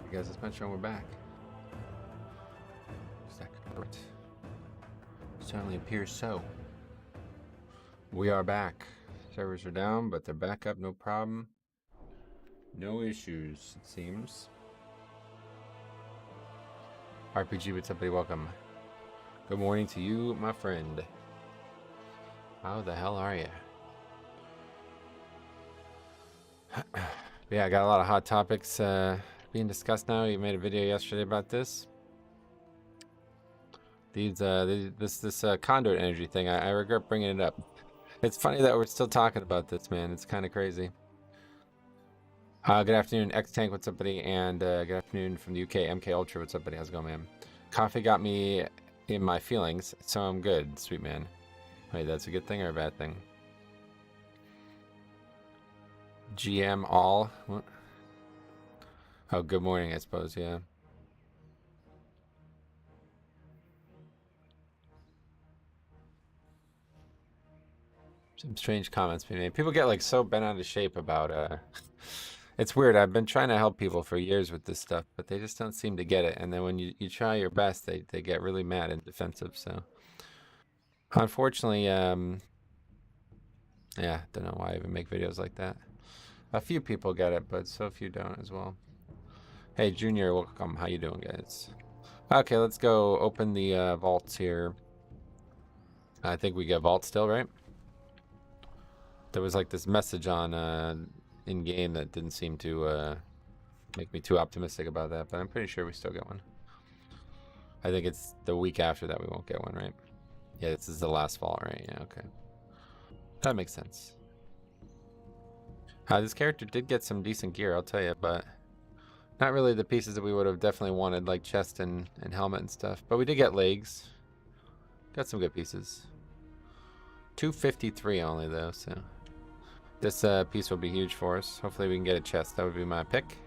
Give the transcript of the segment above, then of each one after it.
I guess it's mentioned we're back. Is that correct? Certainly appears so. We are back. Servers are down, but they're back up, no problem. No issues, it seems. RPG with somebody, welcome. Good morning to you, my friend. How the hell are you? Yeah, I got a lot of hot topics being discussed now. You made a video yesterday about this. This conduit energy thing. I regret bringing it up. It's funny that we're still talking about this, man. It's kind of crazy. Good afternoon, X-Tank, what's up, buddy? And good afternoon from the UK, MK Ultra, what's up, buddy? How's it going, man? Coffee got me in my feelings, so I'm good, sweet man. Wait, that's a good thing or a bad thing? GM all? What? Oh, good morning, I suppose, yeah. Some strange comments being made. People get like so bent out of shape about it's weird. I've been trying to help people for years with this stuff, but they just don't seem to get it. And then when you try your best, they get really mad and defensive. So unfortunately, yeah, don't know why I even make videos like that. A few people get it, but so few don't as well. Hey, Junior, welcome. How you doing, guys? Okay, let's go open the vaults here. I think we get vault still, right? There was like this message on in game that didn't seem to make me too optimistic about that, but I'm pretty sure we still get one. I think it's the week after that we won't get one, right? Yeah, this is the last fall, right? Yeah, okay. That makes sense. This character did get some decent gear, I'll tell you, but not really the pieces that we would have definitely wanted, like chest and helmet and stuff. But we did get legs. Got some good pieces. 253 only, though, so... This piece will be huge for us. Hopefully we can get a chest. That would be my pick.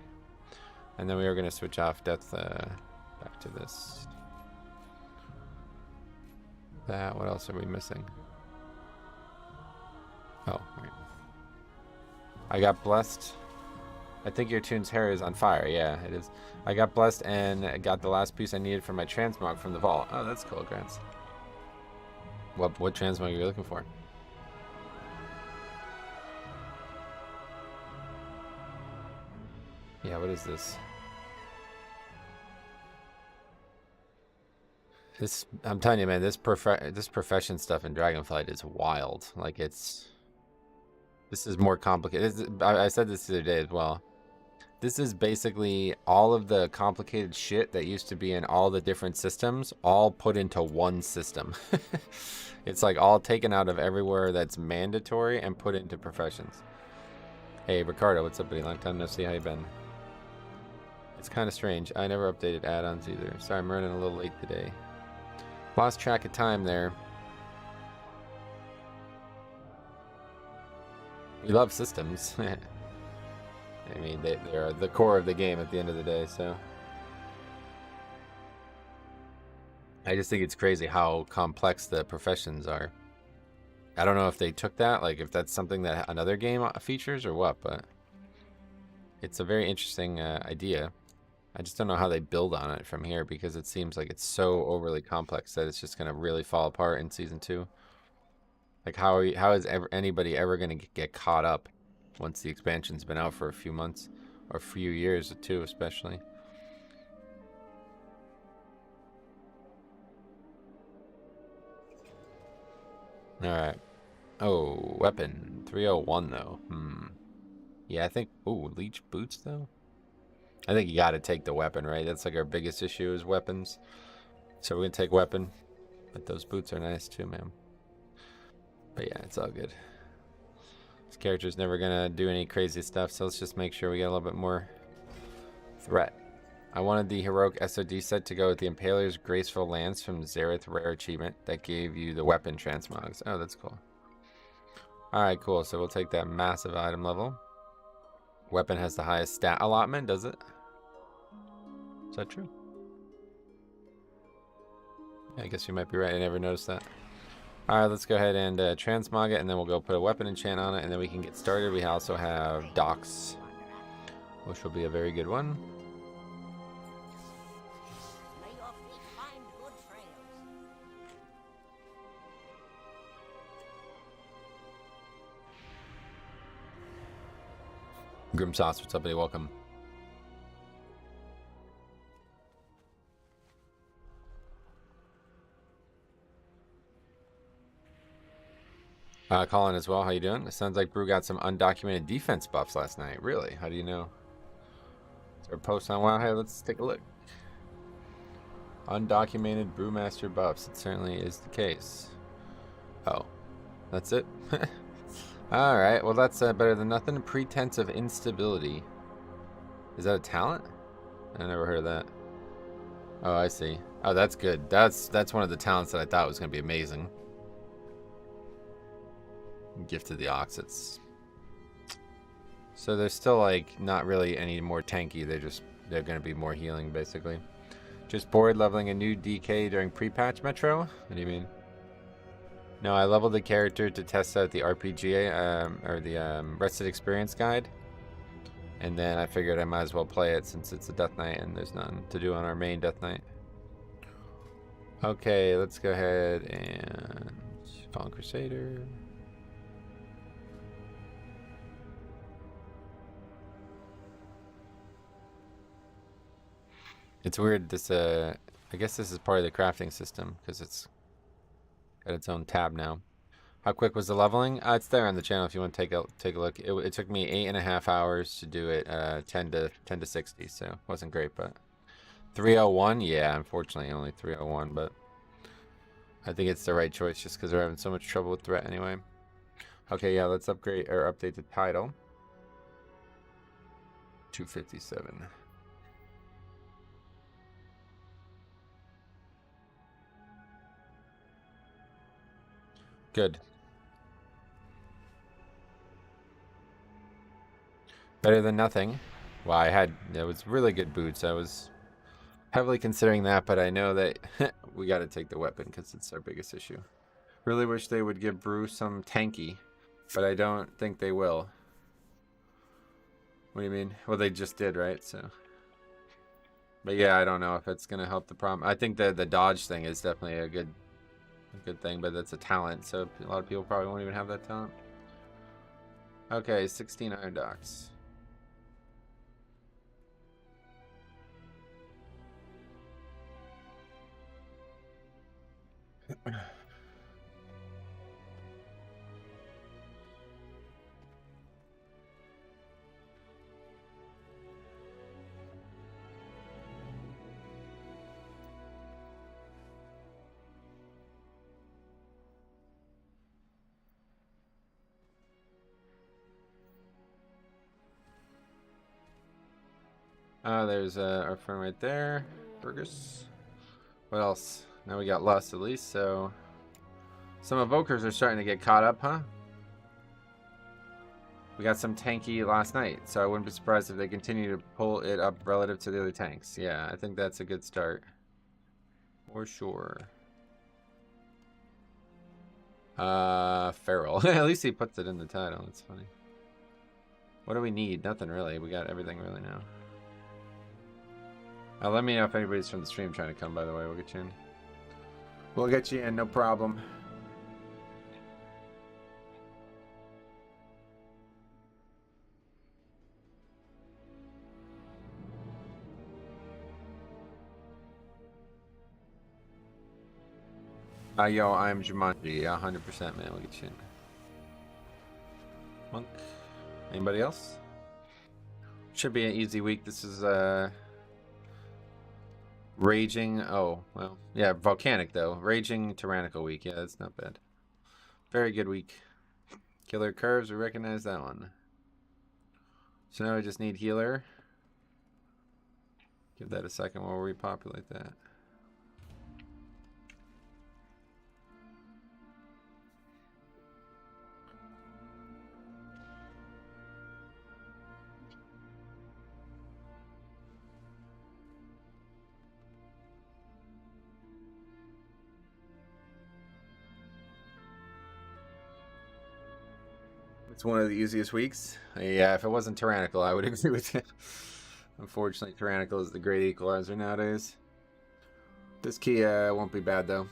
And then we are going to switch off death back to this. That, what else are we missing? Oh, right. I got blessed. I think your tune's hair is on fire. Yeah, it is. I got blessed and got the last piece I needed for my transmog from the vault. Oh, that's cool, Grants. What transmog are you looking for? Yeah, what is this? I'm telling you, man, this profession stuff in Dragonflight is wild. Like, this is more complicated. I said this the other day as well. This is basically all of the complicated shit that used to be in all the different systems, all put into one system. It's like all taken out of everywhere that's mandatory and put into professions. Hey, Ricardo, what's up, buddy? Long time no see. How you been? It's kind of strange. I never updated add-ons either. Sorry, I'm running a little late today. Lost track of time there. We love systems. I mean, they are the core of the game at the end of the day, so. I just think it's crazy how complex the professions are. I don't know if they took that, like if that's something that another game features or what, but it's a very interesting idea. I just don't know how they build on it from here because it seems like it's so overly complex that it's just going to really fall apart in Season 2. Like, how is anybody ever going to get caught up once the expansion's been out for a few months or a few years too, especially? All right. Oh, weapon 301 though. Yeah, I think. Ooh, leech boots though. I think you got to take the weapon, right? That's like our biggest issue is weapons. So we're gonna take weapon, but those boots are nice too, man. But yeah, it's all good. This character's never gonna do any crazy stuff, so let's just make sure we get a little bit more threat. I wanted the heroic SOD set to go with the Impaler's Graceful Lance from Zareth Rare Achievement that gave you the weapon transmogs. Oh, that's cool. Alright, cool. So we'll take that massive item level. Weapon has the highest stat allotment, does it? Is that true? Yeah, I guess you might be right. I never noticed that. Alright, let's go ahead and transmog it, and then we'll go put a weapon enchant on it, and then we can get started. We also have Docs, which will be a very good one. Grim Sauce, what's up, buddy? Welcome. Colin as well, how you doing? It sounds like Brew got some undocumented defense buffs last night. Really? How do you know? Is there a post on WoW? Hey, let's take a look. Undocumented Brewmaster buffs. It certainly is the case. Oh, that's it? Alright, well that's better than nothing. Pretense of instability. Is that a talent? I never heard of that. Oh, I see. Oh, that's good. That's one of the talents that I thought was going to be amazing. Gift of the Ox. So they're still like not really any more tanky. They're going to be more healing basically. Just bored leveling a new DK during pre-patch Metro? What do you mean? No, I leveled the character to test out the RPG or the Rested Experience guide. And then I figured I might as well play it since it's a Death Knight and there's nothing to do on our main Death Knight. Okay, let's go ahead and Fallen Crusader. It's weird, this, I guess this is part of the crafting system, because it's got its own tab now. How quick was the leveling? It's there on the channel if you want to take a look. It took me 8.5 hours to do it, 10 to 60, so it wasn't great, but 301, yeah, unfortunately only 301, but I think it's the right choice just because we're having so much trouble with threat anyway. Okay, yeah, let's upgrade or update the title. 257. Good. Better than nothing. Well, it was really good boots. I was heavily considering that, but I know that we got to take the weapon because it's our biggest issue. Really wish they would give Brew some tanky, but I don't think they will. What do you mean? Well, they just did, right? So, but yeah, I don't know if it's gonna help the problem. I think the dodge thing is definitely a good thing, but that's a talent, so a lot of people probably won't even have that talent. Okay, 16 iron docks. There's our friend right there, Burgess. What else? Now we got Lust at least, so some evokers are starting to get caught up, huh? We got some tanky last night, so I wouldn't be surprised if they continue to pull it up relative to the other tanks. Yeah, I think that's a good start. For sure. Feral. At least he puts it in the title. That's funny. What do we need? Nothing really. We got everything really now. Let me know if anybody's from the stream trying to come, by the way. We'll get you in. We'll get you in, no problem. Yo, I'm Jumanji. 100%, man. We'll get you in. Monk. Anybody else? Should be an easy week. This is, Raging. Oh, well. Yeah, Volcanic, though. Raging Tyrannical week. Yeah, that's not bad. Very good week. Killer Curves. We recognize that one. So now we just need Healer. Give that a second while we repopulate that. It's one of the easiest weeks. Yeah, if it wasn't Tyrannical, I would agree with you. Unfortunately, Tyrannical is the great equalizer nowadays. This key won't be bad, though.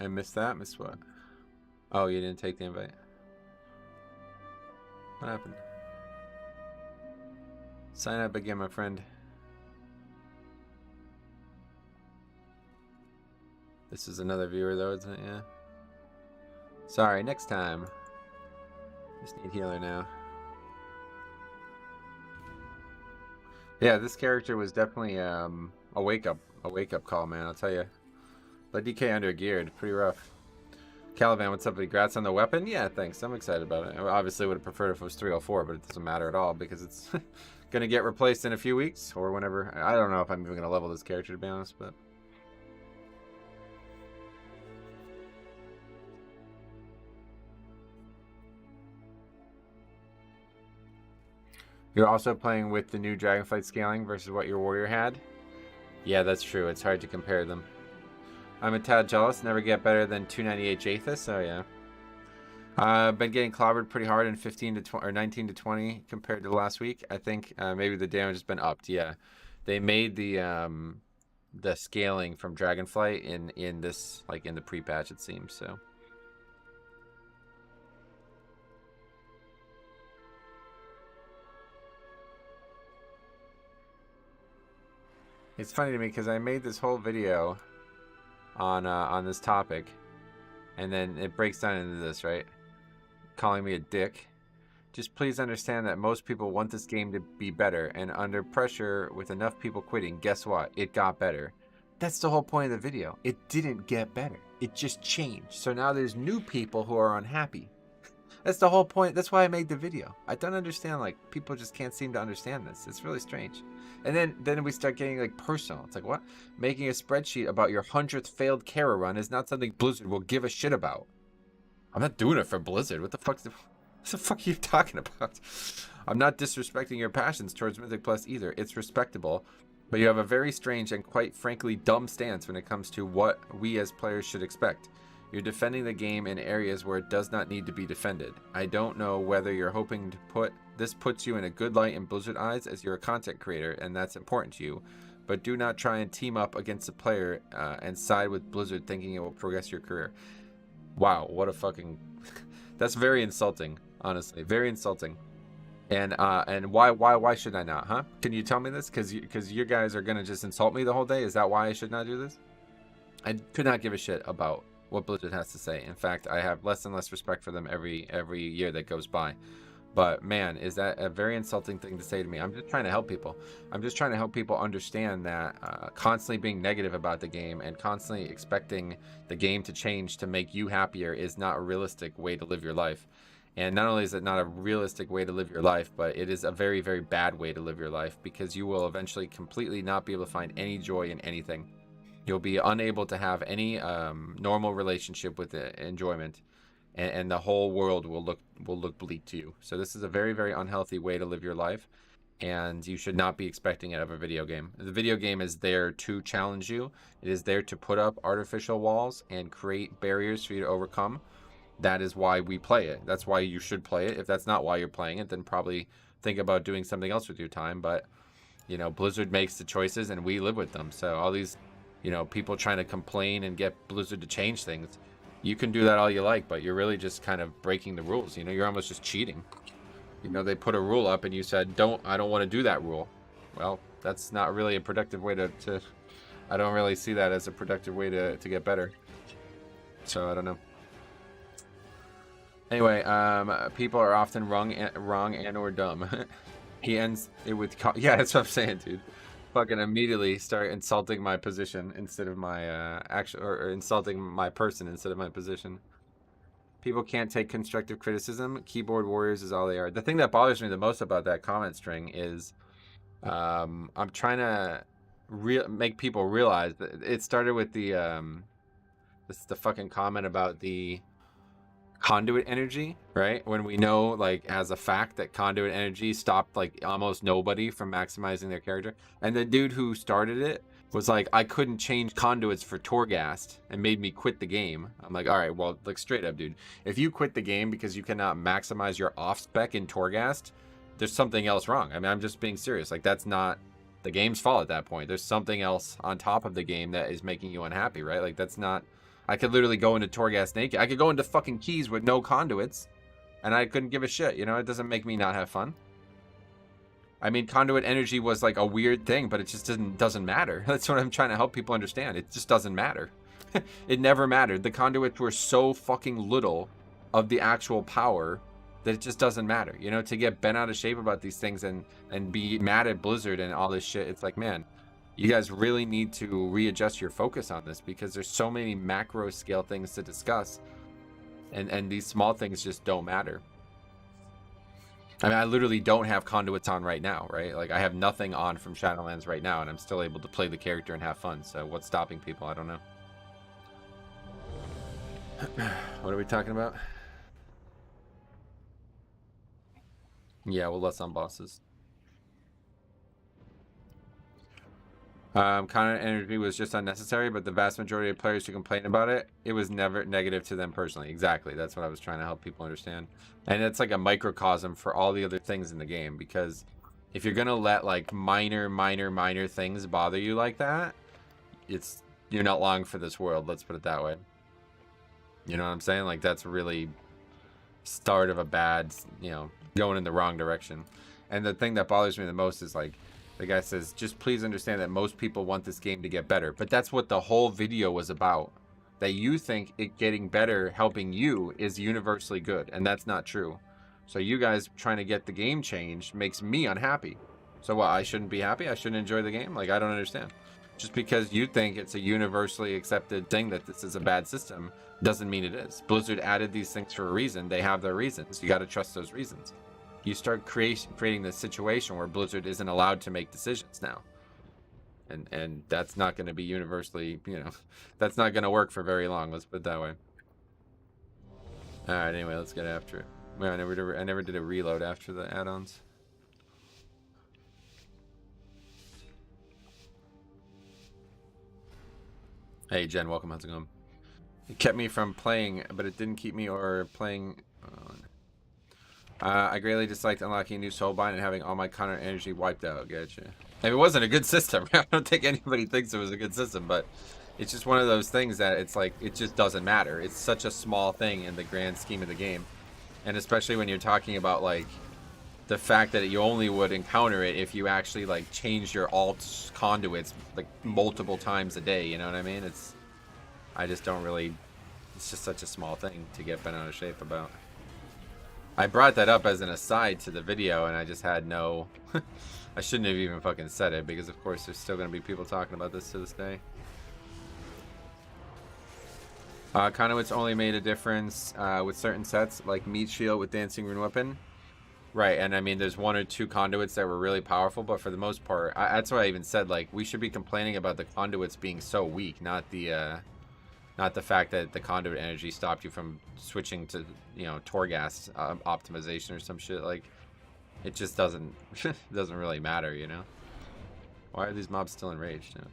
I missed that. Missed what? Oh, you didn't take the invite. What happened? Sign up again, my friend. This is another viewer, though, isn't it? Yeah. Sorry, next time. Just need healer now. Yeah, this character was definitely a wake up call, man. I'll tell you. Let DK under geared, pretty rough. Caliban, what's up? Congrats on the weapon. Yeah, thanks. I'm excited about it. I obviously would have preferred if it was 304, but it doesn't matter at all because it's gonna get replaced in a few weeks or whenever. I don't know if I'm even gonna level this character, to be honest, but. You're also playing with the new Dragonflight scaling versus what your warrior had? Yeah, that's true. It's hard to compare them. I'm a tad jealous. Never get better than 298 Jathus. Oh, yeah. I've been getting clobbered pretty hard in 15 to 20 or 19 to 20 compared to last week. I think maybe the damage has been upped. Yeah, they made the scaling from Dragonflight in this, like, in the pre-patch, it seems. So. It's funny to me because I made this whole video on this topic, and then it breaks down into this, right? Calling me a dick. Just please understand that most people want this game to be better, and under pressure with enough people quitting, guess what? It got better. That's the whole point of the video. It didn't get better. It just changed. So now there's new people who are unhappy. That's the whole point. That's why I made the video. I don't understand, like, people just can't seem to understand this. It's really strange. And then we start getting, like, personal. It's like, what? Making a spreadsheet about your 100th failed Kara run is not something Blizzard will give a shit about. I'm not doing it for Blizzard. What the fuck are you talking about? I'm not disrespecting your passions towards Mythic Plus either. It's respectable. But you have a very strange and quite frankly dumb stance when it comes to what we as players should expect. You're defending the game in areas where it does not need to be defended. I don't know whether you're hoping to this puts you in a good light in Blizzard eyes as you're a content creator, and that's important to you. But do not try and team up against a player and side with Blizzard thinking it will progress your career. Wow, what a fucking... That's very insulting, honestly. Very insulting. And why should I not, huh? Can you tell me this? Because you guys are going to just insult me the whole day? Is that why I should not do this? I could not give a shit about what Blizzard has to say. In fact, I have less and less respect for them every year that goes by. But man, is that a very insulting thing to say to me? I'm just trying to help people. I'm just trying to help people understand that constantly being negative about the game and constantly expecting the game to change to make you happier is not a realistic way to live your life. And not only is it not a realistic way to live your life, but it is a very, very bad way to live your life, because you will eventually completely not be able to find any joy in anything. You'll be unable to have any normal relationship with enjoyment, and the whole world will look bleak to you. So this is a very, very unhealthy way to live your life, and you should not be expecting it of a video game. The video game is there to challenge you. It is there to put up artificial walls and create barriers for you to overcome. That is why we play it. That's why you should play it. If that's not why you're playing it, then probably think about doing something else with your time. But, you know, Blizzard makes the choices and we live with them. So all these, you know, people trying to complain and get Blizzard to change things, you can do that all you like, but you're really just kind of breaking the rules. You know, you're almost just cheating. You know, they put a rule up and you said, I don't want to do that rule. Well, that's not really a productive way to I don't really see that as a productive way to get better. So I don't know. Anyway, people are often wrong and or dumb. He ends it with, yeah, that's what I'm saying, dude. Fucking immediately start insulting my position instead of my or insulting my person instead of my position. People can't take constructive criticism. Keyboard warriors is all they are. The thing that bothers me the most about that comment string is I'm trying to make people realize that it started with the fucking comment about the conduit energy, right? When we know, like, as a fact that conduit energy stopped like almost nobody from maximizing their character, and the dude who started it was like, I couldn't change conduits for Torghast and made me quit the game. I'm like, all right, well, like, straight up, dude, if you quit the game because you cannot maximize your off spec in Torghast, there's something else wrong. I mean, I'm just being serious. Like, that's not the game's fault at that point. There's something else on top of the game that is making you unhappy, right? Like, that's not, I could literally go into Torghast naked. I could go into fucking keys with no conduits, and I couldn't give a shit. You know, it doesn't make me not have fun. I mean, conduit energy was like a weird thing, but it just doesn't matter. That's what I'm trying to help people understand. It just doesn't matter. It never mattered. The conduits were so fucking little of the actual power that it just doesn't matter. You know, to get bent out of shape about these things and be mad at Blizzard and all this shit, it's like, man, you guys really need to readjust your focus on this, because there's so many macro scale things to discuss, and these small things just don't matter. I mean, I literally don't have conduits on right now, right? Like, I have nothing on from Shadowlands right now, and I'm still able to play the character and have fun. So what's stopping people? I don't know. What are we talking about? Yeah, well, less on bosses. Conduit energy was just unnecessary, but the vast majority of players who complain about it, it was never negative to them personally. Exactly. That's what I was trying to help people understand. And it's like a microcosm for all the other things in the game, because if you're going to let like minor things bother you like that, you're not long for this world. Let's put it that way. You know what I'm saying? Like, that's really start of a bad, you know, going in the wrong direction. And the thing that bothers me the most is, like, the guy says, just please understand that most people want this game to get better. But that's what the whole video was about. That you think it getting better, helping you, is universally good. And that's not true. So you guys trying to get the game changed makes me unhappy. So what, I shouldn't be happy? I shouldn't enjoy the game? Like, I don't understand. Just because you think it's a universally accepted thing that this is a bad system doesn't mean it is. Blizzard added these things for a reason. They have their reasons. You got to trust those reasons. You start creating this situation where Blizzard isn't allowed to make decisions now. And that's not going to be universally, you know, that's not going to work for very long. Let's put it that way. All right, anyway, let's get after it. Well, I never did a reload after the add-ons. Hey, Jen, welcome. How's it going? It kept me from playing, but it didn't keep me or playing. I greatly disliked unlocking a new soulbind and having all my conduit energy wiped out. Gotcha. If it wasn't a good system, I don't think anybody thinks it was a good system, but it's just one of those things that it's like, it just doesn't matter. It's such a small thing in the grand scheme of the game. And especially when you're talking about, like, the fact that you only would encounter it if you actually, like, change your alt conduits, like, multiple times a day, you know what I mean? I just don't really, it's just such a small thing to get bent out of shape about. I brought that up as an aside to the video, and I just had no, I shouldn't have even fucking said it, because of course there's still going to be people talking about this to this day. Conduits only made a difference with certain sets, like Meat Shield with Dancing Rune Weapon. Right, and I mean, there's one or two conduits that were really powerful, but for the most part, that's why I even said, like, we should be complaining about the conduits being so weak, not the fact that the conduit energy stopped you from switching to, you know, Torghast optimization or some shit. Like, it just doesn't really matter, you know? Why are these mobs still enraged? Okay.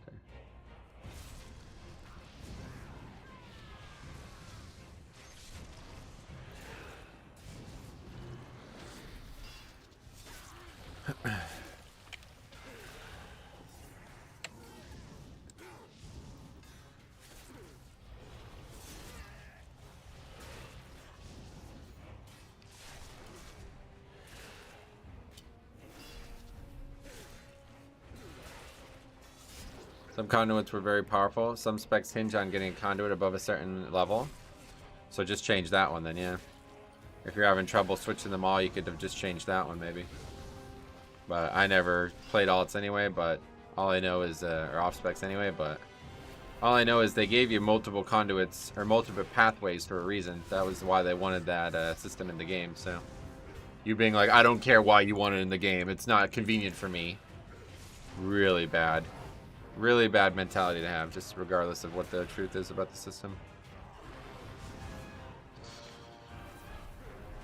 Some conduits were very powerful. Some specs hinge on getting a conduit above a certain level. So just change that one then, yeah. If you're having trouble switching them all, you could have just changed that one maybe. But I never played alts anyway, but all I know is, or off specs anyway, but all I know is they gave you multiple conduits, or multiple pathways for a reason. That was why they wanted that system in the game, so. You being like, I don't care why you want it in the game. It's not convenient for me. Really bad. Really bad mentality to have, just regardless of what the truth is about the system.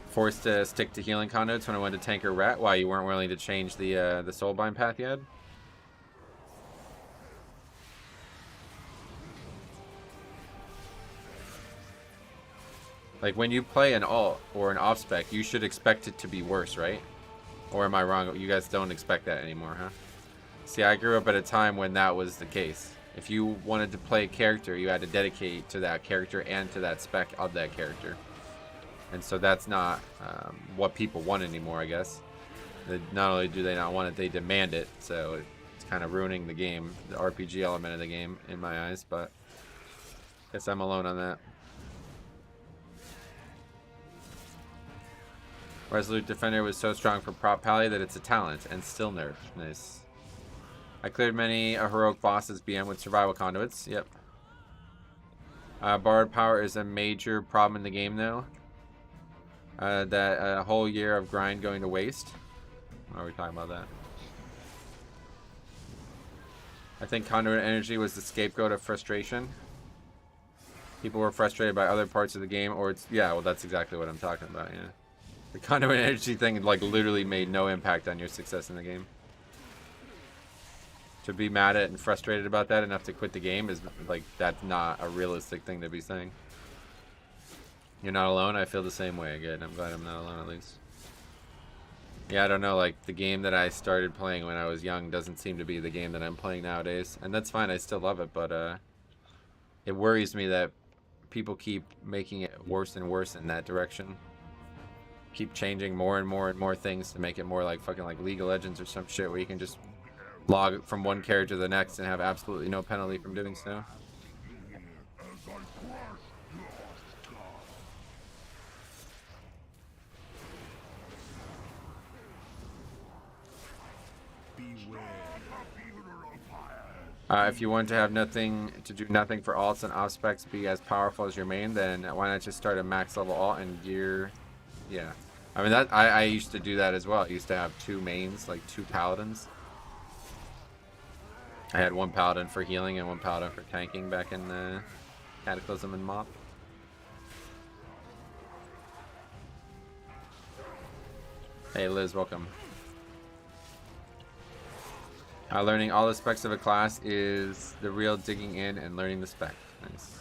Forced to stick to healing conduits when I went to tank or rat. Why, you weren't willing to change the soulbind path yet? Like, when you play an alt or an off spec, you should expect it to be worse, right? Or am I wrong? You guys don't expect that anymore, huh? See, I grew up at a time when that was the case. If you wanted to play a character, you had to dedicate to that character and to that spec of that character. And so that's not what people want anymore, I guess. Not only do they not want it, they demand it. So it's kind of ruining the game, the RPG element of the game, in my eyes. But I guess I'm alone on that. Resolute Defender was so strong for prop pally that it's a talent and still nerfed. Nice. I cleared many a heroic boss as BM with survival conduits. Yep. Borrowed power is a major problem in the game now. That a whole year of grind going to waste. Why are we talking about that? I think conduit energy was the scapegoat of frustration. People were frustrated by other parts of the game, or it's, yeah, well, that's exactly what I'm talking about, yeah. The conduit energy thing, like, literally made no impact on your success in the game. To be mad at and frustrated about that enough to quit the game is, like, that's not a realistic thing to be saying. You're not alone? I feel the same way. Good, I'm glad I'm not alone at least. Yeah, I don't know, like, the game that I started playing when I was young doesn't seem to be the game that I'm playing nowadays. And that's fine, I still love it, but it worries me that people keep making it worse and worse in that direction. Keep changing more and more and more things to make it more like fucking like League of Legends or some shit where you can just log from one character to the next and have absolutely no penalty from doing so. If you want to have nothing to do nothing for alts and off specs be as powerful as your main, then why not just start a max level alt and gear? Yeah, I mean that I used to do that as well. I used to have two mains, like two paladins. I had one paladin for healing and one paladin for tanking back in Cataclysm and Mop. Hey Liz, welcome. Learning all the specs of a class is the real digging in and learning the spec. Nice.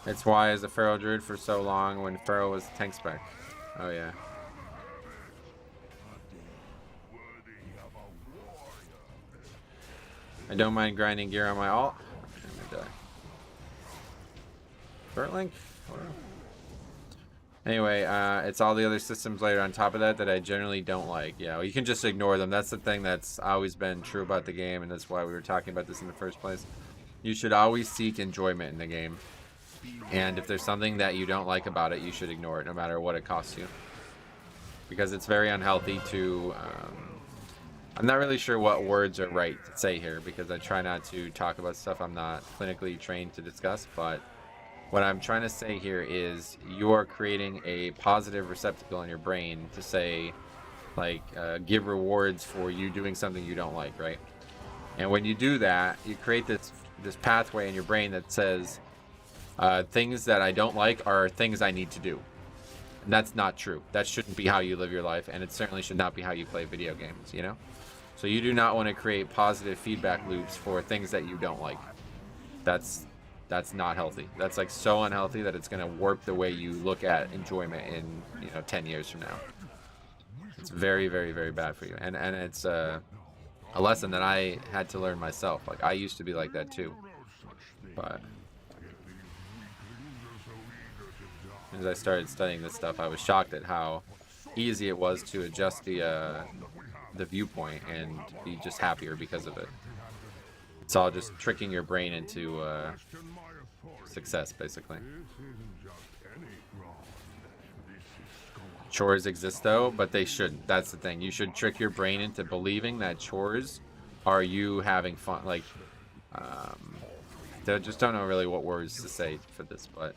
It's why as a Pharaoh Druid for so long when Pharaoh was tank spec. Oh yeah. I don't mind grinding gear on my alt. I'm gonna die. Link? Anyway, it's all the other systems layered on top of that that I generally don't like. Yeah, well, you can just ignore them. That's the thing that's always been true about the game, and that's why we were talking about this in the first place. You should always seek enjoyment in the game. And if there's something that you don't like about it, you should ignore it, no matter what it costs you. Because it's very unhealthy to... I'm not really sure what words are right to say here, because I try not to talk about stuff I'm not clinically trained to discuss, but... what I'm trying to say here is you are creating a positive receptacle in your brain to say, like, give rewards for you doing something you don't like, right? And when you do that, you create this pathway in your brain that says, things that I don't like are things I need to do. And that's not true. That shouldn't be how you live your life, and it certainly should not be how you play video games, you know? So you do not want to create positive feedback loops for things that you don't like. That's not healthy. That's like so unhealthy that it's going to warp the way you look at enjoyment in, 10 years from now. It's very, very, very bad for you. And it's a lesson that I had to learn myself. Like, I used to be like that too. But as I started studying this stuff, I was shocked at how easy it was to adjust the viewpoint and be just happier because of it. It's all just tricking your brain into success, basically. Chores exist though, but they shouldn't. That's the thing. You should trick your brain into believing that chores are you having fun. Like, I just don't know really what words to say for this, but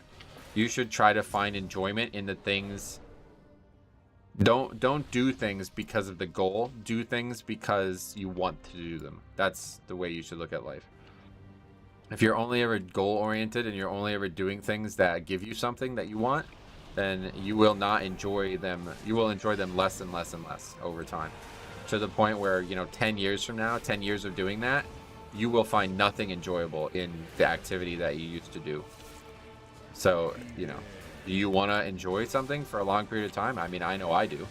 you should try to find enjoyment in the things. Don't do things because of the goal. Do things because you want to do them. That's the way you should look at life. If you're only ever goal-oriented and you're only ever doing things that give you something that you want, then you will not enjoy them. You will enjoy them less and less and less over time. To the point where, 10 years from now, 10 years of doing that, you will find nothing enjoyable in the activity that you used to do. So, Do you want to enjoy something for a long period of time? I mean, I know I do.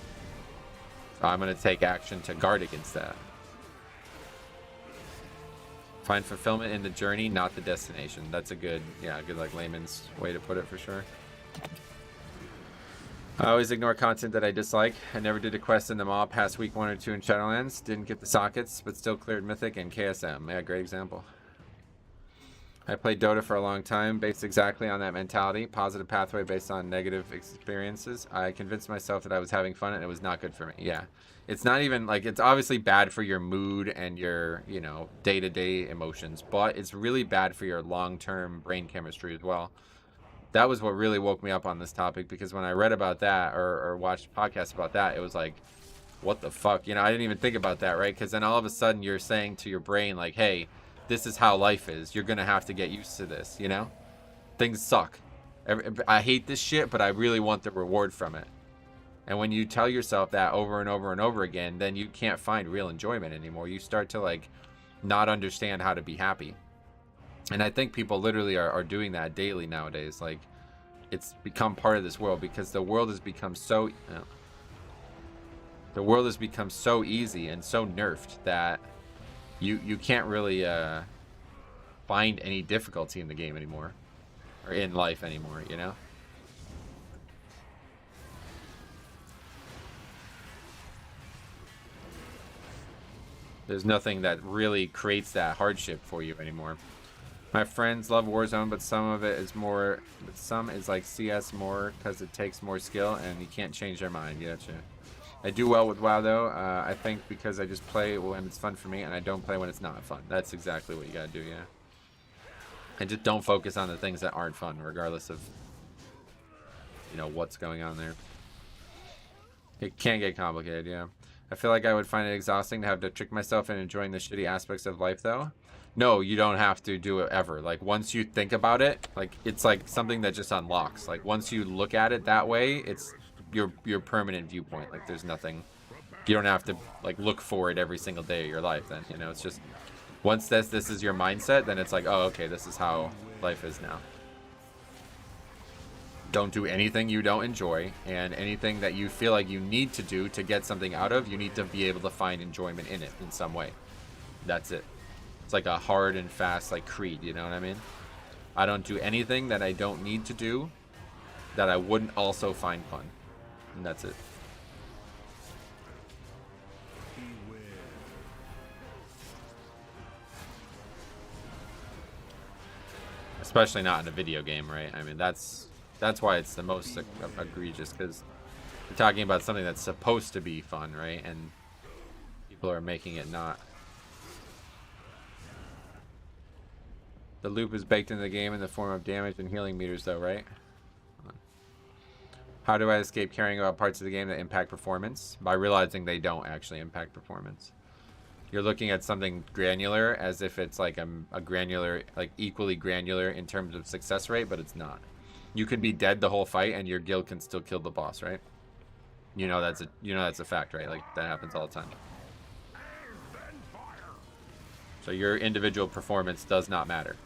So I'm going to take action to guard against that. Find fulfillment in the journey, not the destination. That's a good, yeah, good like layman's way to put it for sure. I always ignore content that I dislike. I never did a quest in the mob past week 1 or 2 in Shadowlands. Didn't get the sockets, but still cleared Mythic and KSM. Yeah, great example. I played Dota for a long time, based exactly on that mentality. Positive pathway based on negative experiences. I convinced myself that I was having fun and it was not good for me. Yeah. It's not even, like, it's obviously bad for your mood and your, you know, day-to-day emotions, but it's really bad for your long-term brain chemistry as well. That was what really woke me up on this topic, because when I read about that or watched podcasts about that, it was like, what the fuck? You know, I didn't even think about that, right? Because then all of a sudden you're saying to your brain, like, hey, this is how life is. You're going to have to get used to this, you know? Things suck. I hate this shit, but I really want the reward from it. And when you tell yourself that over and over and over again, then you can't find real enjoyment anymore. You start to, like, not understand how to be happy. And I think people literally are doing that daily nowadays. Like, it's become part of this world because the world has become so... the world has become so easy and so nerfed that you can't really find any difficulty in the game anymore. Or in life anymore, you know? There's nothing that really creates that hardship for you anymore. My friends love Warzone, but some of it is more, but some is like CS more because it takes more skill and you can't change their mind. Gotcha. I do well with WoW though. I think because I just play when it's fun for me and I don't play when it's not fun. That's exactly what you gotta do, yeah. And just don't focus on the things that aren't fun, regardless of, you know, what's going on there. It can get complicated, yeah. I feel like I would find it exhausting to have to trick myself into enjoying the shitty aspects of life though. No, you don't have to do it ever. Like, once you think about it, like, it's like something that just unlocks. Like, once you look at it that way, it's your permanent viewpoint. Like, there's nothing, you don't have to, like, look for it every single day of your life then, you know? It's just, once this is your mindset, then it's like, oh, okay, this is how life is now. Don't do anything you don't enjoy, and anything that you feel like you need to do to get something out of, you need to be able to find enjoyment in it in some way. That's it. It's like a hard and fast, like, creed, you know what I mean? I don't do anything that I don't need to do that I wouldn't also find fun. And that's it. Especially not in a video game, right? I mean, that's why it's the most egregious, because we're talking about something that's supposed to be fun, right? And people are making it not. The loop is baked into the game in the form of damage and healing meters, though, right? How do I escape caring about parts of the game that impact performance? By realizing they don't actually impact performance. You're looking at something granular as if it's like a granular, like equally granular in terms of success rate, but it's not. You can be dead the whole fight and your guild can still kill the boss, right? You know that's a fact, right? Like, that happens all the time. So your individual performance does not matter.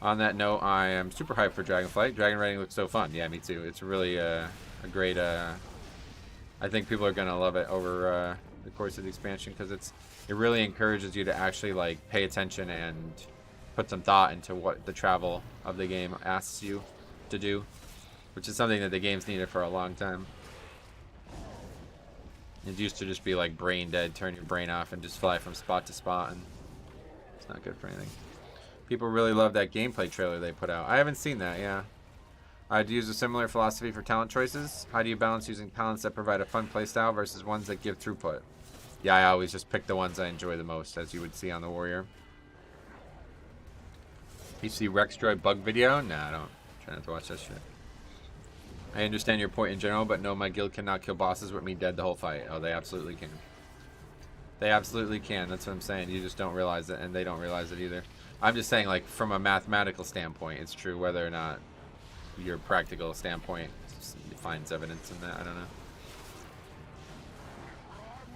On that note, I am super hyped for Dragonflight. Dragon riding looks so fun. Yeah, me too. It's really a great... I think people are going to love it over the course of the expansion, because it really encourages you to actually, like, pay attention and put some thought into what the travel of the game asks you to do, which is something that the game's needed for a long time. It used to just be like brain dead, turn your brain off and just fly from spot to spot, and it's not good for anything. People really love that gameplay trailer they put out. I haven't seen that, yeah. I'd use a similar philosophy for talent choices. How do you balance using talents that provide a fun playstyle versus ones that give throughput? Yeah, I always just pick the ones I enjoy the most, as you would see on the Warrior. You see Rexdroid bug video? Nah, I don't. Try not to watch that shit. I understand your point in general, but no, my guild cannot kill bosses with me dead the whole fight. Oh, they absolutely can. They absolutely can. That's what I'm saying. You just don't realize it, and they don't realize it either. I'm just saying, like, from a mathematical standpoint, it's true. Whether or not your practical standpoint finds evidence in that, I don't know.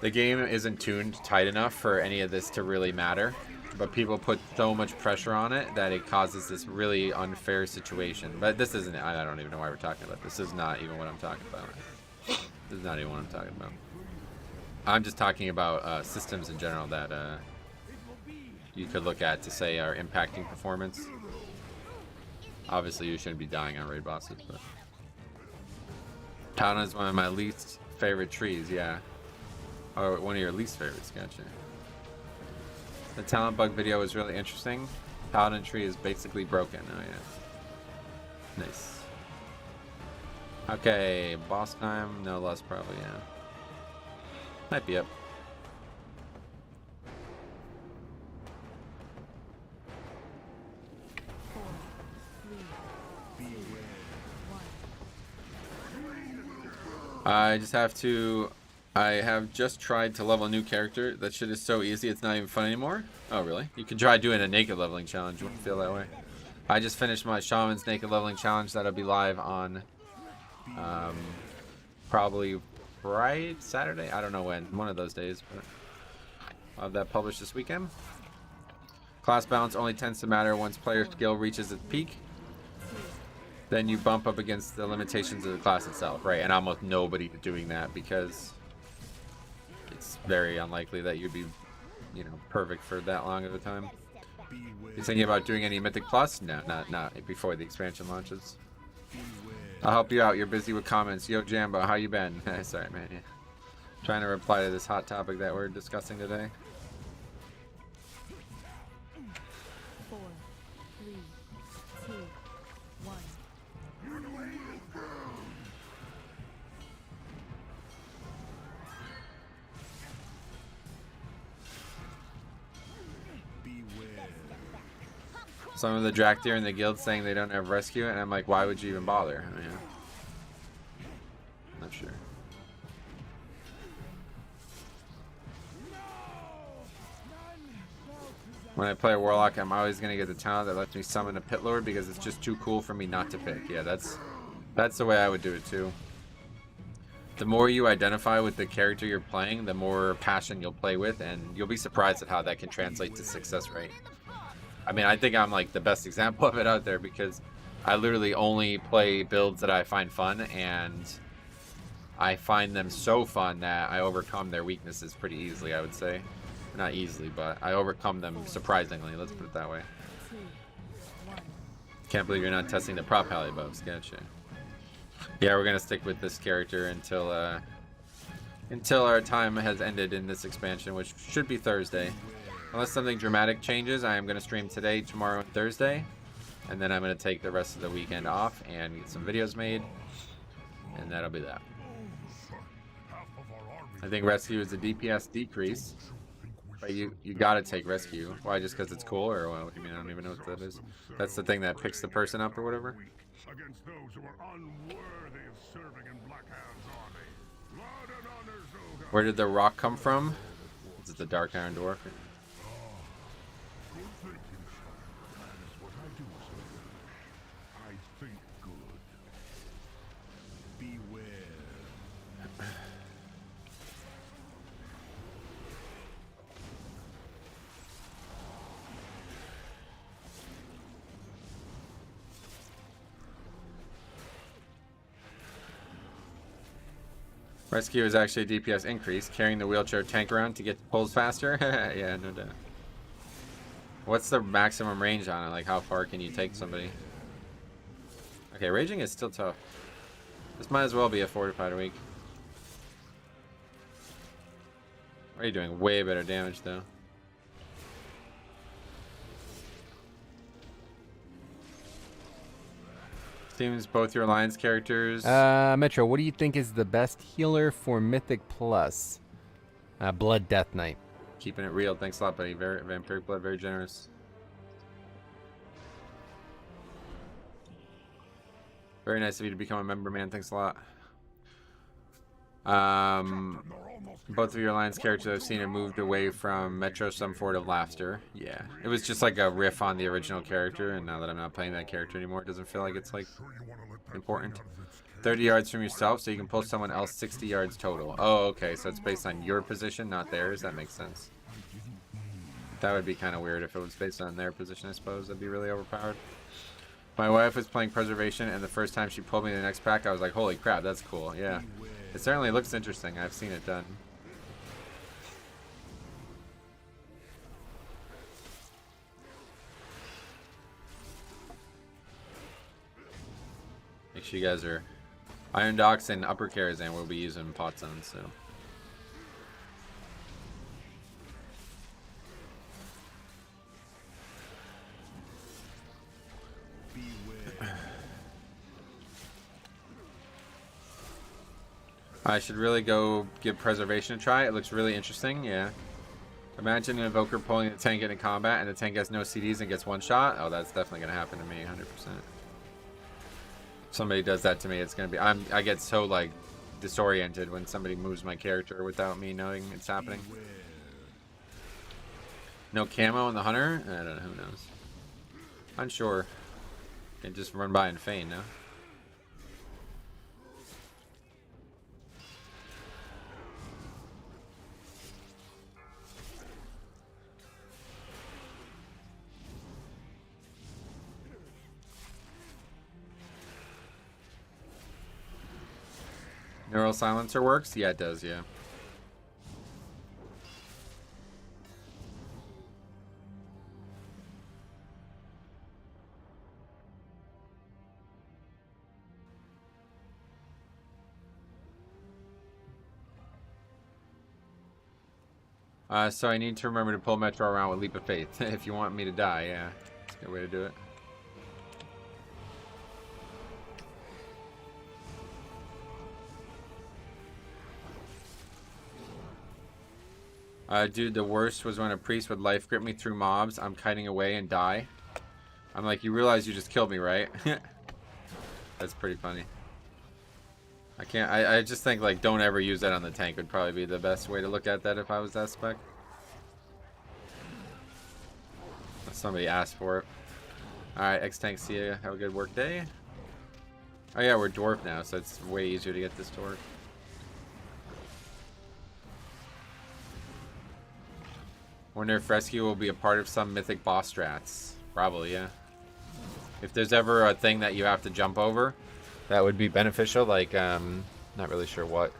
The game isn't tuned tight enough for any of this to really matter. but people put so much pressure on it that it causes this really unfair situation. But this isn't, I don't even know why we're talking about this. This is not even what I'm talking about. This is not even what I'm talking about. I'm just talking about systems in general that you could look at to say are impacting performance. Obviously, you shouldn't be dying on raid bosses, but Paladin is one of my least favorite trees. Yeah, or one of your least favorites. Gotcha. The talent bug video was really interesting. Paladin tree is basically broken. Oh yeah. Nice. Okay, boss time. No less probably. Yeah. Might be up. I just have to. I have just tried to level a new character. That shit is so easy, it's not even fun anymore. Oh, really? You can try doing a naked leveling challenge. You wouldn't feel that way. I just finished my Shaman's naked leveling challenge. That'll be live on probably Friday, Saturday. I don't know when. One of those days. But I'll have that published this weekend. Class balance only tends to matter once player skill reaches its peak. Then you bump up against the limitations of the class itself, right? And almost nobody doing that because it's very unlikely that you'd be, you know, perfect for that long of a time. You thinking about doing any Mythic Plus? No, not before the expansion launches. I'll help you out. You're busy with comments. Yo, Jambo, how you been? Sorry, man. Yeah. Trying to reply to this hot topic that we're discussing today. 4, 3, 2, 1. Some of the Draktyr in the guild saying they don't have rescue, and I'm like, why would you even bother? I mean, not sure. When I play a Warlock, I'm always going to get the talent that lets me summon a Pit Lord because it's just too cool for me not to pick. Yeah, that's the way I would do it too. The more you identify with the character you're playing, the more passion you'll play with, and you'll be surprised at how that can translate to success rate. I mean, I think I'm like the best example of it out there because I literally only play builds that I find fun, and I find them so fun that I overcome their weaknesses pretty easily, I would say. Not easily, but I overcome them surprisingly, let's put it that way. Can't believe you're not testing the prop pally buffs. Gotcha. Yeah, we're gonna stick with this character until our time has ended in this expansion, which should be Thursday. Unless something dramatic changes, I am gonna stream today, tomorrow, and Thursday, and then I'm gonna take the rest of the weekend off and get some videos made, and that'll be that. I think rescue is a DPS decrease, but you gotta take rescue. Why? Just because it's cool, or what do you mean? I don't even know what that is. That's the thing that picks the person up or whatever. Against those who are unworthy of serving in Blackhand's army. Blood and honor, Zoga. Where did the rock come from? Is it the Dark Iron Dwarf? I think good. Beware. Rescue is actually a DPS increase, carrying the wheelchair tank around to get pulls faster. Yeah, no doubt. What's the maximum range on it? Like, how far can you take somebody? Okay, raging is still tough. This might as well be a fortified week. Are you doing way better damage though? Seems both your alliance characters. Metro, what do you think is the best healer for Mythic Plus? Blood Death Knight. Keeping it real. Thanks a lot, buddy. Very vampiric blood, very generous. Very nice of you to become a member, man. Thanks a lot. Both of your alliance characters I've seen have moved away from Metro some form of laughter. Yeah, it was just like a riff on the original character, and now that I'm not playing that character anymore, it doesn't feel like it's like important. 30 yards from yourself, so you can pull someone else 60 yards total. Oh, okay, so it's based on your position, not theirs. That makes sense. That would be kind of weird if it was based on their position, I suppose. That'd be really overpowered. My wife was playing Preservation, and the first time she pulled me to the next pack, I was like, holy crap, that's cool. Yeah. It certainly looks interesting. I've seen it done. Make sure you guys are Iron Docks and Upper Karazhan we'll be using pot zones, so. I should really go give Preservation a try. It looks really interesting, yeah. Imagine an Evoker pulling the tank into combat and the tank has no CDs and gets one shot. Oh, that's definitely going to happen to me, 100%. If somebody does that to me, it's going to be... I get so, like, disoriented when somebody moves my character without me knowing it's happening. No camo in the Hunter? I don't know, who knows. Unsure. Can just run by and feign, no? Neural silencer works? Yeah, it does, yeah. So I need to remember to pull Metro around with Leap of Faith. If you want me to die, yeah. That's a good way to do it. Dude, the worst was when a priest would life grip me through mobs. I'm kiting away and die. I'm like, you realize you just killed me, right? That's pretty funny. I just think, like, don't ever use that on the tank would probably be the best way to look at that if I was that spec. Somebody asked for it. Alright, X-Tank, see ya. Have a good work day. Oh yeah, we're dwarf now, so it's way easier to get this to work. Wonder if rescue will be a part of some mythic boss strats. Probably, yeah. If there's ever a thing that you have to jump over, that would be beneficial. Like, not really sure what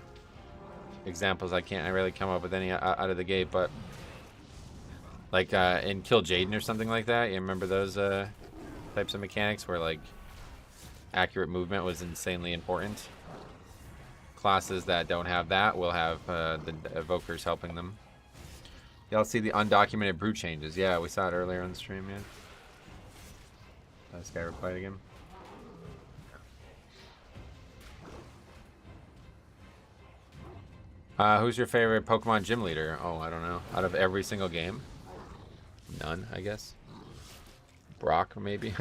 examples. I really come up with any out of the gate, but like in Kill Jaden or something like that. You remember those types of mechanics where like accurate movement was insanely important. Classes that don't have that will have the evokers helping them. Y'all see the undocumented brew changes? Yeah, we saw it earlier on the stream, yeah. This guy replied again. Who's your favorite Pokemon gym leader? Oh, I don't know. Out of every single game? None, I guess. Brock, maybe?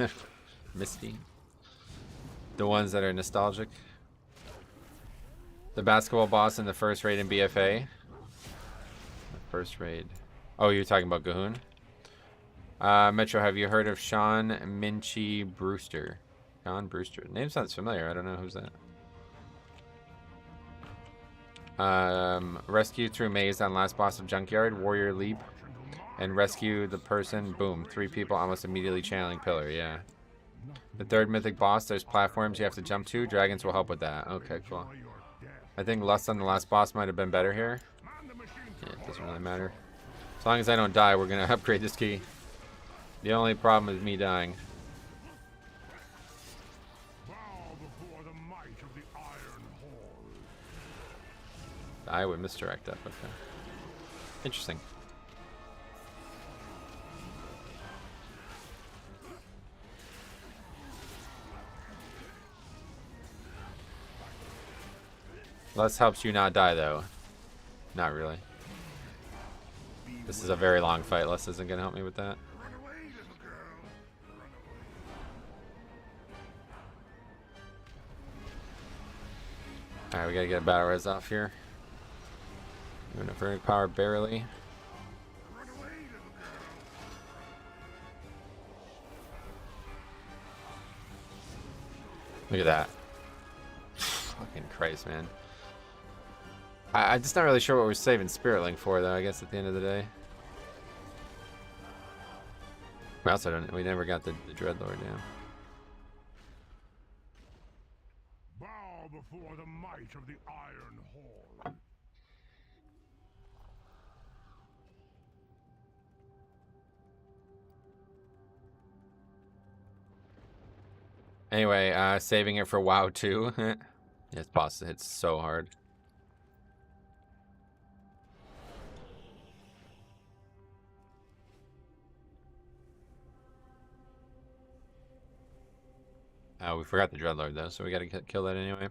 Misty. The ones that are nostalgic. The basketball boss in the first raid in BFA. The first raid. Oh, you're talking about Gahoon? Metro, have you heard of Sean Minchie Brewster? Sean Brewster. Name sounds familiar. I don't know who's that. Rescue through maze on last boss of Junkyard, Warrior Leap, and rescue the person. Boom. 3 people almost immediately channeling Pillar. Yeah. The third mythic boss, there's platforms you have to jump to. Dragons will help with that. Okay, cool. I think Lust on the last boss might have been better here. Yeah, it doesn't really matter. As long as I don't die, we're going to upgrade this key. The only problem is me dying. I would misdirect up. Okay. Interesting. Less helps you not die, though. Not really. This is a very long fight. Less isn't going to help me with that. Alright, we got to get a battle res off here. Doing a very power barely. Look at that. Fucking Christ, man. I'm just not really sure what we're saving Spirit Link for, though, I guess, at the end of the day. We also don't. We never got the Dreadlord down. Bow before the might of the Iron Hall. Anyway, saving it for WoW 2. This boss hits so hard. We forgot the Dreadlord though, so we gotta kill that anyway.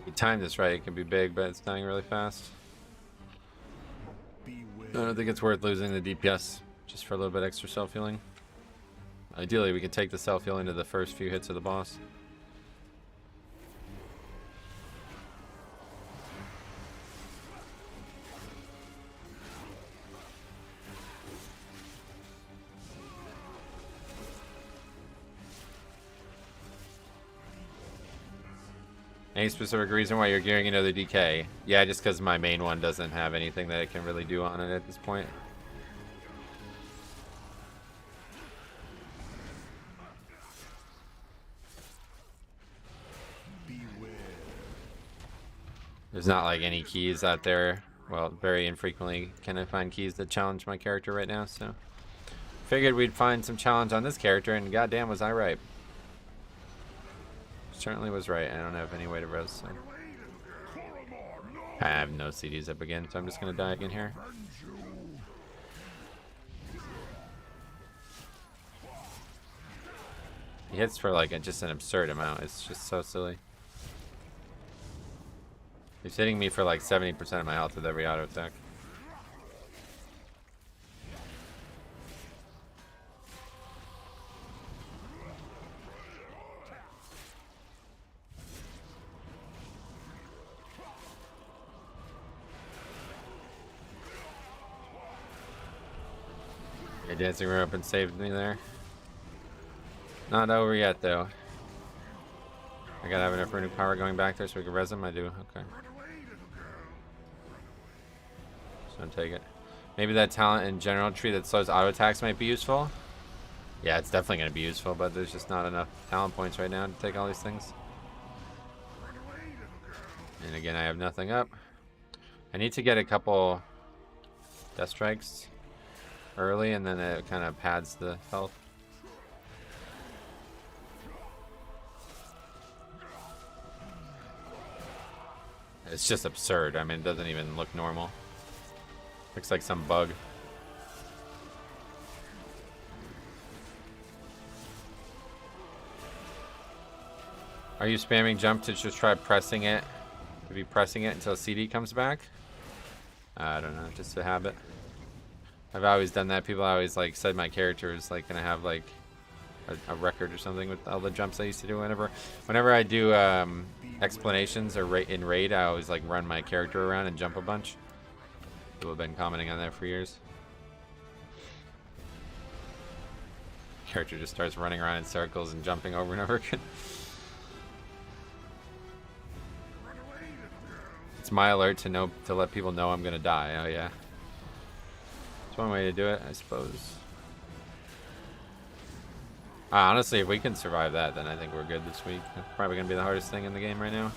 If you time this right, it can be big, but it's dying really fast. I don't think it's worth losing the DPS just for a little bit extra self-healing. Ideally, we can take the self-healing to the first few hits of the boss. Any specific reason why you're gearing another DK? Yeah, just because my main one doesn't have anything that it can really do on it at this point. There's not like any keys out there. Well, very infrequently can I find keys that challenge my character right now, so figured we'd find some challenge on this character, and goddamn was I right. Certainly was right. I don't have any way to res, so I have no CDs up again, so I'm just gonna die again here. He hits for like just an absurd amount. It's just so silly. He's hitting me for like 70% of my health with every auto attack. Yeah, dancing her up and saved me there. Not over yet though. I gotta have enough runic power going back there so we can res him. I do. Okay. So take it. Maybe that talent in general tree that slows auto attacks might be useful. Yeah, it's definitely gonna be useful, but there's just not enough talent points right now to take all these things. And again, I have nothing up. I need to get a couple death strikes early, and then it kind of pads the health. It's just absurd. I mean, it doesn't even look normal. Looks like some bug. Are you spamming jump to just try pressing it? To be pressing it until CD comes back? I don't know, just a habit. I've always done that. People always like said my character is like gonna have like a record or something with all the jumps I used to do. Whenever I do explanations or in raid, I always like run my character around and jump a bunch. People have been commenting on that for years. Character just starts running around in circles and jumping over and over again. It's my alert to let people know I'm gonna die. Oh yeah. It's one way to do it, I suppose. Honestly, if we can survive that, then I think we're good this week. Probably gonna be the hardest thing in the game right now.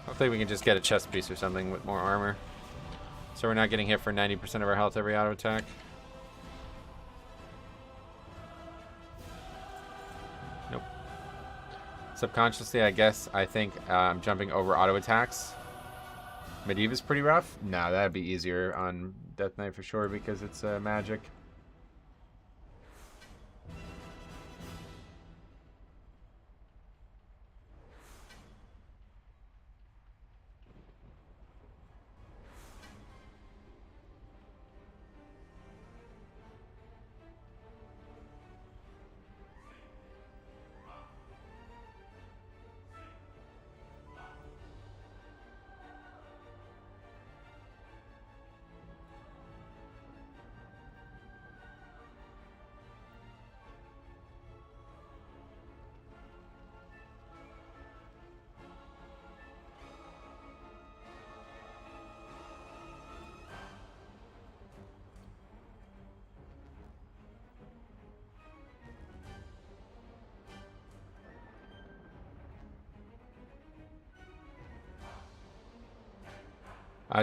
Hopefully we can just get a chest piece or something with more armor. So we're not getting hit for 90% of our health every auto attack. Nope. Subconsciously, I guess, I think I'm jumping over auto attacks. Medivh is pretty rough. No, that'd be easier on Death Knight for sure because it's magic.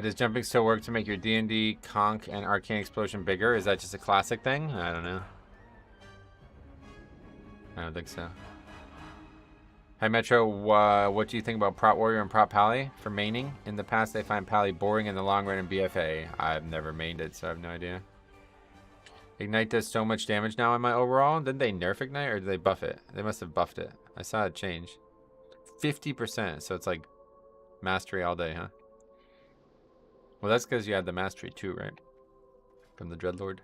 Does jumping still work to make your D&D, Conch, and Arcane Explosion bigger? Is that just a classic thing? I don't know. I don't think so. Hi Metro, what do you think about Prot Warrior and Prot Pally for maining? In the past, they find Pally boring in the long run in BFA. I've never mained it, so I have no idea. Ignite does so much damage now in my overall. Didn't they nerf Ignite or did they buff it? They must have buffed it. I saw it change. 50%, so it's like mastery all day, huh? Well, that's because you had the mastery too, right? From the Dreadlord.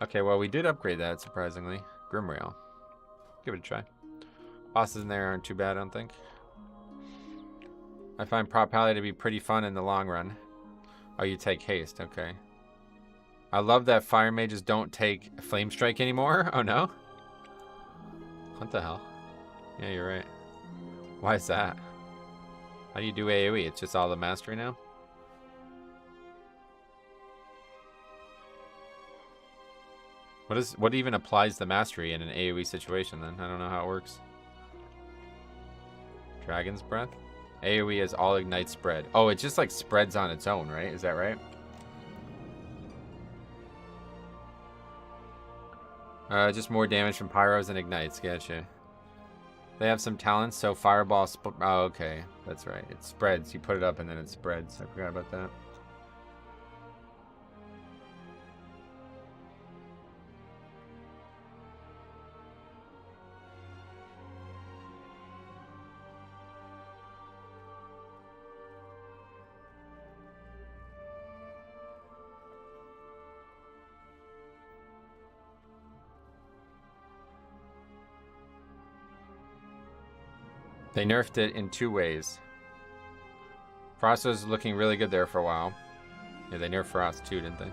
Okay, well, we did upgrade that, surprisingly. Grimrail. Give it a try. Bosses in there aren't too bad, I don't think. I find Prot Pally to be pretty fun in the long run. Oh, you take haste, okay. I love that fire mages don't take Flame Strike anymore. Oh, no? What the hell? Yeah, you're right. Why is that? How do you do AoE? It's just all the mastery now? What even applies the mastery in an AoE situation then? I don't know how it works. Dragon's Breath? AoE is all ignite spread. Oh, it just like spreads on its own, right? Is that right? Just more damage from pyros and ignites. Gotcha. They have some talents, so fireball. Oh, okay, that's right. It spreads. You put it up and then it spreads. I forgot about that. They nerfed it in two ways. Frost was looking really good there for a while. Yeah, they nerfed Frost too, didn't they?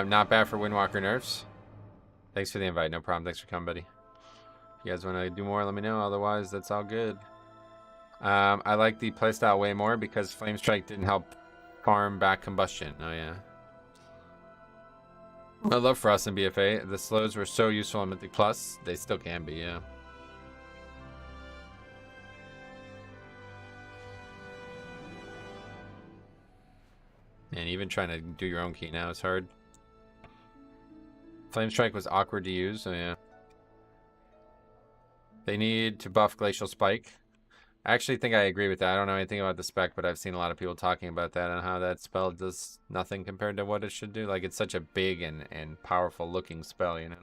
Not bad for Windwalker nerfs. Thanks for the invite. No problem. Thanks for coming, buddy. If you guys want to do more, let me know. Otherwise, that's all good. I like the playstyle way more because Flame Strike didn't help farm back combustion. Oh, yeah. I love Frost and BFA. The slows were so useful in Mythic Plus. They still can be, yeah. And even trying to do your own key now is hard. Flame Strike was awkward to use, so yeah. They need to buff Glacial Spike. I actually think I agree with that. I don't know anything about the spec, but I've seen a lot of people talking about that and how that spell does nothing compared to what it should do. Like, it's such a big and powerful looking spell, you know?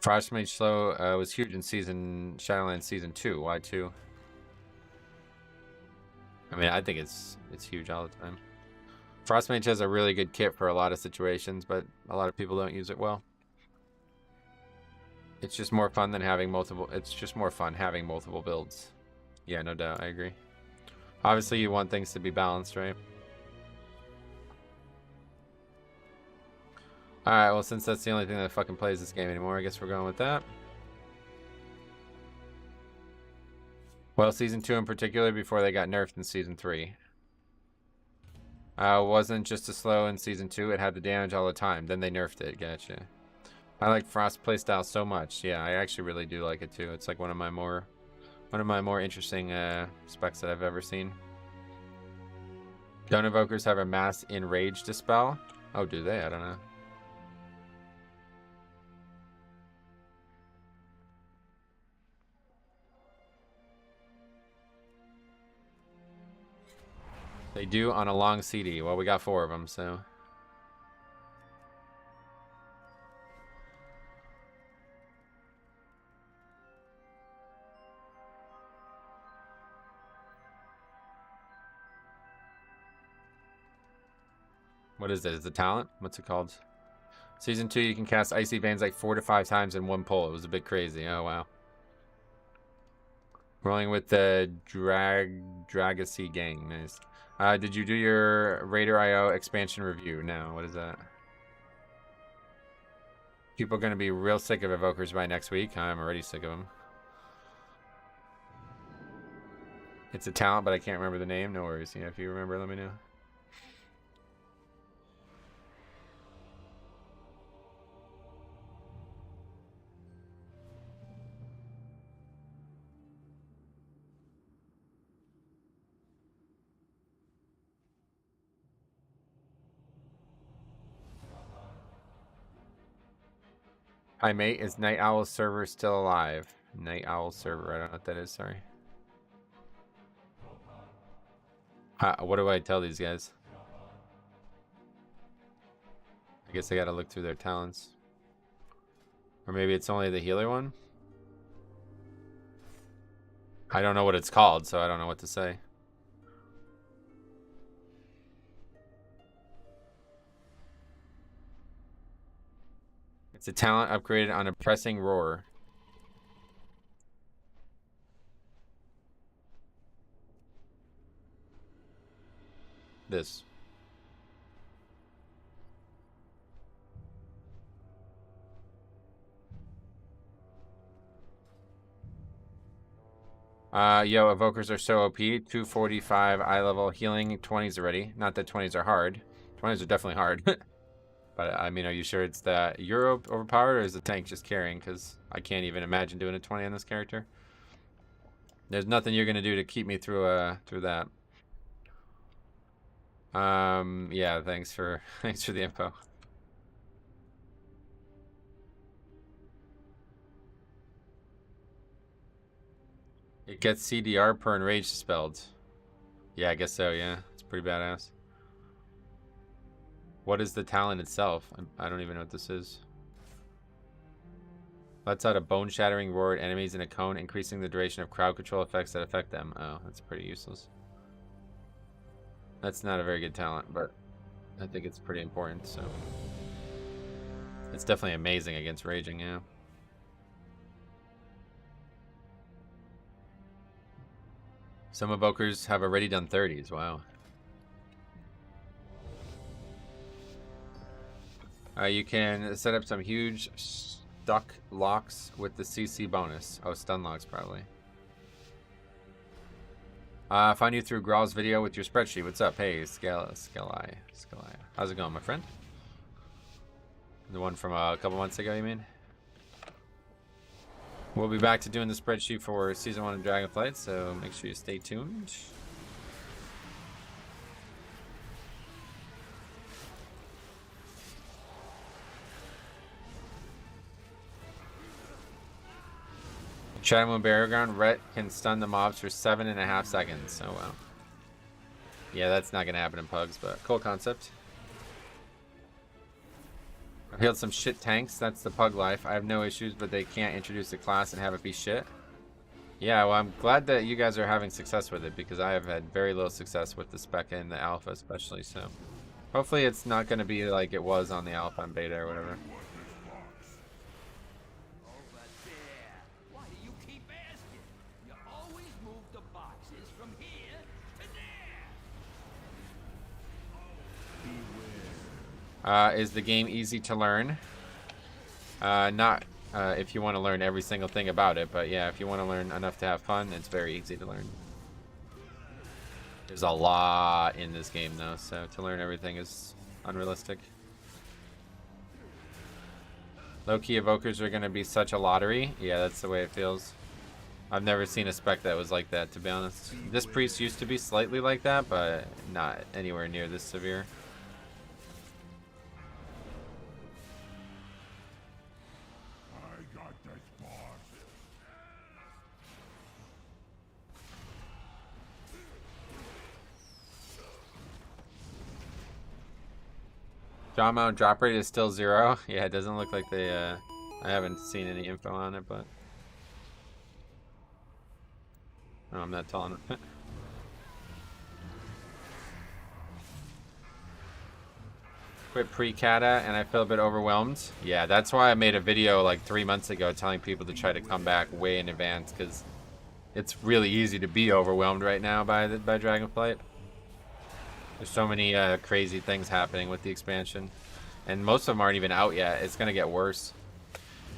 Frostmage slow was huge in Shadowlands Season 2. Why 2? I mean, I think it's huge all the time. Frostmage has a really good kit for a lot of situations, but a lot of people don't use it well. It's just more fun than having multiple. It's just more fun having multiple builds. Yeah, no doubt. I agree. Obviously, you want things to be balanced, right? Alright, well, since that's the only thing that fucking plays this game anymore, I guess we're going with that. Well, Season 2 in particular, before they got nerfed in Season 3. Wasn't just a slow in Season 2, it had the damage all the time. Then they nerfed it, gotcha. I like Frost playstyle so much. Yeah, I actually really do like it too. It's like one of my more interesting specs that I've ever seen. Don't evokers have a mass enrage dispel? Oh, do they? I don't know. They do on a long CD. Well, we got 4 of them, so. What is it? Is it talent? What's it called? Season 2, you can cast Icy Veins like 4 to 5 times in one pull. It was a bit crazy. Oh, wow. Rolling with the Dragacy gang. Nice. Did you do your Raider IO expansion review? No. What is that? People are going to be real sick of Evokers by next week. I'm already sick of them. It's a talent, but I can't remember the name. No worries. Yeah, if you remember, let me know. Hi, mate. Is Night Owl server still alive? Night Owl server. I don't know what that is. Sorry. What do I tell these guys? I guess I gotta look through their talents. Or maybe it's only the healer one? I don't know what it's called, so I don't know what to say. It's a talent upgraded on a pressing roar. This. Yo, Evokers are so OP. 245 eye level healing, 20s already. Not that 20s are hard. 20s are definitely hard. But I mean, are you sure it's that you're overpowered, or is the tank just carrying? Because I can't even imagine doing a 20 on this character. There's nothing you're gonna do to keep me through that. Yeah, thanks for the info. It gets CDR per enrage dispelled. Yeah, I guess so, yeah. It's pretty badass. What is the talent itself? I don't even know what this is. Lets out a bone-shattering roar at enemies in a cone, increasing the duration of crowd control effects that affect them. Oh, that's pretty useless. That's not a very good talent, but I think it's pretty important, so. It's definitely amazing against raging, yeah. Some evokers have already done 30s, wow. You can set up some huge stuck locks with the CC bonus. Oh, stun locks probably. Find you through Graal's video with your spreadsheet. What's up? Hey, Skelai. How's it going, my friend? The one from a couple months ago, you mean? We'll be back to doing the spreadsheet for Season 1 of Dragonflight, so make sure you stay tuned. Shadow Moon Barrier Ground, Rhett can stun the mobs for 7.5 seconds. Oh, wow. Yeah, that's not going to happen in Pugs, but cool concept. I've healed some shit tanks. That's the Pug life. I have no issues, but they can't introduce a class and have it be shit. Yeah, well, I'm glad that you guys are having success with it, because I have had very little success with the spec and the alpha especially, so. Hopefully it's not going to be like it was on the alpha and beta or whatever. Is the game easy to learn? Not if you want to learn every single thing about it. But yeah, if you want to learn enough to have fun, it's very easy to learn. There's a lot in this game though, so to learn everything is unrealistic. Low-key evokers are going to be such a lottery. Yeah, that's the way it feels. I've never seen a spec that was like that, to be honest. This priest used to be slightly like that, but not anywhere near this severe. I got this, boss. Jaw mount drop rate is still 0. Yeah, it doesn't look like they, I haven't seen any info on it, but... Oh, I'm not tall enough. Quit pre-kata and I feel a bit overwhelmed. Yeah, that's why I made a video like 3 months ago telling people to try to come back way in advance, because it's really easy to be overwhelmed right now by Dragonflight. There's so many crazy things happening with the expansion, and most of them aren't even out yet. It's gonna get worse.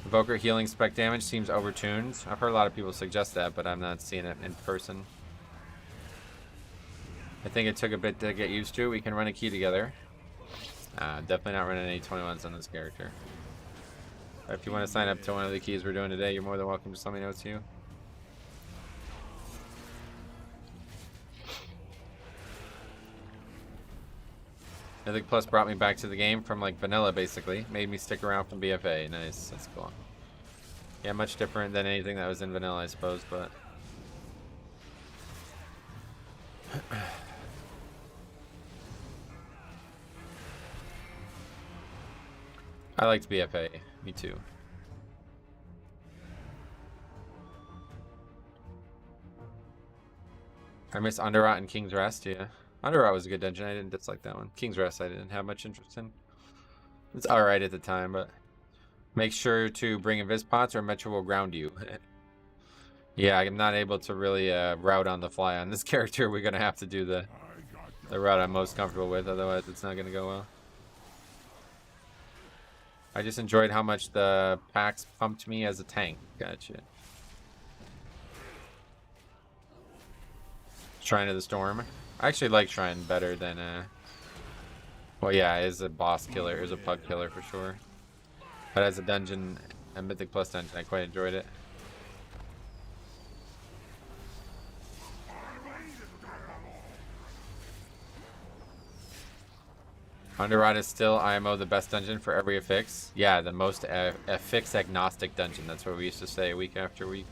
Evoker healing spec damage seems overtuned. I've heard a lot of people suggest that, but I'm not seeing it in person. I think it took a bit to get used to. We can run a key together. Definitely not running any 21s on this character. If you want to sign up to one of the keys we're doing today, you're more than welcome. Just let me know it's you. Mythic Plus brought me back to the game from like vanilla, basically. Made me stick around from BFA. Nice, that's cool. Yeah, much different than anything that was in vanilla, I suppose, but... I liked BFA. Me too. I miss Underrot and King's Rest, yeah. Underrot was a good dungeon. I didn't dislike that one. King's Rest I didn't have much interest in. It's alright at the time, but make sure to bring invis pots or Metro will ground you. Yeah, I'm not able to really route on the fly on this character. We're going to have to do the route I'm most comfortable with, otherwise it's not going to go well. I just enjoyed how much the packs pumped me as a tank. Gotcha. Shrine of the Storm. I actually like Shrine better than, well, yeah, it is a boss killer. It is a pug killer for sure. But as a dungeon, a Mythic Plus dungeon, I quite enjoyed it. Underrot is still IMO the best dungeon for every affix. Yeah, the most affix agnostic dungeon. That's what we used to say week after week.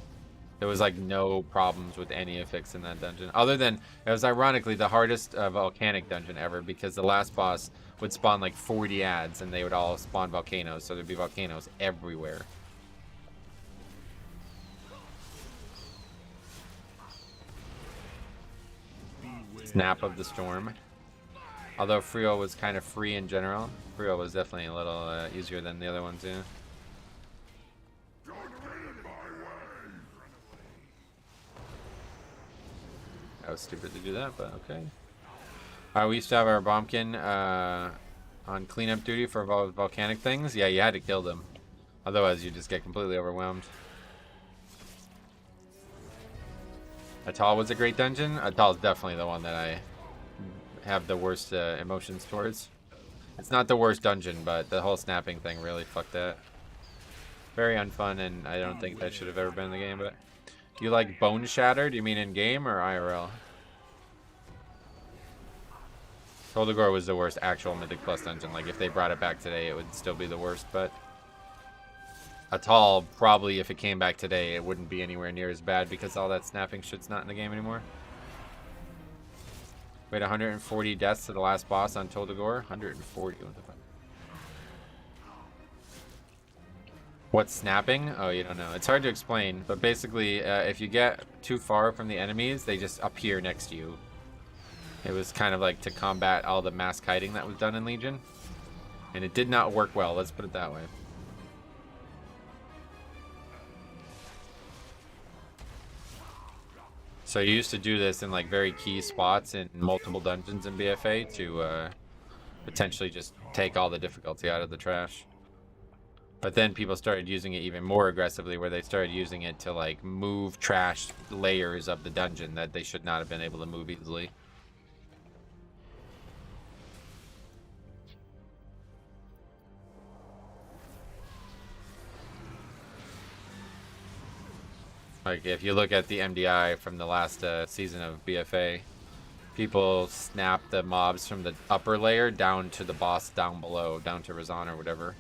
There was like no problems with any affix in that dungeon. Other than, it was ironically the hardest volcanic dungeon ever, because the last boss would spawn like 40 ads and they would all spawn volcanoes. So there'd be volcanoes everywhere. Snap of the Storm. Although Frio was kind of free in general. Frio was definitely a little easier than the other ones, yeah. That was stupid to do that, but okay. We used to have our bombkin on cleanup duty for volcanic things. Yeah, you had to kill them. Otherwise, you just get completely overwhelmed. Atal was a great dungeon. Atal is definitely the one that I have the worst emotions towards. It's not the worst dungeon, but the whole snapping thing really fucked that. Very unfun, and I don't think that should have ever been in the game. But do you like Bone Shatter? Do you mean in game or IRL? Toldagor was the worst actual Mythic Plus dungeon. Like if they brought it back today, it would still be the worst. But Atal, probably if it came back today, it wouldn't be anywhere near as bad because all that snapping shit's not in the game anymore. We had 140 deaths to the last boss on Toldagor. 140. What the fuck? What's snapping? Oh, you don't know. It's hard to explain, but basically, if you get too far from the enemies, they just appear next to you. It was kind of like to combat all the mass kiting that was done in Legion. And it did not work well, let's put it that way. So you used to do this in like very key spots in multiple dungeons in BFA to potentially just take all the difficulty out of the trash. But then people started using it even more aggressively, where they started using it to like move trash layers of the dungeon that they should not have been able to move easily. Like if you look at the MDI from the last season of BFA, people snap the mobs from the upper layer down to the boss down below, down to Razan or whatever.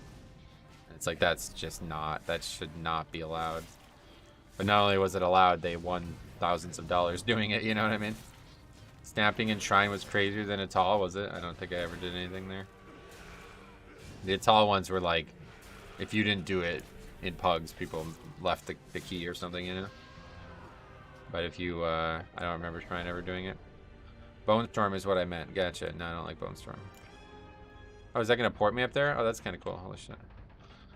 It's like, that's just not, that should not be allowed. But not only was it allowed, they won thousands of dollars doing it, you know what I mean? Snapping in Shrine was crazier than Atal, was it? I don't think I ever did anything there. The Atal ones were like, if you didn't do it in Pugs, people left the key or something, you know? But if you, I don't remember Shrine ever doing it. Bone Storm is what I meant. Gotcha. No, I don't like Bone Storm. Oh, is that going to port me up there? Oh, that's kind of cool. Holy shit.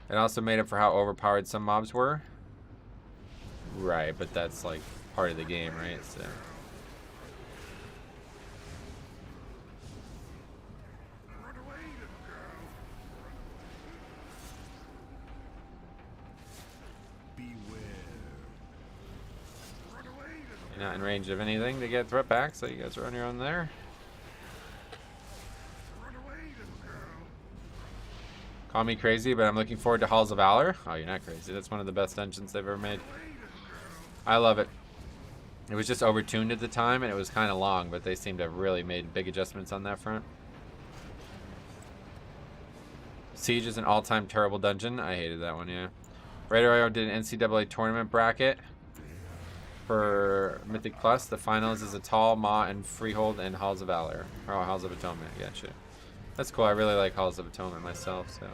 It also made up for how overpowered some mobs were. Right, but that's like part of the game, right? So. You're not in range of anything to get threat back, so you guys are on your own there. Call me crazy, but I'm looking forward to Halls of Valor. Oh, you're not crazy. That's one of the best dungeons they've ever made. I love it. It was just overtuned at the time, and it was kind of long, but they seem to have really made big adjustments on that front. Siege is an all-time terrible dungeon. I hated that one, yeah. Radar did an NCAA tournament bracket for Mythic Plus. The finals is Atal, Ma, and Freehold, and Halls of Valor. Oh, Halls of Atonement. Gotcha. That's cool. I really like Halls of Atonement myself, so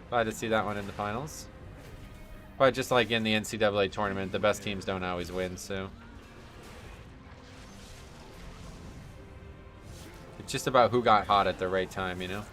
glad to see that one in the finals. But just like in the NCAA tournament, the best teams don't always win, so it's just about who got hot at the right time, you know?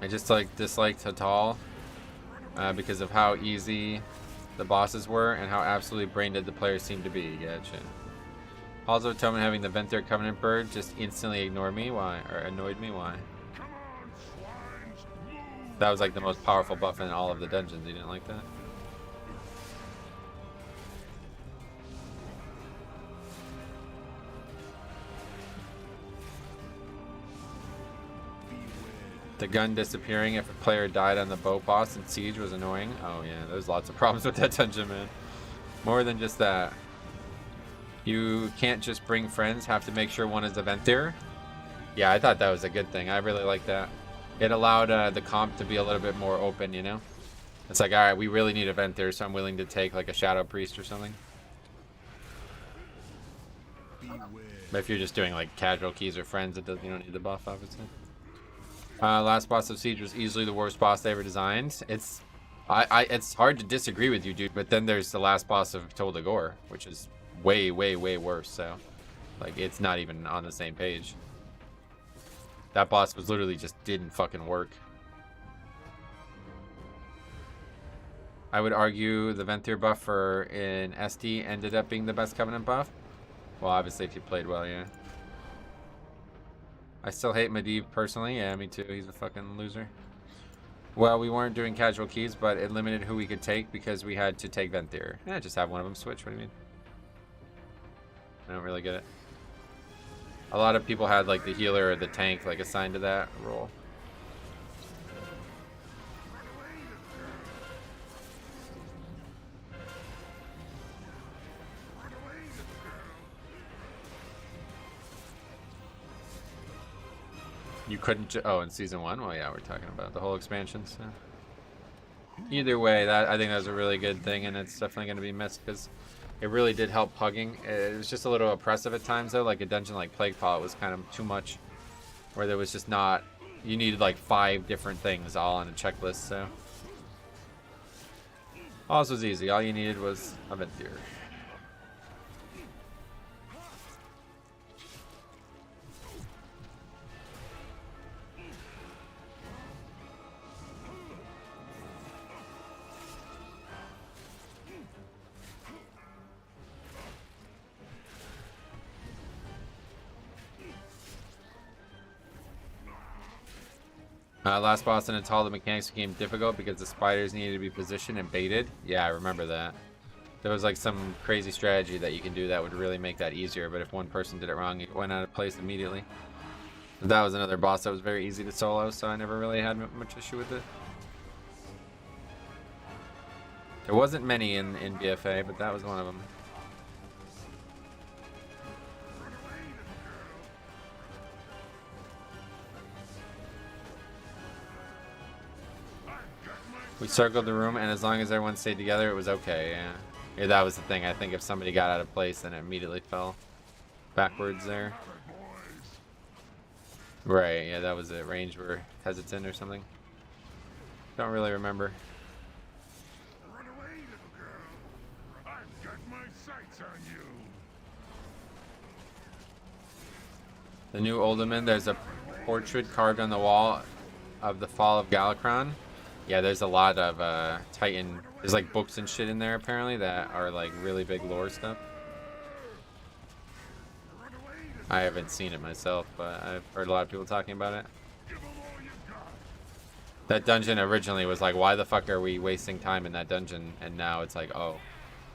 I just like disliked Hatal because of how easy the bosses were and how absolutely brain dead the players seemed to be. Gotcha. Halls of Atonement having the Venthyr Covenant Bird just instantly ignored me. Why? Or annoyed me. Why? That was like the most powerful buff in all of the dungeons. You didn't like that? The gun disappearing if a player died on the boat boss in Siege was annoying. Oh yeah, there's lots of problems with that dungeon, man. More than just that. You can't just bring friends, have to make sure one is a Venthyr. Yeah, I thought that was a good thing. I really like that. It allowed the comp to be a little bit more open, you know? It's like, alright, we really need a Venthyr, so I'm willing to take like a Shadow Priest or something. But if you're just doing like casual keys or friends, you don't need the buff, obviously. Last boss of Siege was easily the worst boss they ever designed. It's hard to disagree with you, dude. But then there's the last boss of Toll de Gore, which is way, way, way worse. So, like, it's not even on the same page. That boss was literally just didn't fucking work. I would argue the Venthyr buff for in SD ended up being the best Covenant buff. Well, obviously if you played well, yeah. I still hate Medivh personally. Yeah, me too. He's a fucking loser. Well, we weren't doing casual keys, but it limited who we could take because we had to take Venthyr. Yeah, just have one of them switch. What do you mean? I don't really get it. A lot of people had like the healer or the tank like assigned to that role. You couldn't oh, in season 1? Well, yeah, we're talking about the whole expansions. So. Either way, I think that was a really good thing, and it's definitely going to be missed because it really did help pugging. It was just a little oppressive at times, though. Like a dungeon like Plague Paw, it was kind of too much, where there was just not... You needed like 5 different things all on a checklist, so... All this was easy. All you needed was a Venthyr. Last boss in a tall, the mechanics became difficult because the spiders needed to be positioned and baited. Yeah, I remember that. There was like some crazy strategy that you can do that would really make that easier, but if one person did it wrong, it went out of place immediately. That was another boss that was very easy to solo, so I never really had much issue with it. There wasn't many in BFA, but that was one of them. We circled the room, and as long as everyone stayed together, it was okay, yeah. Yeah, that was the thing. I think if somebody got out of place, then it immediately fell backwards there. Right, yeah, that was it. Range were hesitant or something. Don't really remember. Run away, little girl. I've got my sights on you. The new Alderman, there's a portrait carved on the wall of the fall of Galakron. Yeah, there's a lot of Titan. There's like books and shit in there apparently that are like really big lore stuff. I haven't seen it myself, but I've heard a lot of people talking about it. That dungeon originally was like, why the fuck are we wasting time in that dungeon? And now it's like, oh,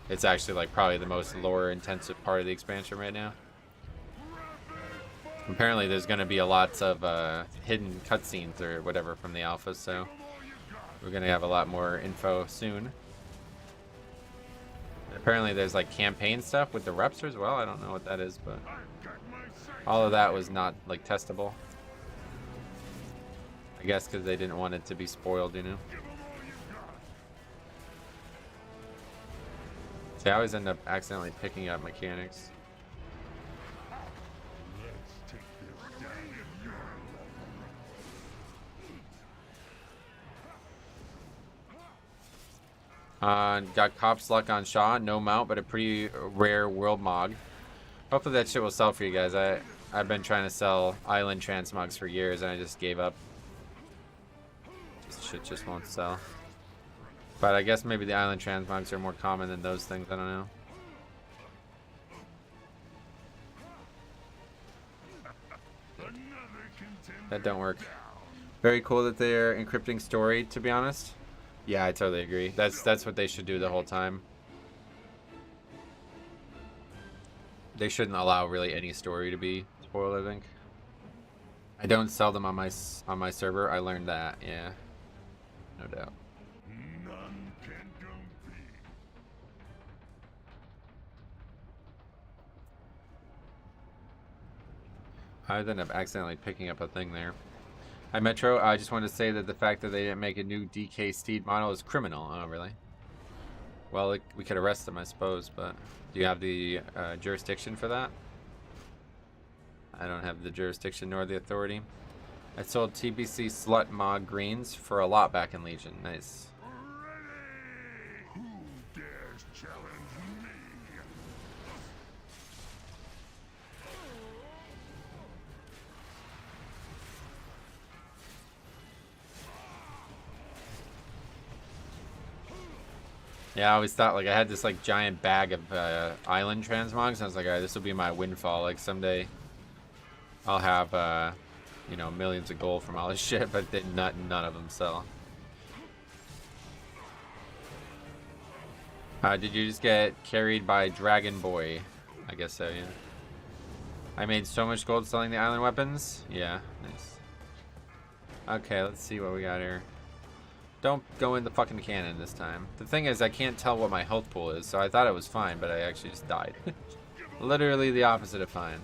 it's actually like probably the most lore intensive part of the expansion right now. Apparently there's going to be a lots of hidden cutscenes or whatever from the alpha, so we're going to have a lot more info soon. Apparently there's like campaign stuff with the reps as well. I don't know what that is, but all of that was not like testable. I guess because they didn't want it to be spoiled, you know. See, I always end up accidentally picking up mechanics. Got Cop's Luck on Shaw. No mount, but a pretty rare world mog. Hopefully that shit will sell for you guys. I've been trying to sell island transmogs for years and I just gave up. This shit just won't sell. But I guess maybe the island transmogs are more common than those things. I don't know. That don't work. Very cool that they're encrypting story, to be honest. Yeah, I totally agree. That's what they should do the whole time. They shouldn't allow really any story to be spoiled, I think. I don't sell them on my server. I learned that, yeah. No doubt. None can compete. I ended up accidentally picking up a thing there. Hi Metro, I just wanted to say that the fact that they didn't make a new DK Steed model is criminal. Oh, really? Well, we could arrest them, I suppose, but do you have the jurisdiction for that? I don't have the jurisdiction nor the authority. I sold TBC Slut Mog Greens for a lot back in Legion. Nice. Ready? Who dares challenge me? Yeah, I always thought like I had this like giant bag of island transmogs. And I was like, all right, this will be my windfall. Like someday, I'll have you know, millions of gold from all this shit, but none of them sell. Did you just get carried by Dragon Boy? I guess so, yeah. I made so much gold selling the island weapons. Yeah, nice. Okay, let's see what we got here. Don't go in the fucking cannon this time. The thing is, I can't tell what my health pool is, so I thought it was fine, but I actually just died. Literally the opposite of fine.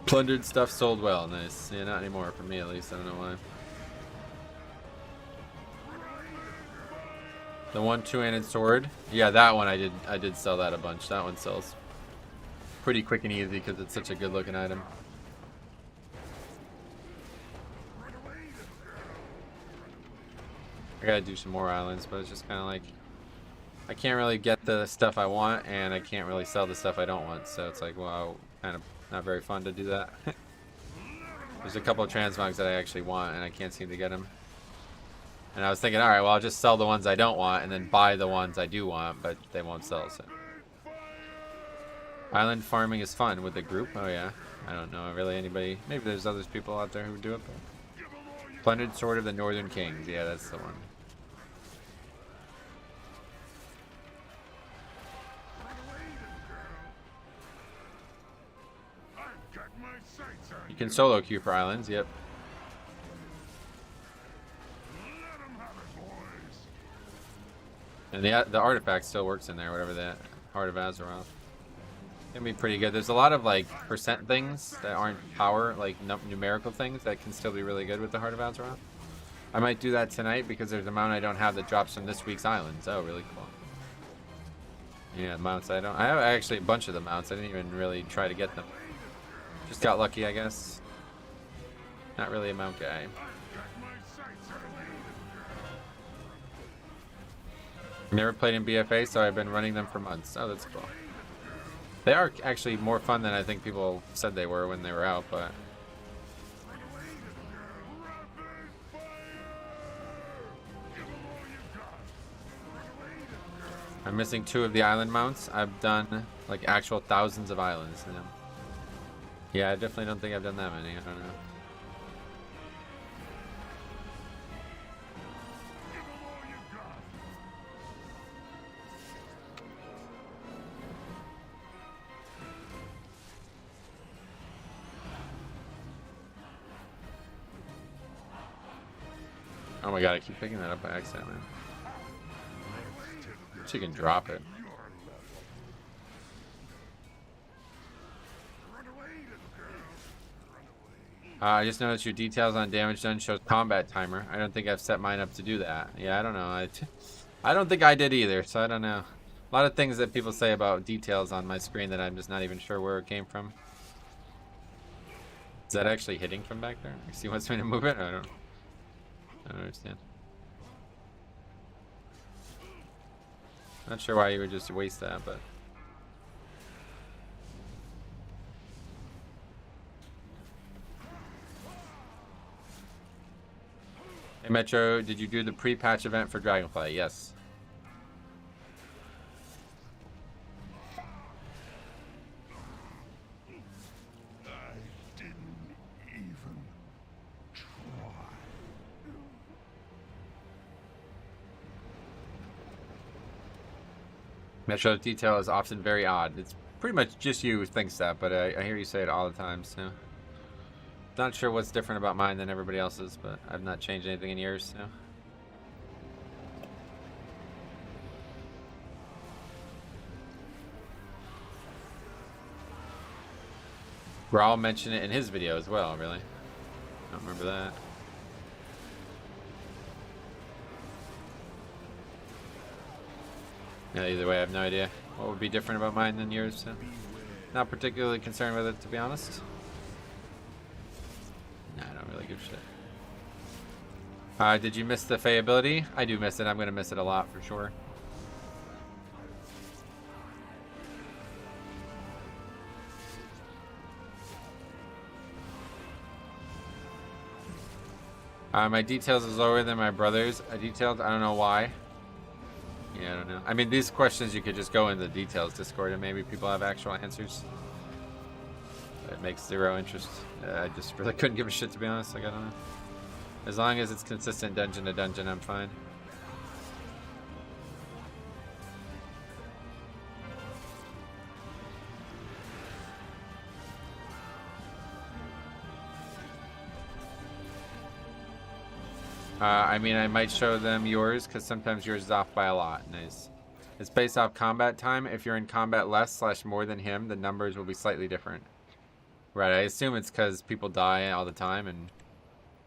Plundered stuff sold well. Nice. Yeah, not anymore for me at least. I don't know why. The one two-handed sword. Yeah, that one I did sell that a bunch. That one sells pretty quick and easy because it's such a good looking item. I gotta do some more islands, but it's just kind of like I can't really get the stuff I want and I can't really sell the stuff I don't want, so it's like, well, kind of not very fun to do that. There's a couple of transmogs that I actually want and I can't seem to get them. And I was thinking, alright, well, I'll just sell the ones I don't want and then buy the ones I do want, but they won't sell, so. Island farming is fun with the group. Oh, yeah. I don't know really anybody. Maybe there's other people out there who do it. But... Plundered Sword of the Northern Kings. Yeah, that's the one. You can solo queue for islands. Yep. And the artifact still works in there, whatever that Heart of Azeroth. Can be pretty good. There's a lot of like percent things that aren't power, like numerical things that can still be really good with the Heart of Azeroth. I might do that tonight because there's a mount I don't have that drops from this week's islands. Oh, really cool. Yeah, mounts I don't. I have actually a bunch of the mounts. I didn't even really try to get them. Just got lucky, I guess. Not really a mount guy. Never played in BFA, so I've been running them for months. Oh, that's cool. They are actually more fun than I think people said they were when they were out, but... I'm missing 2 of the island mounts. I've done, like, actual thousands of islands now. Yeah, I definitely don't think I've done that many. I don't know. Oh my god, I keep picking that up by accident, man. She can drop it. I just noticed your details on damage done shows combat timer. I don't think I've set mine up to do that. Yeah, I don't know. I don't think I did either, so I don't know. A lot of things that people say about details on my screen that I'm just not even sure where it came from. Is that actually hitting from back there? He wants me to move it? I don't understand. Not sure why you would just waste that, but... Hey Metro, did you do the pre-patch event for Dragonflight? Yes. Metro detail is often very odd. It's pretty much just you who thinks that, but I hear you say it all the time, so... Not sure what's different about mine than everybody else's, but I've not changed anything in years, so... Raul mentioned it in his video as well, really. I don't remember that. Yeah, either way, I have no idea what would be different about mine than yours, so... Not particularly concerned with it, to be honest. Nah, I don't really give a shit. Did you miss the Fae ability? I do miss it. I'm gonna miss it a lot, for sure. My details is lower than my brother's. I don't know why. Yeah, I don't know. I mean, these questions you could just go into the details Discord and maybe people have actual answers. But it makes zero interest. I just really couldn't give a shit, to be honest. Like, I don't know. As long as it's consistent dungeon to dungeon, I'm fine. I mean, I might show them yours, because sometimes yours is off by a lot. Nice. It's based off combat time. If you're in combat less / more than him, the numbers will be slightly different. Right, I assume it's because people die all the time, and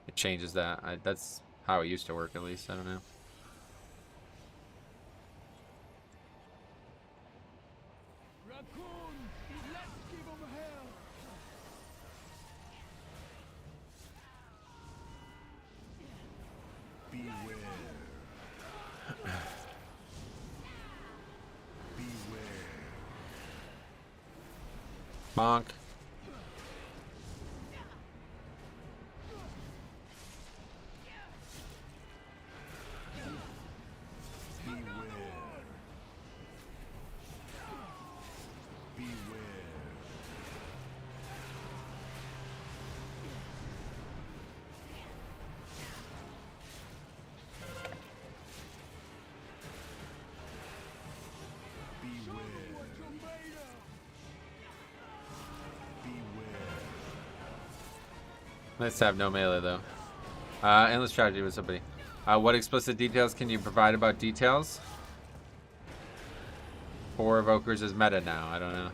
it changes that. That's how it used to work, at least. I don't know. Bonk. Nice to have no melee though. Endless strategy with somebody. What explicit details can you provide about details? 4 evokers is meta now. I don't know.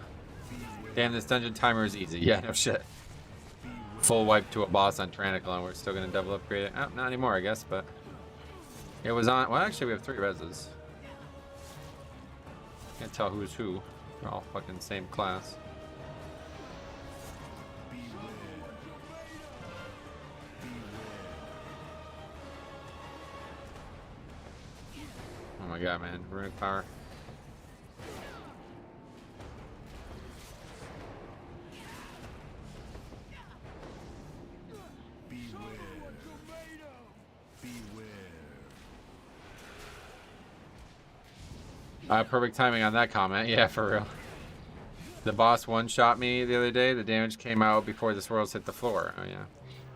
Damn, this dungeon timer is easy. Yeah, no shit. Full wipe to a boss on Tyrannical, and we're still gonna double upgrade it. Oh, not anymore, I guess, but it was on. Well, actually, we have 3 reses. Can't tell who's who. They're all fucking same class. Oh my god, man. Runic power. Perfect timing on that comment. Yeah, for real. The boss one-shot me the other day. The damage came out before the swirls hit the floor. Oh, yeah.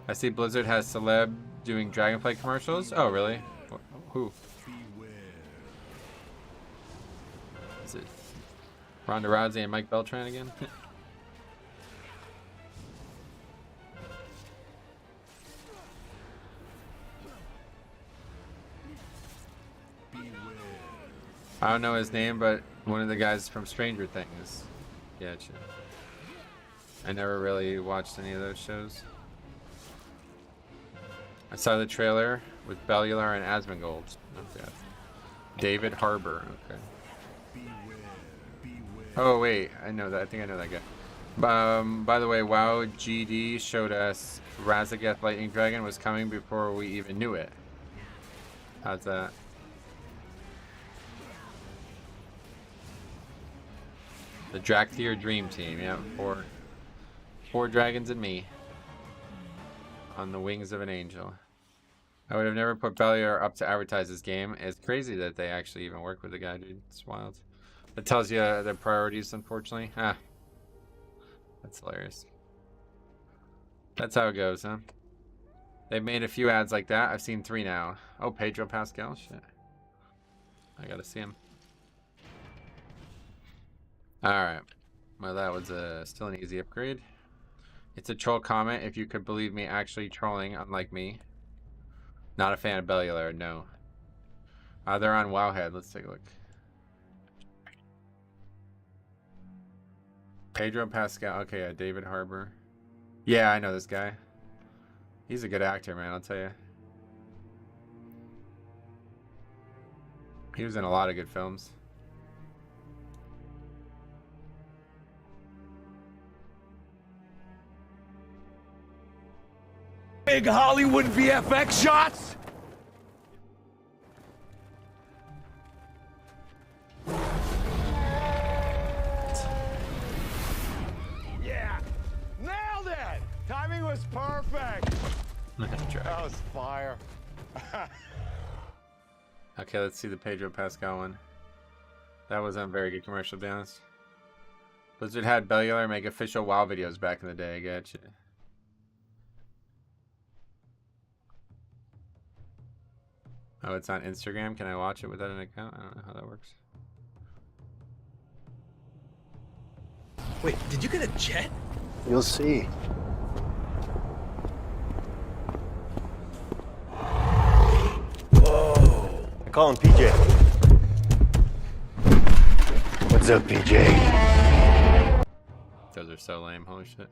I see Blizzard has celeb doing Dragonflight commercials. Oh, really? Who? Is it Ronda Rousey and Mike Beltran again? I don't know his name, but one of the guys from Stranger Things. Gotcha. I never really watched any of those shows. I saw the trailer with Bellular and Asmongold. Okay. David Harbour. Okay. Oh wait, I know that. I think I know that guy. By the way, WoW GD showed us Razageth Lightning Dragon was coming before we even knew it. How's that? The Drakthir Dream Team, yeah, four dragons and me. On the wings of an angel. I would have never put Bellular up to advertise this game. It's crazy that they actually even work with the guy, dude. It's wild. That tells you their priorities, unfortunately. Ah. That's hilarious. That's how it goes, huh? They've made a few ads like that. I've seen 3 now. Oh, Pedro Pascal? Shit. I gotta see him. Alright. Well, that was still an easy upgrade. It's a troll comment, if you could believe me actually trolling, unlike me. Not a fan of Bellular, no. They're on Wowhead. Let's take a look. Pedro Pascal. Okay, yeah, David Harbour. Yeah, I know this guy. He's a good actor, man, I'll tell you. He was in a lot of good films. Big Hollywood VFX shots? Yeah, nailed it! Timing was perfect. That was fire. Okay, let's see the Pedro Pascal one. That wasn't a very good commercial, to be honest. Blizzard had Bellular make official WoW videos back in the day. I gotcha. Oh, it's on Instagram. Can I watch it without an account? I don't know how that works. Wait, did you get a jet? You'll see. Whoa. I call him PJ. What's up, PJ? Those are so lame. Holy shit.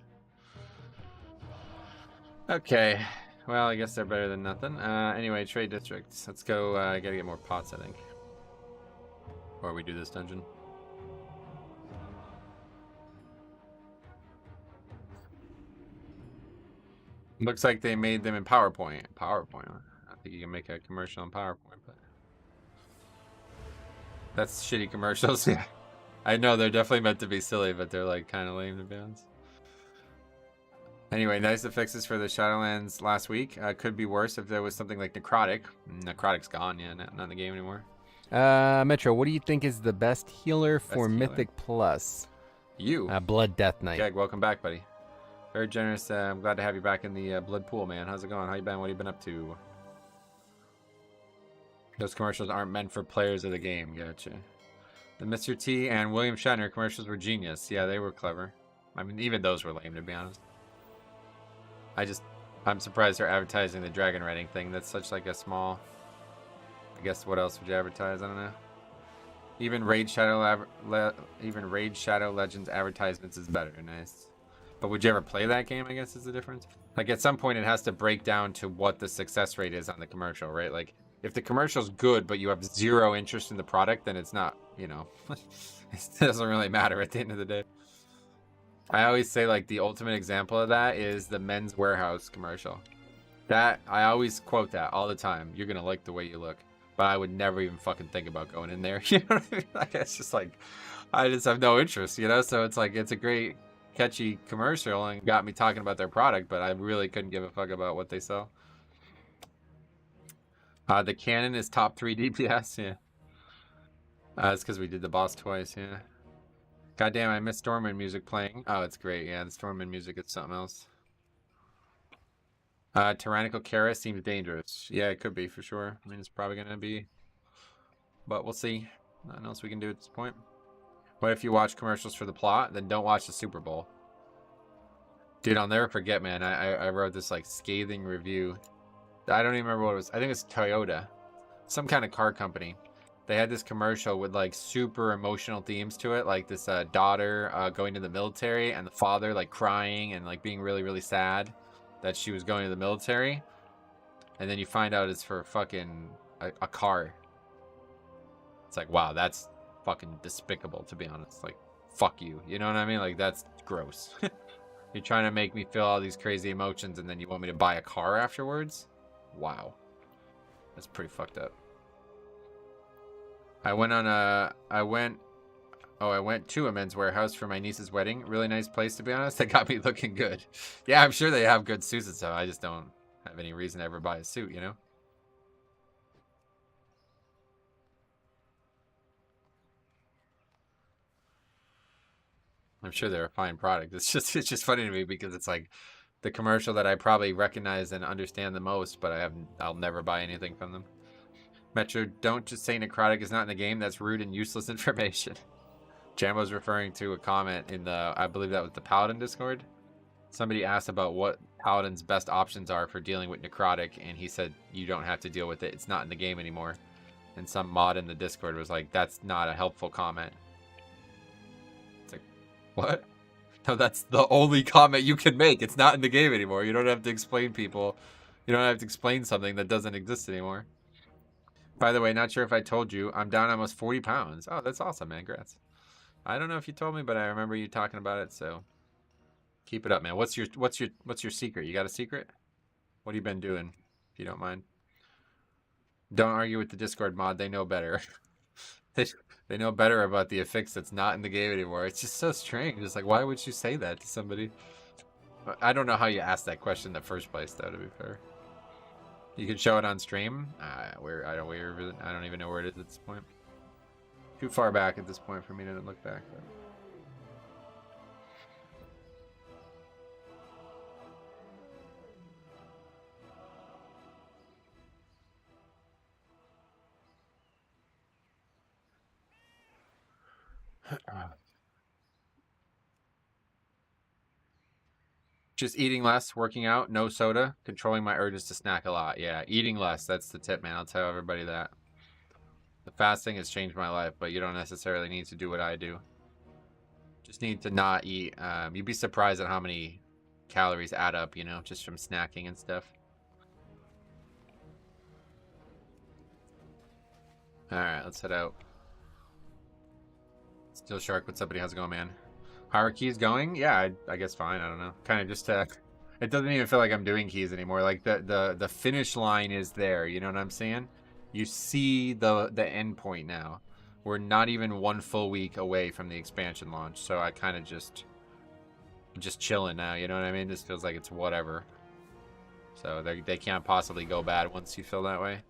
Okay. Well, I guess they're better than nothing. Anyway, trade districts. Let's go. Gotta get more pots, I think. Before we do this dungeon. Looks like they made them in PowerPoint. PowerPoint. I think you can make a commercial on PowerPoint, but that's shitty commercials. Yeah, I know they're definitely meant to be silly, but they're like kind of lame to be honest. Anyway, nice fixes for the Shadowlands last week. Could be worse if there was something like Necrotic. Necrotic's gone, yeah, not in the game anymore. Metro, what do you think is the best healer for Mythic Plus? You. Blood Death Knight. Gag, welcome back, buddy. Very generous. I'm glad to have you back in the blood pool, man. How's it going? How you been? What have you been up to? Those commercials aren't meant for players of the game. Gotcha. The Mr. T and William Shatner commercials were genius. Yeah, they were clever. I mean, even those were lame, to be honest. I just I'm surprised they're advertising the dragon riding thing. That's such like a small. I guess what else would you advertise? I don't know. Even Raid Shadow Legends advertisements is better. Nice. But would you ever play that game? I guess is the difference. Like at some point, it has to break down to what the success rate is on the commercial, right? Like if the commercial's good, but you have zero interest in the product, then it's not. You know, it doesn't really matter at the end of the day. I always say like the ultimate example of that is the Men's Warehouse commercial. That I always quote that all the time. You're gonna like the way you look, but I would never even fucking think about going in there. You know what I mean? Like it's just like I just have no interest, you know. So it's like it's a great catchy commercial and got me talking about their product, but I really couldn't give a fuck about what they sell. The Canon is top 3 DPS. Yeah, it's because we did the boss twice. Yeah. Goddamn, I miss Stormwind music playing. Oh, it's great. Yeah, the Stormwind music is something else. Tyrannical Kara seems dangerous. Yeah, it could be for sure. I mean, it's probably going to be. But we'll see. Nothing else we can do at this point. What if you watch commercials for the plot? Then don't watch the Super Bowl. Dude, I'll never forget, man. I wrote this, like, scathing review. I don't even remember what it was. I think it's Toyota. Some kind of car company. They had this commercial with like super emotional themes to it, like this daughter going to the military and the father like crying and like being really, really sad that she was going to the military. And then you find out it's for fucking a car. It's like, wow, that's fucking despicable, to be honest. Like, fuck you. You know what I mean? Like, that's gross. You're trying to make me feel all these crazy emotions and then you want me to buy a car afterwards? Wow. That's pretty fucked up. I went to a Men's Warehouse for my niece's wedding. Really nice place, to be honest. They got me looking good. Yeah, I'm sure they have good suits and stuff. I just don't have any reason to ever buy a suit, you know? I'm sure they're a fine product. It's just funny to me because it's like the commercial that I probably recognize and understand the most, but I'll never buy anything from them. Metro, don't just say necrotic is not in the game. That's rude and useless information. Jambo's referring to a comment in the, I believe that was the Paladin Discord. Somebody asked about what Paladin's best options are for dealing with necrotic, and he said you don't have to deal with it. It's not in the game anymore. And some mod in the Discord was like, that's not a helpful comment. It's like, what? No, that's the only comment you can make. It's not in the game anymore. You don't have to explain people. You don't have to explain something that doesn't exist anymore. By the way, not sure if I told you, I'm down almost 40 pounds. Oh, that's awesome, man. Congrats. I don't know if you told me, but I remember you talking about it, so keep it up, man. What's your secret? You got a secret? What have you been doing, if you don't mind? Don't argue with the Discord mod. They know better. They know better about the affix that's not in the game anymore. It's just so strange. It's like, why would you say that to somebody? I don't know how you asked that question in the first place, though, to be fair. You can show it on stream. I don't even know where it is at this point. Too far back at this point for me to look back. Just eating less, working out, no soda, controlling my urges to snack a lot. Yeah, eating less, that's the tip, man. I'll tell everybody that. The fasting has changed my life, but you don't necessarily need to do what I do. Just need to not eat. You'd be surprised at how many calories add up, you know, just from snacking and stuff. Alright, let's head out. Still Shark, what's up, buddy? How's it going, man? How are keys going? Yeah, I guess fine. I don't know. Kind of just it doesn't even feel like I'm doing keys anymore. Like the finish line is there. You know what I'm saying? You see the end point now. We're not even 1 full week away from the expansion launch, so I kind of just chilling now. You know what I mean? This feels like it's whatever. So they can't possibly go bad once you feel that way.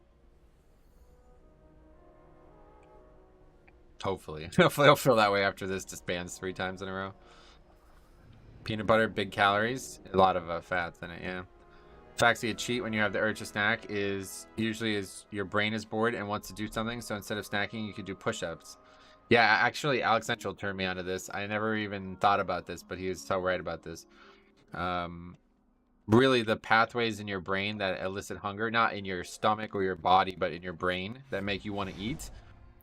Hopefully. Hopefully I'll feel that way after this disbands 3 times in a row. Peanut butter, big calories, a lot of fats in it, yeah. Facts you cheat when you have the urge to snack is usually your brain is bored and wants to do something, so instead of snacking, you could do push-ups. Yeah, actually, Alex Central turned me onto this. I never even thought about this, but he was so right about this. really the pathways in your brain that elicit hunger, not in your stomach or your body, but in your brain that make you want to eat,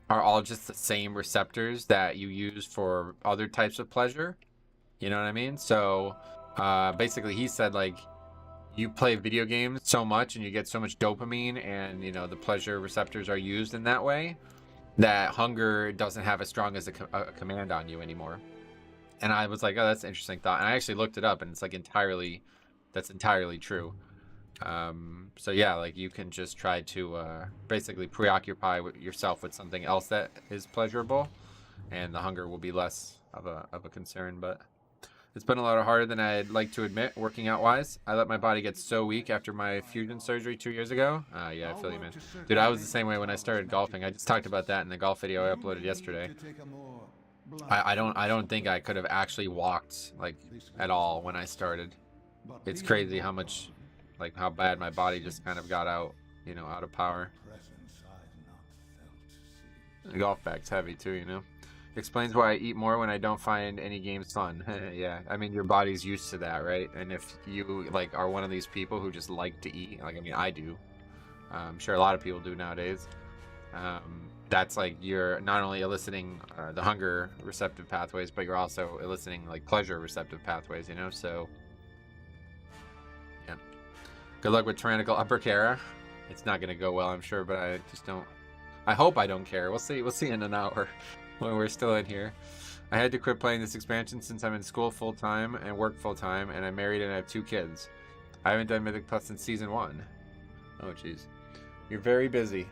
are all just the same receptors that you use for other types of pleasure. You know what I mean? So basically he said, like, you play video games so much and you get so much dopamine, and you know the pleasure receptors are used in that way, that hunger doesn't have as strong as a command on you anymore. And I was like, oh, that's an interesting thought. And I actually looked it up, and it's like that's entirely true. So yeah, like you can just try to basically preoccupy yourself with something else that is pleasurable, and the hunger will be less of a concern. But it's been a lot harder than I'd like to admit, working out wise. I let my body get so weak after my fusion surgery 2 years ago. Yeah, I feel you, man. Dude, I was the same way when I started golfing. I just talked about that in the golf video I uploaded yesterday. I don't think I could have actually walked like at all when I started. It's crazy how much, like how bad my body just kind of got out, you know, out of power. The golf bag's heavy too, you know. Explains why I eat more when I don't find any games fun. Yeah, I mean your body's used to that, right? And if you like are one of these people who just like to eat, like I mean I do, I'm sure a lot of people do nowadays. That's like you're not only eliciting the hunger receptive pathways, but you're also eliciting like pleasure receptive pathways, you know. So yeah, good luck with tyrannical upper Kara. It's not gonna go well, I'm sure, but I just don't. I hope I don't care. We'll see. We'll see in an hour. When we're still in here. I had to quit playing this expansion since I'm in school full-time and work full-time, and I'm married and I have 2 kids. I haven't done Mythic Plus since season 1. Oh, jeez. You're very busy.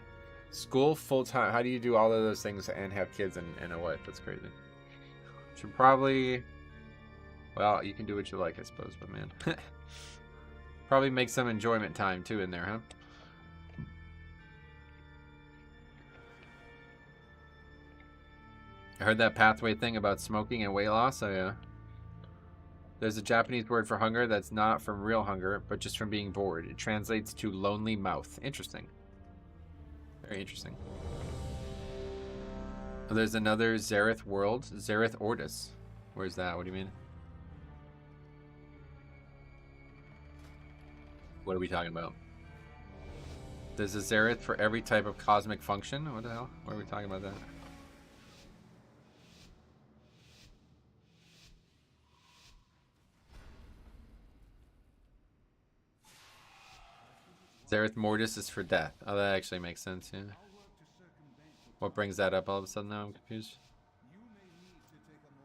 School full-time. How do you do all of those things and have kids and a wife? That's crazy. Should probably... Well, you can do what you like, I suppose, but man. Probably make some enjoyment time, too, in there, huh? I heard that pathway thing about smoking and weight loss. Oh, yeah. There's a Japanese word for hunger that's not from real hunger, but just from being bored. It translates to lonely mouth. Interesting. Very interesting. Oh, there's another Zareth world. Zareth Ordis. Where's that? What do you mean? What are we talking about? There's a Zareth for every type of cosmic function. What the hell? Why are we talking about that? Zareth Mortis is for death. Oh, that actually makes sense, yeah. What brings that up all of a sudden now? I'm confused.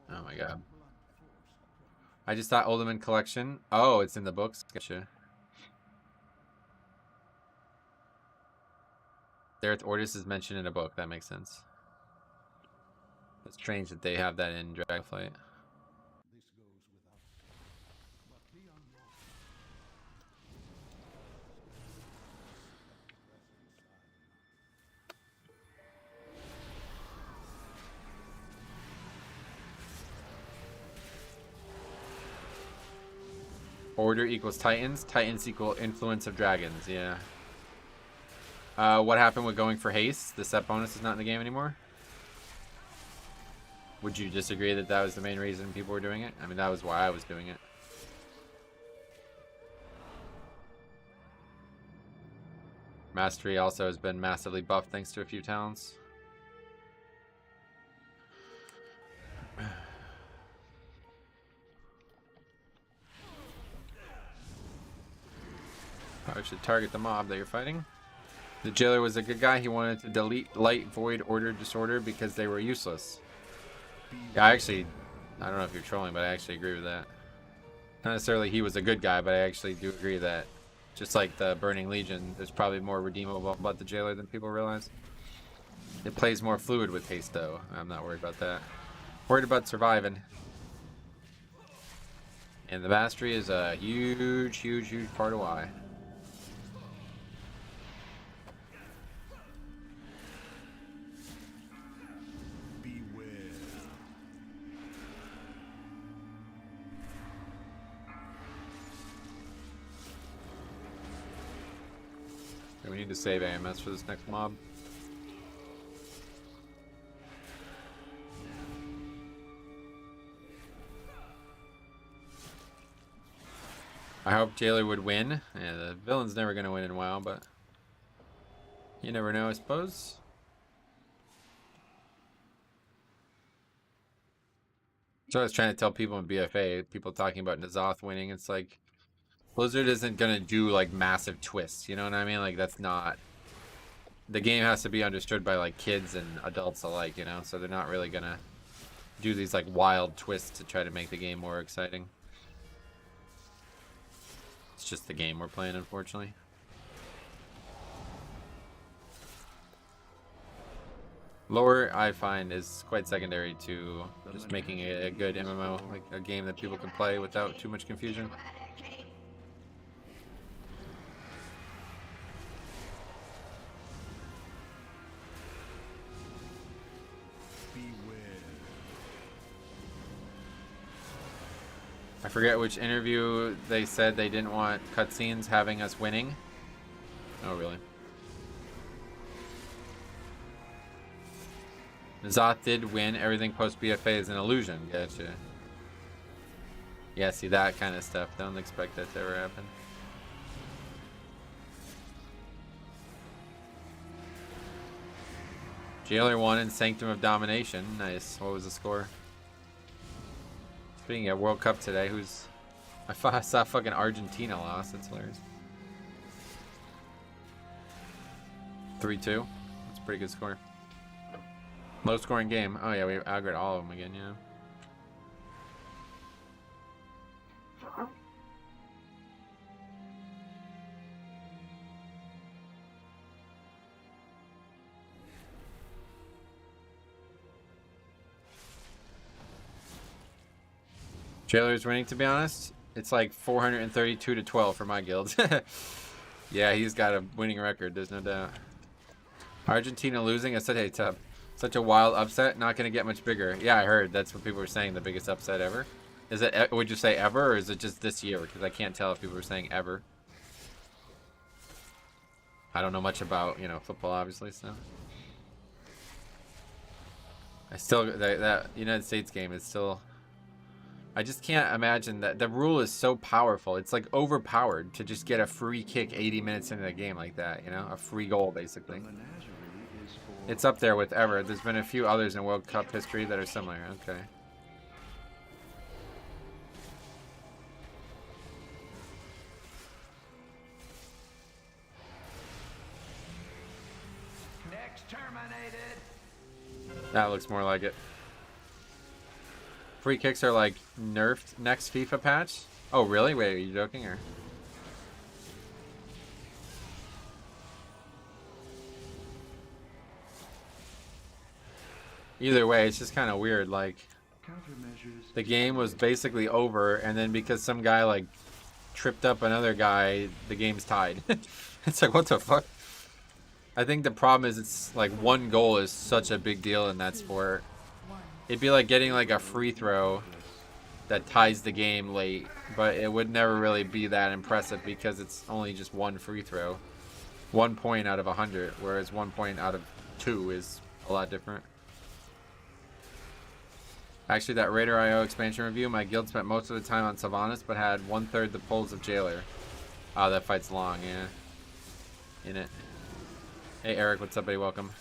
Oh my god. I just thought Ultimate Collection. Oh, it's in the books. Gotcha. Zareth Ordis is mentioned in a book. That makes sense. It's strange that they have that in Dragonflight. Order equals Titans. Titans equal influence of dragons. Yeah. What happened with going for haste? The set bonus is not in the game anymore? Would you disagree that that was the main reason people were doing it? I mean, that was why I was doing it. Mastery also has been massively buffed thanks to a few talents. Probably should target the mob that you're fighting. The jailer was a good guy. He wanted to delete light, void, order, disorder because they were useless. Yeah, I don't know if you're trolling, but I actually agree with that. Not necessarily he was a good guy, but I actually do agree that just like the Burning Legion, there's probably more redeemable about the jailer than people realize. It plays more fluid with haste, though. I'm not worried about that. Worried about surviving. And the mastery is a huge, huge, huge part of why. We need to save AMS for this next mob. I hope Jailer would win. Yeah, the villain's never going to win in WoW, but you never know, I suppose. So I was trying to tell people in BFA, people talking about N'Zoth winning. It's like, Blizzard isn't going to do, like, massive twists. You know what I mean? Like, that's not... The game has to be understood by, like, kids and adults alike, you know? So they're not really going to do these, like, wild twists to try to make the game more exciting. It's just the game we're playing, unfortunately. Lore, I find, is quite secondary to just making a good MMO, like a game that people can play without too much confusion. I forget which interview they said they didn't want cutscenes having us winning. Oh, really? N'Zoth did win. Everything post BFA is an illusion. Gotcha. Yeah, see that kind of stuff. Don't expect that to ever happen. Jailer won in Sanctum of Domination. Nice. What was the score? Speaking of World Cup today, I saw fucking Argentina lost. That's hilarious. 3-2. That's a pretty good score. Low scoring game. Oh yeah, we aggroed all of them again, yeah. Jailer's winning, to be honest. It's like 432 to 12 for my guild. Yeah, he's got a winning record, there's no doubt. Argentina losing. I said, hey, Tub. Such a wild upset, not going to get much bigger. Yeah, I heard. That's what people were saying, the biggest upset ever. Is it, would you say ever, or is it just this year? Because I can't tell if people were saying ever. I don't know much about, you know, football, obviously, so. I still, that United States game is still, I just can't imagine that. The rule is so powerful. It's like overpowered to just get a free kick 80 minutes into the game like that, you know? A free goal, basically. It's up there with ever. There's been a few others in World Cup history that are similar. Okay. That looks more like it. Free kicks are like nerfed next FIFA patch? Oh, really? Wait, are you joking or? Either way, it's just kind of weird. Like, the game was basically over, and then because some guy like tripped up another guy, the game's tied. It's like, what the fuck? I think the problem is it's like one goal is such a big deal in that sport. It'd be like getting like a free throw that ties the game late, but it would never really be that impressive because it's only just one free throw. 1 point out of 100, whereas 1 point out of 2 is a lot different. Actually, that Raider IO expansion review, my guild spent most of the time on Sylvanas, but had 1/3 the pulls of Jailer. Oh, that fight's long, yeah. In it. Hey, Eric, what's up, buddy? Welcome.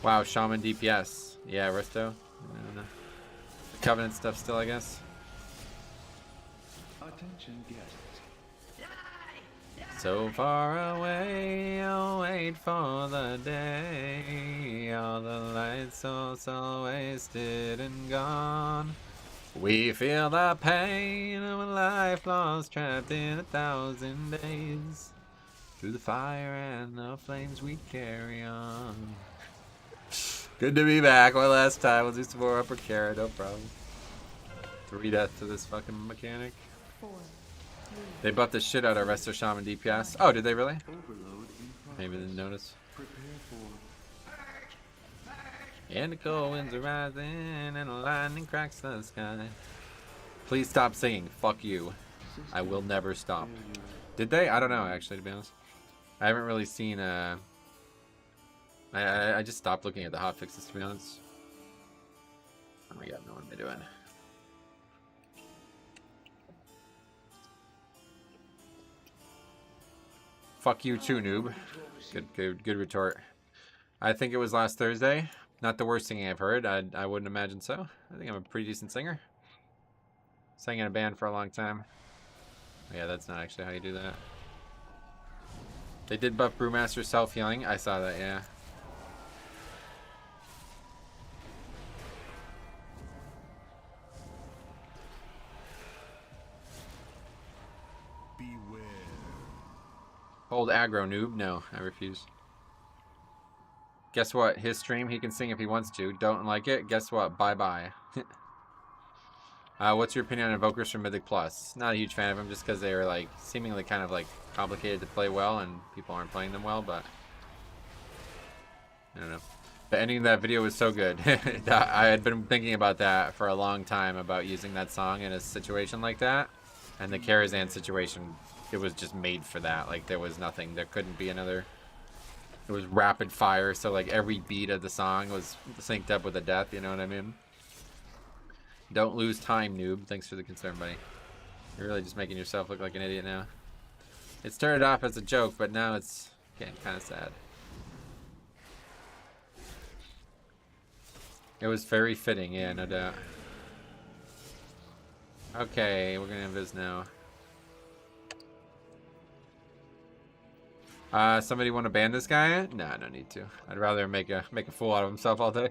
Wow, Shaman DPS. Yeah, Risto. The Covenant stuff still, I guess. Attention guests. So far away, I'll wait for the day. All the lights so wasted and gone. We feel the pain of a life lost, trapped in 1,000 days. Through the fire and the flames we carry on. Good to be back. One last time. We'll do some more upper carry, no problem. 3 deaths to this fucking mechanic. 4, 3. They buffed the shit out of Resto Shaman DPS. Oh, did they really? Maybe didn't notice. And the cold winds are rising and the lightning cracks the sky. Please stop singing. Fuck you. I will never stop. Did they? I don't know, actually, to be honest. I haven't really seen, I just stopped looking at the hotfixes, to be honest. Oh my god, no, what am I doing? Fuck you too, noob. Good retort. I think it was last Thursday. Not the worst singing I've heard. I wouldn't imagine so. I think I'm a pretty decent singer. Sang in a band for a long time. Yeah, that's not actually how you do that. They did buff Brewmaster self-healing. I saw that, yeah. Beware. Old aggro noob. No, I refuse. Guess what? His stream, he can sing if he wants to. Don't like it? Guess what? Bye-bye. What's your opinion on Evokers from Mythic Plus? Not a huge fan of them just because they are like seemingly kind of like complicated to play well and people aren't playing them well, but I don't know. The ending of that video was so good. I had been thinking about that for a long time, about using that song in a situation like that. And the Karazhan situation, it was just made for that. Like there was nothing. There couldn't be another. It was rapid fire, so like every beat of the song was synced up with a death, you know what I mean? Don't lose time, noob. Thanks for the concern, buddy. You're really just making yourself look like an idiot now. It started off as a joke, but now it's getting kind of sad. It was very fitting, yeah, no doubt. Okay, we're gonna invis now. Somebody want to ban this guy? Nah, no need to. I'd rather make a fool out of himself all day.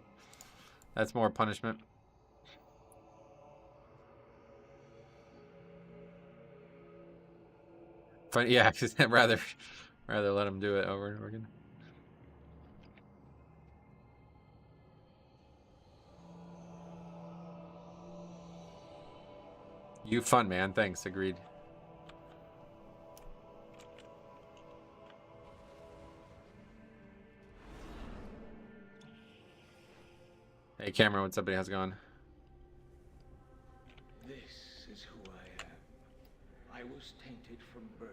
That's more punishment. But yeah, cause I'd rather let him do it over and over again. You fun, man. Thanks. Agreed. Hey, Cameron. What's up, buddy? How's it going? This is who I am. I was tainted from birth,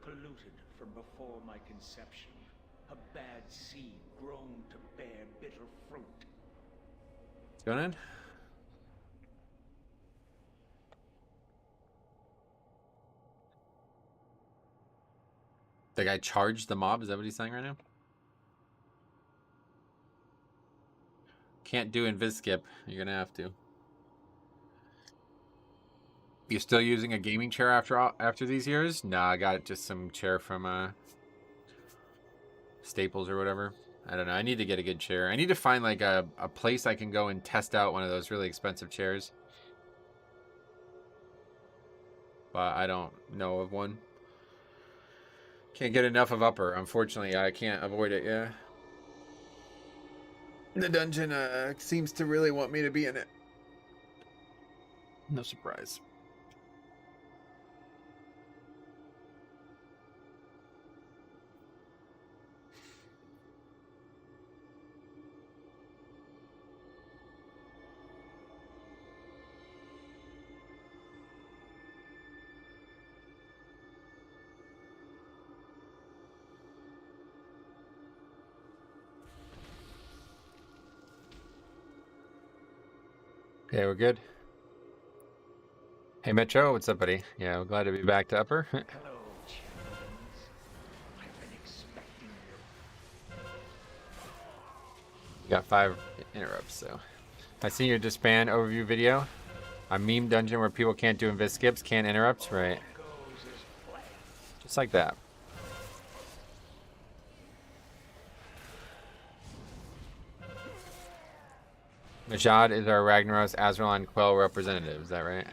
polluted from before my conception. A bad seed grown to bear bitter fruit. What's going on? The guy charged the mob? Is that what he's saying right now? Can't do invis skip. You're gonna have to. You're still using a gaming chair after these years? Nah, I got just some chair from Staples or whatever. I don't know. I need to get a good chair. I need to find like a place I can go and test out one of those really expensive chairs. But I don't know of one. Can't get enough of upper. Unfortunately, I can't avoid it, yeah. The dungeon seems to really want me to be in it. No surprise. Okay, we're good. Hey, Metro, what's up, buddy? Yeah, we're glad to be back to upper. Hello, champions. I've been expecting you. We got 5 interrupts, so. I seen your disband overview video. A meme dungeon where people can't do invis skips, can't interrupt, right? Just like that. Majad is our Ragnaros Azrael Quell representative, is that right?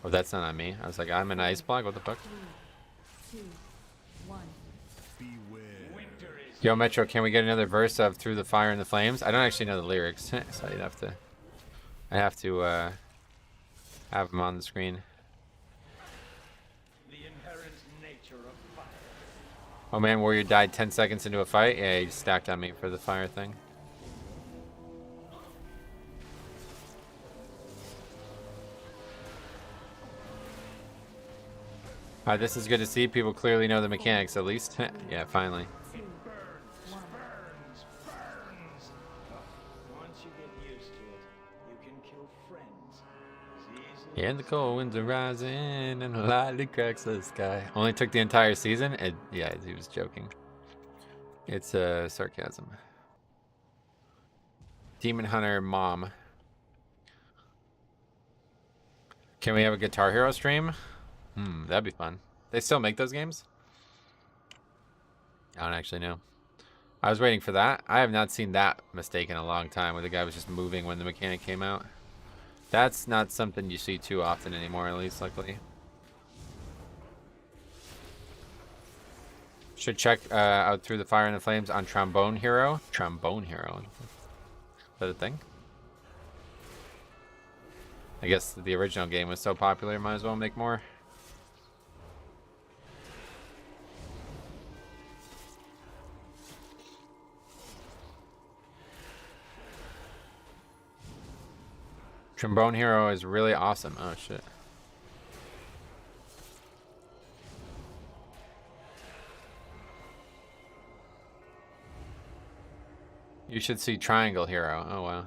Oh, that's not on me. I was like, I'm an ice block, what the fuck? 3, 2, 1. Yo, Metro, can we get another verse of Through the Fire and the Flames? I don't actually know the lyrics, so I'd have to... I have to, have them on the screen. The inherent nature of fire. Oh man, Warrior died 10 seconds into a fight? Yeah, he stacked on me for the fire thing. This is good to see. People clearly know the mechanics, at least. Yeah, finally. Once you get used to it, you can kill friends as And the cold winds are rising and lightly cracks the sky. Only took the entire season? Yeah, he was joking. It's sarcasm. Demon Hunter Mom. Can we have a Guitar Hero stream? That'd be fun. They still make those games? I don't actually know. I was waiting for that. I have not seen that mistake in a long time where the guy was just moving when the mechanic came out. That's not something you see too often anymore, at least luckily. Should check out Through the Fire and the Flames on Trombone Hero. Trombone Hero. Is that a thing? I guess the original game was so popular, might as well make more. Trombone Hero is really awesome. Oh shit. You should see Triangle Hero. Oh wow.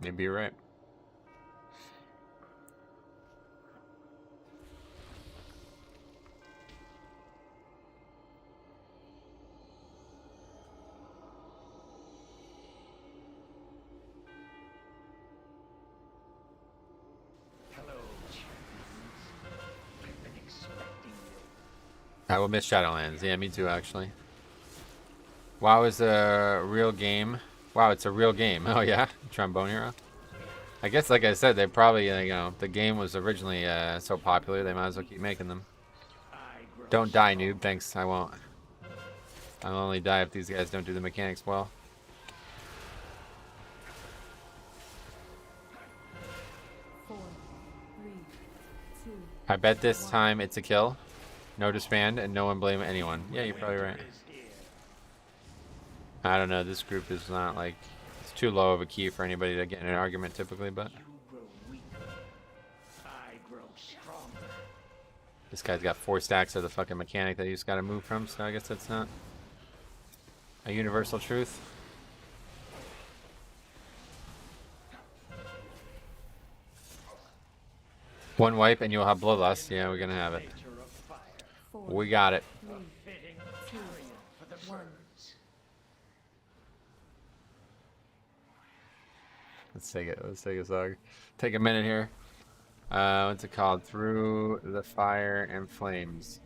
Maybe you're right. Hello, champions. I've been expecting you. I will miss Shadowlands. Yeah, me too, actually. WoW is a real game. Wow, it's a real game. Oh yeah, Trombone Hero. I guess, like I said, they probably, you know, the game was originally so popular, they might as well keep making them. Don't die, noob. Thanks, I won't. I'll only die if these guys don't do the mechanics well. Four, three, two, I bet this time it's a kill. No disband, and no one blame anyone. Yeah, you're probably right. I don't know, this group is not like, it's too low of a key for anybody to get in an argument typically, but You grow weaker. I grow stronger. this guy's got 4 stacks of the fucking mechanic that he's got to move from, so I guess that's not a universal truth. One wipe and you'll have bloodlust. Yeah, we're gonna have it. Nature of fire. four, We got it. three, Fitting two, carrion for the one. birds. Let's take it. Let's take a song. Take a minute here. What's it called? Through the Fire and Flames.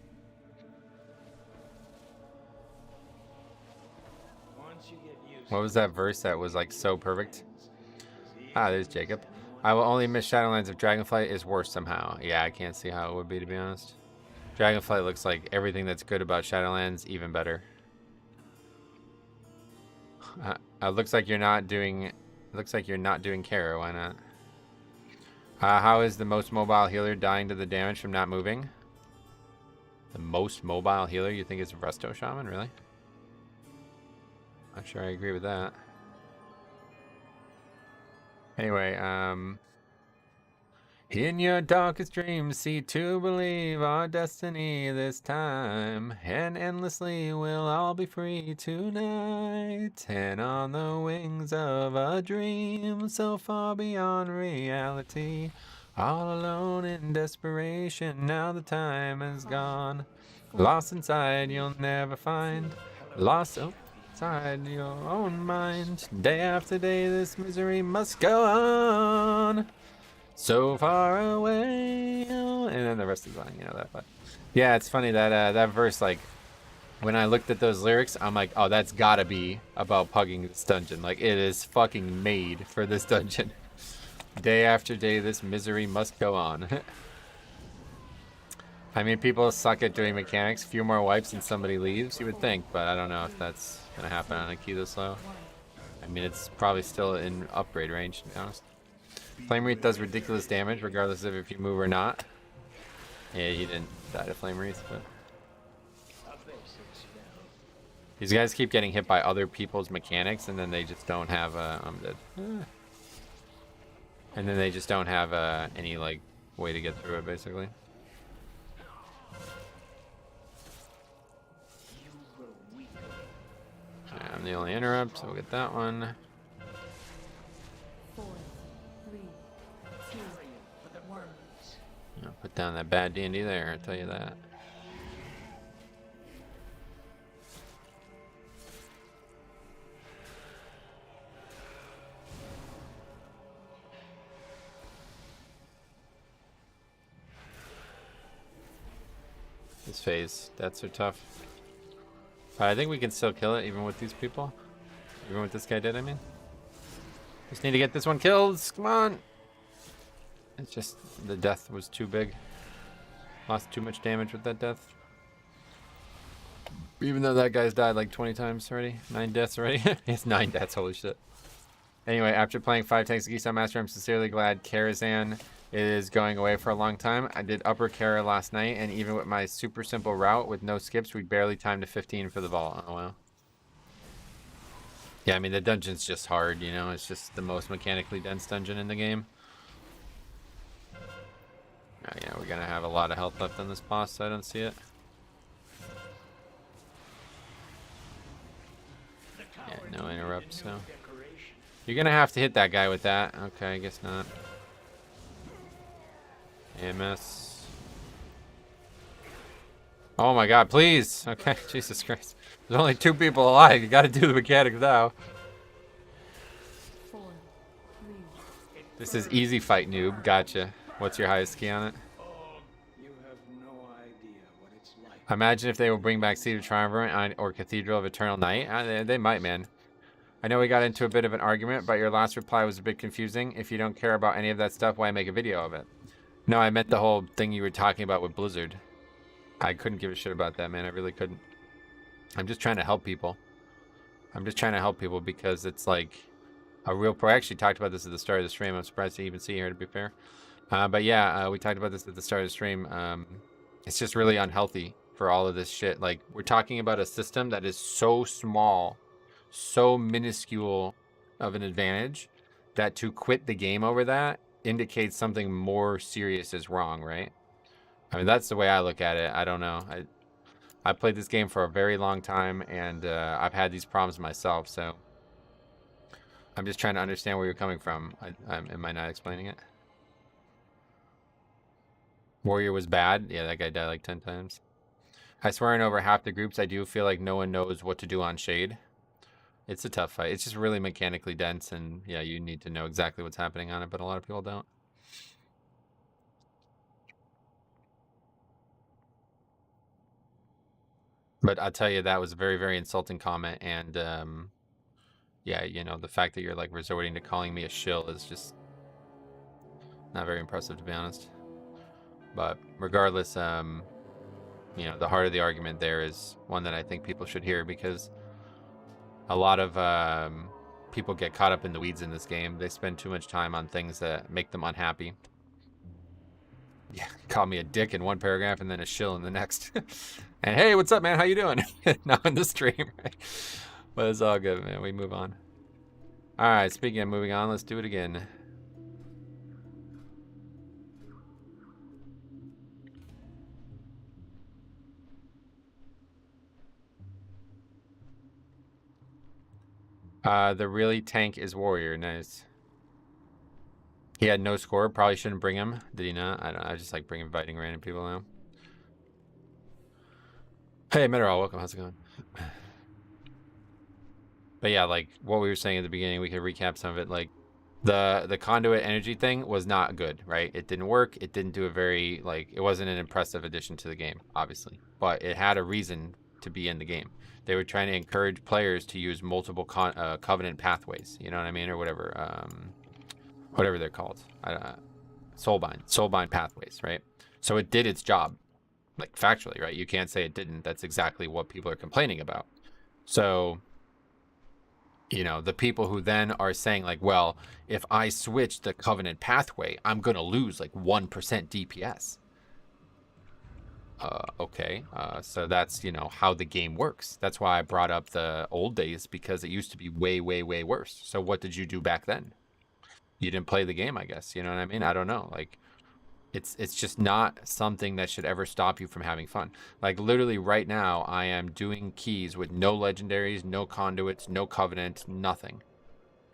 Once you get used What was that verse that was like so perfect? Ah, there's Jacob. I will only miss Shadowlands if Dragonflight is worse somehow. Yeah, I can't see how it would be, to be honest. Dragonflight looks like everything that's good about Shadowlands, even better. Looks like you're not doing. Looks like you're not doing Kara. Why not? How is the most mobile healer dying to the damage from not moving? The most mobile healer? You think it's Resto Shaman? Really? Not sure I agree with that. Anyway, in your darkest dreams, see to believe our destiny this time, and endlessly we'll all be free tonight, and on the wings of a dream so far beyond reality, all alone in desperation, now the time is gone, lost inside you'll never find, lost inside your own mind, day after day this misery must go on. So far away, and then the rest is on, you know that. But yeah, it's funny that that verse. Like, when I looked at those lyrics, I'm like, oh, that's gotta be about pugging this dungeon. Like, it is fucking made for this dungeon. Day after day, this misery must go on. I mean, people suck at doing mechanics. A few more wipes and somebody leaves, you would think, but I don't know if that's gonna happen on a key this low. I mean, it's probably still in upgrade range, to be honest. Flame Wreath does ridiculous damage regardless of if you move or not. Yeah, he didn't die to Flame Wreath, but these guys keep getting hit by other people's mechanics and then they just don't have I'm dead. And then they just don't have any like way to get through it basically. Okay, I'm the only interrupt, so we'll get that one. 4, 3, Not bad D&D there, I'll tell you that. This phase, deaths are tough. But I think we can still kill it even with these people. Even with this guy dead, I mean. Just need to get this one killed. Come on. It's just the death was too big. Lost too much damage with that death. Even though that guy's died like 20 times already. 9 deaths already. He has 9 deaths, holy shit. Anyway, after playing 5 tanks of Geese Master, I'm sincerely glad Karazhan is going away for a long time. I did upper Kara last night, and even with my super simple route with no skips, we barely timed to 15 for the vault. Oh, wow. Yeah, I mean, the dungeon's just hard, you know? It's just the most mechanically dense dungeon in the game. Oh, yeah, we're gonna have a lot of health left on this boss, so I don't see it. Yeah, no interrupt, so... You're gonna have to hit that guy with that. Okay, I guess not. AMS. Oh my god, please! Okay, Jesus Christ. There's only 2 people alive. You gotta do the mechanics now. 4, 3, This is easy fight, noob. Gotcha. What's your highest key on it? You have no idea what it's like. Imagine if they would bring back Seed of Triumvirate or Cathedral of Eternal Night. They might, man. I know we got into a bit of an argument, but your last reply was a bit confusing. If you don't care about any of that stuff, why make a video of it? No, I meant the whole thing you were talking about with Blizzard. I couldn't give a shit about that, man. I really couldn't. I'm just trying to help people. I'm just trying to help people because it's like a real pro. I actually talked about this at the start of the stream. I'm surprised to even see here, to be fair. But yeah, we talked about this at the start of the stream. It's just really unhealthy for all of this shit. Like, we're talking about a system that is so small, so minuscule of an advantage that to quit the game over that indicates something more serious is wrong, right? I mean, that's the way I look at it. I don't know. I played this game for a very long time, and I've had these problems myself, so I'm just trying to understand where you're coming from. Am I not explaining it? Warrior was bad. Yeah, that guy died like 10 times. I swear in over half the groups, I do feel like no one knows what to do on Shade. It's a tough fight. It's just really mechanically dense, and yeah, you need to know exactly what's happening on it, but a lot of people don't. But I'll tell you, that was a very, very insulting comment, and yeah, you know, the fact that you're like resorting to calling me a shill is just not very impressive, to be honest. But regardless, you know, the heart of the argument there is one that I think people should hear, because a lot of people get caught up in the weeds in this game. They spend too much time on things that make them unhappy. Yeah, call me a dick in one paragraph and then a shill in the next. And hey, what's up, man? How you doing? Not in the stream, right? But it's all good, man. We move on. All right, speaking of moving on, let's do it again. The really tank is Warrior. Nice. He had no score. Probably shouldn't bring him. Did he not? I don't know. I just like inviting random people now. Hey, Meteorol, welcome. How's it going? But yeah, like what we were saying at the beginning, we could recap some of it. Like the conduit energy thing was not good, right? It didn't work. It didn't do a very, like, it wasn't an impressive addition to the game, obviously. But it had a reason to be in the game. They were trying to encourage players to use multiple covenant pathways, you know what I mean, or whatever, whatever they're called, soulbind pathways, right? So it did its job, like factually, right? You can't say it didn't. That's exactly what people are complaining about. So, you know, the people who then are saying like, well, if I switch the covenant pathway, I'm gonna lose like 1% DPS. Okay, so that's, you know, how the game works. That's why I brought up the old days, because it used to be way, way, way worse. So what did you do back then? You didn't play the game, I guess. You know what I mean? I don't know. Like, it's just not something that should ever stop you from having fun. Like, literally right now, I am doing keys with no legendaries, no conduits, no covenant, nothing.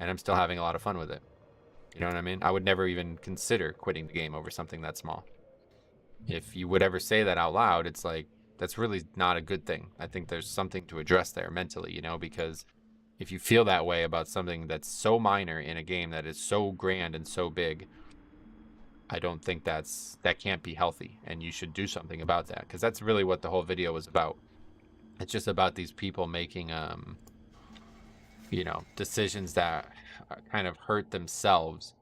And I'm still having a lot of fun with it. You know what I mean? I would never even consider quitting the game over something that small. if you would ever say that out loud, it's like, that's really not a good thing. I think there's something to address there mentally, you know, because if you feel that way about something that's so minor in a game that is so grand and so big, I don't think that can't be healthy, and you should do something about that, because that's really what the whole video was about. It's just about these people making, you know, decisions that kind of hurt themselves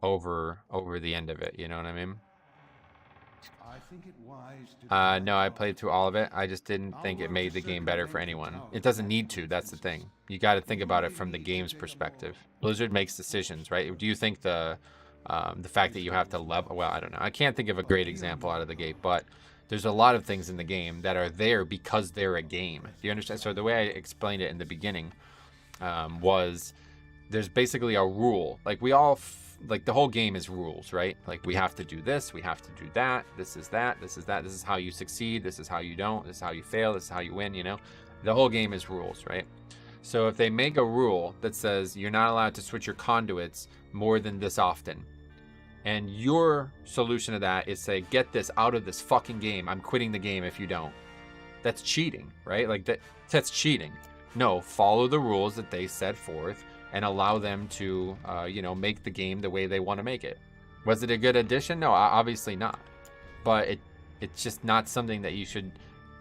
over the end of it. You know what I mean? I think it wise to No, I played through all of it. I just didn't think it made the game better for anyone. It doesn't need to. That's the thing. You got to think about it from the game's perspective. Blizzard makes decisions, right? Do you think the fact that you have to level? Well, I don't know. I can't think of a great example out of the gate, but there's a lot of things in the game that are there because they're a game. Do you understand? So the way I explained it in the beginning was there's basically a rule. Like we all, like the whole game is rules, right? Like we have to do this, we have to do that, this is that, this is that, this is how you succeed, this is how you don't, this is how you fail, this is how you win, you know? The whole game is rules, right? So if they make a rule that says you're not allowed to switch your conduits more than this often, and your solution to that is say, get this out of this fucking game, I'm quitting the game if you don't. That's cheating, right? Like that's cheating. No, follow the rules that they set forth and allow them to, you know, make the game the way they want to make it. Was it a good addition? No, obviously not. But it's just not something that you should,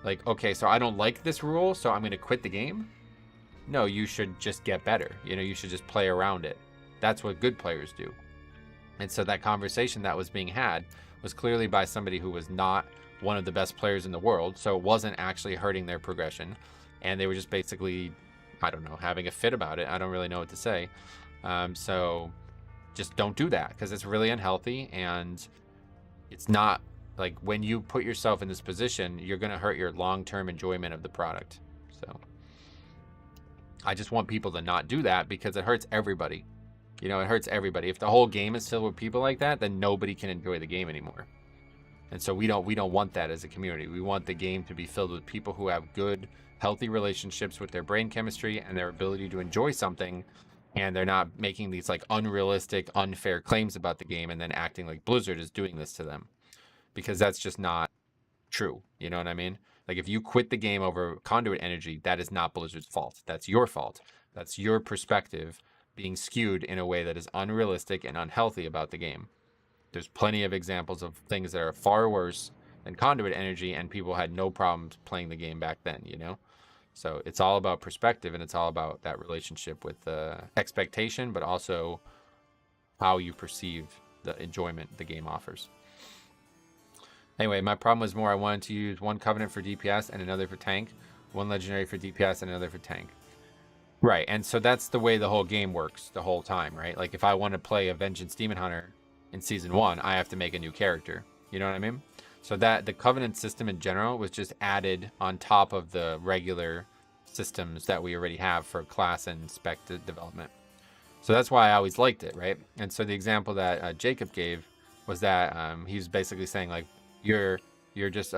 like, okay, so I don't like this rule, so I'm going to quit the game? No, you should just get better. You know, you should just play around it. That's what good players do. And so that conversation that was being had was clearly by somebody who was not one of the best players in the world, so it wasn't actually hurting their progression. And they were just basically, I don't know, having a fit about it. I don't really know what to say. So just don't do that, because it's really unhealthy, and it's not, like, when you put yourself in this position, you're going to hurt your long-term enjoyment of the product. So I just want people to not do that, because it hurts everybody. You know, it hurts everybody. If the whole game is filled with people like that, then nobody can enjoy the game anymore. And so we don't want that as a community. We want the game to be filled with people who have good, healthy relationships with their brain chemistry and their ability to enjoy something, and they're not making these like unrealistic, unfair claims about the game and then acting like Blizzard is doing this to them, because that's just not true. You know what I mean? Like, if you quit the game over conduit energy, that is not Blizzard's fault. That's your fault. That's your perspective being skewed in a way that is unrealistic and unhealthy about the game. There's plenty of examples of things that are far worse than conduit energy, and people had no problems playing the game back then, you know? So it's all about perspective, and it's all about that relationship with expectation, but also how you perceive the enjoyment the game offers. Anyway, my problem was more I wanted to use one covenant for DPS and another for tank, one legendary for DPS and another for tank. Right, and so that's the way the whole game works the whole time, right? Like, if I want to play a Vengeance Demon Hunter in Season 1, I have to make a new character. You know what I mean? So that the Covenant system in general was just added on top of the regular systems that we already have for class and spec development. So that's why I always liked it, right? And so the example that Jacob gave was that he's basically saying, like, you're just,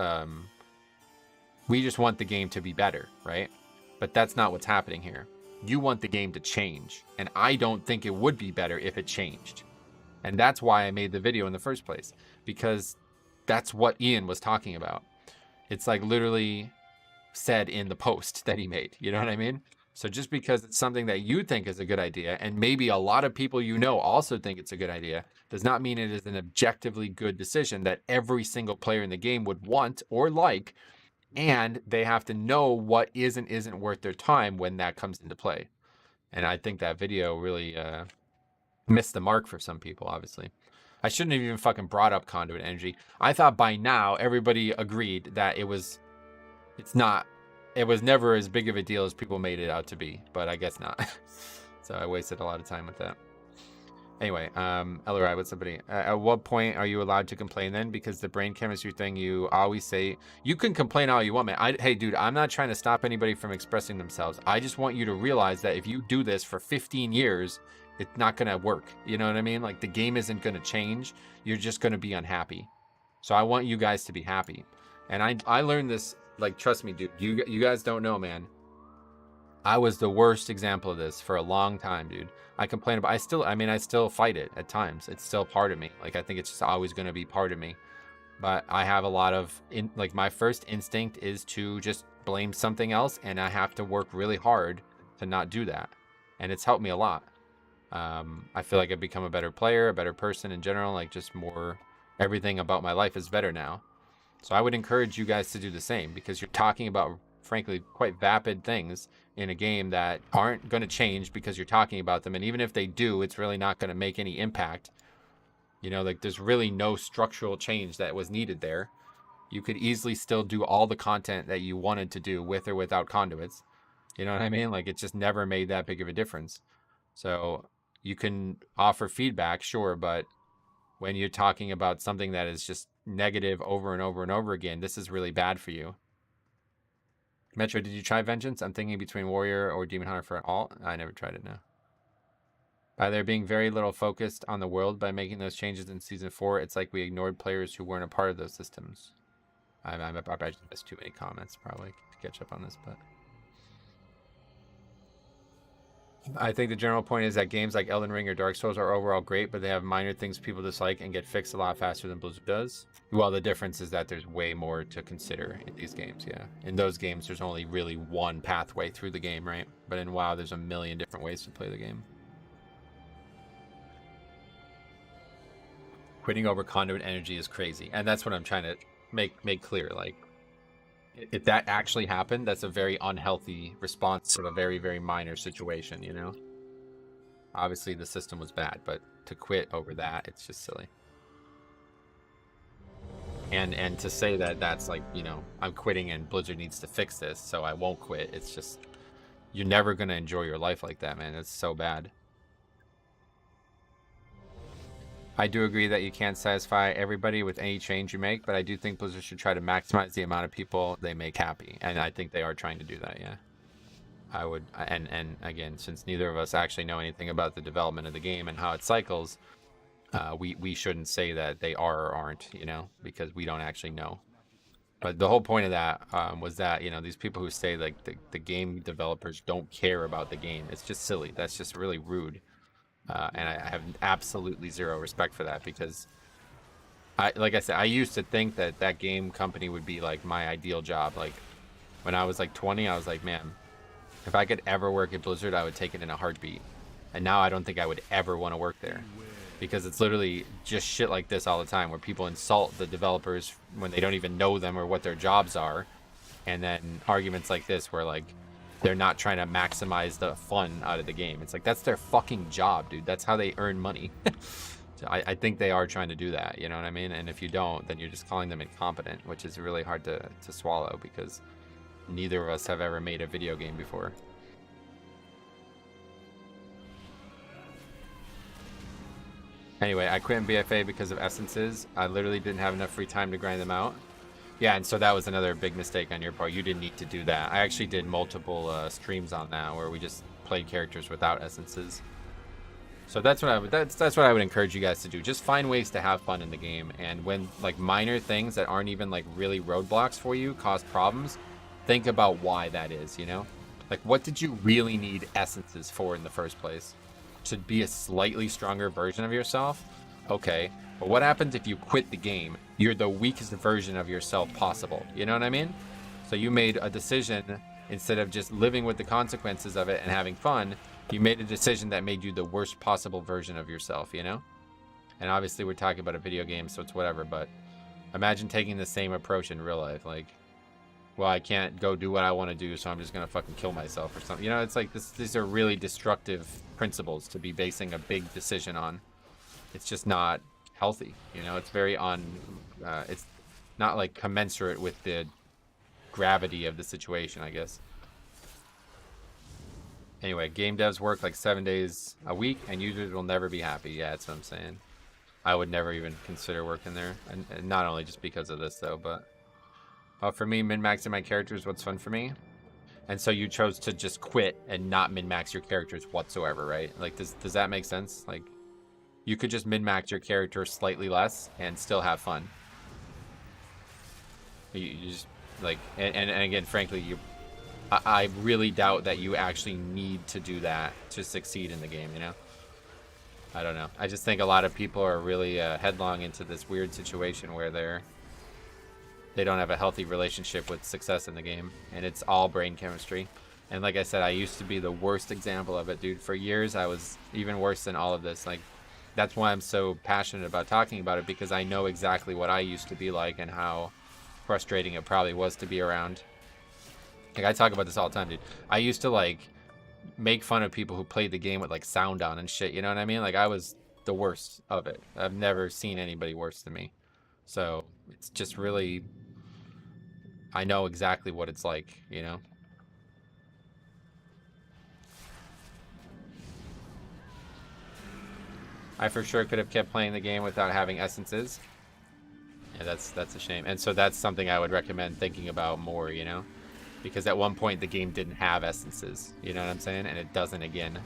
we just want the game to be better, right? But that's not what's happening here. You want the game to change, and I don't think it would be better if it changed. And that's why I made the video in the first place, because that's what Ian was talking about. It's like literally said in the post that he made, you know what I mean? So just because it's something that you think is a good idea, and maybe a lot of people you know also think it's a good idea, does not mean it is an objectively good decision that every single player in the game would want or like. And they have to know what is and isn't worth their time when that comes into play. And I think that video really missed the mark for some people, obviously. I shouldn't have even fucking brought up conduit energy. I thought by now everybody agreed that it was never as big of a deal as people made it out to be. But I guess not. So I wasted a lot of time with that. Anyway, Ellery, what's up, buddy? At what point are you allowed to complain then? Because the brain chemistry thing, you always say, you can complain all you want, man. Hey, dude, I'm not trying to stop anybody from expressing themselves. I just want you to realize that if you do this for 15 years, it's not going to work. You know what I mean? Like, the game isn't going to change. You're just going to be unhappy. So I want you guys to be happy. And I learned this, like, trust me, dude. You guys don't know, man. I was the worst example of this for a long time, dude. I complain about, I still fight it at times. It's still part of me. Like, I think it's just always going to be part of me. but I have a lot of like my first instinct is to just blame something else, and I have to work really hard to not do that, and it's helped me a lot. I feel like I've become a better player, a better person in general, like just more, everything about my life is better now. So I would encourage you guys to do the same, because you're talking about, frankly, quite vapid things in a game that aren't going to change because you're talking about them. And even if they do, it's really not going to make any impact. You know, like there's really no structural change that was needed there. You could easily still do all the content that you wanted to do with or without conduits. You know what I mean? Like it just never made that big of a difference. So you can offer feedback, sure, but when you're talking about something that is just negative over and over and over again, this is really bad for you. Metro, did you try Vengeance? I'm thinking between Warrior or Demon Hunter for alt. I never tried it, no. By there being very little focused on the world by making those changes in Season 4, it's like we ignored players who weren't a part of those systems. I just missed too many comments probably to catch up on this, but... I think the general point is that games like Elden Ring or Dark Souls are overall great, but they have minor things people dislike and get fixed a lot faster than Blizzard does. Well, the difference is that there's way more to consider in these games, yeah. In those games, there's only really one pathway through the game, right? But in WoW, there's a million different ways to play the game. Quitting over conduit energy is crazy, and that's what I'm trying to make clear. Like, if that actually happened, that's a very unhealthy response to a very, very minor situation, you know? Obviously, the system was bad, but to quit over that, it's just silly. And to say that that's like, you know, I'm quitting and Blizzard needs to fix this, so I won't quit. It's just, you're never going to enjoy your life like that, man. It's so bad. I do agree that you can't satisfy everybody with any change you make, but I do think Blizzard should try to maximize the amount of people they make happy, and I think they are trying to do that, yeah. I would, and again, since neither of us actually know anything about the development of the game and how it cycles, we shouldn't say that they are or aren't, you know, because we don't actually know. But the whole point of that was that, you know, these people who say like the game developers don't care about the game, it's just silly. That's just really rude. And I have absolutely zero respect for that, because like I said, I used to think that that game company would be like my ideal job. Like when I was like 20, I was like, man, if I could ever work at Blizzard, I would take it in a heartbeat. And now I don't think I would ever want to work there, because it's literally just shit like this all the time, where people insult the developers when they don't even know them or what their jobs are. And then arguments like this where like, they're not trying to maximize the fun out of the game. It's like, that's their fucking job, dude. That's how they earn money. So I think they are trying to do that, you know what I mean? And if you don't, then you're just calling them incompetent, which is really hard to swallow, because neither of us have ever made a video game before. Anyway, I quit in BFA because of essences. I literally didn't have enough free time to grind them out. Yeah, and so that was another big mistake on your part. You didn't need to do that. I actually did multiple streams on that where we just played characters without essences. So that's what I would encourage you guys to do. Just find ways to have fun in the game, and when like minor things that aren't even like really roadblocks for you cause problems, think about why that is, you know? Like, what did you really need essences for in the first place? To be a slightly stronger version of yourself? Okay. But what happens if you quit the game? You're the weakest version of yourself possible. You know what I mean? So you made a decision, instead of just living with the consequences of it and having fun, you made a decision that made you the worst possible version of yourself, you know? And obviously we're talking about a video game, so it's whatever, but imagine taking the same approach in real life. Like, well, I can't go do what I want to do, so I'm just going to fucking kill myself or something. You know, it's like these are really destructive principles to be basing a big decision on. It's just not healthy, you know? It's very it's not like commensurate with the gravity of the situation, I guess. Anyway, game devs work like 7 days a week, and users will never be happy. Yeah, that's what I'm saying. I would never even consider working there, and not only just because of this though, but for me, min-maxing my characters, what's fun for me. And so you chose to just quit and not min-max your characters whatsoever, right? Like, does that make sense? Like, you could just min-max your character slightly less and still have fun. You just, like, and again, frankly, I really doubt that you actually need to do that to succeed in the game, you know? I don't know. I just think a lot of people are really headlong into this weird situation where they're they don't have a healthy relationship with success in the game, and it's all brain chemistry. And like I said, I used to be the worst example of it, dude. For years, I was even worse than all of this. Like, that's why I'm so passionate about talking about it, because I know exactly what I used to be like and how frustrating it probably was to be around. Like, I talk about this all the time, dude. I used to, like, make fun of people who played the game with, like, sound on and shit, you know what I mean? Like, I was the worst of it. I've never seen anybody worse than me. So, it's just really... I know exactly what it's like, you know? I for sure could have kept playing the game without having essences. Yeah, that's a shame. And so that's something I would recommend thinking about more, you know? Because at one point the game didn't have essences, you know what I'm saying? And it doesn't again.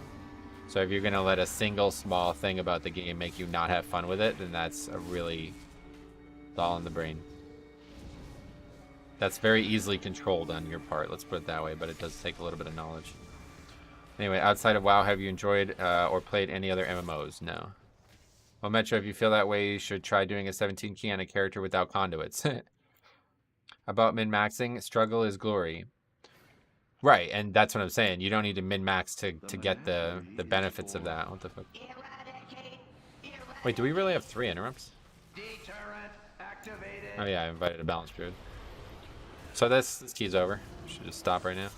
So if you're gonna let a single small thing about the game make you not have fun with it, then that's a really... it's all in the brain. That's very easily controlled on your part, let's put it that way, but it does take a little bit of knowledge. Anyway, outside of WoW, have you enjoyed or played any other MMOs? No. Well, Metro, if you feel that way, you should try doing a 17 key on a character without conduits. About min-maxing, struggle is glory. Right, and that's what I'm saying. You don't need to min-max to get the benefits of that. What the fuck? Wait, do we really have 3 interrupts? Oh yeah, I invited a balance druid. So this key's over. Should just stop right now.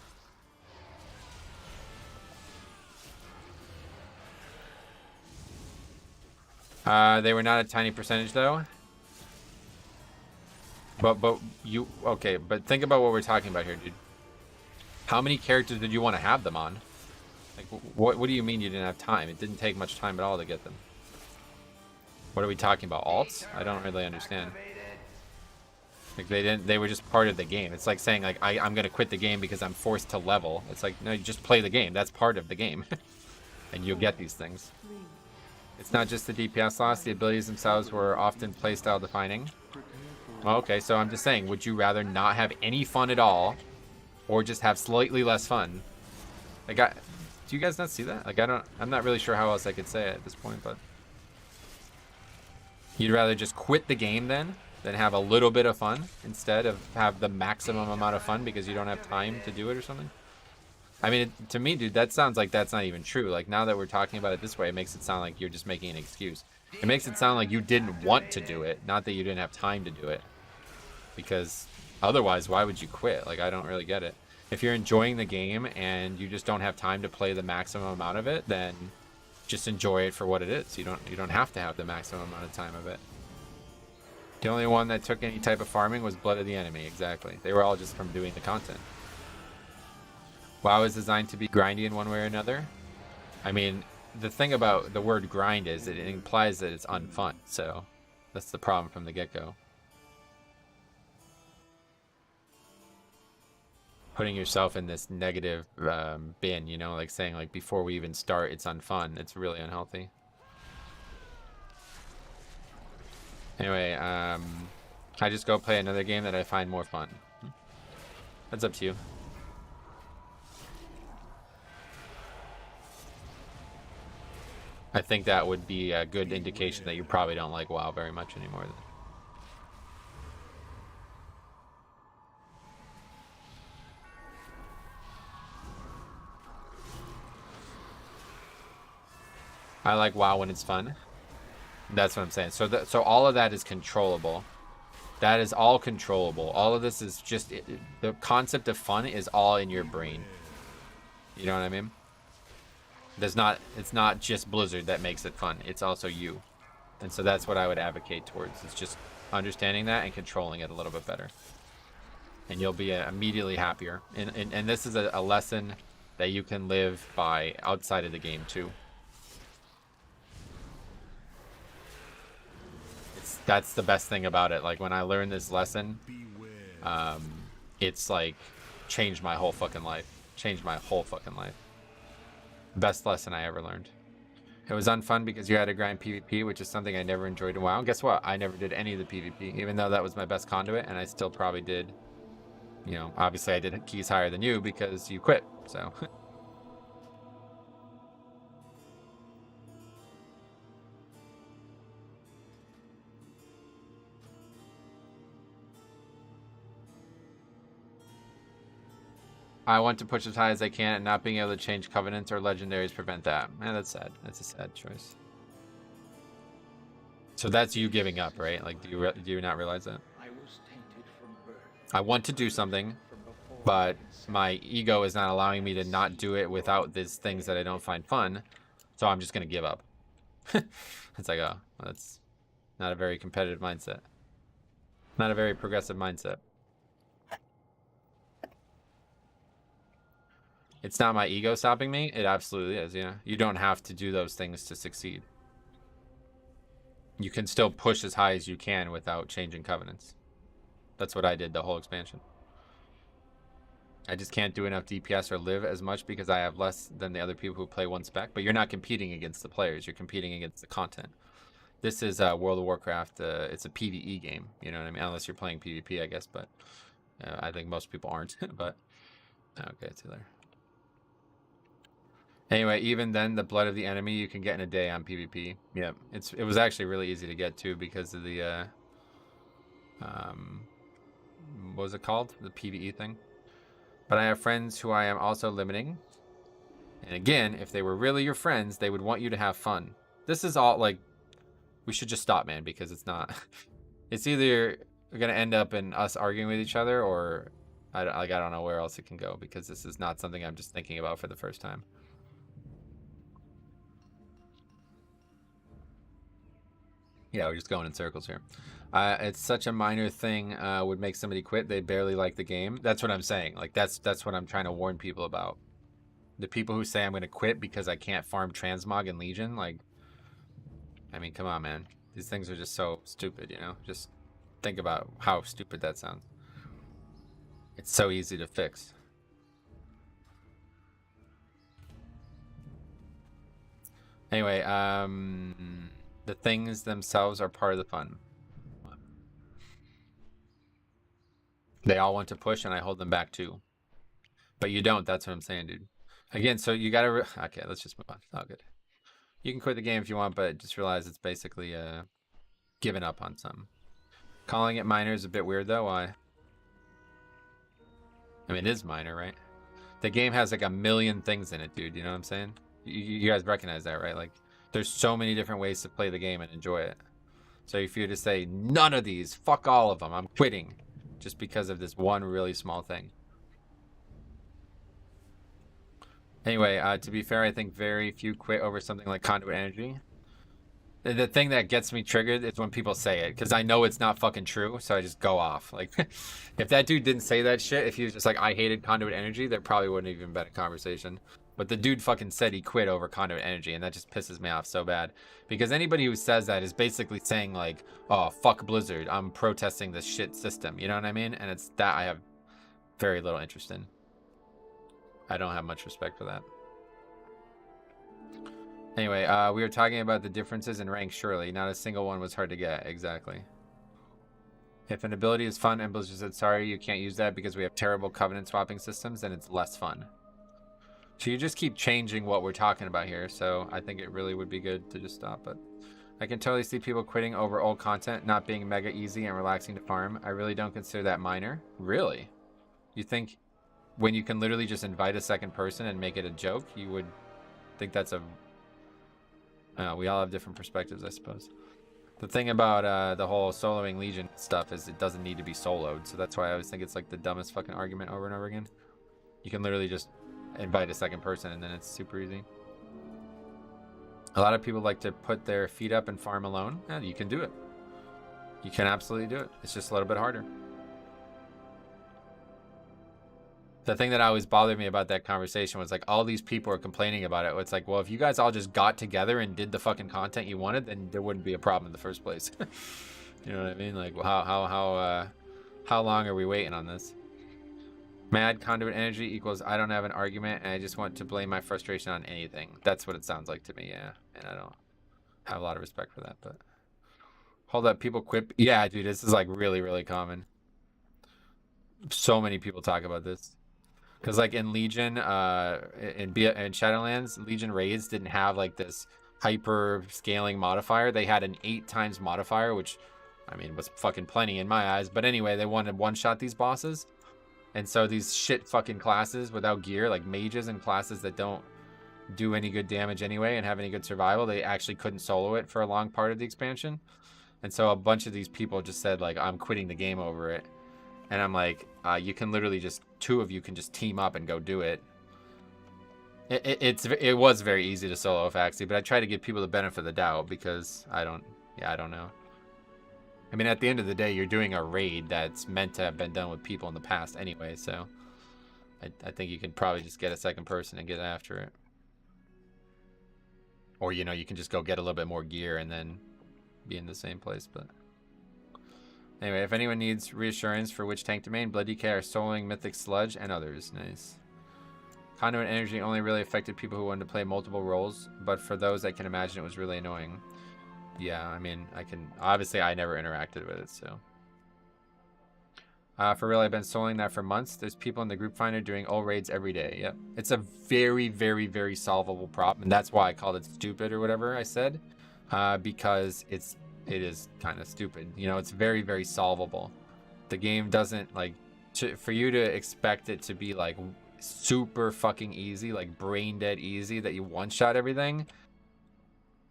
They were not a tiny percentage though. But you okay? But think about what we're talking about here, dude. How many characters did you want to have them on? Like, what do you mean you didn't have time? It didn't take much time at all to get them. What are we talking about? Alts? I don't really understand. Like they were just part of the game. It's like saying like I'm gonna quit the game because I'm forced to level. It's like, no, you just play the game. That's part of the game, and you'll get these things. It's not just the DPS loss. The abilities themselves were often playstyle defining. Well, okay, so I'm just saying, would you rather not have any fun at all, or just have slightly less fun? Like, do you guys not see that? Like, I'm not really sure how else I could say it at this point, but you'd rather just quit the game then than have a little bit of fun instead of have the maximum amount of fun because you don't have time to do it or something? I mean, to me, dude, that sounds like that's not even true. Like, now that we're talking about it this way, it makes it sound like you're just making an excuse. It makes it sound like you didn't want to do it, not that you didn't have time to do it. Because otherwise, why would you quit? Like, I don't really get it. If you're enjoying the game and you just don't have time to play the maximum amount of it, then just enjoy it for what it is. You don't have to have the maximum amount of time of it. The only one that took any type of farming was Blood of the Enemy, exactly. They were all just from doing the content. WoW is designed to be grindy in one way or another. I mean, the thing about the word grind is it implies that it's unfun, so that's the problem from the get-go. Putting yourself in this negative bin, you know, like saying like before we even start it's unfun. It's really unhealthy. Anyway, I just go play another game that I find more fun. That's up to you. I think that would be a good indication that you probably don't like WoW very much anymore. I like WoW when it's fun. That's what I'm saying. So all of that is controllable. That is all controllable. All of this is just the concept of fun is all in your brain. You know what I mean? It's not just Blizzard that makes it fun. It's also you. And so that's what I would advocate towards. It's just understanding that and controlling it a little bit better. And you'll be immediately happier. And this is a lesson that you can live by outside of the game too. That's the best thing about it. Like when I learned this lesson, it's like changed my whole fucking life. Changed my whole fucking life. Best lesson I ever learned. It was unfun because you had to grind PvP, which is something I never enjoyed in WoW. And guess what? I never did any of the PvP, even though that was my best conduit, and I still probably did, you know, obviously I did keys higher than you because you quit, so. I want to push as high as I can, and not being able to change covenants or legendaries prevent that. Man, that's sad. That's a sad choice. So that's you giving up, right? Like, do you not realize that? I was tainted from birth, I want to do something, from before but my my ego is not allowing me to not do it without these things that I don't find fun. So I'm just gonna give up. It's like, oh, that's not a very competitive mindset. Not a very progressive mindset. It's not my ego stopping me. It absolutely is, yeah. You don't have to do those things to succeed. You can still push as high as you can without changing covenants. That's what I did the whole expansion. I just can't do enough DPS or live as much because I have less than the other people who play one spec. But you're not competing against the players. You're competing against the content. This is World of Warcraft. It's a PvE game. You know what I mean? Unless you're playing PvP, I guess. But I think most people aren't. But okay, it's there. Anyway, even then, the blood of the enemy you can get in a day on PvP. Yeah, it was actually really easy to get to because of the what was it called? The PvE thing. But I have friends who I am also limiting. And again, if they were really your friends, they would want you to have fun. This is all like, we should just stop, man, because it's not. It's either gonna end up in us arguing with each other, or I don't know where else it can go, because this is not something I'm just thinking about for the first time. Yeah, we're just going in circles here. It's such a minor thing, would make somebody quit. They barely like the game. That's what I'm saying. Like, that's what I'm trying to warn people about. The people who say I'm going to quit because I can't farm transmog and Legion, like, I mean, come on, man. These things are just so stupid, you know? Just think about how stupid that sounds. It's so easy to fix. Anyway, the things themselves are part of the fun. They all want to push, and I hold them back too. But you don't. That's what I'm saying, dude. Again, so you gotta... Okay, let's just move on. All good. You can quit the game if you want, but just realize it's basically giving up on something. Calling it minor is a bit weird, though. Why? I mean, it is minor, right? The game has like a million things in it, dude. You know what I'm saying? You guys recognize that, right? Like, there's so many different ways to play the game and enjoy it. So if you were to say, none of these, fuck all of them, I'm quitting, just because of this one really small thing. Anyway, to be fair, I think very few quit over something like conduit energy. The thing that gets me triggered is when people say it, because I know it's not fucking true, so I just go off. Like, if that dude didn't say that shit, if he was just like, I hated conduit energy, there probably wouldn't have even been a conversation. But the dude fucking said he quit over conduit energy, and that just pisses me off so bad. Because anybody who says that is basically saying like, oh, fuck Blizzard, I'm protesting this shit system, you know what I mean? And it's that I have very little interest in. I don't have much respect for that. Anyway, we were talking about the differences in rank, surely. Not a single one was hard to get, exactly. If an ability is fun and Blizzard said, sorry, you can't use that because we have terrible covenant swapping systems, then it's less fun. So you just keep changing what we're talking about here, so I think it really would be good to just stop it. I can totally see people quitting over old content, not being mega easy and relaxing to farm. I really don't consider that minor. Really? You think when you can literally just invite a second person and make it a joke, you would think that's a... we all have different perspectives, I suppose. The thing about the whole soloing Legion stuff is it doesn't need to be soloed, so that's why I always think it's like the dumbest fucking argument over and over again. You can literally just invite a second person and then it's super easy. A lot of people like to put their feet up and farm alone. Yeah, you can do it. You can absolutely do it. It's just a little bit harder. The thing that always bothered me about that conversation was like all these people are complaining about it. It's like, well, if you guys all just got together and did the fucking content you wanted, then there wouldn't be a problem in the first place. You know what I mean? Like, well, how long are we waiting on this? Mad conduit energy equals I don't have an argument and I just want to blame my frustration on anything. That's what it sounds like to me, yeah. And I don't have a lot of respect for that, but... Hold up, people quit. Yeah, dude, this is like really, really common. So many people talk about this. Because like in Legion, in Shadowlands, Legion raids didn't have like this hyper scaling modifier. They had an 8 times modifier, which, I mean, was fucking plenty in my eyes. But anyway, they wanted one-shot these bosses. And so these shit fucking classes without gear, like mages and classes that don't do any good damage anyway and have any good survival, they actually couldn't solo it for a long part of the expansion. And so a bunch of these people just said, like, I'm quitting the game over it. And I'm like, you can literally just, 2 of you can just team up and go do it. It was very easy to solo Faxi, but I try to give people the benefit of the doubt because I don't know. I mean, at the end of the day, you're doing a raid that's meant to have been done with people in the past anyway, so I think you can probably just get a second person and get after it. Or, you know, you can just go get a little bit more gear and then be in the same place, but... Anyway, if anyone needs reassurance for which tank to main, Blood DK are soloing Mythic Sludge and others. Nice. Conduit energy only really affected people who wanted to play multiple roles, but for those I can imagine it was really annoying. Yeah, I mean, obviously I never interacted with it, so. For real, I've been soloing that for months. There's people in the group finder doing all raids every day. Yep. It's a very, very, very solvable problem, and that's why I called it stupid or whatever I said, because it is kind of stupid. You know, it's very, very solvable. The game doesn't, like, for you to expect it to be, like, super fucking easy, like brain dead easy, that you one-shot everything.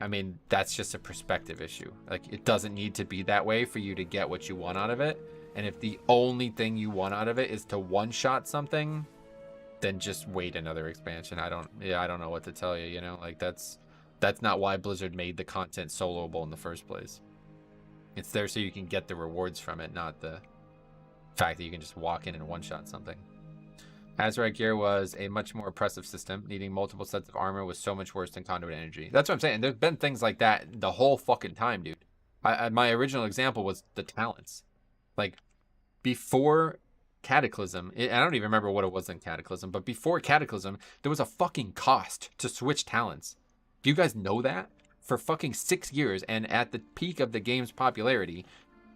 I mean, that's just a perspective issue. Like, it doesn't need to be that way for you to get what you want out of it. And if the only thing you want out of it is to one-shot something, then just wait another expansion. I don't know what to tell you, you know? Like, that's not why Blizzard made the content soloable in the first place. It's there so you can get the rewards from it, not the fact that you can just walk in and one-shot something. Azurite gear was a much more oppressive system. Needing multiple sets of armor was so much worse than conduit energy. That's what I'm saying. There's been things like that the whole fucking time, dude. My original example was the talents. Like, before Cataclysm, I don't even remember what it was in Cataclysm, but before Cataclysm, there was a fucking cost to switch talents. Do you guys know that? For fucking 6 years, and at the peak of the game's popularity,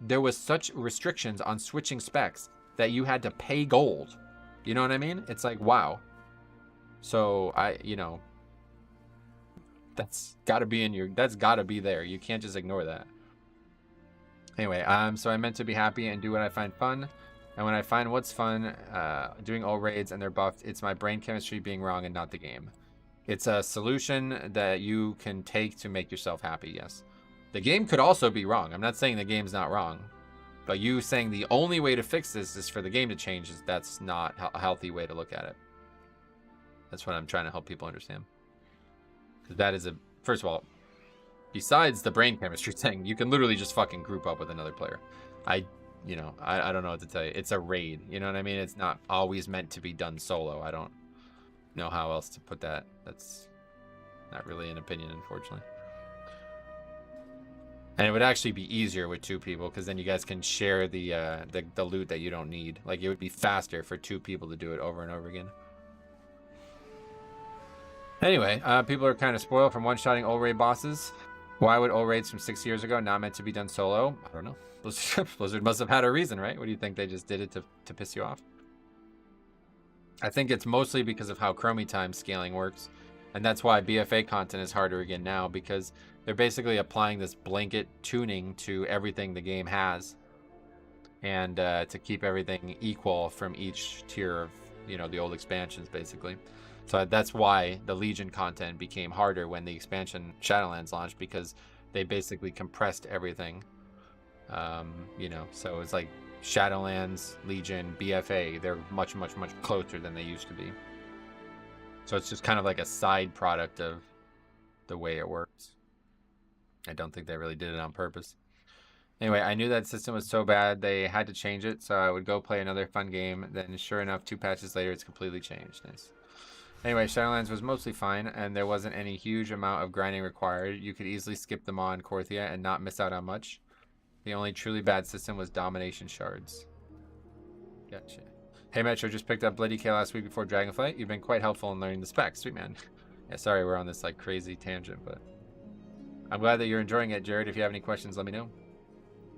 there was such restrictions on switching specs that you had to pay gold. You know what I mean? It's like, wow. So that's gotta be there. You can't just ignore that. Anyway, so I meant to be happy and do what I find fun. And when I find what's fun, doing all raids and they're buffed, it's my brain chemistry being wrong and not the game. It's a solution that you can take to make yourself happy, yes. The game could also be wrong. I'm not saying the game's not wrong. But you saying the only way to fix this is for the game to change, that's not a healthy way to look at it. That's what I'm trying to help people understand. Because that is first of all, besides the brain chemistry thing, you can literally just fucking group up with another player. I don't know what to tell you. It's a raid, you know what I mean? It's not always meant to be done solo. I don't know how else to put that. That's not really an opinion, unfortunately. And it would actually be easier with 2 people, because then you guys can share the loot that you don't need. Like, it would be faster for 2 people to do it over and over again. Anyway, people are kind of spoiled from one-shotting old raid bosses. Why would old raids from 6 years ago not meant to be done solo? I don't know. Blizzard must have had a reason, right? What do you think? They just did it to piss you off? I think it's mostly because of how Chromie time scaling works. And that's why BFA content is harder again now, because they're basically applying this blanket tuning to everything the game has, and to keep everything equal from each tier of, the old expansions, basically. So that's why the Legion content became harder when the expansion Shadowlands launched, because they basically compressed everything. So it's like Shadowlands, Legion, BFA, they're much, much, much closer than they used to be. So it's just kind of like a side product of the way it works. I don't think they really did it on purpose. Anyway, I knew that system was so bad they had to change it, so I would go play another fun game. Then sure enough, 2 patches later, it's completely changed. Nice. Anyway, Shadowlands was mostly fine, and there wasn't any huge amount of grinding required. You could easily skip them on Korthia and not miss out on much. The only truly bad system was domination shards. Gotcha. Hey Metro, just picked up Bloody K last week before Dragonflight. You've been quite helpful in learning the specs. Sweet man. Yeah, sorry we're on this like crazy tangent, but I'm glad that you're enjoying it, Jared. If you have any questions, let me know.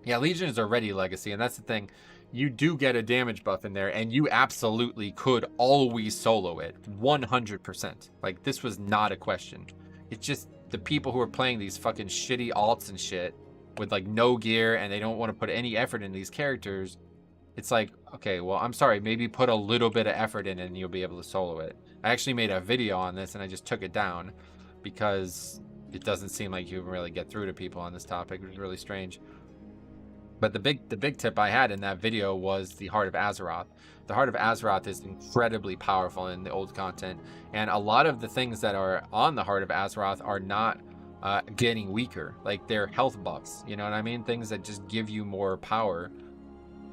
Yeah, Legion is already legacy, and that's the thing. You do get a damage buff in there, and you absolutely could always solo it 100%. Like, this was not a question. It's just the people who are playing these fucking shitty alts and shit with like no gear, and they don't want to put any effort in these characters. It's like, okay, well, I'm sorry, maybe put a little bit of effort in and you'll be able to solo it. I actually made a video on this and I just took it down because it doesn't seem like you can really get through to people on this topic, which is really strange. But the big tip I had in that video was the Heart of Azeroth. The Heart of Azeroth is incredibly powerful in the old content, and a lot of the things that are on the Heart of Azeroth are not getting weaker. Like, they're health buffs, you know what I mean? Things that just give you more power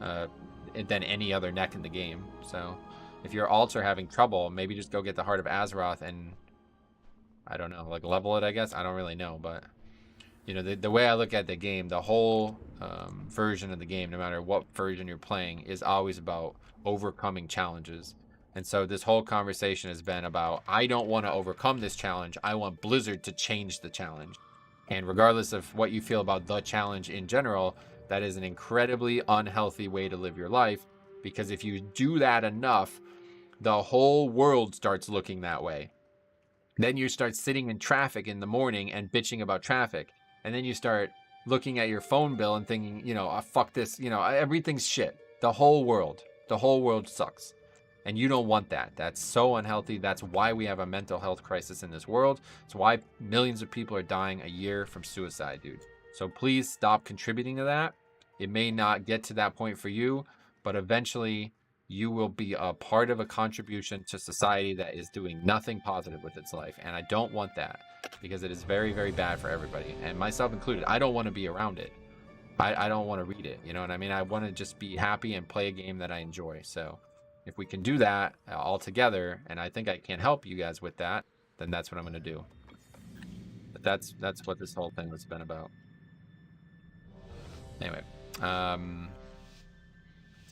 than any other neck in the game. So if your alts are having trouble, maybe just go get the Heart of Azeroth and, I don't know, like level it, I guess. I don't really know, but you know, the way I look at the game, the whole version of the game, no matter what version you're playing, is always about overcoming challenges. And so this whole conversation has been about, I don't want to overcome this challenge. I want Blizzard to change the challenge. And regardless of what you feel about the challenge in general, that is an incredibly unhealthy way to live your life. Because if you do that enough, the whole world starts looking that way. Then you start sitting in traffic in the morning and bitching about traffic. And then you start looking at your phone bill and thinking, you know, oh, fuck this, you know, everything's shit. The whole world sucks. And you don't want that. That's so unhealthy. That's why we have a mental health crisis in this world. It's why millions of people are dying a year from suicide, dude. So please stop contributing to that. It may not get to that point for you, but eventually you will be a part of a contribution to society that is doing nothing positive with its life. And I don't want that, because it is very, very bad for everybody, and myself included. I don't want to be around it. I don't want to read it. You know what I mean? I want to just be happy and play a game that I enjoy. So if we can do that all together, and I think I can help you guys with that, then that's what I'm going to do. But that's what this whole thing has been about. Anyway,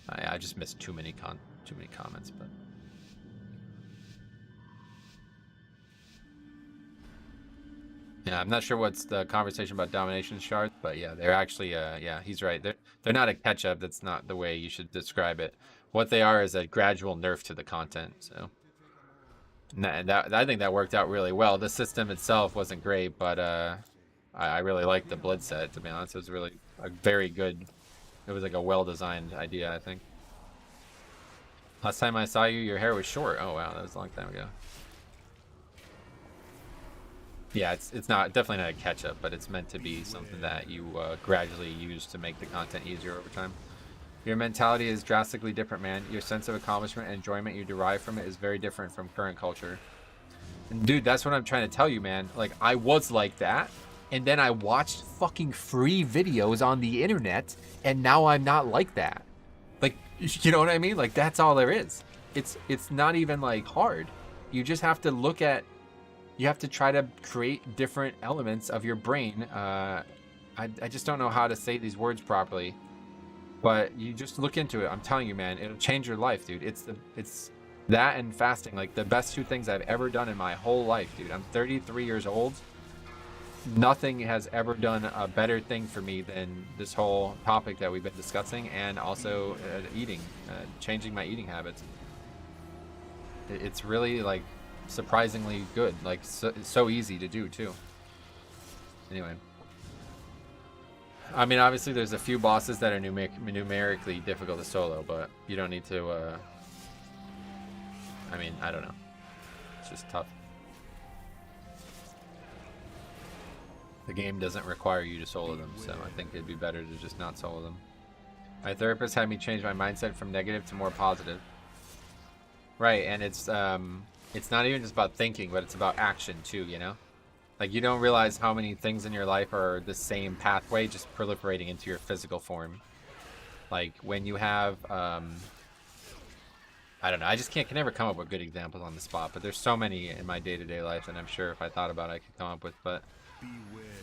I just missed too many comments, but yeah, I'm not sure what's the conversation about domination shards, but yeah, they're actually yeah, he's right. They're not a catch-up. That's not the way you should describe it. What they are is a gradual nerf to the content. So I think that worked out really well. The system itself wasn't great, but I really liked the blood set, to be honest. It was really a very good. It was like a well-designed idea, I think. Last time I saw you, your hair was short. Oh wow, that was a long time ago. Yeah, it's not definitely not a catch-up, but it's meant to be something that you gradually use to make the content easier over time. Your mentality is drastically different, man. Your sense of accomplishment and enjoyment you derive from it is very different from current culture. And dude, that's what I'm trying to tell you, man. Like, I was like that, and then I watched fucking free videos on the internet, and now I'm not like that. Like, you know what I mean? Like, that's all there is. It's not even like hard. You just have to look at. You have to try to create different elements of your brain. I just don't know how to say these words properly, but you just look into it. I'm telling you, man, it'll change your life, dude. It's that and fasting, like the best two things I've ever done in my whole life, dude. I'm 33 years old. Nothing has ever done a better thing for me than this whole topic that we've been discussing, and also eating, changing my eating habits. It's really like surprisingly good, like so easy to do too. Anyway, I mean, obviously there's a few bosses that are numerically difficult to solo, but you don't need to I mean, I don't know, it's just tough. The game doesn't require you to solo them, so I think it'd be better to just not solo them. My therapist had me change my mindset from negative to more positive. Right, and it's not even just about thinking, but it's about action too, you know? Like, you don't realize how many things in your life are the same pathway, just proliferating into your physical form. Like, when you have, I don't know, I just can never come up with good examples on the spot, but there's so many in my day-to-day life, and I'm sure if I thought about it, I could come up with, but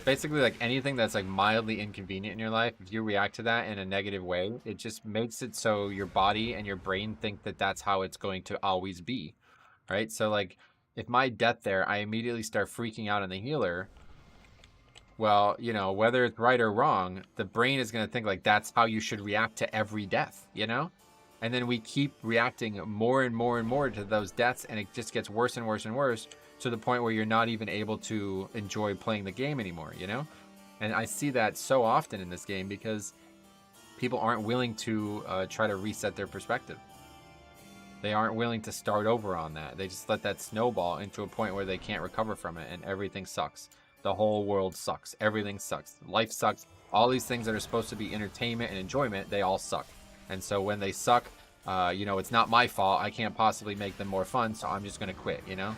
basically, like, anything that's, like, mildly inconvenient in your life, if you react to that in a negative way, it just makes it so your body and your brain think that that's how it's going to always be. Right? So, like, if my death there, I immediately start freaking out on the healer. Well, you know, whether it's right or wrong, the brain is going to think, like, that's how you should react to every death, you know? And then we keep reacting more and more and more to those deaths, and it just gets worse and worse and worse to the point where you're not even able to enjoy playing the game anymore, you know? And I see that so often in this game because People aren't willing to try to reset their perspective. They aren't willing to start over on that. They just let that snowball into a point where they can't recover from it, and everything sucks. The whole world sucks. Everything sucks. Life sucks. All these things that are supposed to be entertainment and enjoyment, they all suck. And so when they suck, you know, it's not my fault. I can't possibly make them more fun, so I'm just going to quit, you know?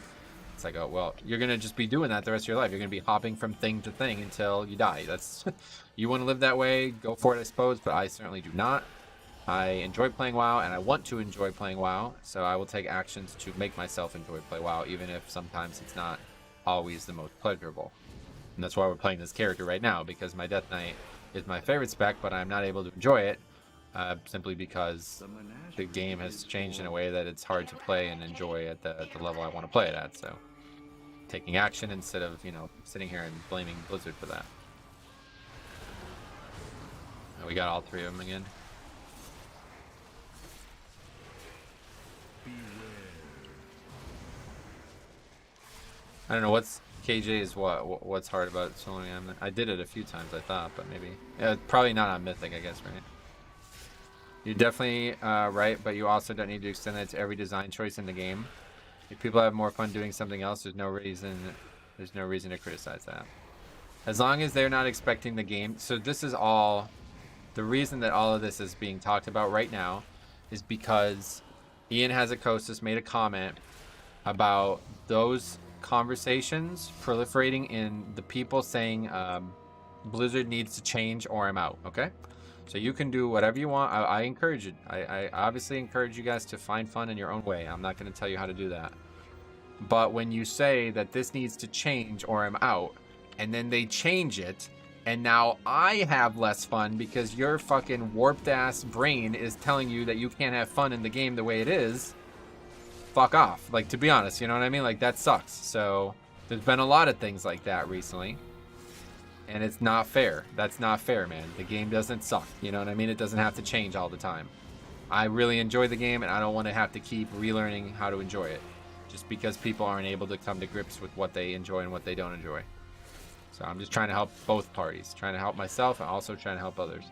It's like, oh, well, you're going to just be doing that the rest of your life. You're going to be hopping from thing to thing until you die. That's you want to live that way, go for it, I suppose, but I certainly do not. I enjoy playing WoW, and I want to enjoy playing WoW, so I will take actions to make myself enjoy play WoW, even if sometimes it's not always the most pleasurable. And that's why we're playing this character right now, because my Death Knight is my favorite spec, but I'm not able to enjoy it, simply because the game has changed in a way that it's hard to play and enjoy at the level I want to play it at, so taking action instead of, you know, sitting here and blaming Blizzard for that. We got all three of them again. I don't know what's KJ is what's hard about soloing. I did it a few times, I thought, but maybe probably not on Mythic, I guess, right? You're definitely right, but you also don't need to extend that to every design choice in the game. If people have more fun doing something else, there's no reason to criticize that. As long as they're not expecting the game. So this is all the reason that all of this is being talked about right now is because Ian Hazakosis made a comment about those conversations proliferating in the people saying Blizzard needs to change or I'm out. Okay, so you can do whatever you want. I encourage it. I obviously encourage you guys to find fun in your own way. I'm not going to tell you how to do that, but when you say that this needs to change or I'm out, and then they change it, and now I have less fun because your fucking warped ass brain is telling you that you can't have fun in the game the way it is, fuck off. Like, to be honest, you know what I mean? Like, that sucks. So there's been a lot of things like that recently, and it's not fair. That's not fair, man. The game doesn't suck, you know what I mean? It doesn't have to change all the time. I really enjoy the game, and I don't want to have to keep relearning how to enjoy it just because people aren't able to come to grips with what they enjoy and what they don't enjoy. So I'm just trying to help both parties, trying to help myself and also trying to help others.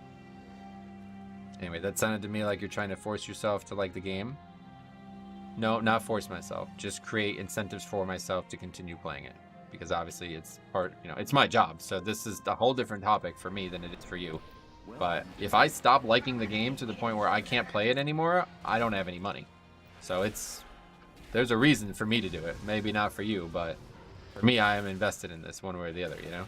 Anyway, that sounded to me like you're trying to force yourself to like the game. No, not force myself. Just create incentives for myself to continue playing it. Because obviously it's part, you know, it's my job. So this is a whole different topic for me than it is for you. But if I stop liking the game to the point where I can't play it anymore, I don't have any money. So there's a reason for me to do it. Maybe not for you, but for me, I am invested in this one way or the other, you know?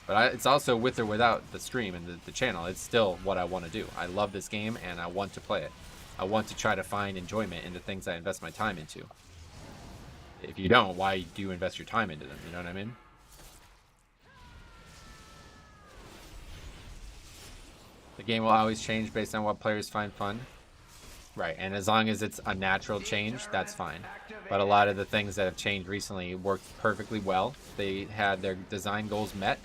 But it's also with or without the stream and the channel. It's still what I want to do. I love this game and I want to play it. I want to try to find enjoyment in the things I invest my time into. If you don't, why do you invest your time into them? You know what I mean? The game will always change based on what players find fun. Right, and as long as it's a natural change, that's fine. But a lot of the things that have changed recently worked perfectly well. They had their design goals met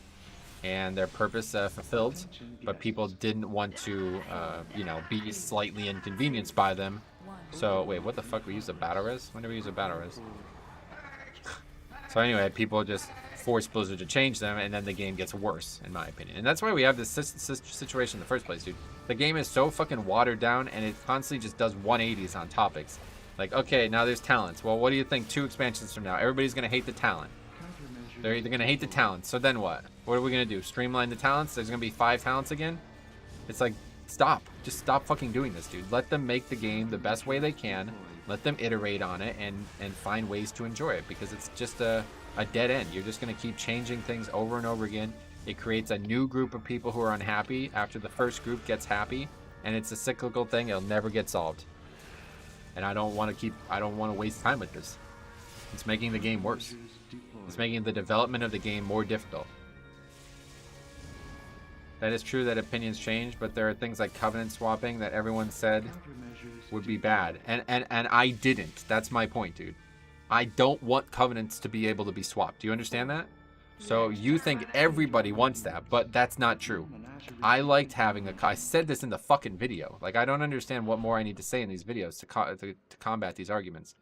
and their purpose fulfilled, but people didn't want to, you know, be slightly inconvenienced by them. So, wait, what the fuck? We use a battle res? When do we use a battle res? So anyway, people just force Blizzard to change them, and then the game gets worse, in my opinion. And that's why we have this situation in the first place, dude. The game is so fucking watered down, and it constantly just does 180s on topics. Like, okay, now there's talents. Well, what do you think 2 expansions from now? Everybody's going to hate the talent. They're either going to hate the talents, so then what? What are we going to do? Streamline the talents? There's going to be 5 talents again? It's like, stop. Just stop fucking doing this, dude. Let them make the game the best way they can. Let them iterate on it and find ways to enjoy it, because it's just a dead end. You're just going to keep changing things over and over again. It creates a new group of people who are unhappy after the first group gets happy, and it's a cyclical thing. It'll never get solved. And I don't want to waste time with this. It's making the game worse. It's making the development of the game more difficult. That is true that opinions change, but there are things like covenant swapping that everyone said would be bad. And I didn't. That's my point, dude. I don't want covenants to be able to be swapped. Do you understand that? So you think everybody wants that, but that's not true. I liked having I said this in the fucking video. Like, I don't understand what more I need to say in these videos to combat these arguments.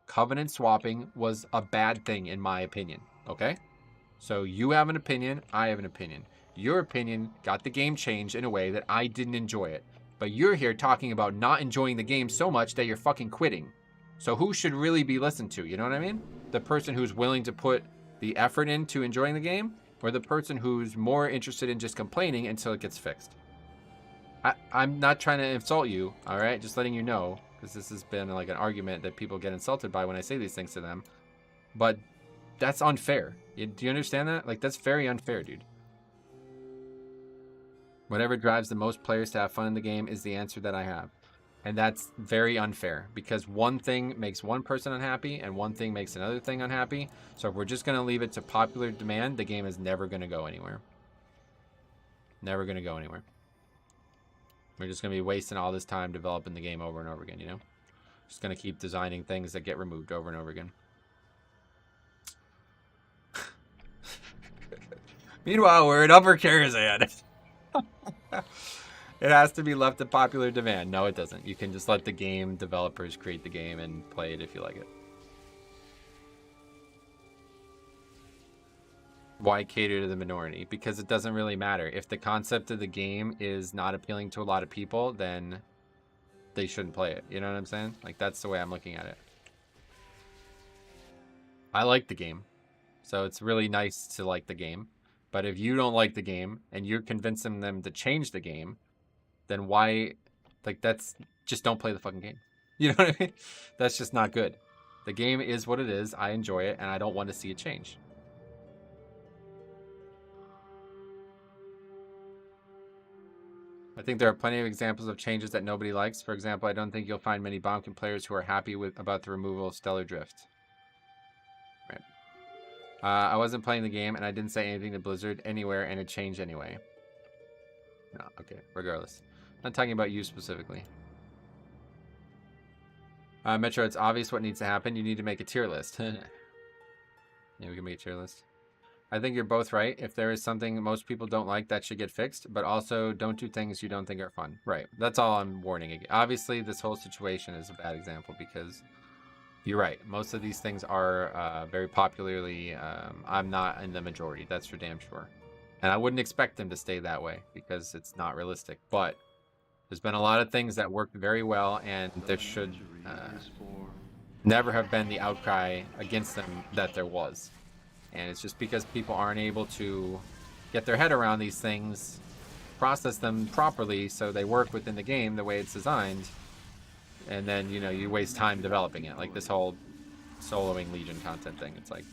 Covenant swapping was a bad thing in my opinion, okay? So you have an opinion, I have an opinion. Your opinion got the game changed in a way that I didn't enjoy it. But you're here talking about not enjoying the game so much that you're fucking quitting. So who should really be listened to? You know what I mean? The person who's willing to put the effort into enjoying the game, or the person who's more interested in just complaining until it gets fixed? I'm not trying to insult you, all right? Just letting you know, because this has been like an argument that people get insulted by when I say these things to them. But that's unfair. Do you understand that? Like, that's very unfair, dude. Whatever drives the most players to have fun in the game is the answer that I have. And that's very unfair, because one thing makes one person unhappy and one thing makes another thing unhappy. So if we're just going to leave it to popular demand, the game is never going to go anywhere. Never going to go anywhere. We're just going to be wasting all this time developing the game over and over again, you know? Just going to keep designing things that get removed over and over again. Meanwhile, we're in Upper Karazhan. It has to be left to popular demand. No, it doesn't. You can just let the game developers create the game and play it if you like it. Why cater to the minority? Because it doesn't really matter. If the concept of the game is not appealing to a lot of people, then they shouldn't play it. You know what I'm saying? Like, that's the way I'm looking at it. I like the game, so it's really nice to like the game. But if you don't like the game and you're convincing them to change the game, then why, like, that's just don't play the fucking game. You know what I mean? That's just not good. The game is what it is. I enjoy it, and I don't want to see it change. I think there are plenty of examples of changes that nobody likes. For example, I don't think you'll find many Bombkin players who are happy about the removal of Stellar Drift. Right. I wasn't playing the game, and I didn't say anything to Blizzard anywhere, and it changed anyway. No, okay, regardless. I'm not talking about you specifically. Metro, it's obvious what needs to happen. You need to make a tier list. Yeah, we can make a tier list. I think you're both right. If there is something most people don't like, that should get fixed. But also, don't do things you don't think are fun. Right. That's all I'm warning against. Obviously, this whole situation is a bad example because you're right. Most of these things are very popularly... I'm not in the majority. That's for damn sure. And I wouldn't expect them to stay that way because it's not realistic. But there's been a lot of things that worked very well, and there should never have been the outcry against them that there was. And it's just because people aren't able to get their head around these things, process them properly so they work within the game the way it's designed. And then, you know, you waste time developing it. Like this whole soloing Legion content thing. It's like,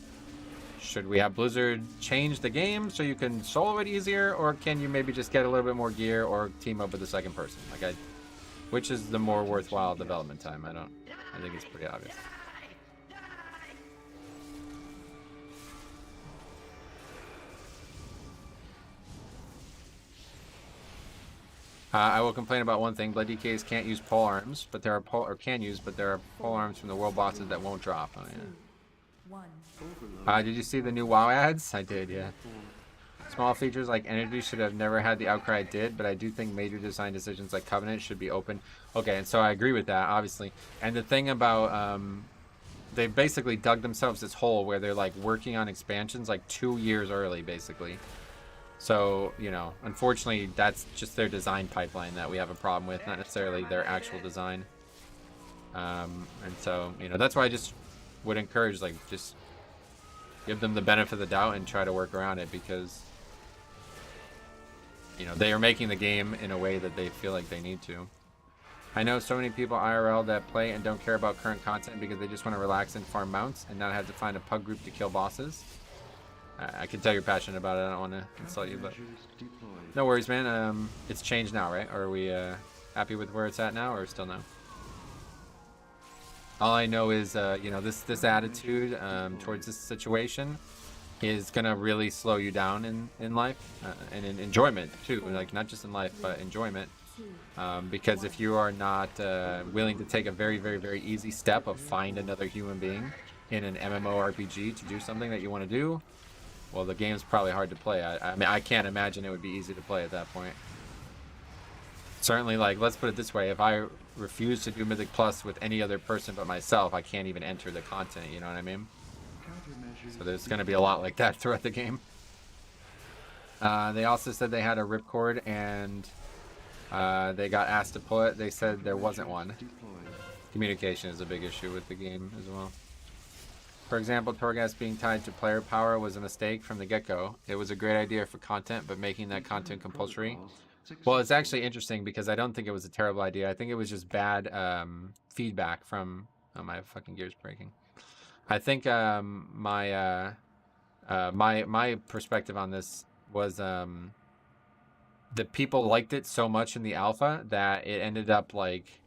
should we have Blizzard change the game so you can solo it easier? Or can you maybe just get a little bit more gear or team up with a second person? Like, which is the more worthwhile development time? I think it's pretty obvious. I will complain about one thing. Blood DKs can't use pole arms, but there are there are pole arms from the world bosses that won't drop. Oh yeah. Did you see the new WoW ads? I did, yeah. Small features like energy should have never had the outcry it did, but I do think major design decisions like Covenant should be open. Okay, and so I agree with that, obviously. And the thing about they basically dug themselves this hole where they're like working on expansions like 2 years early, basically. So, you know, unfortunately, that's just their design pipeline that we have a problem with, not necessarily their actual design. And so, you know, that's why I just would encourage, like, just give them the benefit of the doubt and try to work around it because, you know, they are making the game in a way that they feel like they need to. I know so many people IRL that play and don't care about current content because they just want to relax and farm mounts and not have to find a pug group to kill bosses. I can tell you're passionate about it. I don't want to insult you, but no worries, man. It's changed now, right? Or are we happy with where it's at now, or still no? All I know is, you know, this attitude towards this situation is gonna really slow you down in life and in enjoyment too. Like not just in life, but enjoyment. Because if you are not willing to take a very, very, very easy step of find another human being in an MMORPG to do something that you want to do. Well, the game's probably hard to play. I mean, I can't imagine it would be easy to play at that point. Certainly, like, let's put it this way. If I refuse to do Mythic Plus with any other person but myself, I can't even enter the content, you know what I mean? So there's going to be a lot like that throughout the game. They also said they had a ripcord and they got asked to pull it. They said there wasn't one. Communication is a big issue with the game as well. For example, Torghast being tied to player power was a mistake from the get-go. It was a great idea for content, but making that content compulsory... Well, it's actually interesting because I don't think it was a terrible idea. I think it was just bad feedback from... Oh, my fucking gear's breaking. I think my perspective on this was that people liked it so much in the alpha that it ended up like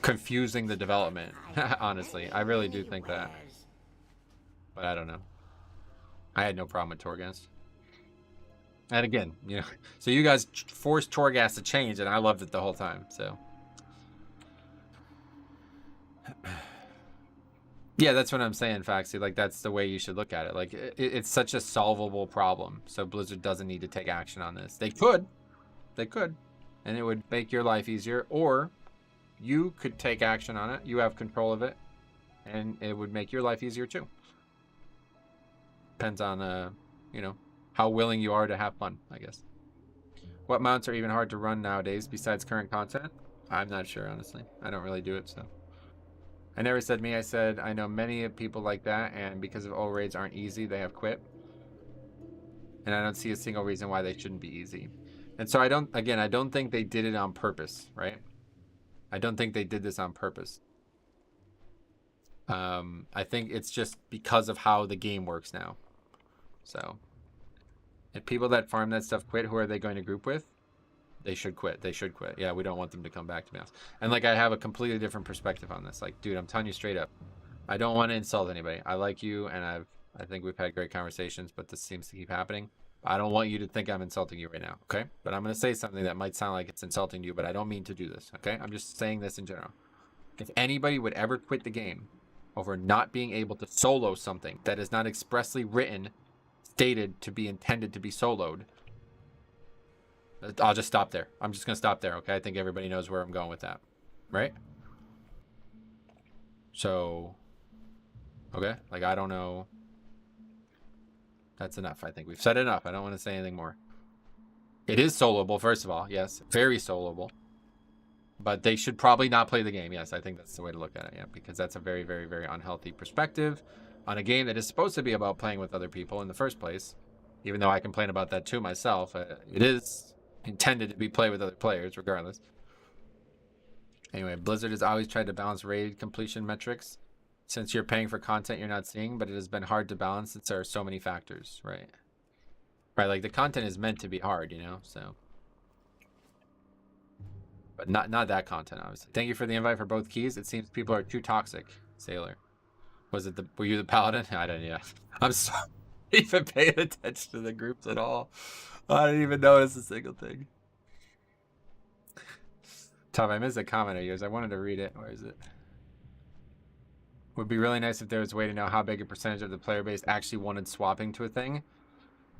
confusing the development. Honestly, I really do think that, but I don't know. I had no problem with Torghast, and again, you know, so you guys forced Torghast to change, and I loved it the whole time. So yeah, that's what I'm saying, Faxi. Like, that's the way you should look at it. Like, it's such a solvable problem, so Blizzard doesn't need to take action on this. They could, and it would make your life easier, or you could take action on it. You have control of it, and it would make your life easier too. Depends on, you know, how willing you are to have fun, I guess. What mounts are even hard to run nowadays besides current content? I'm not sure, honestly. I don't really do it, so. I never said me. I said I know many people like that, and because of all raids aren't easy, they have quit. And I don't see a single reason why they shouldn't be easy. And so I don't think they did it on purpose, right? I don't think they did this on purpose. I think it's just because of how the game works now. So, if people that farm that stuff quit, who are they going to group with? They should quit. They should quit. Yeah, we don't want them to come back, to be honest. And like, I have a completely different perspective on this. Like, dude, I'm telling you straight up, I don't want to insult anybody. I like you, and I think we've had great conversations, but this seems to keep happening. I don't want you to think I'm insulting you right now, okay? But I'm going to say something that might sound like it's insulting you, but I don't mean to do this, okay? I'm just saying this in general. If anybody would ever quit the game over not being able to solo something that is not expressly written, stated to be intended to be soloed, I'll just stop there. I'm just going to stop there, okay? I think everybody knows where I'm going with that, right? So, okay, like, I don't know. That's enough. I think we've said enough. I don't want to say anything more. It is soloable, first of all. Yes, very soloable. But they should probably not play the game. Yes, I think that's the way to look at it. Yeah, because that's a very, very, very unhealthy perspective on a game that is supposed to be about playing with other people in the first place. Even though I complain about that too myself, it is intended to be played with other players, regardless. Anyway, Blizzard has always tried to balance raid completion metrics. Since you're paying for content you're not seeing, but it has been hard to balance since there are so many factors, right? Right, like the content is meant to be hard, you know, so. But not that content, obviously. Thank you for the invite for both keys. It seems people are too toxic, Sailor. Were you the paladin? I didn't, yeah. I'm sorry. Even paying attention to the groups at all. I didn't even notice a single thing. Tom, I missed a comment of yours. I wanted to read it. Where is it? Would be really nice if there was a way to know how big a percentage of the player base actually wanted swapping to a thing.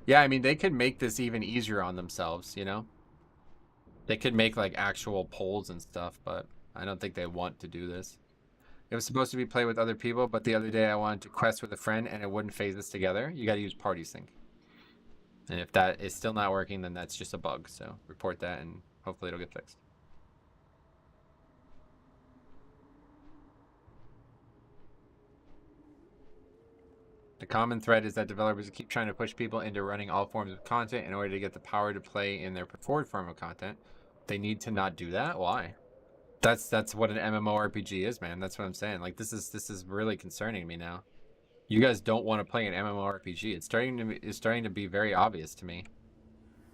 Yeah, I mean, they could make this even easier on themselves, you know? They could make, like, actual polls and stuff, but I don't think they want to do this. It was supposed to be play with other people, but the other day I wanted to quest with a friend and it wouldn't phase us together. You got to use party sync. And if that is still not working, then that's just a bug. So report that and hopefully it'll get fixed. The common thread is that developers keep trying to push people into running all forms of content in order to get the power to play in their preferred form of content. They need to not do that? Why? That's what an MMORPG is, man. That's what I'm saying. Like, this is really concerning me now. You guys don't want to play an MMORPG. It's starting to be very obvious to me.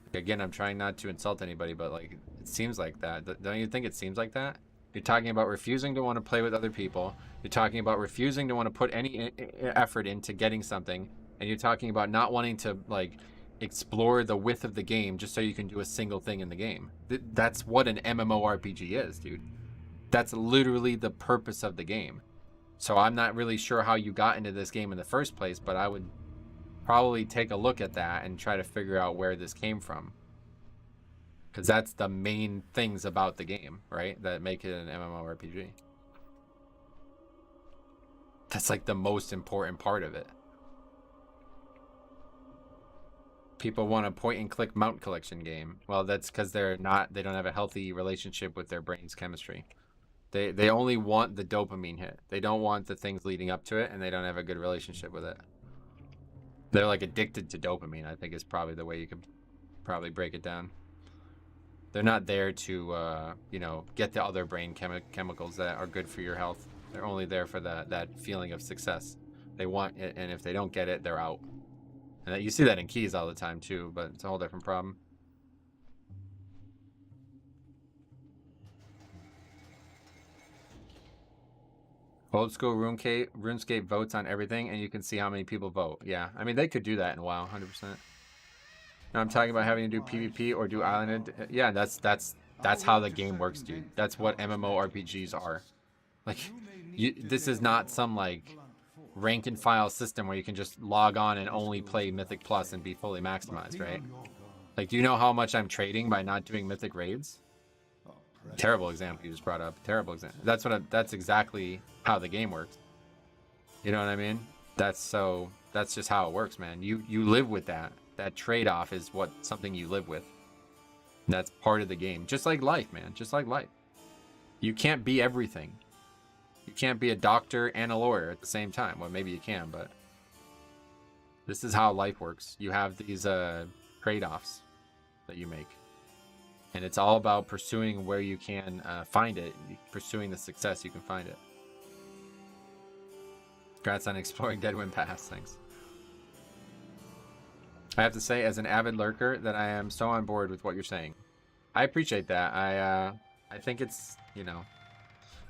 Like, again, I'm trying not to insult anybody, but like, it seems like that. Don't you think it seems like that? You're talking about refusing to want to play with other people. You're talking about refusing to want to put any effort into getting something, and you're talking about not wanting to like explore the width of the game just so you can do a single thing in the game. That's what an MMORPG is, dude. That's literally the purpose of the game. So I'm not really sure how you got into this game in the first place, but I would probably take a look at that and try to figure out where this came from. Because that's the main things about the game, right? That make it an MMORPG. That's like the most important part of it. People want a point-and-click mount collection game. Well, that's because they don't have a healthy relationship with their brain's chemistry. They only want the dopamine hit. They don't want the things leading up to it, and they don't have a good relationship with it. They're like addicted to dopamine, I think is probably the way you could probably break it down. They're not there to, you know, get the other brain chemicals that are good for your health. They're only there for that feeling of success. They want it, and if they don't get it, they're out. And you see that in keys all the time too, but it's a whole different problem. Old school RuneScape votes on everything, and you can see how many people vote. Yeah, I mean, they could do that in a while, 100%. Now I'm talking about having to do PvP or do islanded. Yeah, that's how the game works, dude. That's what MMORPGs are. Like, this is not some like rank and file system where you can just log on and only play Mythic Plus and be fully maximized, right? Like, do you know how much I'm trading by not doing Mythic raids? Terrible example you just brought up. Terrible example. That's exactly how the game works. You know what I mean? That's just how it works, man. You live with that. That trade-off is something you live with. And that's part of the game. Just like life, man. Just like life. You can't be everything. You can't be a doctor and a lawyer at the same time. Well, maybe you can, but this is how life works. You have these trade-offs that you make. And it's all about pursuing where you can find it. Pursuing the success you can find it. Congrats on exploring Deadwind Pass. Thanks. I have to say, as an avid lurker, that I am so on board with what you're saying. I appreciate that. I think it's, you know,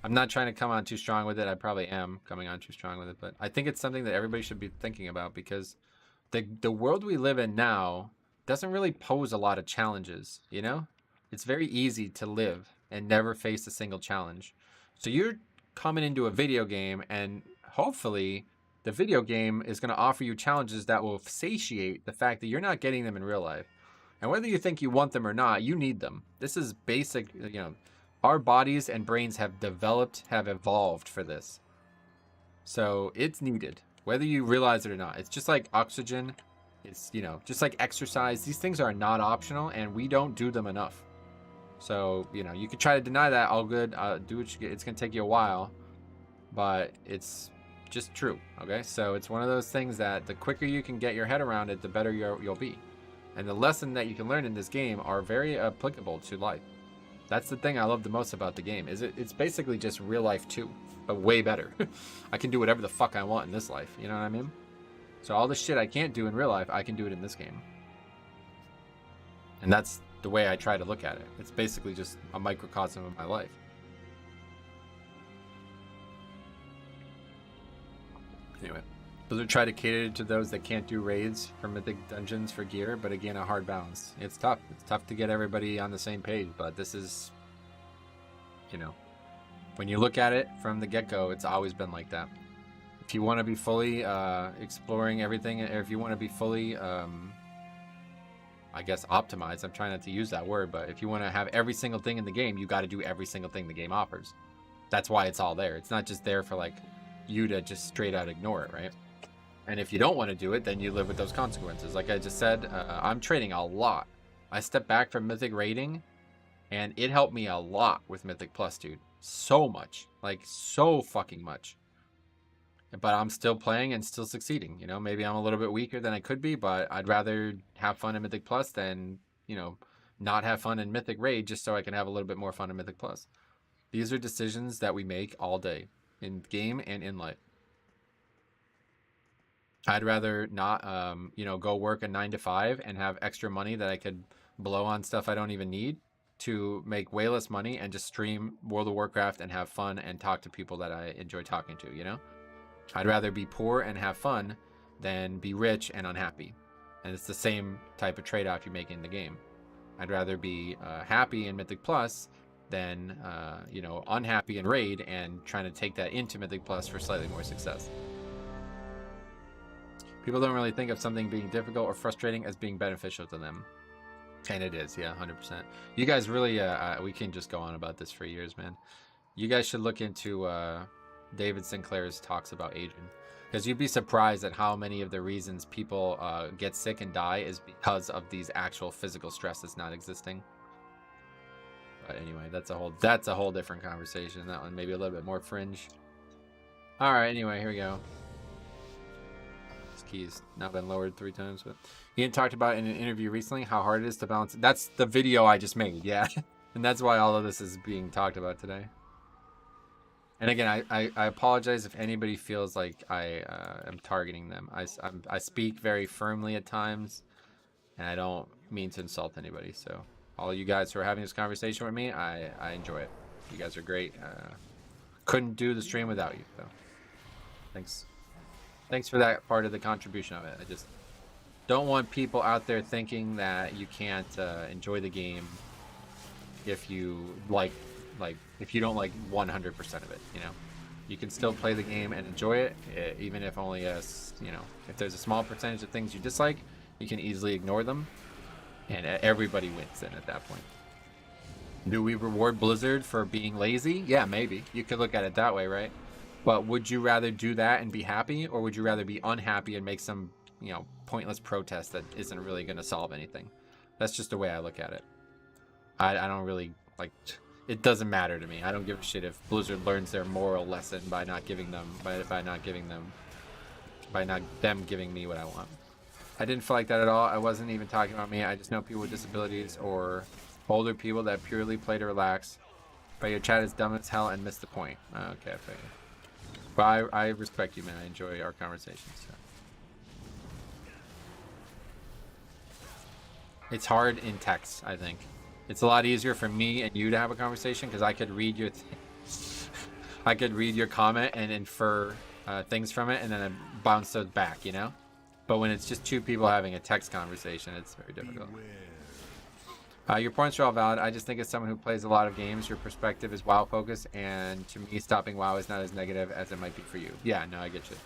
I'm not trying to come on too strong with it. I probably am coming on too strong with it, but I think it's something that everybody should be thinking about, because the world we live in now doesn't really pose a lot of challenges, you know? It's very easy to live and never face a single challenge. So you're coming into a video game, and hopefully the video game is going to offer you challenges that will satiate the fact that you're not getting them in real life. And whether you think you want them or not, you need them. This is basic, you know, our bodies and brains have evolved for this. So it's needed, whether you realize it or not. It's just like oxygen. It's, you know, just like exercise. These things are not optional, and we don't do them enough. So, you know, you could try to deny that, all good. Do what you get. It's going to take you a while, but it's just true. Okay. So it's one of those things that the quicker you can get your head around it, the better you'll be. And the lesson that you can learn in this game are very applicable to life. That's the thing I love the most about the game, is it's basically just real life too, but way better. I can do whatever the fuck I want in this life. You know what I mean? So all the shit I can't do in real life, I can do it in this game. And that's the way I try to look at it. It's basically just a microcosm of my life. Anyway, Blizzard try to cater to those that can't do raids for Mythic Dungeons for gear, but again, a hard balance. It's tough. It's tough to get everybody on the same page, but this is, you know, when you look at it from the get-go, it's always been like that. If you want to be fully exploring everything, or if you want to be fully, I guess, optimized, I'm trying not to use that word, but if you want to have every single thing in the game, you got to do every single thing the game offers. That's why it's all there. It's not just there for, like, you to just straight out ignore it, right? And if you don't want to do it, then you live with those consequences. Like I just said, I'm trading a lot. I stepped back from Mythic raiding, and it helped me a lot with Mythic Plus, dude. So much. Like, so fucking much. But I'm still playing and still succeeding. You know, maybe I'm a little bit weaker than I could be, but I'd rather have fun in Mythic Plus than, you know, not have fun in Mythic Raid just so I can have a little bit more fun in Mythic Plus. These are decisions that we make all day, in game and in life. I'd rather not, you know, go work a 9 to 5 and have extra money that I could blow on stuff I don't even need, to make way less money and just stream World of Warcraft and have fun and talk to people that I enjoy talking to, you know? I'd rather be poor and have fun than be rich and unhappy. And it's the same type of trade-off you make in the game. I'd rather be happy in Mythic Plus than, you know, unhappy in Raid and trying to take that into Mythic Plus for slightly more success. People don't really think of something being difficult or frustrating as being beneficial to them. And it is, yeah, 100%. You guys really, we can just go on about this for years, man. You guys should look into David Sinclair's talks about aging. Because you'd be surprised at how many of the reasons people get sick and die is because of these actual physical stresses not existing. But anyway, that's a whole different conversation. That one maybe a little bit more fringe. All right, anyway, here we go. This key's now been lowered 3 times. But Ian talked about in an interview recently how hard it is to balance. That's the video I just made, yeah. And that's why all of this is being talked about today. And again, I apologize if anybody feels like I am targeting them. I speak very firmly at times, and I don't mean to insult anybody. So all you guys who are having this conversation with me, I enjoy it. You guys are great. Couldn't do the stream without you, so thanks for that part of the contribution of it. I just don't want people out there thinking that you can't enjoy the game if you if you don't like 100% of it. You know, you can still play the game and enjoy it, even if only if there's a small percentage of things you dislike, you can easily ignore them, and everybody wins then at that point. Do we reward Blizzard for being lazy? Yeah, maybe. You could look at it that way, right? But would you rather do that and be happy, or would you rather be unhappy and make some, pointless protest that isn't really going to solve anything? That's just the way I look at it. I don't really, it doesn't matter to me. I don't give a shit if Blizzard learns their moral lesson by not giving them, by not them giving me what I want. I didn't feel like that at all. I wasn't even talking about me. I just know people with disabilities or older people that purely play to relax. But your chat is dumb as hell and missed the point. Okay, I figured. But I respect you, man. I enjoy our conversations. So. It's hard in text, I think. It's a lot easier for me and you to have a conversation because I could read your I could read your comment and infer things from it and then bounce those back, But when it's just two people having a text conversation, it's very difficult. Your points are all valid. I just think as someone who plays a lot of games, your perspective is WoW focused, and to me, stopping WoW is not as negative as it might be for you. Yeah, no, I get you.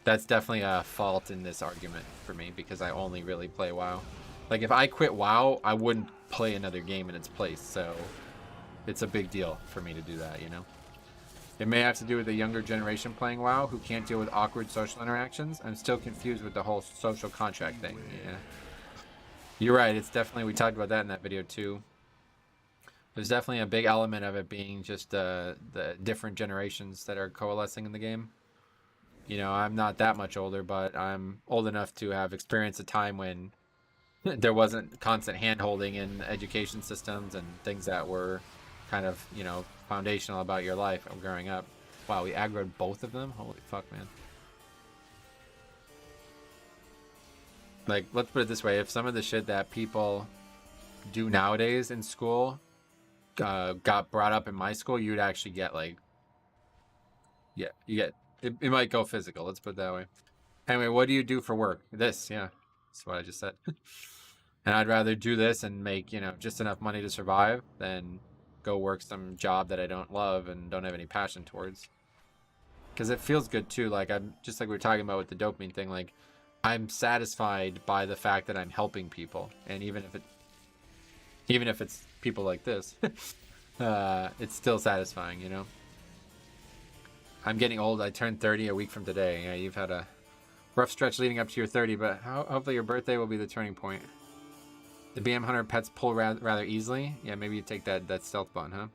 That's definitely a fault in this argument for me because I only really play WoW. Like, if I quit WoW, I wouldn't play another game in its place, so it's a big deal for me to do that, It may have to do with the younger generation playing WoW who can't deal with awkward social interactions. I'm still confused with the whole social contract thing. Yeah. You're right. It's definitely, we talked about that in that video too. There's definitely a big element of it being just the different generations that are coalescing in the game. I'm not that much older, but I'm old enough to have experienced a time when there wasn't constant hand-holding in education systems and things that were kind of, foundational about your life growing up. Wow, we aggroed both of them? Holy fuck, man. Like, let's put it this way. If some of the shit that people do nowadays in school got brought up in my school, you'd actually get, it might go physical. Let's put it that way. Anyway, what do you do for work? This, yeah. That's what I just said. And I'd rather do this and make, just enough money to survive than go work some job that I don't love and don't have any passion towards. Because it feels good too. I'm just like we were talking about with the dopamine thing. I'm satisfied by the fact that I'm helping people, and even if it's people like this, it's still satisfying. I'm getting old. I turned 30 a week from today. Yeah, you've had a rough stretch leading up to your 30, but hopefully your birthday will be the turning point. The BM100 pets pull rather easily. Yeah, maybe you take that stealth button, huh?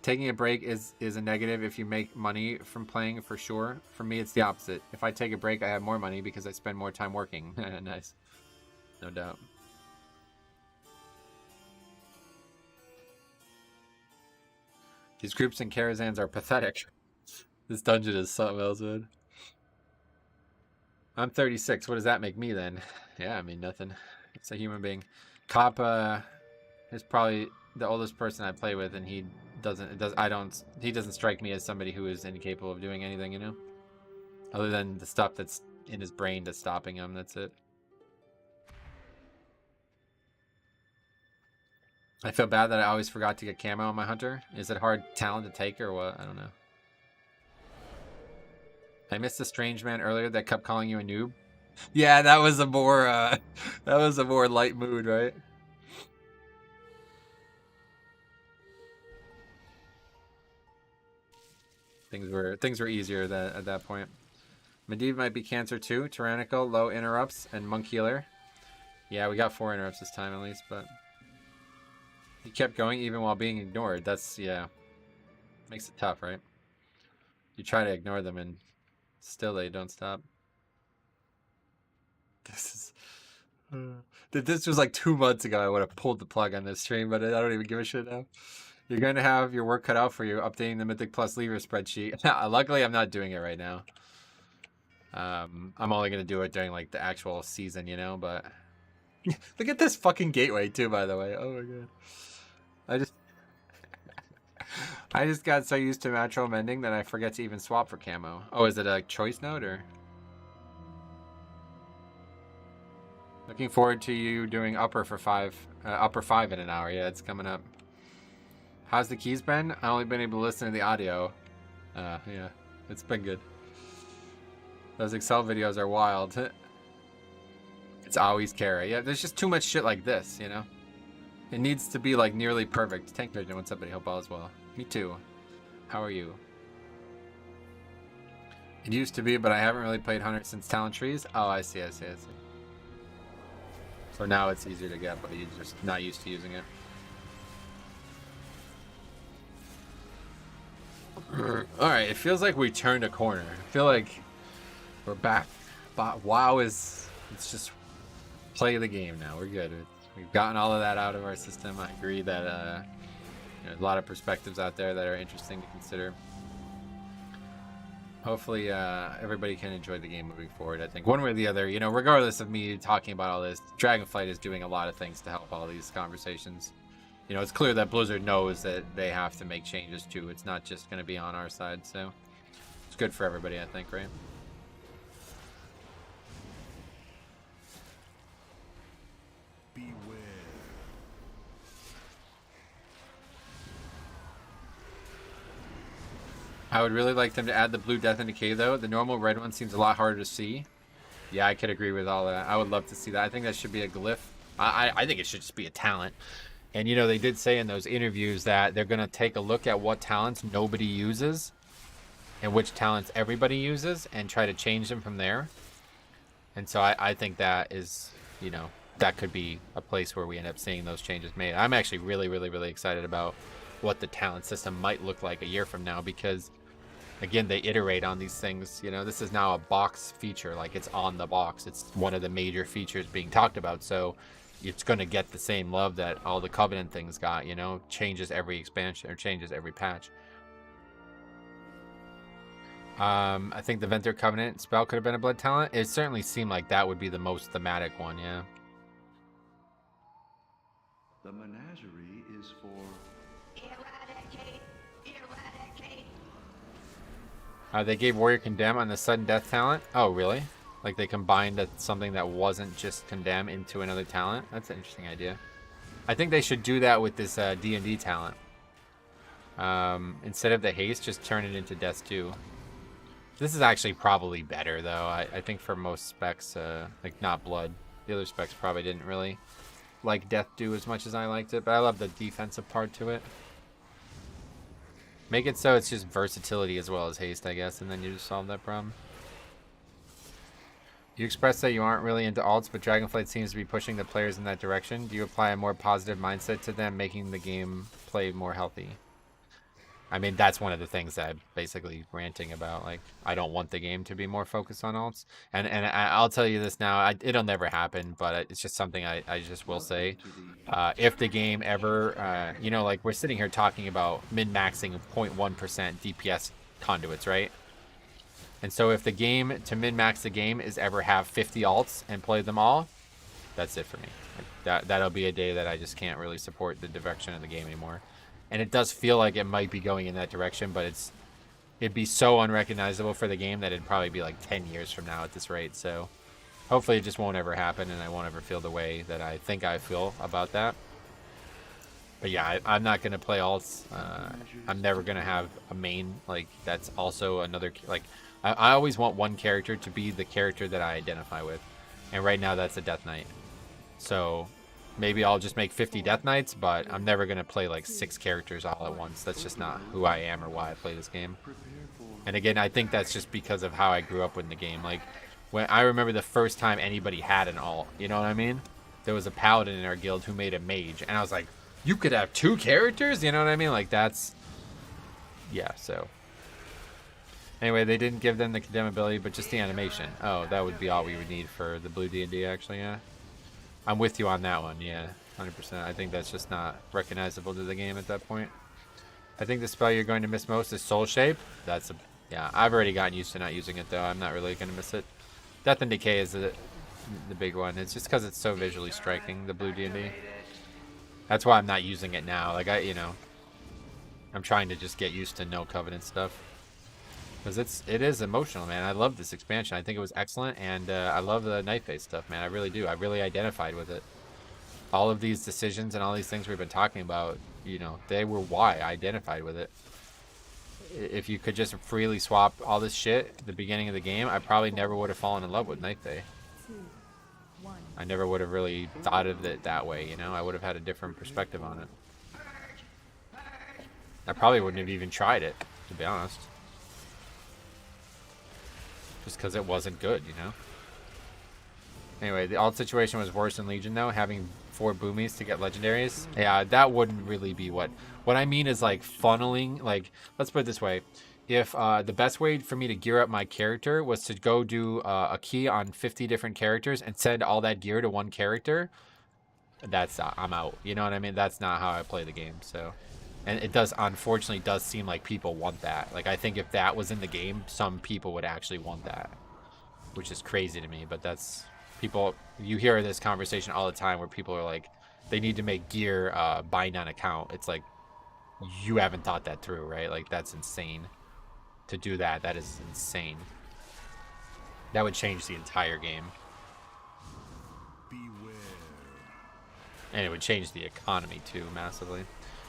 Taking a break is a negative if you make money from playing, for sure. For me, it's the opposite. If I take a break, I have more money because I spend more time working. Nice. No doubt. These groups and caravans are pathetic. This dungeon is something else, man. I'm 36. What does that make me then? Yeah, I mean, nothing. It's a human being. Cop is probably the oldest person I play with, and he doesn't strike me as somebody who is incapable of doing anything, other than the stuff that's in his brain that's stopping him. That's it. I feel bad that I always forgot to get camo on my hunter. Is it hard talent to take or what? I don't know. I missed the strange man earlier that kept calling you a noob. Yeah, that was a more light mood, right? Things were easier at that point. Medivh might be Cancer too. Tyrannical, low interrupts, and Monk Healer. Yeah, we got 4 interrupts this time at least, but he kept going even while being ignored. That's, yeah, makes it tough, right? You try to ignore them and still they don't stop. This is... If this was like 2 months ago, I would have pulled the plug on this stream, but I don't even give a shit now. You're going to have your work cut out for you updating the Mythic Plus lever spreadsheet. Luckily, I'm not doing it right now. I'm only going to do it during like the actual season, you know, but look at this fucking gateway too, by the way. Oh my god. I just got so used to natural mending that I forget to even swap for camo. Oh, is it a choice node or? Looking forward to you doing upper 5 in an hour. Yeah, it's coming up. How's the keys been? I've only been able to listen to the audio. Yeah, it's been good. Those Excel videos are wild. It's always Kara. Yeah, there's just too much shit like this, you know? It needs to be like nearly perfect. Tank Vision, what's up, buddy? Hope all is well. Me too. How are you? It used to be, but I haven't really played Hunter since Talent Trees. Oh, I see. So now it's easier to get, but you're just not used to using it. Alright, it feels like we turned a corner. I feel like we're back. But WoW it's just play the game now. We're good. We've gotten all of that out of our system. I agree that there's a lot of perspectives out there that are interesting to consider. Hopefully everybody can enjoy the game moving forward. I think one way or the other, you know, regardless of me talking about all this, Dragonflight is doing a lot of things to help all these conversations. You know, it's clear that Blizzard knows that they have to make changes too. It's not just going to be on our side, so it's good for everybody, I think, right? Beware. I would really like them to add the blue Death and Decay, though. The normal red one seems a lot harder to see. Yeah, I could agree with all that. I would love to see that. I think that should be a glyph. I think it should just be a talent. And, you know, they did say in those interviews that they're going to take a look at what talents nobody uses and which talents everybody uses and try to change them from there. And so I think that is, you know, that could be a place where we end up seeing those changes made. I'm actually really, really, really excited about what the talent system might look like a year from now because, again, they iterate on these things. You know, this is now a box feature. Like, it's on the box. It's one of the major features being talked about. So it's going to get the same love that all the Covenant things got, you know, changes every expansion or changes every patch. I think the Venter Covenant spell could have been a blood talent. It certainly seemed like that would be the most thematic one, yeah. The menagerie is for eradicate. They gave Warrior Condemn on the sudden death talent. Oh, really? Like they combined something that wasn't just Condemn into another talent? That's an interesting idea. I think they should do that with this D&D talent. Instead of the haste, just turn it into Death 2. This is actually probably better, though. I think for most specs, like not Blood. The other specs probably didn't really like Death Do as much as I liked it, but I love the defensive part to it. Make it so it's just versatility as well as haste, I guess, and then you just solve that problem. You expressed that you aren't really into alts, but Dragonflight seems to be pushing the players in that direction. Do you apply a more positive mindset to them, making the game play more healthy? I mean, that's one of the things that I'm basically ranting about. Like, I don't want the game to be more focused on alts. And I'll tell you this now, it'll never happen, but it's just something I just will say. If the game ever, you know, like we're sitting here talking about min-maxing 0.1% DPS conduits, right? And so if the game, to min-max the game, is ever have 50 alts and play them all, that's it for me. Like, that'll be a day that I just can't really support the direction of the game anymore. And it does feel like it might be going in that direction, but it'd be so unrecognizable for the game that it'd probably be like 10 years from now at this rate. So hopefully it just won't ever happen, and I won't ever feel the way that I think I feel about that. But yeah, I'm not going to play alts. I'm never going to have a main, like, that's also another, like, I always want one character to be the character that I identify with. And right now that's a Death Knight. So maybe I'll just make 50 Death Knights, but I'm never going to play like 6 characters all at once. That's just not who I am or why I play this game. And again, I think that's just because of how I grew up in the game. Like, when I remember the first time anybody had an alt, you know what I mean? There was a paladin in our guild who made a mage, and I was like, you could have 2 characters? You know what I mean? Like, that's... Yeah, so... Anyway, they didn't give them the condemn ability, but just the animation. Oh, that would be all we would need for the blue D&D, actually, yeah. I'm with you on that one, yeah. 100%. I think that's just not recognizable to the game at that point. I think the spell you're going to miss most is Soul Shape. That's a... Yeah, I've already gotten used to not using it, though. I'm not really going to miss it. Death and Decay is the big one. It's just because it's so visually striking, the blue D&D. That's why I'm not using it now. Like, I'm trying to just get used to no Covenant stuff. Because it is emotional, man. I love this expansion. I think it was excellent, and I love the Night Phase stuff, man. I really do. I really identified with it. All of these decisions and all these things we've been talking about, you know, they were why I identified with it. If you could just freely swap all this shit at the beginning of the game, I probably never would have fallen in love with Night Phase. I never would have really thought of it that way, you know? I would have had a different perspective on it. I probably wouldn't have even tried it, to be honest. Just because it wasn't good, you know? Anyway, the alt situation was worse in Legion, though, having 4 boomies to get legendaries. Yeah, that wouldn't really be what I mean is, like, funneling, like, let's put it this way. If the best way for me to gear up my character was to go do a key on 50 different characters and send all that gear to one character, that's, I'm out. You know what I mean? That's not how I play the game, so... And it does, unfortunately, does seem like people want that. Like, I think if that was in the game, some people would actually want that. Which is crazy to me, but that's... People, you hear this conversation all the time where people are like, they need to make gear bind on account. It's like, you haven't thought that through, right? Like, that's insane. To do that, that is insane. That would change the entire game. Beware. And it would change the economy, too, massively.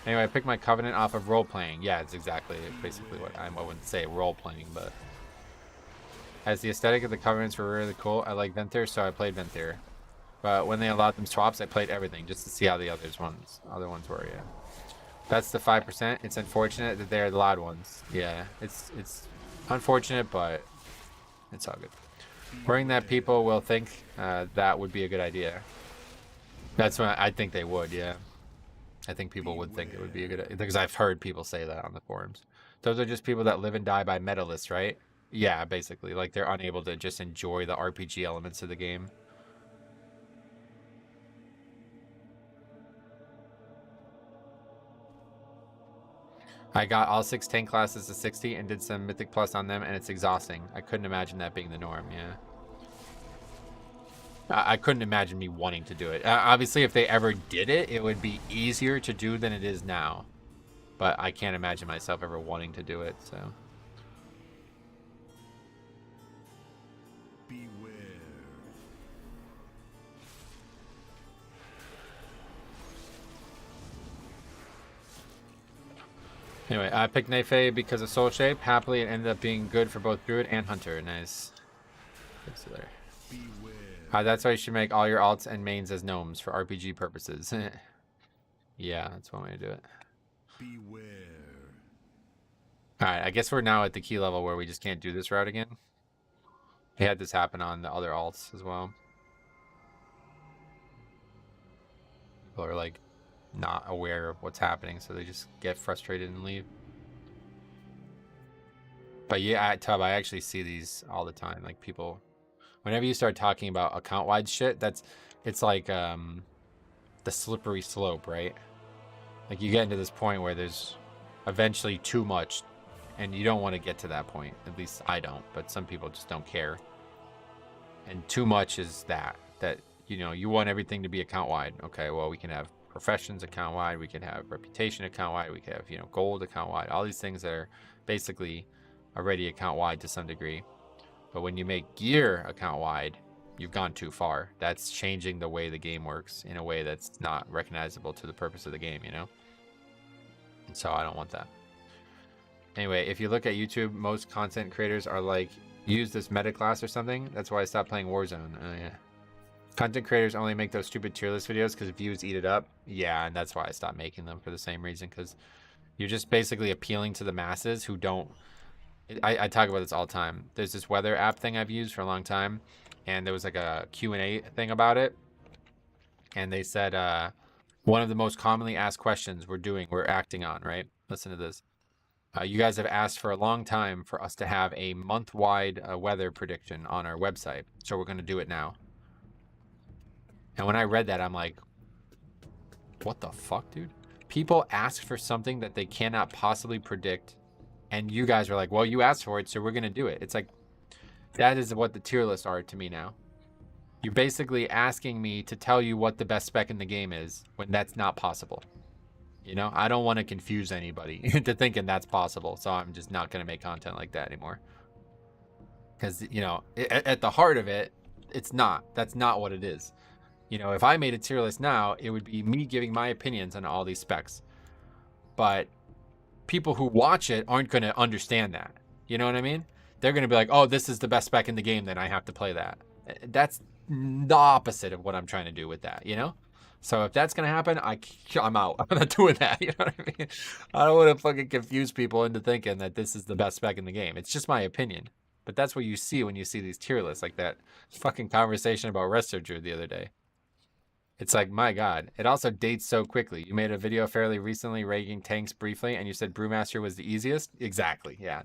Anyway, I picked my Covenant off of role-playing. Yeah, it's exactly, basically what I wouldn't say role-playing, but... As the aesthetic of the Covenants were really cool, I like Venthyr, so I played Venthyr. But when they allowed them swaps, I played everything, just to see how the other ones were, yeah. That's the 5%. It's unfortunate that they're the loud ones. Yeah, it's unfortunate, but it's all good. Worrying that people will think that would be a good idea. That's what I think they would, yeah. I think people would think it would be a good idea, because I've heard people say that on the forums. Those are just people that live and die by medalists, right? Yeah, basically. Like, they're unable to just enjoy the RPG elements of the game. I got all 6 tank classes to 60 and did some Mythic Plus on them, and it's exhausting. I couldn't imagine that being the norm, yeah. I couldn't imagine me wanting to do it. Obviously, if they ever did it, it would be easier to do than it is now. But I can't imagine myself ever wanting to do it, so... Beware. Anyway, I picked Nefe because of Soul Shape. Happily, it ended up being good for both Druid and Hunter. Nice. Good there. That's why you should make all your alts and mains as gnomes for RPG purposes. Yeah, that's one way to do it. Beware. Alright, I guess we're now at the key level where we just can't do this route again. We had this happen on the other alts as well. People are like not aware of what's happening, so they just get frustrated and leave. But yeah, at Tub, I actually see these all the time. Like, people... Whenever you start talking about account-wide shit, it's like the slippery slope, right? Like, you get into this point where there's eventually too much, and you don't want to get to that point. At least I don't, but some people just don't care. And too much is that, you know, you want everything to be account-wide. Okay, well, we can have professions account-wide, we can have reputation account-wide, we can have, you know, gold account-wide, all these things that are basically already account-wide to some degree. But when you make gear account-wide, you've gone too far. That's changing the way the game works in a way that's not recognizable to the purpose of the game, you know? And so I don't want that. Anyway, if you look at YouTube, most content creators are like, use this meta class or something. That's why I stopped playing Warzone. Oh, yeah. Content creators only make those stupid tier list videos because views eat it up. Yeah, and that's why I stopped making them for the same reason, because you're just basically appealing to the masses who don't. I talk about this all the time. There's this weather app thing I've used for a long time, and there was like a Q&A thing about it, and they said one of the most commonly asked questions we're acting on, right? Listen to this. You guys have asked for a long time for us to have a month-wide weather prediction on our website, so we're going to do it now. And when I read that, I'm like, what the fuck, dude? People ask for something that they cannot possibly predict, and you guys are like, well, you asked for it, so we're going to do it. It's like, that is what the tier lists are to me now. You're basically asking me to tell you what the best spec in the game is when that's not possible. You know, I don't want to confuse anybody into thinking that's possible, so I'm just not going to make content like that anymore. Because, you know, at the heart of it, it's not. That's not what it is. You know, if I made a tier list now, it would be me giving my opinions on all these specs. But people who watch it aren't going to understand that. You know what I mean? They're going to be like, oh, this is the best spec in the game, then I have to play that. That's the opposite of what I'm trying to do with that, you know? So if that's going to happen, I'm out. I'm not doing that, you know what I mean? I don't want to fucking confuse people into thinking that this is the best spec in the game. It's just my opinion. But that's what you see when you see these tier lists, like that fucking conversation about Resto Drew the other day. It's like, my God, it also dates so quickly. You made a video fairly recently ragging tanks briefly, and you said Brewmaster was the easiest. Exactly. Yeah,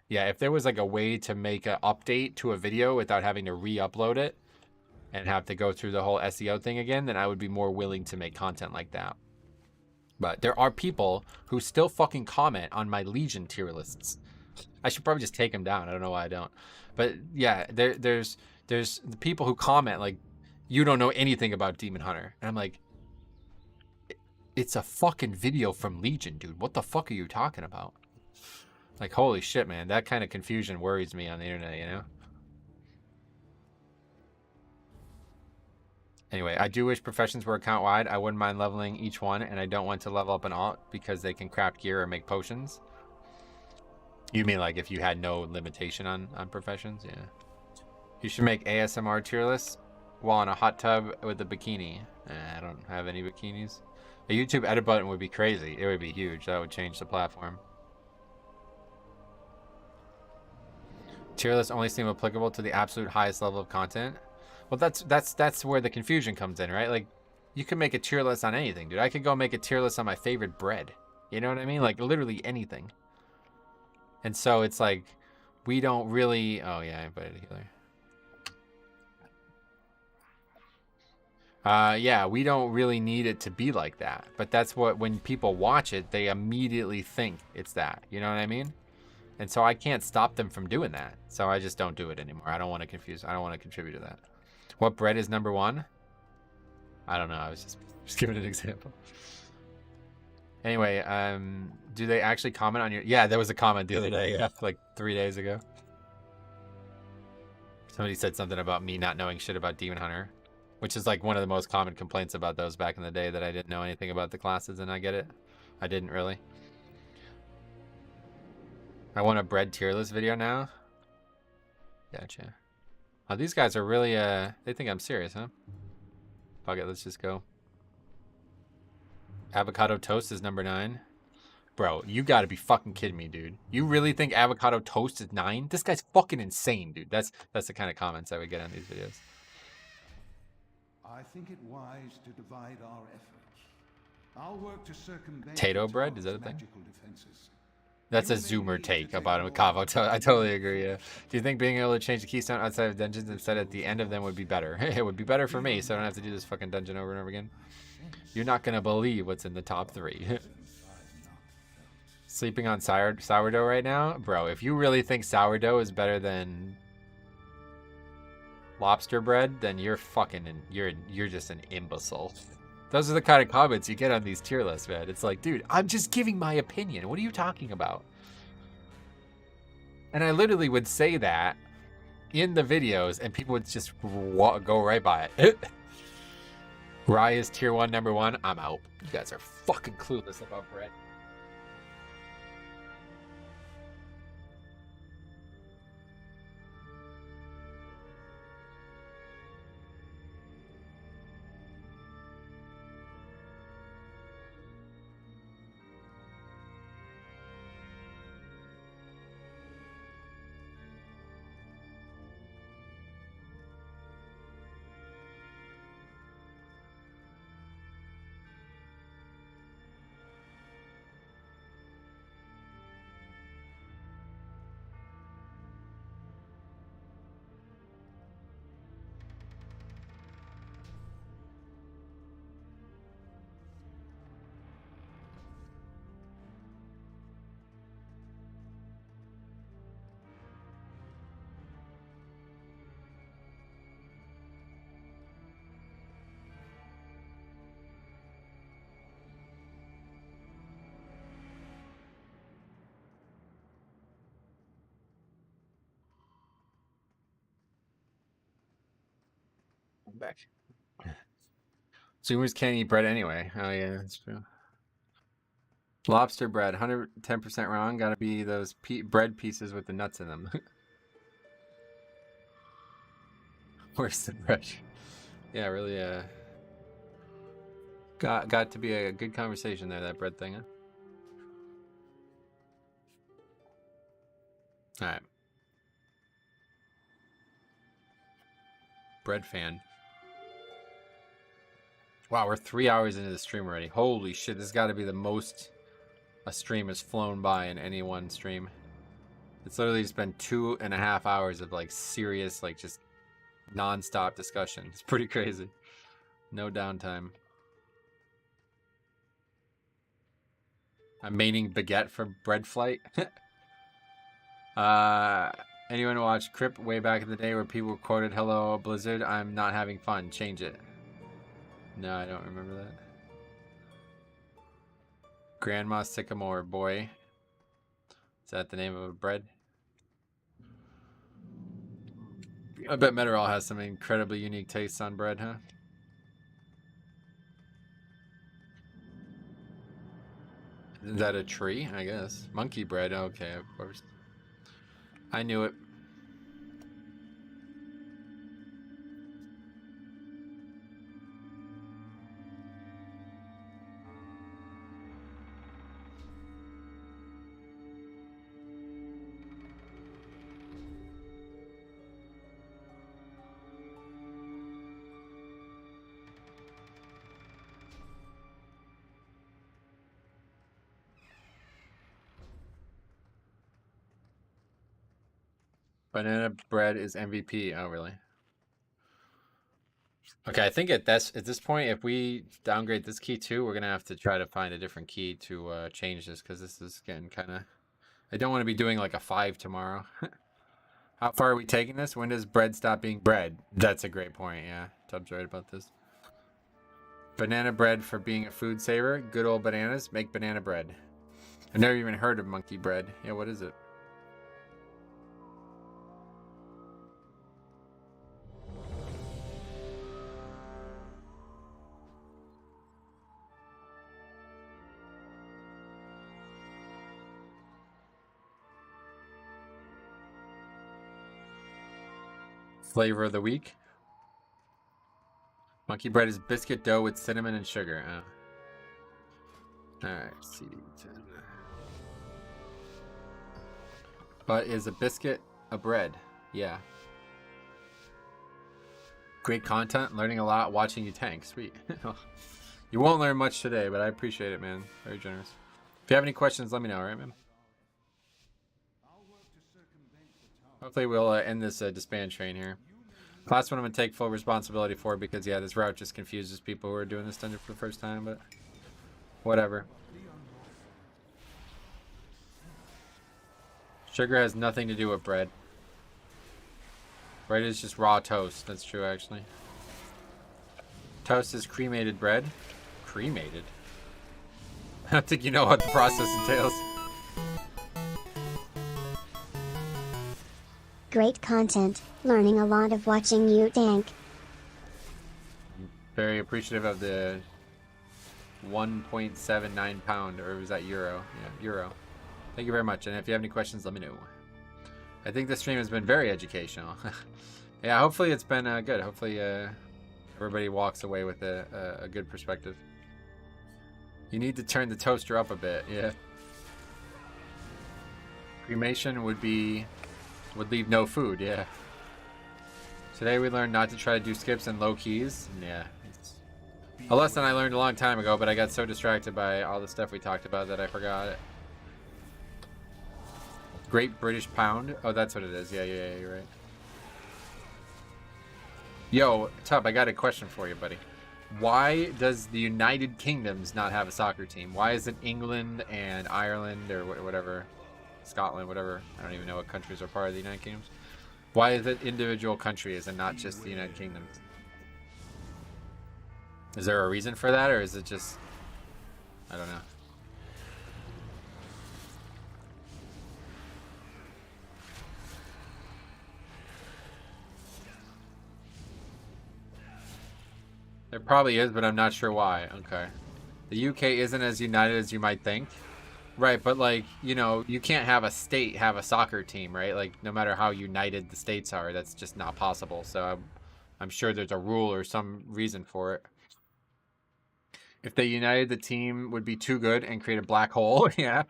yeah. If there was like a way to make an update to a video without having to re-upload it and have to go through the whole SEO thing again, then I would be more willing to make content like that. But there are people who still fucking comment on my Legion tier lists. I should probably just take them down. I don't know why I don't. But yeah, there's the people who comment like, you don't know anything about Demon Hunter. And I'm like, it's a fucking video from Legion, dude. What the fuck are you talking about? Like, holy shit, man. That kind of confusion worries me on the internet, you know? Anyway, I do wish professions were account-wide. I wouldn't mind leveling each one, and I don't want to level up an alt because they can craft gear or make potions. You mean like if you had no limitation on professions? Yeah. You should make ASMR tier lists while in a hot tub with a bikini. I don't have any bikinis. A YouTube edit button would be crazy. It would be huge. That would change the platform. Tier lists only seem applicable to the absolute highest level of content. Well, that's where the confusion comes in, right? Like, you can make a tier list on anything, dude. I could go make a tier list on my favorite bread. You know what I mean? Like, literally anything. And so it's like, we don't really... Oh, yeah, I invited a healer. Yeah, we don't really need it to be like that. But that's what, when people watch it, they immediately think it's that. You know what I mean? And so I can't stop them from doing that. So I just don't do it anymore. I don't want to confuse. I don't want to contribute to that. What bread is number one? I don't know. I was just giving an example. Anyway, do they actually comment on your... Yeah, there was a comment the other day. Yeah, like 3 days ago. Somebody said something about me not knowing shit about Demon Hunter. Which is like one of the most common complaints about those back in the day, that I didn't know anything about the classes, and I get it. I didn't really. I want a bread tier list video now. Gotcha. Oh, these guys are really, they think I'm serious, huh? Fuck it, let's just go. Avocado toast is number 9. Bro, you gotta be fucking kidding me, dude. You really think avocado toast is 9? This guy's fucking insane, dude. That's the kind of comments I would get on these videos. I think it wise to divide our efforts. I'll work to circumvent Tato bread? Is that a thing? magical defenses. That's a zoomer take about a Cavo. I totally agree, yeah. Do you think being able to change the keystone outside of dungeons instead at the end of them would be better? It would be better for me, so I don't have to do this fucking dungeon over and over again. You're not gonna believe what's in the top 3. Sleeping on sourdough right now? Bro, if you really think sourdough is better than lobster bread, then you're fucking you're just an imbecile. Those are the kind of comments you get on these tier lists, man. It's like, dude, I'm just giving my opinion. What are you talking about? And I literally would say that in the videos, and people would just go right by it. Rye is tier 1, number 1. I'm out. You guys are fucking clueless about bread. I'm back. Zoomers can't eat bread anyway. Oh yeah, that's true. Lobster bread, 110% wrong. Gotta be those bread pieces with the nuts in them. Where's the bread? Yeah, really. Got to be a good conversation there. That bread thing. Huh? All right. Bread fan. Wow, we're 3 hours into the stream already. Holy shit, this got to be the most a stream has flown by in any one stream. It's literally just been 2.5 hours of like serious, like just non-stop discussion. It's pretty crazy. No downtime. I'm maining baguette for bread flight. Anyone watch Crip way back in the day where people quoted "Hello Blizzard, I'm not having fun, change it"? No, I don't remember that. Grandma Sycamore boy. Is that the name of a bread? I bet Meteorol has some incredibly unique tastes on bread, huh? Is that a tree? I guess. Monkey bread. Okay, of course. I knew it. Banana bread is MVP. Oh, really? Okay, I think at this point, if we downgrade this key too, we're gonna have to try to find a different key to change this, because this is getting kind of. I don't want to be doing like a 5 tomorrow. How far are we taking this? When does bread stop being bread? That's a great point. Yeah, Tubbs right about this. Banana bread for being a food saver. Good old bananas make banana bread. I've never even heard of monkey bread. Yeah, what is it? Flavor of the week. Monkey bread is biscuit dough with cinnamon and sugar. Alright, CD10. But is a biscuit a bread? Yeah. Great content, learning a lot, watching you tank. Sweet. You won't learn much today, but I appreciate it, man. Very generous. If you have any questions, let me know, alright, man? Hopefully we'll end this disband train here. Last one I'm going to take full responsibility for, because, yeah, this route just confuses people who are doing this dungeon for the first time, but whatever. Sugar has nothing to do with bread. Bread is just raw toast. That's true, actually. Toast is cremated bread. Cremated? I don't think you know what the process entails. Great content. Learning a lot of watching you tank. Very appreciative of the 1.79 pound, or was that euro? Yeah, euro. Thank you very much. And if you have any questions, let me know. I think this stream has been very educational. Yeah, hopefully it's been good. Hopefully everybody walks away with a good perspective. You need to turn the toaster up a bit. Yeah. Cremation would leave no food. Yeah. Today we learned not to try to do skips and low keys. Yeah. It's a lesson I learned a long time ago, but I got so distracted by all the stuff we talked about that I forgot it. Great British Pound. Oh, that's what it is. Yeah, you're right. Yo, Tub, I got a question for you, buddy. Why does the United Kingdoms not have a soccer team? Why is it England and Ireland, or whatever, Scotland, whatever? I don't even know what countries are part of the United Kingdoms. Why is it individual countries and not just the United Kingdom? Is there a reason for that, or is it just... I don't know. There probably is, but I'm not sure why. Okay. The UK isn't as united as you might think. Right, but like, you know, you can't have a state have a soccer team, right? Like, no matter how united the states are, that's just not possible. So I'm sure there's a rule or some reason for it. If they united the team would be too good and create a black hole. Yeah.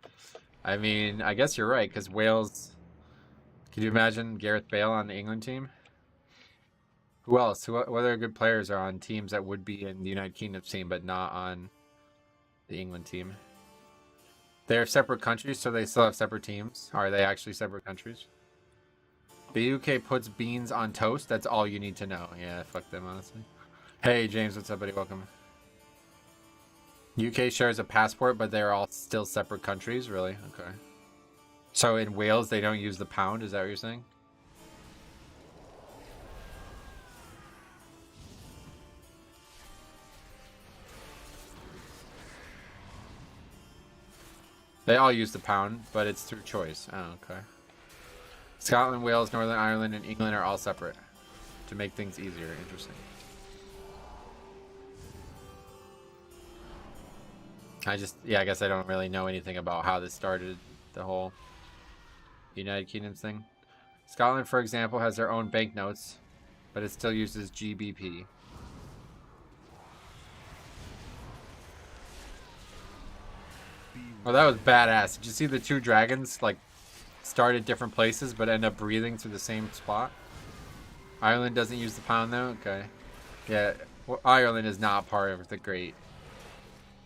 I mean, I guess you're right, because Wales... Could you imagine Gareth Bale on the England team? Who else? What other good players are on teams that would be in the United Kingdom team, but not on the England team? They're separate countries, so they still have separate teams. Are they actually separate countries? The UK puts beans on toast. That's all you need to know. Yeah, fuck them, honestly. Hey, James, what's up, buddy? Welcome. UK shares a passport, but they're all still separate countries? Really? Okay. So in Wales, they don't use the pound? Is that what you're saying? They all use the pound, but it's through choice. Oh, okay. Scotland, Wales, Northern Ireland, and England are all separate to make things easier. Interesting. I guess I don't really know anything about how this started, the whole United Kingdoms thing. Scotland, for example, has their own banknotes, but it still uses GBP. Oh, that was badass. Did you see the two dragons, like, start at different places, but end up breathing through the same spot? Ireland doesn't use the pound, though? Okay. Yeah, well, Ireland is not part of the great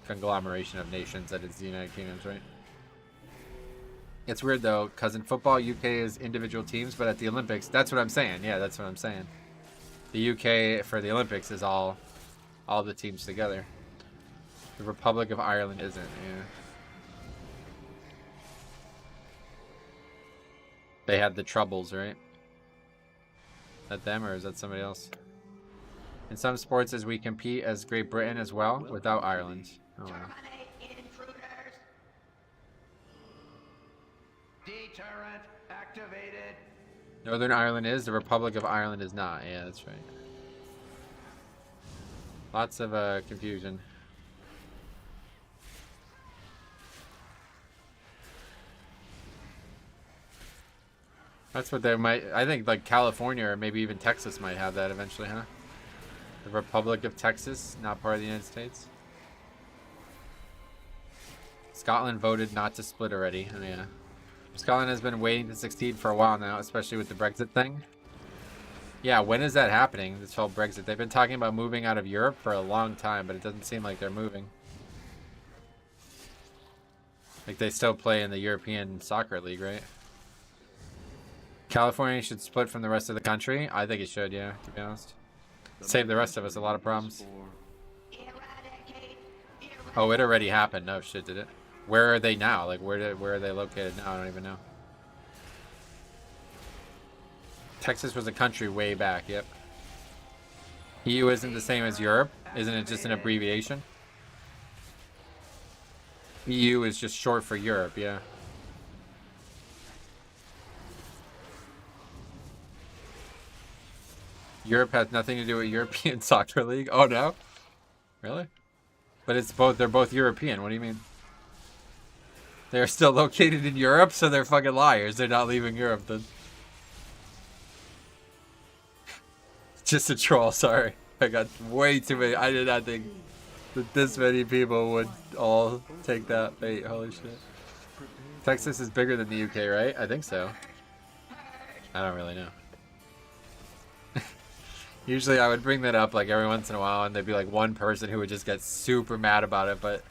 conglomeration of nations that is the United Kingdom, right? It's weird, though, because in football, UK is individual teams, but at the Olympics, that's what I'm saying. Yeah, that's what I'm saying. The UK, for the Olympics, is all the teams together. The Republic of Ireland isn't, yeah. They had the Troubles, right? Is that them or is that somebody else? In some sports, as we compete as Great Britain as well, without Ireland. Oh, wow. Deterrent activated. Northern Ireland is, the Republic of Ireland is not. Yeah, that's right. Lots of confusion. That's what they might... I think like California or maybe even Texas might have that eventually, huh? The Republic of Texas, not part of the United States. Scotland voted not to split already. Oh, yeah. Scotland has been waiting to succeed for a while now, especially with the Brexit thing. Yeah, when is that happening, this whole Brexit? They've been talking about moving out of Europe for a long time, but it doesn't seem like they're moving. Like, they still play in the European Soccer League, right? California should split from the rest of the country. I think it should, yeah, to be honest. Save the rest of us a lot of problems. Oh, it already happened. No shit, did it? Where are they now? Like, where are they located now? I don't even know. Texas was a country way back, yep. EU isn't the same as Europe? Isn't it just an abbreviation? EU is just short for Europe, yeah. Europe has nothing to do with European Soccer League? Oh, no? Really? But it's both, they're both European. What do you mean? They're still located in Europe, so they're fucking liars. They're not leaving Europe, then. Just a troll, sorry. I got way too many. I did not think that this many people would all take that bait. Holy shit. Texas is bigger than the UK, right? I think so. I don't really know. Usually I would bring that up like every once in a while and there'd be like one person who would just get super mad about it, but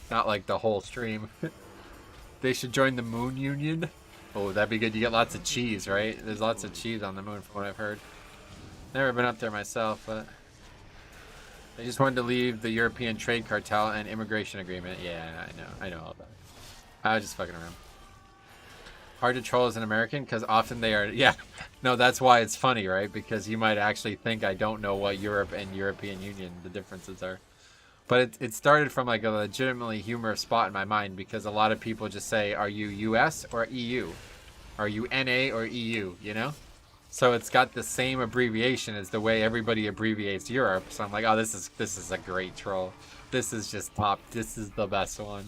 not like the whole stream. They should join the Moon Union. Oh, that'd be good. You get lots of cheese, right? There's lots of cheese on the moon from what I've heard. Never been up there myself, but they just wanted to leave the European Trade Cartel and Immigration Agreement. Yeah, I know all about it. I was just fucking around. Hard to troll as an American because often they are. Yeah, no, that's why it's funny, right? Because you might actually think I don't know what Europe and European Union the differences are. But it started from like a legitimately humorous spot in my mind because a lot of people just say, are you US or EU? Are you NA or EU, you know? So it's got the same abbreviation as the way everybody abbreviates Europe. So I'm like, oh, this is a great troll. This is just top. This is the best one.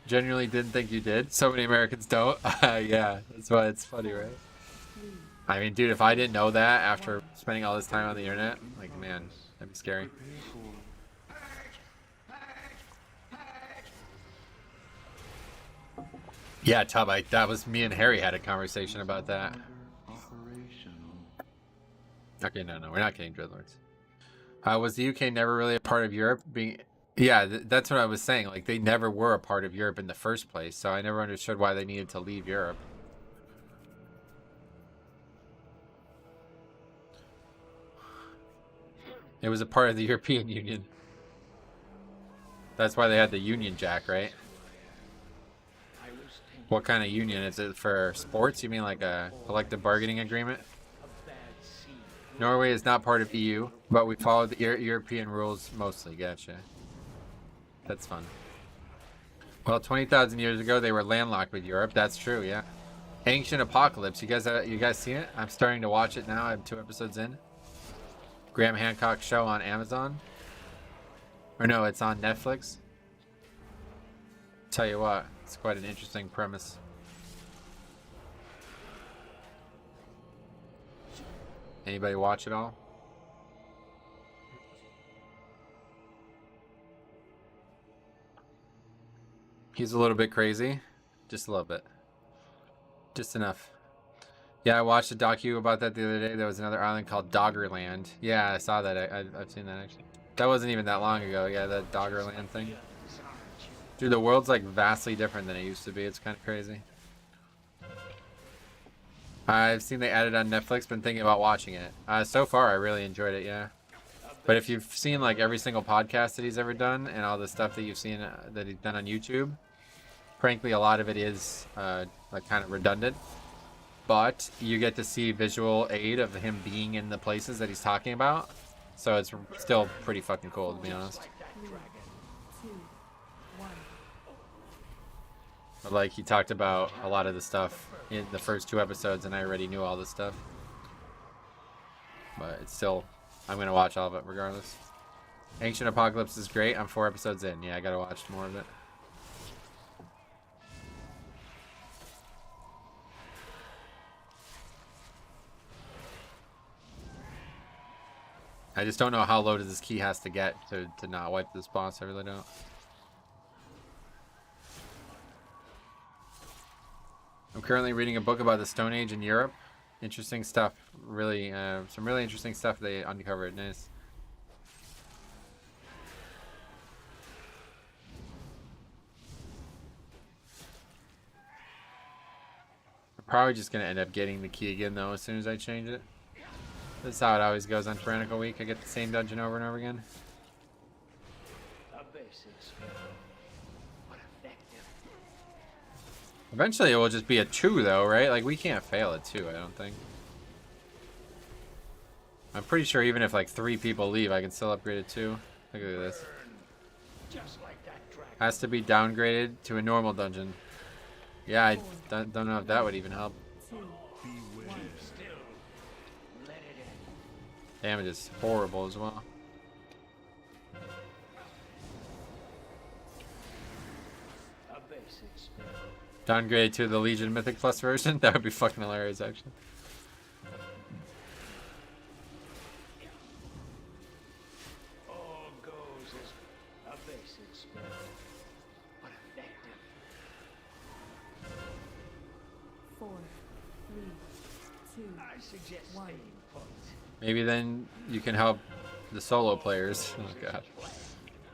Genuinely didn't think you did. So many Americans don't. Yeah, that's why it's funny, right? I mean, dude, if I didn't know that after spending all this time on the internet, like, man, that'd be scary. Yeah, Tub, that was me and Harry had a conversation about that. Okay, no, we're not getting Dreadlords. Was the UK never really a part of Europe? Yeah, that's what I was saying. Like, they never were a part of Europe in the first place, so I never understood why they needed to leave Europe. It was a part of the European Union. That's why they had the Union Jack, right? What kind of union? Is it for sports? You mean like a collective bargaining agreement? Norway is not part of EU, but we follow the European rules mostly. Gotcha. That's fun. Well, 20,000 years ago, they were landlocked with Europe. That's true, yeah. Ancient Apocalypse. You guys seen it? I'm starting to watch it now. I'm 2 episodes in. Graham Hancock show on Amazon. Or no, it's on Netflix. Tell you what, it's quite an interesting premise. Anybody watch it all? He's a little bit crazy. Just a little bit. Just enough. Yeah, I watched a docu about that the other day. There was another island called Doggerland. Yeah, I saw that. I've seen that actually. That wasn't even that long ago. Yeah, that Doggerland thing. Dude, the world's like vastly different than it used to be. It's kind of crazy. I've seen they added on Netflix. Been thinking about watching it. So far, I really enjoyed it. Yeah. But if you've seen like every single podcast that he's ever done and all the stuff that you've seen that he's done on YouTube, frankly, a lot of it is like kind of redundant. But you get to see visual aid of him being in the places that he's talking about. So it's still pretty fucking cool, to be honest. 3, 2, 1. But like, he talked about a lot of the stuff in the first 2 episodes, and I already knew all this stuff. But it's still, I'm going to watch all of it regardless. Ancient Apocalypse is great. I'm 4 episodes in. Yeah, I got to watch more of it. I just don't know how low does this key has to get to not wipe this boss. I really don't. I'm currently reading a book about the Stone Age in Europe. Interesting stuff. Really, some really interesting stuff they uncovered. Nice. I'm probably just going to end up getting the key again, though, as soon as I change it. This is how it always goes on Tyrannical Week. I get the same dungeon over and over again. Eventually it will just be a 2 though, right? Like, we can't fail at 2, I don't think. I'm pretty sure even if like 3 people leave, I can still upgrade it 2. Look at this. Has to be downgraded to a normal dungeon. Yeah, I don't know if that would even help. Damage is horrible as well. Downgrade to the Legion Mythic Plus version? That would be fucking hilarious, actually. All goes as a basic spell, but effective. 4, 3, 2, I suggest 1. staying put. Maybe then you can help the solo players. Oh god.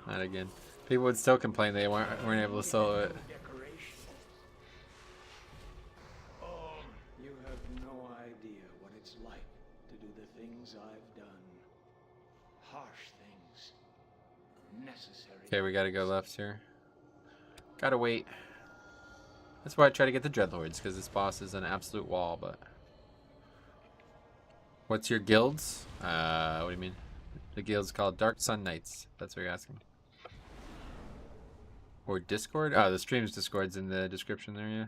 Not again. People would still complain they weren't able to solo it. Oh, you have no idea what it's like to do the things I've done. Harsh things. Necessary. Okay, we gotta go left here. Gotta wait. That's why I try to get the Dreadlords, because this boss is an absolute wall, but... What's your guilds? What do you mean? The guild's called Dark Sun Knights. That's what you're asking. Or Discord? Oh, the stream's Discord's in the description there, yeah.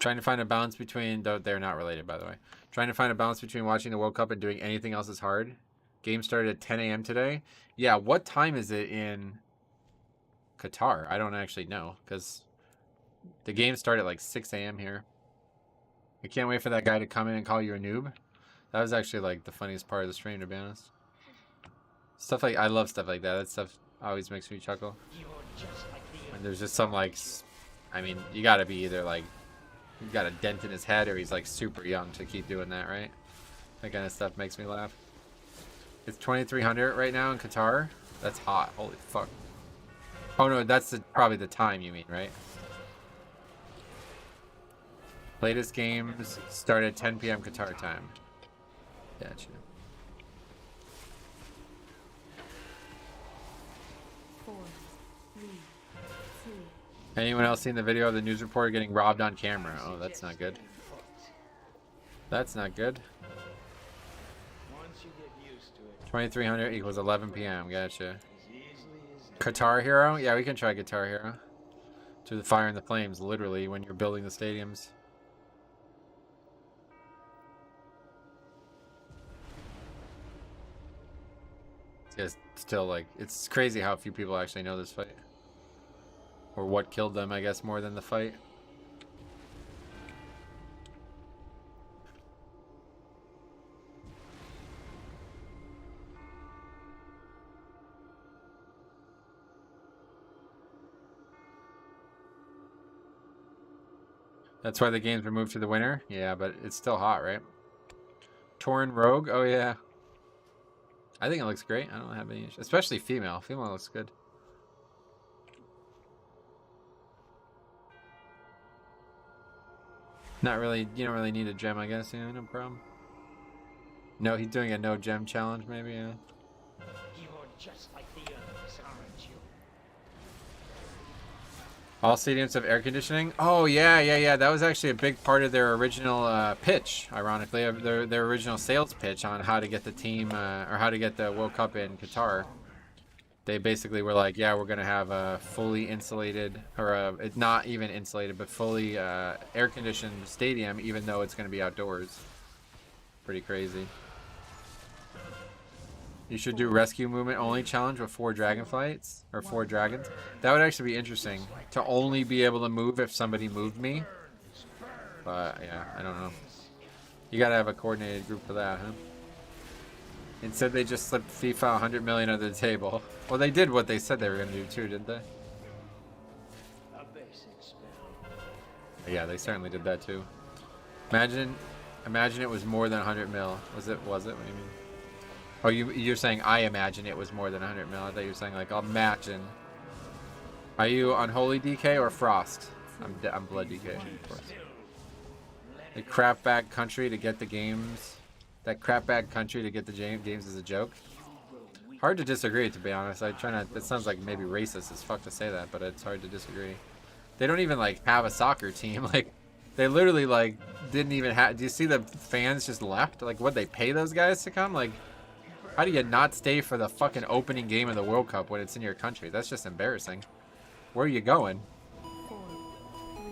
Trying to find a balance between, though they're not related, by the way. Trying to find a balance between watching the World Cup and doing anything else is hard. Game started at 10 a.m. today. Yeah, what time is it in Qatar? I don't actually know, because the game started at like 6 a.m. here. I can't wait for that guy to come in and call you a noob. That was actually like the funniest part of the stream, to be honest. Stuff like, I love stuff like that. That stuff always makes me chuckle. And there's just some like, I mean, you gotta be either like, he's got a dent in his head or he's like super young to keep doing that, right? That kind of stuff makes me laugh. It's 2300 right now in Qatar. That's hot. Holy fuck. Oh no, that's probably the time you mean, right? Latest games start at 10 p.m. Qatar time. Gotcha. 4, 3, 2. Anyone else seen the video of the news reporter getting robbed on camera? Oh, that's not good. That's not good. 2300 equals 11 p.m. Gotcha. Guitar Hero? Yeah, we can try Guitar Hero. To the fire and the flames, literally, when you're building the stadiums. It's still like, it's crazy how few people actually know this fight. Or what killed them, I guess, more than the fight. That's why the games were moved to the winter? Yeah, but it's still hot, right? Torn Rogue? Oh, yeah. I think it looks great. I don't have any issues. Especially female. Female looks good. Not really, you don't really need a gem, I guess. Yeah, no problem. No, he's doing a no gem challenge, maybe, yeah. You're just like the others, aren't you? All stadiums have air conditioning? Oh, yeah. That was actually a big part of their original pitch, ironically. Their original sales pitch on how to get the team, or how to get the World Cup in Qatar. They basically were like, yeah, we're going to have a fully insulated, or not even insulated, but fully air-conditioned stadium, even though it's going to be outdoors. Pretty crazy. You should do rescue movement only challenge with 4 dragonflights, or 4 dragons. That would actually be interesting, to only be able to move if somebody moved me. But, yeah, I don't know. You got to have a coordinated group for that, huh? Instead, they just slipped FIFA 100 million under the table. Well, they did what they said they were going to do too, didn't they? A basic spell. Yeah, they certainly did that too. Imagine it was more than 100 mil. Was it? What do you mean? Oh, you're saying I imagine it was more than 100 mil. I thought you were saying like imagine. Are you Unholy DK or Frost? I'm Blood DK, of course. The crap bag country to get the games. That crap bag country to get the games is a joke. Hard to disagree, to be honest. I try not. It sounds like maybe racist as fuck to say that, but it's hard to disagree. They don't even like have a soccer team. Like, they literally like didn't even have. Do you see the fans just left? Like, what, they pay those guys to come? Like, how do you not stay for the fucking opening game of the World Cup when it's in your country? That's just embarrassing. Where are you going? 4, 3,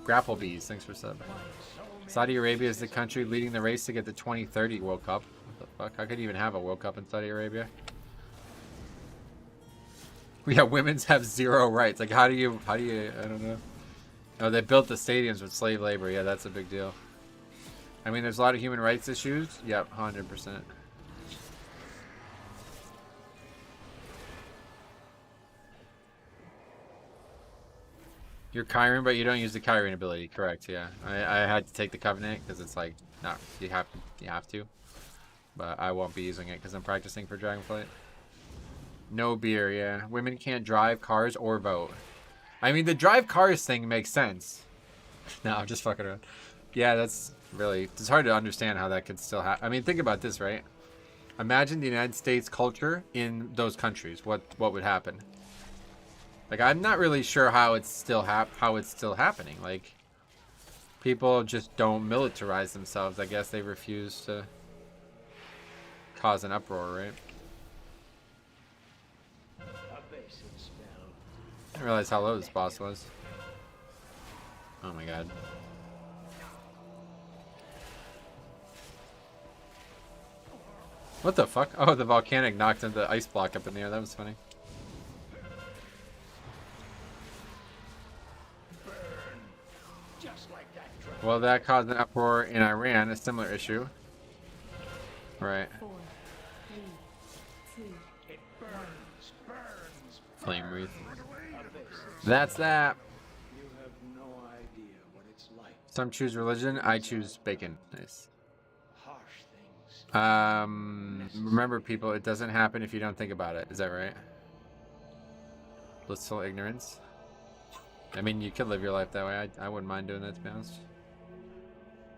Grapple Bees, thanks for sub. Saudi Arabia is the country leading the race to get the 2030 World Cup. What the fuck? How could you even have a World Cup in Saudi Arabia? Yeah, women's have 0 rights. Like, how do you, I don't know. No, they built the stadiums with slave labor. Yeah, that's a big deal. I mean, there's a lot of human rights issues. Yep, 100%. You're Kyron, but you don't use the Kyron ability. Correct, yeah. I had to take the Covenant because it's like, not, you have to. But I won't be using it because I'm practicing for Dragonflight. No beer, yeah. Women can't drive cars or vote. I mean, the drive cars thing makes sense. No, I'm just fucking around. Yeah, that's really, it's hard to understand how that could still happen. I mean, think about this, right? Imagine the United States culture in those countries. What would happen? Like, I'm not really sure how it's still happening. Like, people just don't militarize themselves. I guess they refuse to cause an uproar, right? I didn't realize how low this boss was. Oh my god. What the fuck? Oh, the volcanic knocked the ice block up in the air. That was funny. Just like that dragon. Well, that caused an uproar in Iran, a similar issue. Right. 4, 3, 2, It burns, burns. Flame wreath. That's that. You have no idea what it's like. Some choose religion. I choose bacon. Nice. Harsh things. Remember, people, it doesn't happen if you don't think about it. Is that right? Blissful ignorance. I mean, you could live your life that way. I wouldn't mind doing that, to be honest.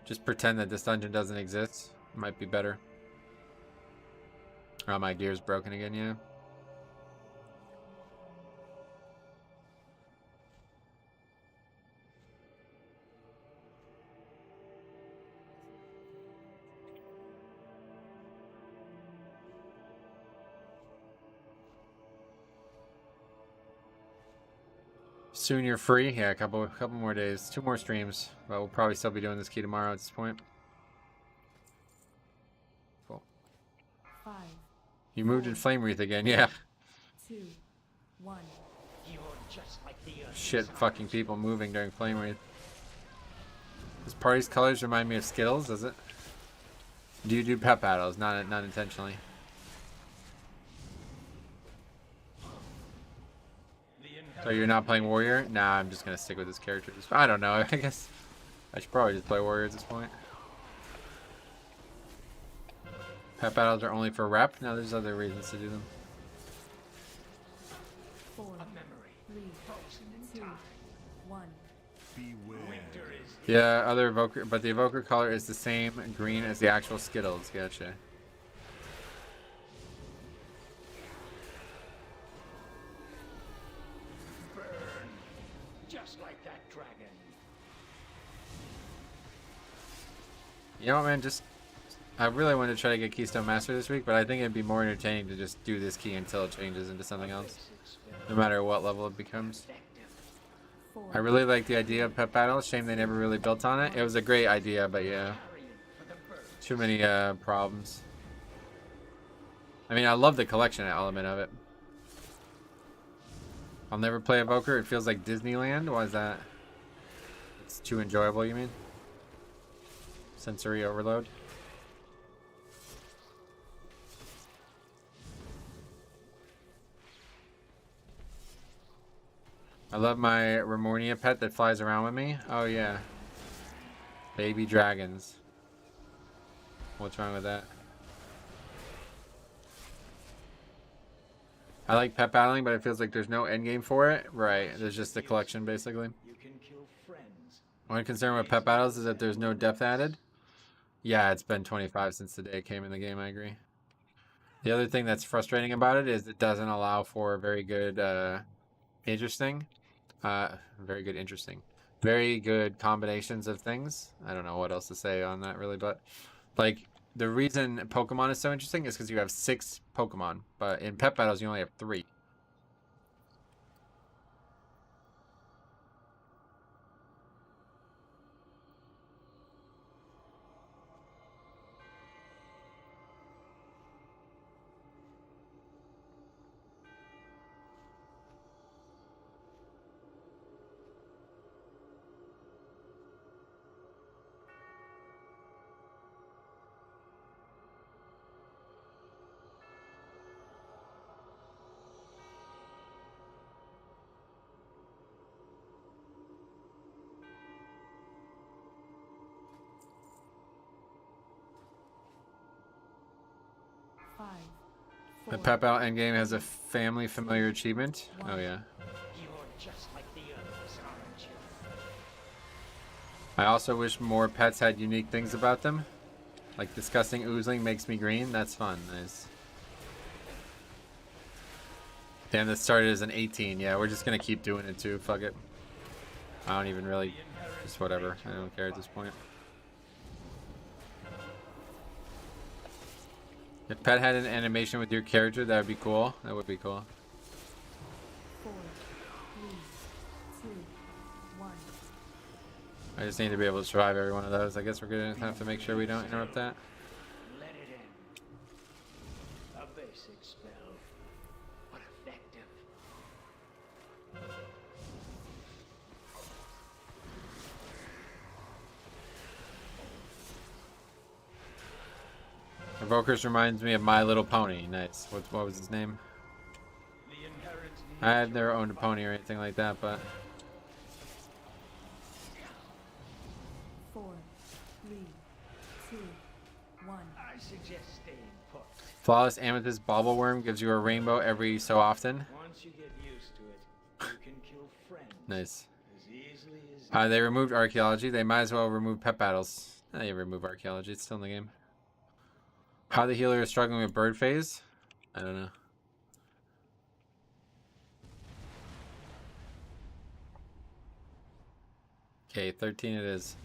Just pretend that this dungeon doesn't exist. Might be better. Oh, my gear's broken again, yeah. Soon you're free. Yeah, a couple more days. 2 more streams. But we'll probably still be doing this key tomorrow at this point. Cool. 5, You moved in Flame Wreath again, yeah. 2, 1. You're just like the others. Shit, fucking people moving during Flame Wreath. This party's colors remind me of Skittles, does it? Do you do pep battles? Not intentionally. So you're not playing Warrior? Nah, I'm just gonna stick with this character. I don't know. I guess I should probably just play Warrior at this point. Pep battles are only for rep? No, there's other reasons to do them. 4, A memory. 3, Frozen in 2, time. 1. Beware. Winter is Yeah, other Evoker, but the Evoker color is the same green as the actual Skittles. Gotcha. just like that dragon. You know what, man? I really wanted to try to get Keystone Master this week, but I think it'd be more entertaining to just do this key until it changes into something else, no matter what level it becomes. 4, I really like the idea of pep battles. Shame they never really built on it. It was a great idea, but yeah, too many problems. I mean, I love the collection element of it. I'll never play Evoker. It feels like Disneyland. Why is that? It's too enjoyable, you mean? Sensory overload. I love my Remornia pet that flies around with me. Oh yeah. Baby dragons. What's wrong with that? I like pet battling, but it feels like there's no end game for it. Right, there's just the collection basically. You can kill friends. One concern with pet battles is that there's no depth added. Yeah, it's been 25 since the day it came in the game, I agree. The other thing that's frustrating about it is it doesn't allow for very good interesting combinations of things. I don't know what else to say on that really, but like the reason Pokemon is so interesting is because you have 6 Pokemon, but in pet battles you only have 3. The pep out endgame has a family familiar achievement. Oh yeah. You're just like the others, aren't you? I also wish more pets had unique things about them. Like disgusting oozling makes me green. That's fun. Nice. Damn, this started as an 18. Yeah, we're just gonna keep doing it too. Fuck it. I don't even really. Just whatever. I don't care at this point. If pet had an animation with your character, that would be cool. That would be cool. 4, 3, 2, 1. I just need to be able to survive every one of those. I guess we're gonna have to make sure we don't interrupt that. Let it in. basic spell, but effective. Evokers reminds me of My Little Pony. Nice. What was his name? The inherent I had never owned a pony or anything like that, but 4, 3, 2, 1. I suggest staying put. Flawless Amethyst Bauble Worm gives you a rainbow every so often. Once you get used to it, you can kill friends Nice. as easily as They removed archaeology. They might as well remove pet battles. They remove archaeology. It's still in the game. How the healer is struggling with bird phase? I don't know. Okay, 13 it is.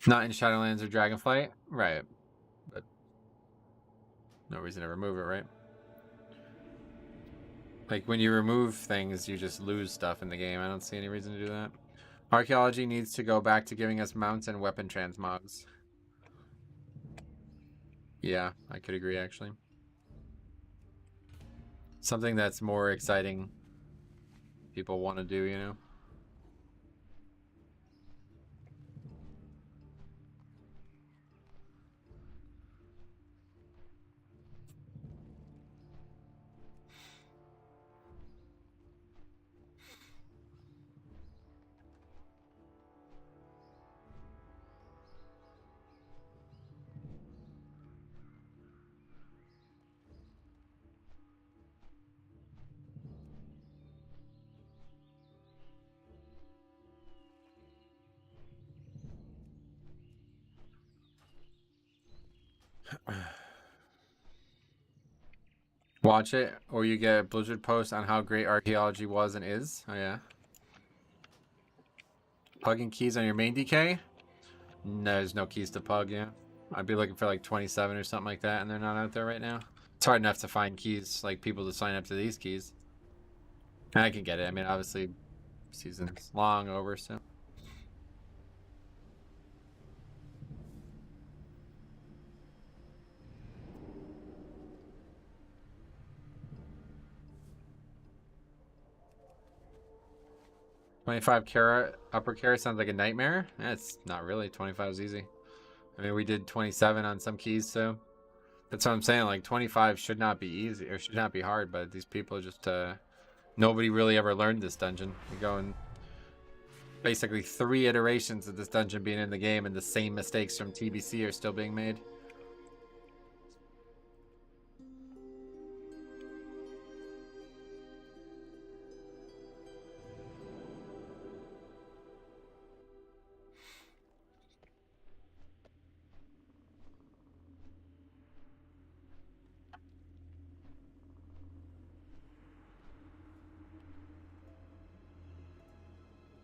Not in Shadowlands or Dragonflight? Right. But no reason to remove it, right? Like, when you remove things, you just lose stuff in the game. I don't see any reason to do that. Archaeology needs to go back to giving us mounts and weapon transmogs. Yeah, I could agree, actually. Something that's more exciting. People want to do, you know? Watch it, or you get a Blizzard post on how great archaeology was and is. Oh, yeah. Pugging keys on your main DK? No, there's no keys to pug, yeah. I'd be looking for like 27 or something like that, and they're not out there right now. It's hard enough to find keys, like people to sign up to these keys. And I can get it. I mean, obviously, season's long over, so. $25 carat upper carry sounds like a nightmare. It's not really. 25 is easy. I mean, we did 27 on some keys, so that's what I'm saying. Like 25 should not be easy or should not be hard, but these people just nobody really ever learned this dungeon. You're going basically 3 iterations of this dungeon being in the game, and the same mistakes from TBC are still being made.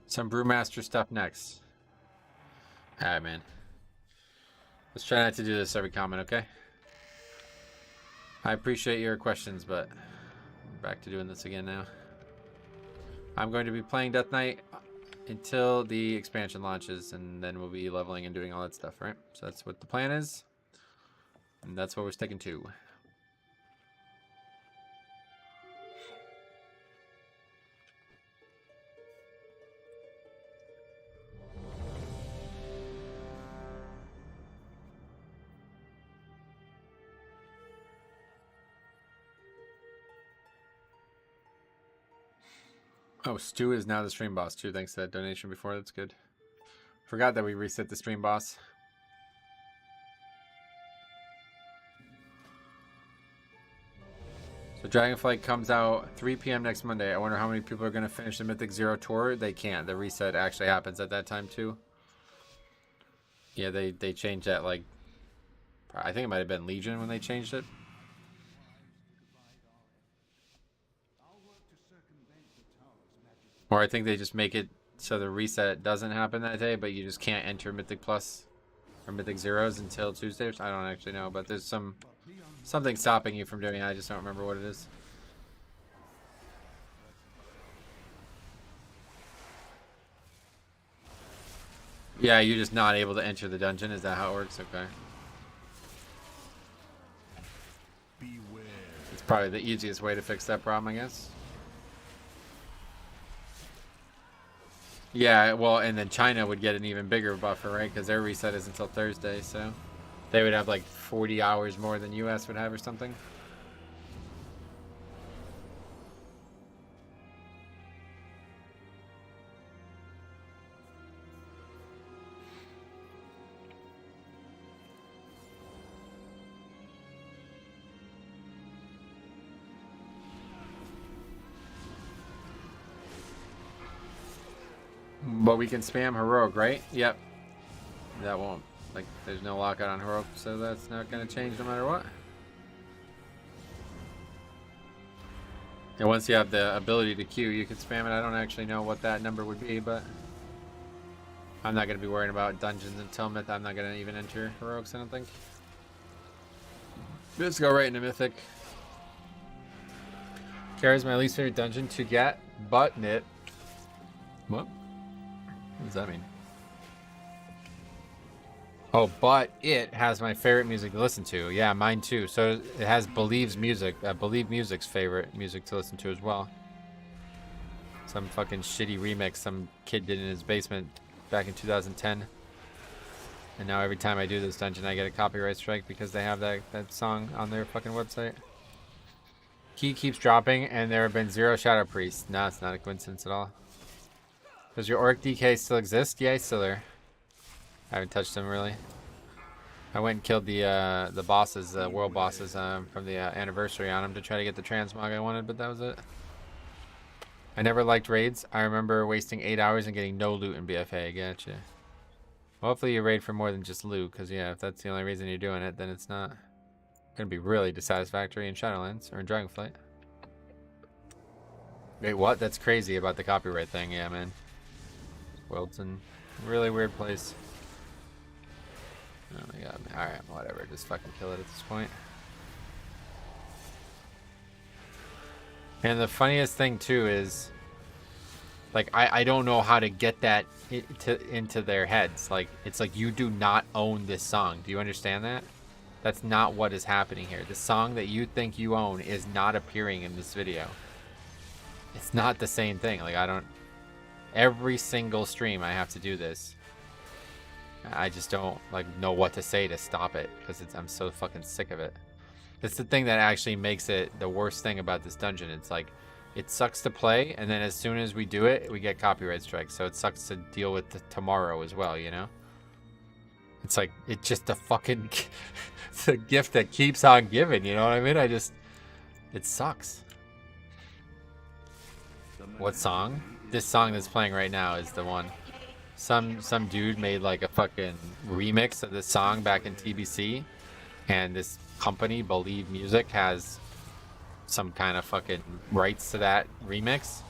Some Brewmaster stuff next. Alright, man. Let's try not to do this every comment, okay? I appreciate your questions, but we're back to doing this again now. I'm going to be playing Death Knight until the expansion launches, and then we'll be leveling and doing all that stuff, right? So that's what the plan is, and that's what we're sticking to. Oh, Stu is now the stream boss too, thanks to that donation before. That's good. Forgot that we reset the stream boss. So Dragonflight comes out 3 p.m. next Monday. I wonder how many people are going to finish the Mythic Zero tour. They can't. The reset actually happens at that time too. Yeah, they changed that, like, I think it might have been Legion when they changed it. Or I think they just make it so the reset doesn't happen that day, but you just can't enter Mythic Plus or Mythic Zeros until Tuesday. I don't actually know, but there's something stopping you from doing it. I just don't remember what it is. Yeah, you're just not able to enter the dungeon. Is that how it works? Okay. Probably the easiest way to fix that problem, I guess. Yeah, well, and then China would get an even bigger buffer, right? Because their reset is until Thursday, so they would have like 40 hours more than US would have or something. But we can spam heroic, right? Yep. That won't, like, there's no lockout on heroic, so that's not going to change no matter what. And once you have the ability to queue, you can spam it. I don't actually know what that number would be, but I'm not going to be worrying about dungeons until Myth. I'm not going to even enter heroics, I don't think. Let's go right into Mythic. Kara is my least favorite dungeon to get, but knit. What? What does that mean? Oh, but it has my favorite music to listen to. Yeah, mine too. So it has Believe's music. Believe Music's favorite music to listen to as well. Some fucking shitty remix some kid did in his basement back in 2010. And now every time I do this dungeon, I get a copyright strike because they have that song on their fucking website. Key keeps dropping, and there have been 0 Shadow Priests. No, it's not a coincidence at all. Does your Orc DK still exist? Yeah, he's still there. I haven't touched him really. I went and killed the bosses, world bosses, from the anniversary on him to try to get the transmog I wanted, but that was it. I never liked raids. I remember wasting 8 hours and getting no loot in BFA. Gotcha. Well, hopefully you raid for more than just loot, because yeah, if that's the only reason you're doing it, then it's not gonna be really dissatisfactory in Shadowlands or in Dragonflight. Wait, what? That's crazy about the copyright thing. Yeah, man. World's in a really weird place. Oh my god. Alright, whatever. Just fucking kill it at this point. And the funniest thing too is, like, I don't know how to get that into their heads. Like, it's like, you do not own this song. Do you understand that? That's not what is happening here. The song that you think you own is not appearing in this video. It's not the same thing. Like, I don't... Every single stream I have to do this. I just don't, like, know what to say to stop it, because I'm so fucking sick of it. It's the thing that actually makes it the worst thing about this dungeon. It's like, it sucks to play, and then as soon as we do it, we get copyright strikes. So it sucks to deal with tomorrow as well, you know? It's like, it's just a fucking... it's a gift that keeps on giving, you know what I mean? It sucks. What song? This song that's playing right now is the one. Some dude made like a fucking remix of this song back in TBC, and this company, Believe Music, has some kind of fucking rights to that remix,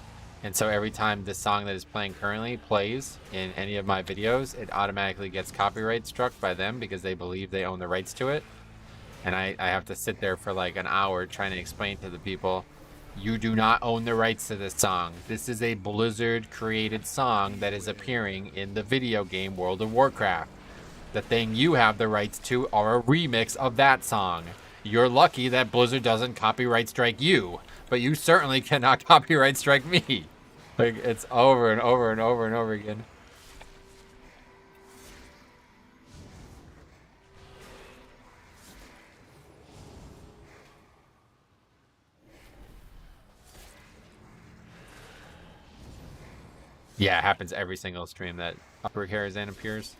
and so every time this song that is playing currently plays in any of my videos, it automatically gets copyright struck by them because they believe they own the rights to it. And I have to sit there for like an hour trying to explain to the people, you do not own the rights to this song. This is a Blizzard created song that is appearing in the video game World of Warcraft. The thing you have the rights to are a remix of that song. You're lucky that Blizzard doesn't copyright strike you, but you certainly cannot copyright strike me. Like, it's over and over and over and over again. Yeah, it happens every single stream that Upper Karazhan appears.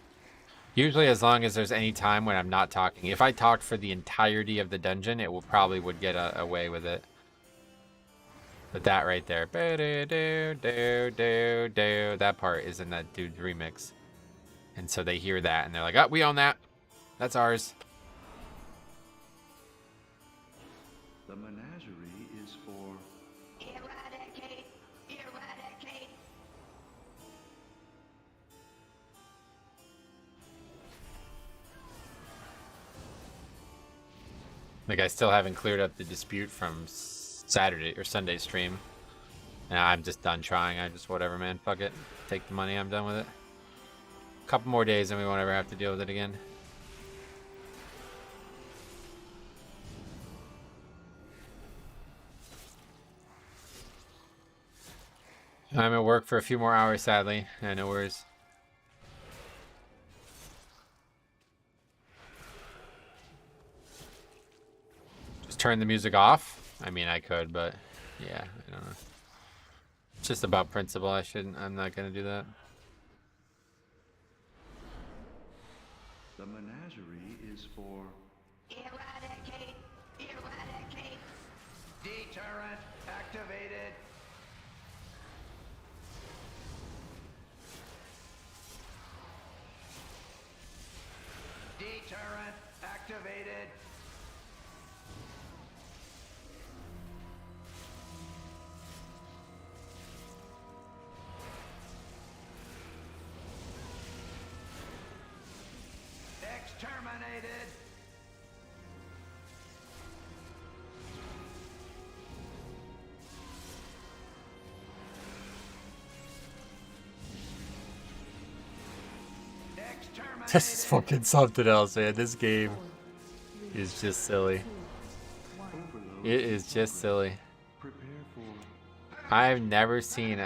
Usually as long as there's any time when I'm not talking. If I talked for the entirety of the dungeon, it probably would get away with it. But that right there, that part is in that dude's remix. And so they hear that and they're like, oh, we own that. That's ours. The menagerie is for... Eradicate! Eradicate! Like, I still haven't cleared up the dispute from Saturday or Sunday stream. And I'm just done trying. I just, whatever, man. Fuck it. Take the money. I'm done with it. A couple more days and we won't ever have to deal with it again. I'm at work for a few more hours, sadly. Yeah, no worries. Just turn the music off? I mean, I could, but yeah, I don't know. It's just about principle. I'm not gonna do that. The menagerie is for Eradicate! Eradicate! Deterrent activated. Deterrent activated. Exterminated. Exterminated. This is fucking something else, man. This game is just silly. It is just silly. prepare for I've never seen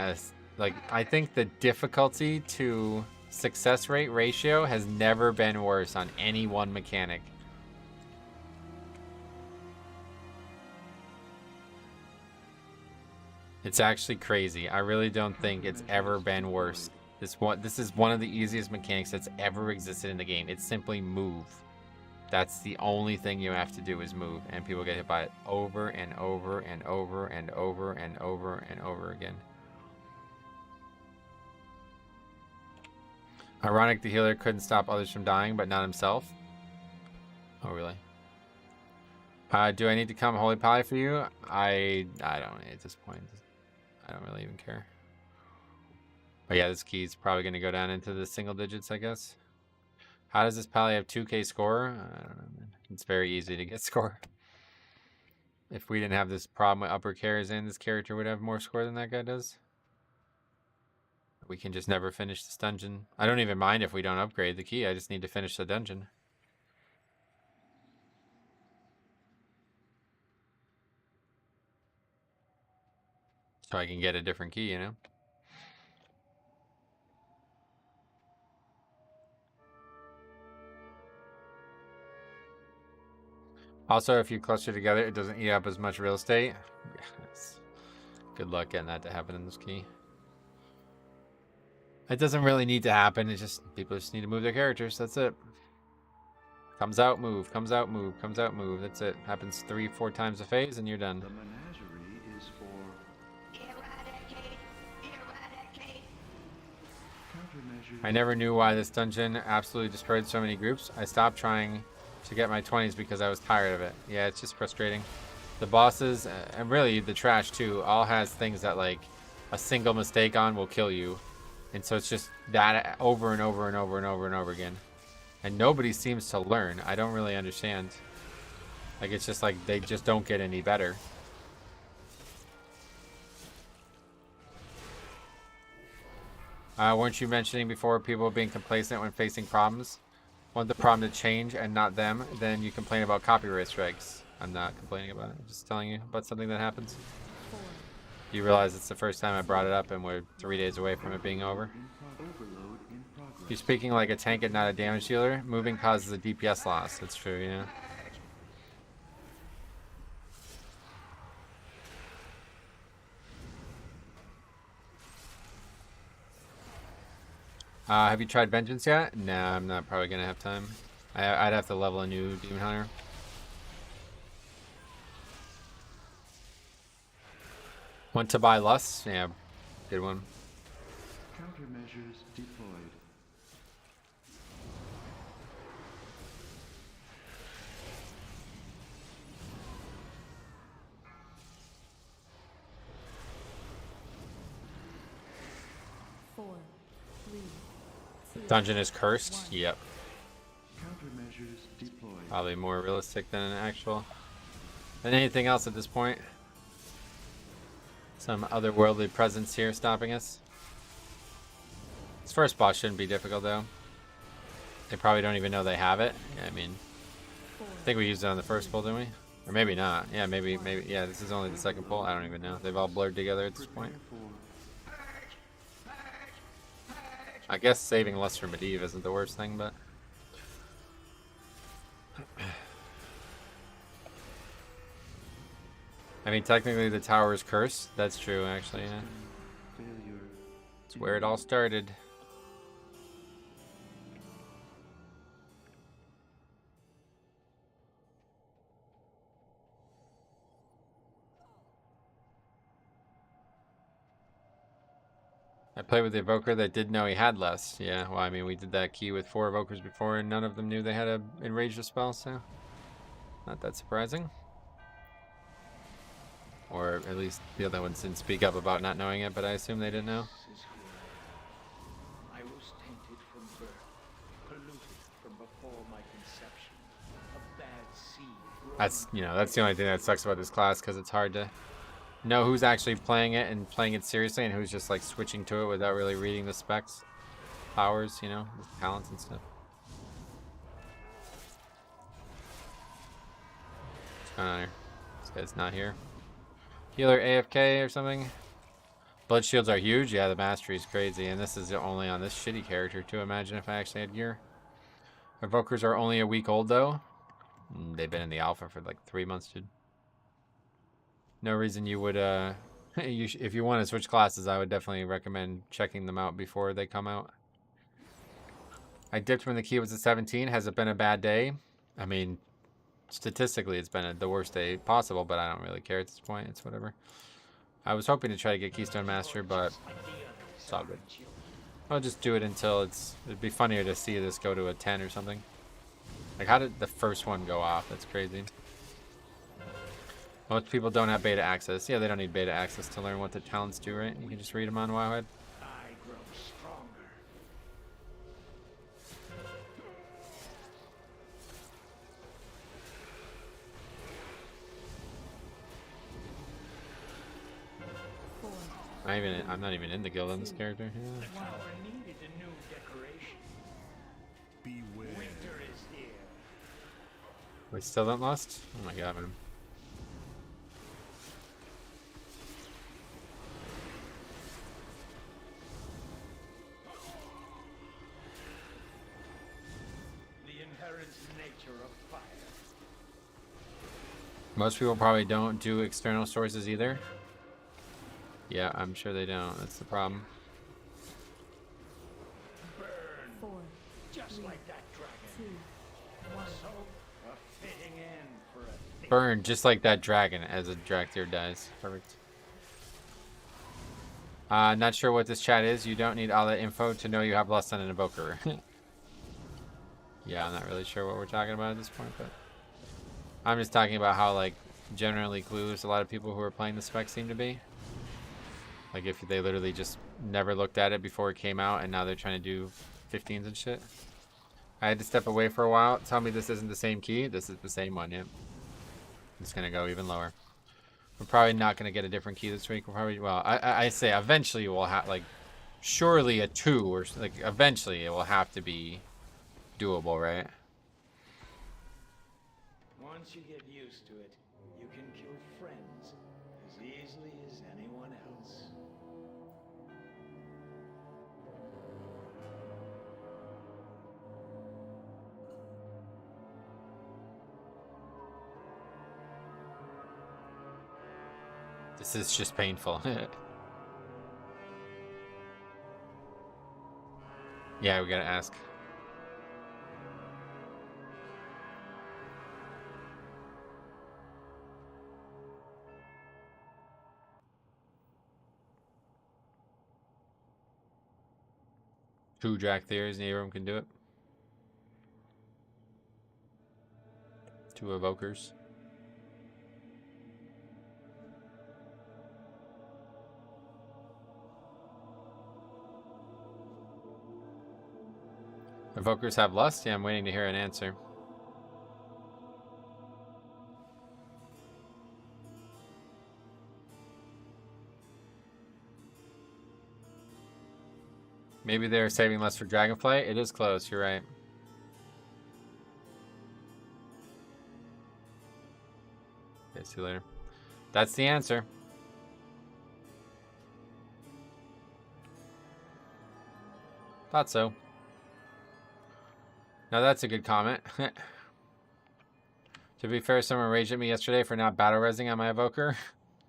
like, I think the difficulty to success rate ratio has never been worse on any one mechanic. It's actually crazy. I really don't think it's ever been worse. This is one of the easiest mechanics that's ever existed in the game. It's simply move. That's the only thing you have to do is move, and people get hit by it over and over and over and over and over and over again. Ironic, the healer couldn't stop others from dying, but not himself. Oh, really? Do I need to come Holy Pally for you? I don't at this point. I don't really even care. But yeah, this key's probably going to go down into the single digits, I guess. How does this Pally have 2k score? I don't know, man. It's very easy to get score. If we didn't have this problem with upper carries in, this character would have more score than that guy does. We can just never finish this dungeon. I don't even mind if we don't upgrade the key. I just need to finish the dungeon. So I can get a different key, you know? Also, if you cluster together, it doesn't eat up as much real estate. Good luck getting that to happen in this key. It doesn't really need to happen. It's just people just need to move their characters. That's it. Comes out, move. Comes out, move. Comes out, move. That's it. Happens 3-4 times a phase, and you're done. the menagerie is for Eradicate! Eradicate! countermeasures. I never knew why this dungeon absolutely destroyed so many groups. I stopped trying to get my 20s because I was tired of it. Yeah, it's just frustrating. The bosses, and really the trash too, all has things that like a single mistake on will kill you. And so it's just that over and over and over and over and over again. And nobody seems to learn. I don't really understand. Like, it's just like they just don't get any better. Weren't you mentioning before people being complacent when facing problems? Want the problem to change and not them, then you complain about copyright strikes. I'm not complaining about it. I'm just telling you about something that happens. You realize it's the first time I brought it up and we're 3 days away from it being over. Overload in progress. You're speaking like a tank and not a damage dealer. Moving causes a DPS loss. That's true, you know. Have you tried Vengeance yet? Nah, I'm not probably gonna have time. I'd have to level a new Demon Hunter. Want to buy Lust? Yeah, good one. Countermeasures deployed. Four, three, two, Dungeon is cursed? Yep. Countermeasures deployed. Probably more realistic than anything else at this point. Some otherworldly presence here stopping us. This first boss shouldn't be difficult though. They probably don't even know they have it. Yeah, I mean, I think we used it on the first pull, didn't we? Or maybe not. Yeah, maybe. Yeah, this is only the second pull. I don't even know. They've all blurred together at this point. For I guess saving less for Medivh isn't the worst thing, but... I mean, technically the tower is cursed. That's true, actually, yeah. Failure. It's where it all started. I played with the Evoker that did know he had less. Yeah, well, I mean, we did that key with 4 Evokers before, and none of them knew they had a enraged spell, so... Not that surprising. Or at least the other ones didn't speak up about not knowing it, but I assume they didn't know. This is who I am. I was tainted from birth, polluted from before my conception. A bad seed. That's, you know, that's the only thing that sucks about this class, because it's hard to know who's actually playing it and playing it seriously, and who's just like switching to it without really reading the specs, powers, you know, the talents and stuff. What's going on here? This guy's not here. Healer AFK or something. Blood shields are huge. Yeah, the mastery is crazy, and this is only on this shitty character too. Imagine if I actually had gear. Evokers are only a week old though. They've been in the alpha for like 3 months, dude. No reason you would, if you want to switch classes, I would definitely recommend checking them out before they come out. I dipped when the key was at 17. Has it been a bad day? I mean, statistically, it's been the worst day possible, but I don't really care at this point. It's whatever. I was hoping to try to get Keystone Master, but it's all good. I'll just do it until it'd be funnier to see this go to a 10 or something. Like, how did the first one go off? That's crazy. Most people don't have beta access. Yeah, they don't need beta access to learn what the talents do, right? You can just read them on Wowhead. I grow stronger. I'm not even in the guild on this character. Yeah. The tower needed a new decoration. Beware. Winter is here. We still don't lost? Oh my god, man. The inherent nature of fire. Most people probably don't do external sources either. Yeah, I'm sure they don't. That's the problem. Burn. 4, Just 3, like that dragon. 2, 1. So, a fitting end for a thick Burn just like that dragon as a Draktyr dies. Perfect. Not sure what this chat is. You don't need all that info to know you have less than an Evoker. Yeah, I'm not really sure what we're talking about at this point, but I'm just talking about how, like, generally clueless a lot of people who are playing the spec seem to be. Like, if they literally just never looked at it before it came out, and now they're trying to do 15s and shit. I had to step away for a while. Tell me this isn't the same key. This is the same one, yeah. It's going to go even lower. We're probably not going to get a different key this week. We'll probably, well, I say eventually we'll have, like, surely a 2, or, like, eventually it will have to be doable, right? Once you get used to it, you can kill friends as easily as anyone else. This is just painful. Yeah, we gotta ask. Two Draktyrs, neither of them can do it. 2 Evokers. Evokers have lust? Yeah, I'm waiting to hear an answer. Maybe they're saving less for Dragonflight. It is close, you're right. Okay, see you later. That's the answer. Thought so. Now that's a good comment. To be fair, someone raged at me yesterday for not battle resing on my evoker.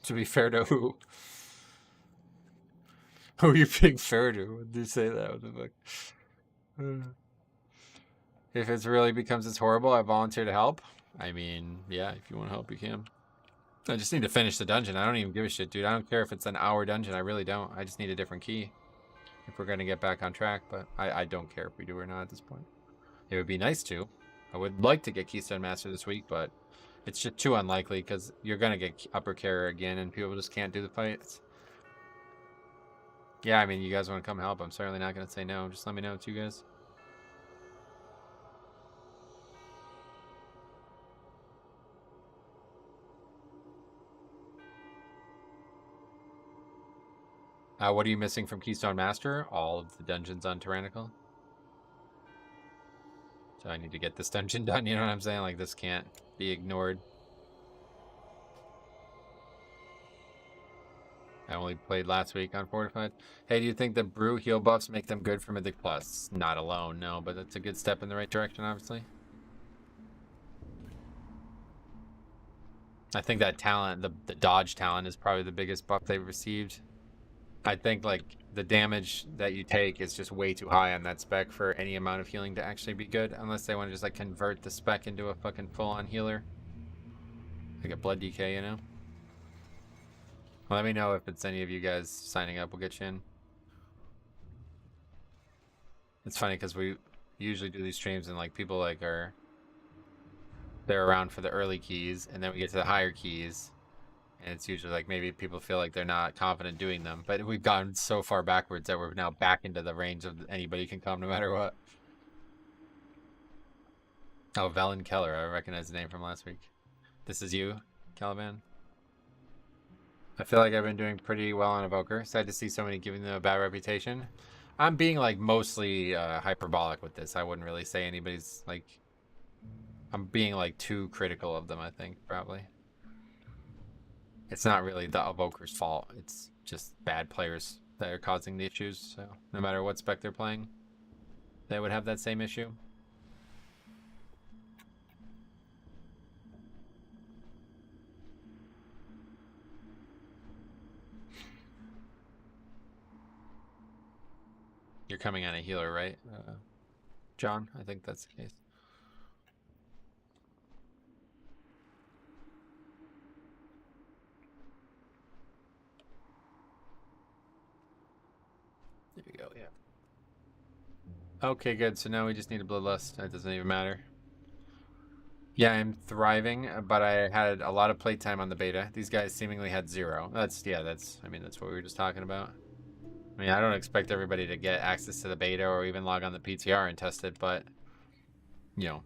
To be fair to who? Who are you being fair to? When you say that? What the fuck? If it really becomes this horrible, I volunteer to help. I mean, yeah, if you want to help, you can. I just need to finish the dungeon. I don't even give a shit, dude. I don't care if it's an hour dungeon. I really don't. I just need a different key if we're going to get back on track. But I don't care if we do or not at this point. It would be nice to. I would like to get Keystone Master this week, but it's just too unlikely because you're going to get Upper Carrier again and people just can't do the fights. Yeah, I mean, you guys want to come help, I'm certainly not going to say no. Just let me know, too, guys. What are you missing from Keystone Master? All of the dungeons on Tyrannical. So I need to get this dungeon done, you know what I'm saying? Like, this can't be ignored. I only played last week on Fortified. Hey, do you think the brew heal buffs make them good for Mythic Plus? Not alone, no, but it's a good step in the right direction, obviously. I think that talent, the dodge talent, is probably the biggest buff they've received. I think, like, the damage that you take is just way too high on that spec for any amount of healing to actually be good, unless they want to just, like, convert the spec into a fucking full-on healer. Like a blood DK, you know? Well, let me know if it's any of you guys signing up. We'll get you in. It's funny because we usually do these streams and, like, people, like, they're around for the early keys, and then we get to the higher keys, and it's usually like maybe people feel like they're not confident doing them, but we've gone so far backwards that we're now back into the range of anybody can come no matter what. Oh, Velen Keller, I recognize the name from last week. This is you, Caliban. I feel like I've been doing pretty well on Evoker. Sad to see so many giving them a bad reputation. I'm being like mostly hyperbolic with this. I wouldn't really say anybody's like, I'm being like too critical of them, I think, probably. It's not really the Evoker's fault. It's just bad players that are causing the issues. So no matter what spec they're playing, they would have that same issue. You're coming on a healer, right, John? I think that's the case. There you go, yeah. Okay, good. So now we just need a bloodlust. That doesn't even matter. Yeah, I'm thriving, but I had a lot of playtime on the beta. These guys seemingly had 0. That's I mean, that's what we were just talking about. I mean, I don't expect everybody to get access to the beta or even log on the PTR and test it, but, you know,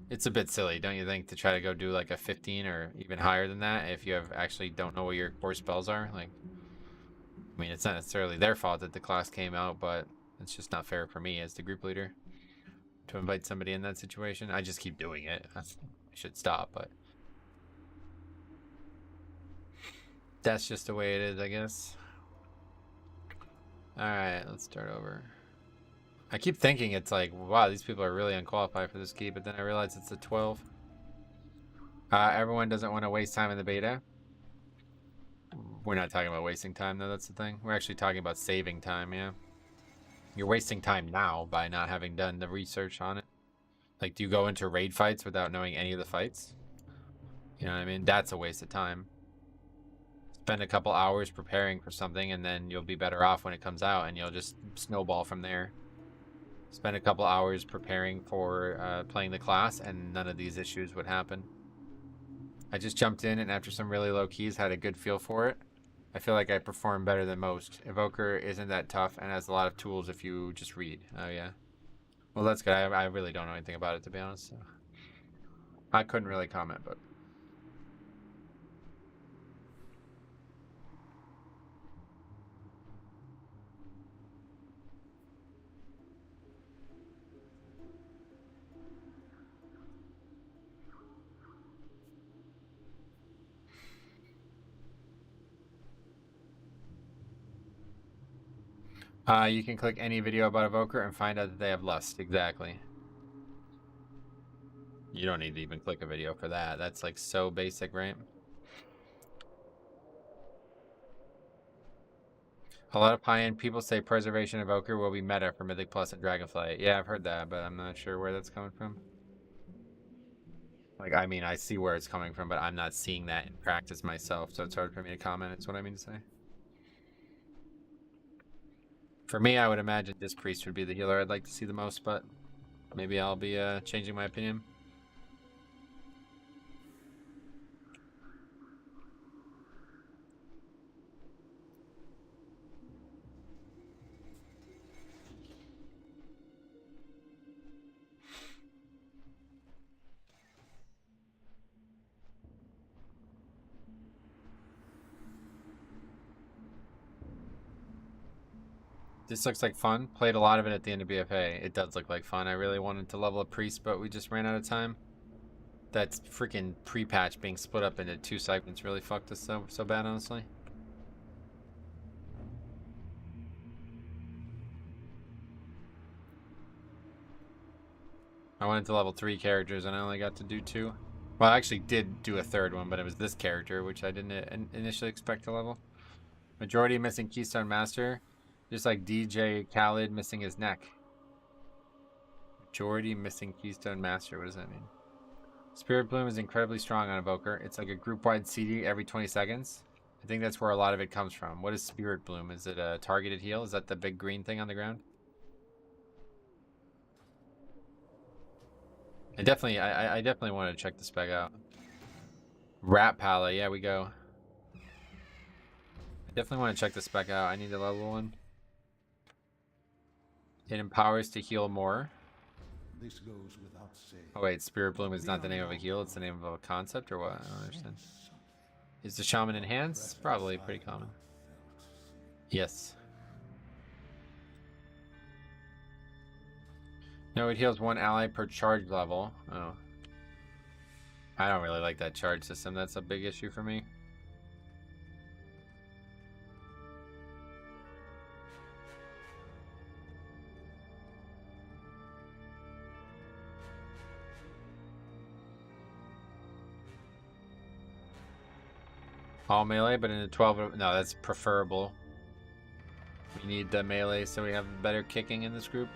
it's a bit silly, don't you think, to try to go do like a 15 or even higher than that if you actually don't know what your core spells are? Like, I mean, it's not necessarily their fault that the class came out, but it's just not fair for me as the group leader to invite somebody in that situation. I just keep doing it. I should stop, but that's just the way it is, I guess. Alright, let's start over. I keep thinking it's like, wow, these people are really unqualified for this key, but then I realize it's a 12. Everyone doesn't want to waste time in the beta. We're not talking about wasting time, though, that's the thing. We're actually talking about saving time, yeah. You're wasting time now by not having done the research on it. Like, do you go into raid fights without knowing any of the fights? You know what I mean? That's a waste of time. Spend a couple hours preparing for something, and then you'll be better off when it comes out, and you'll just snowball from there. Spend a couple hours preparing for playing the class, and none of these issues would happen. I just jumped in, and after some really low keys, had a good feel for it. I feel like I perform better than most. Evoker isn't that tough, and has a lot of tools if you just read. Oh, yeah. Well, that's good. I really don't know anything about it, to be honest. So I couldn't really comment, but... You can click any video about Evoker and find out that they have lust. Exactly. You don't need to even click a video for that. That's like so basic, right? A lot of high-end people say Preservation Evoker will be meta for Mythic Plus and Dragonflight. Yeah, I've heard that, but I'm not sure where that's coming from. Like, I mean, I see where it's coming from, but I'm not seeing that in practice myself, so it's hard for me to comment. It's what I mean to say. For me, I would imagine this priest would be the healer I'd like to see the most, but maybe I'll be changing my opinion. This looks like fun. Played a lot of it at the end of BFA. It does look like fun. I really wanted to level a priest, but we just ran out of time. That freaking pre-patch being split up into 2 segments really fucked us so bad, honestly. I wanted to level 3 characters and I only got to do 2. Well, I actually did do a 3rd one, but it was this character, which I didn't initially expect to level. Majority missing Keystone Master. Just like DJ Khaled missing his neck. Majority missing Keystone Master. What does that mean? Spirit Bloom is incredibly strong on Evoker. It's like a group-wide CD every 20 seconds. I think that's where a lot of it comes from. What is Spirit Bloom? Is it a targeted heal? Is that the big green thing on the ground? I definitely want to check the spec out. Rat Pala, yeah, we go. I definitely want to check the spec out. I need to level 1. It empowers to heal more. This goes without saying. Oh wait, Spirit Bloom is not the name of a heal, it's the name of a concept, or what? I don't understand. Is the Shaman enhanced? Probably pretty common. Yes. No, it heals 1 ally per charge level. Oh. I don't really like that charge system. That's a big issue for me. All melee, but in a 12... No, that's preferable. We need the melee so we have better kicking in this group.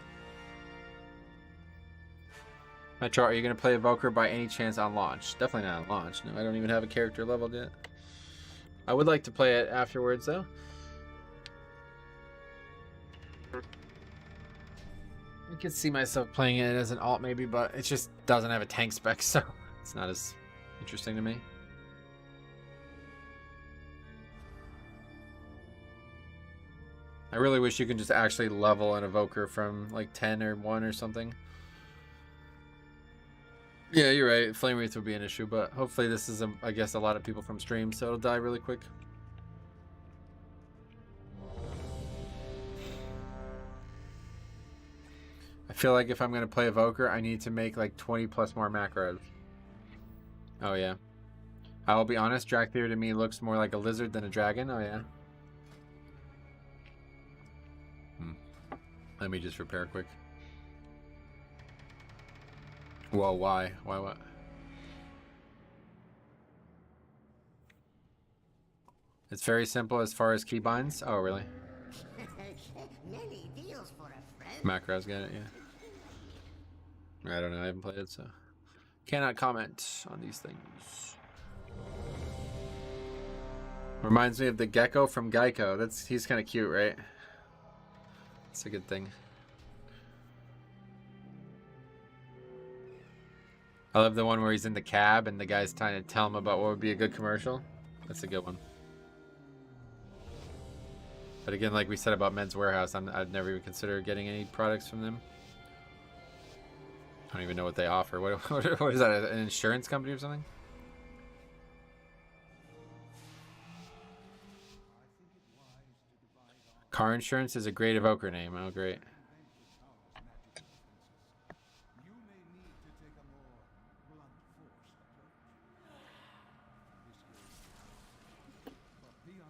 Metro, are you going to play Evoker by any chance on launch? Definitely not on launch. No, I don't even have a character leveled yet. I would like to play it afterwards, though. I could see myself playing it as an alt, maybe, but it just doesn't have a tank spec, so it's not as interesting to me. I really wish you could just actually level an Evoker from like 10 or 1 or something. Yeah, you're right. Flame rates would be an issue, but hopefully this is, I guess, a lot of people from stream, so it'll die really quick. I feel like if I'm going to play Evoker, I need to make like 20 plus more macros. Oh, yeah. I will be honest, Drakthir to me looks more like a lizard than a dragon. Oh, yeah. Let me just repair quick. Whoa, why? Why what? It's very simple as far as keybinds. Oh, really? Many deals for a friend. Macros, get it, yeah. I don't know, I haven't played it, so cannot comment on these things. Reminds me of the gecko from Geico. He's kind of cute, right? It's a good thing. I love the one where he's in the cab and the guy's trying to tell him about what would be a good commercial. That's a good one. But again, like we said about Men's Warehouse, I'd never even consider getting any products from them. I don't even know what they offer. What is that, an insurance company or something? Car insurance is a great Evoker name. Oh, great.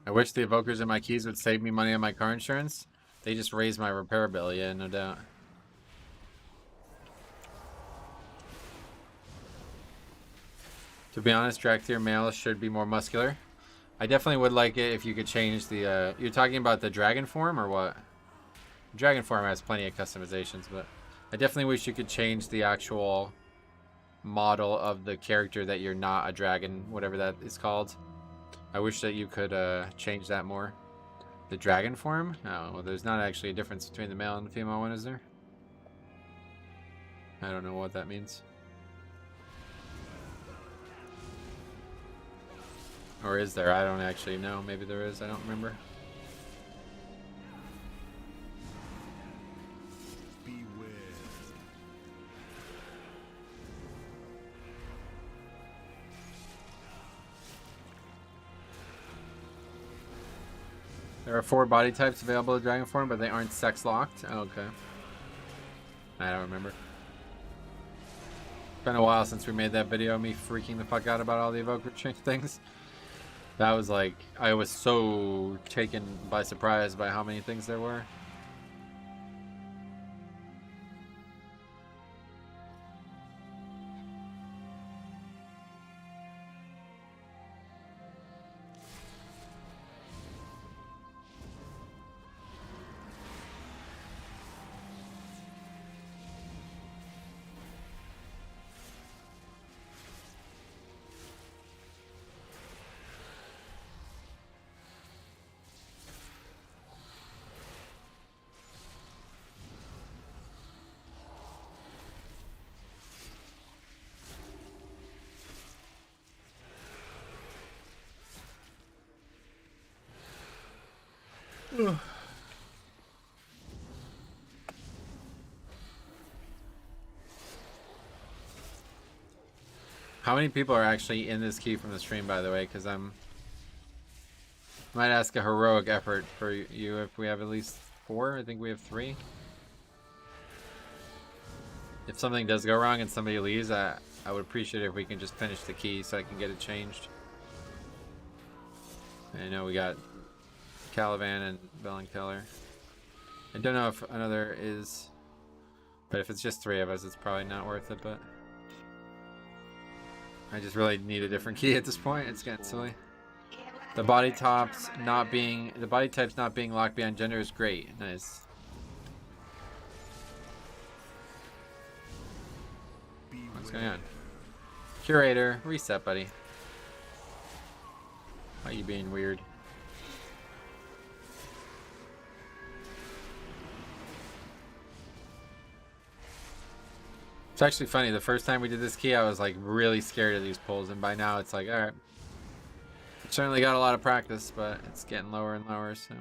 I wish the Evokers in my keys would save me money on my car insurance. They just raised my repair bill, yeah, no doubt. To be honest, Drakthir male should be more muscular. I definitely would like it if you could change the, you're talking about the dragon form or what? Dragon form has plenty of customizations, but I definitely wish you could change the actual model of the character that you're not a dragon, whatever that is called. I wish that you could change that more. The dragon form? Oh, well, there's not actually a difference between the male and the female one, is there? I don't know what that means. Or is there? I don't actually know. Maybe there is. I don't remember. Beware. There are 4 body types available in dragon form, but they aren't sex locked. Oh, okay. I don't remember. It's been a while since we made that video of me freaking the fuck out about all the evoker things. That was like, I was so taken by surprise by how many things there were. How many people are actually in this queue from the stream, by the way? Because might ask a heroic effort for you if we have at least 4. I think we have 3. If something does go wrong and somebody leaves, I would appreciate it if we can just finish the key so I can get it changed. I know we got Caliban and Keller. I don't know if another is, but if it's just 3 of us, it's probably not worth it, but I just really need a different key at this point. It's getting silly. The body types not being locked beyond gender is great. Nice. What's going on? Curator, reset, buddy. Why are you being weird? It's actually funny. The first time we did this key, I was like really scared of these pulls, and by now it's like, all right. Certainly got a lot of practice, but it's getting lower and lower, so.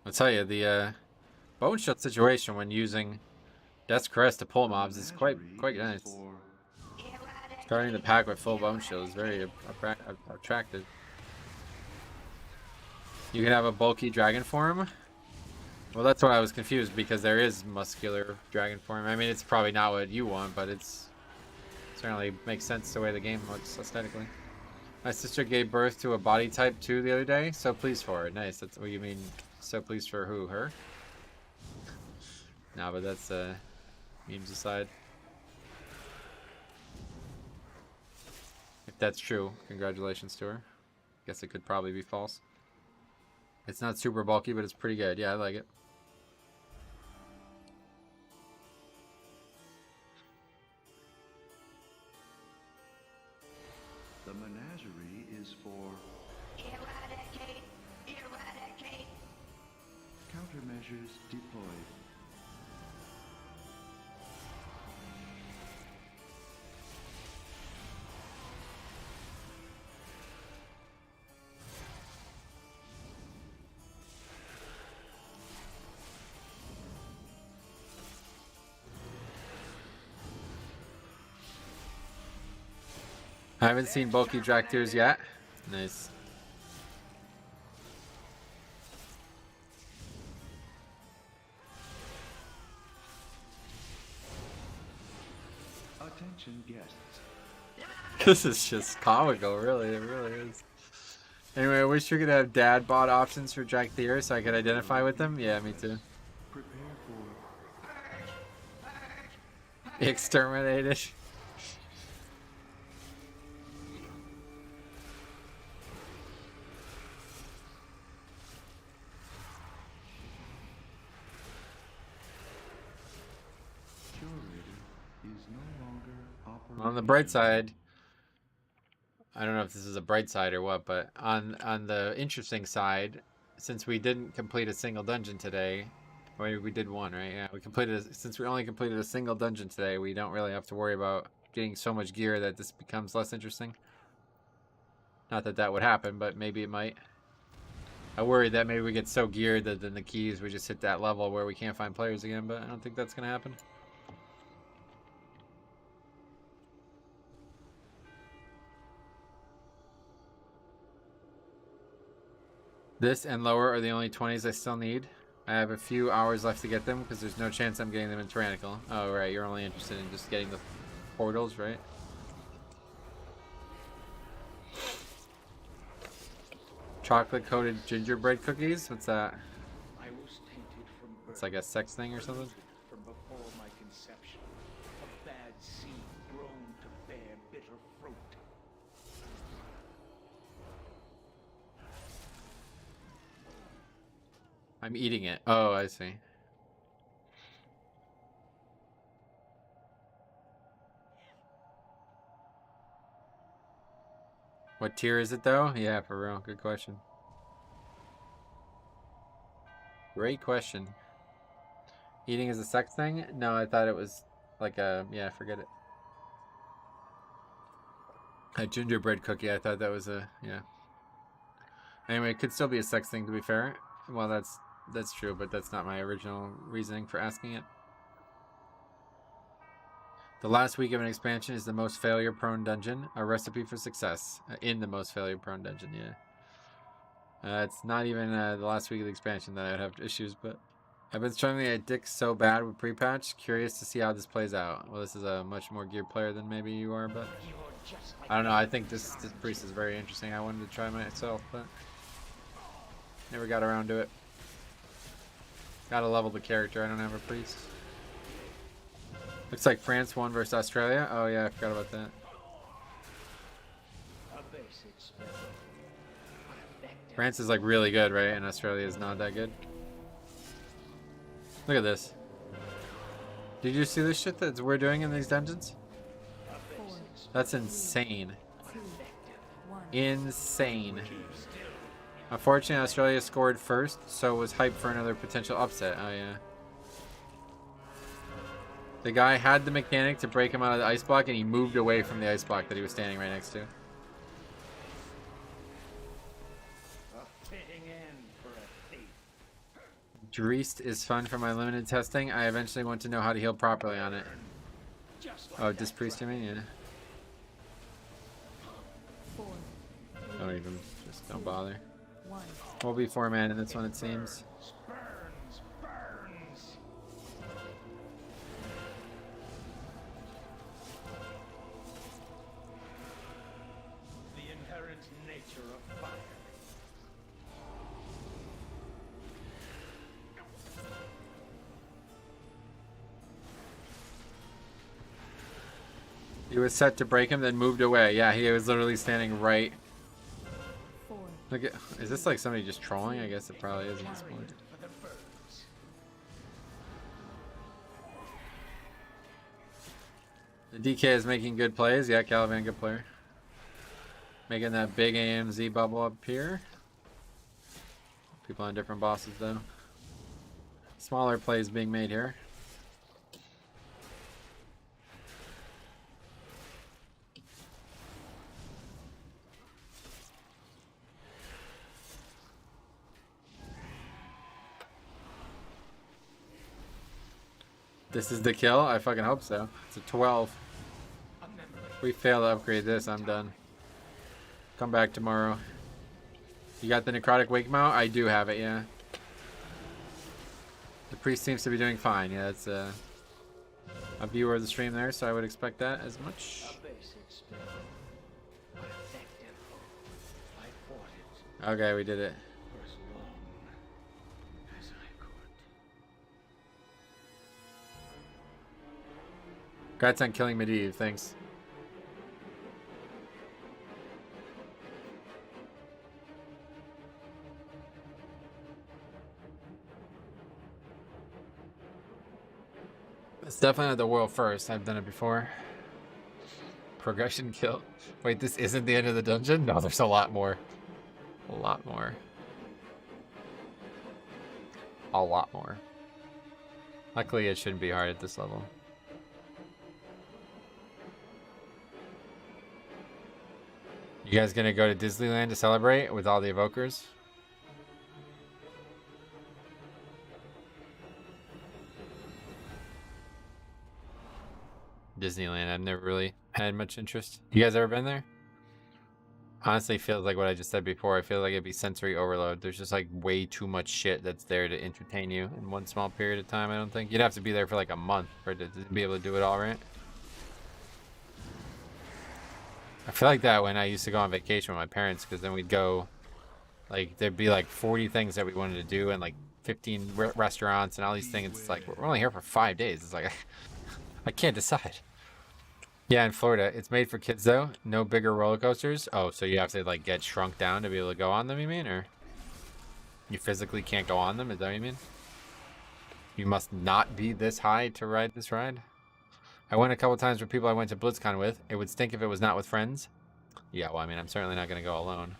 I'll tell you, the bone shield situation when using Death's Caress to pull mobs is quite nice. Starting the pack with full bone shield is very attractive. You can have a bulky dragon form. Well, that's what I was confused, because there is muscular dragon form. I mean, it's probably not what you want, but it's certainly makes sense the way the game looks aesthetically. My sister gave birth to a body type 2 the other day. So pleased for her. Nice. That's what you mean. So pleased for who? Her? No, but that's memes aside. If that's true, congratulations to her. Guess it could probably be false. It's not super bulky, but it's pretty good. Yeah, I like it. The menagerie is for Eradicate! Eradicate! countermeasures deployed. I haven't seen bulky Draktirs yet. Nice. Attention guests. This is just comical, really. It really is. Anyway, I wish we could have dad bot options for Jack Thier so I could identify with them. Yeah, me too. Prepare for Exterminated. curator is no longer operating. On the bright side, I don't know if this is a bright side or what, but on the interesting side, since we didn't complete a single dungeon today, or we did one, right? Yeah, since we only completed a single dungeon today, we don't really have to worry about getting so much gear that this becomes less interesting. Not that that would happen, but maybe it might. I worry that maybe we get so geared that then the keys we just hit that level where we can't find players again, but I don't think that's gonna happen. This and lower are the only 20s I still need. I have a few hours left to get them because there's no chance I'm getting them in Tyrannical. Oh, right, you're only interested in just getting the portals, right? Chocolate-coated gingerbread cookies? What's that? I was tainted from birth. It's like a sex thing or something? From before my conception. A bad seed grown to bear bitter fruit. I'm eating it. Oh, I see. What tier is it though? Yeah, for real. Good question. Great question. Eating is a sex thing? No, I thought it was like a... Yeah, forget it. A gingerbread cookie. I thought that was a... Yeah. Anyway, it could still be a sex thing to be fair. Well, that's true, but that's not my original reasoning for asking it. The last week of an expansion is the most failure-prone dungeon. A recipe for success. In the most failure-prone dungeon, yeah. It's not even the last week of the expansion that I would have issues, but... I've been struggling at Dick so bad with pre-patch. Curious to see how this plays out. Well, this is a much more geared player than maybe you are, but... I don't know, I think this priest is very interesting. I wanted to try myself, but... Never got around to it. Gotta level the character. I don't have a priest. Looks like France won versus Australia. Oh yeah, I forgot about that. France is like really good, right? And Australia is not that good. Look at this. Did you see this shit that we're doing in these dungeons? That's insane. Insane. Unfortunately, Australia scored first, so it was hyped for another potential upset. Oh yeah. The guy had the mechanic to break him out of the ice block, and he moved away from the ice block that he was standing right next to. Dreist is fun for my limited testing. I eventually want to know how to heal properly on it. Oh, Dispriest, you mean? Yeah. Don't even. Just don't bother. We'll be 4-man in this one, it seems. The inherent nature of fire. He was set to break him, then moved away. Yeah, he was literally standing right. Look at, is this like somebody just trolling? I guess it probably is at this point. The DK is making good plays. Yeah, Caliban, good player. Making that big AMZ bubble up here. People on different bosses though. Smaller plays being made here. This is the kill? I fucking hope so. It's a 12. If we fail to upgrade this, I'm done. Come back tomorrow. You got the Necrotic Wake Mount? I do have it, yeah. The priest seems to be doing fine. Yeah, it's a viewer of the stream there, so I would expect that as much. Okay, we did it. for as long as I could. Congrats on killing Medivh, thanks. It's definitely not the world first. I've done it before. Progression kill. Wait, this isn't the end of the dungeon? No, there's a lot more. A lot more. A lot more. Luckily, it shouldn't be hard at this level. You guys gonna go to Disneyland to celebrate with all the evokers? Disneyland, I've never really had much interest. You guys ever been there? Honestly, feels like what I just said before. I feel like it'd be sensory overload. There's just like way too much shit that's there to entertain you in one small period of time. I don't think you'd have to be there for like a month for it to be able to do it all right. I feel like that when I used to go on vacation with my parents, because then we'd go, like, there'd be like 40 things that we wanted to do and like 15 restaurants and all these things. It's like, we're only here for 5 days. It's like, I can't decide. Yeah, in Florida, it's made for kids though. No bigger roller coasters. Oh, so you have to like get shrunk down to be able to go on them, you mean? Or you physically can't go on them, is that what you mean? You must not be this high to ride this ride? I went a couple times with people I went to BlizzCon with. It would stink if it was not with friends. Yeah, well, I mean, I'm certainly not going to go alone.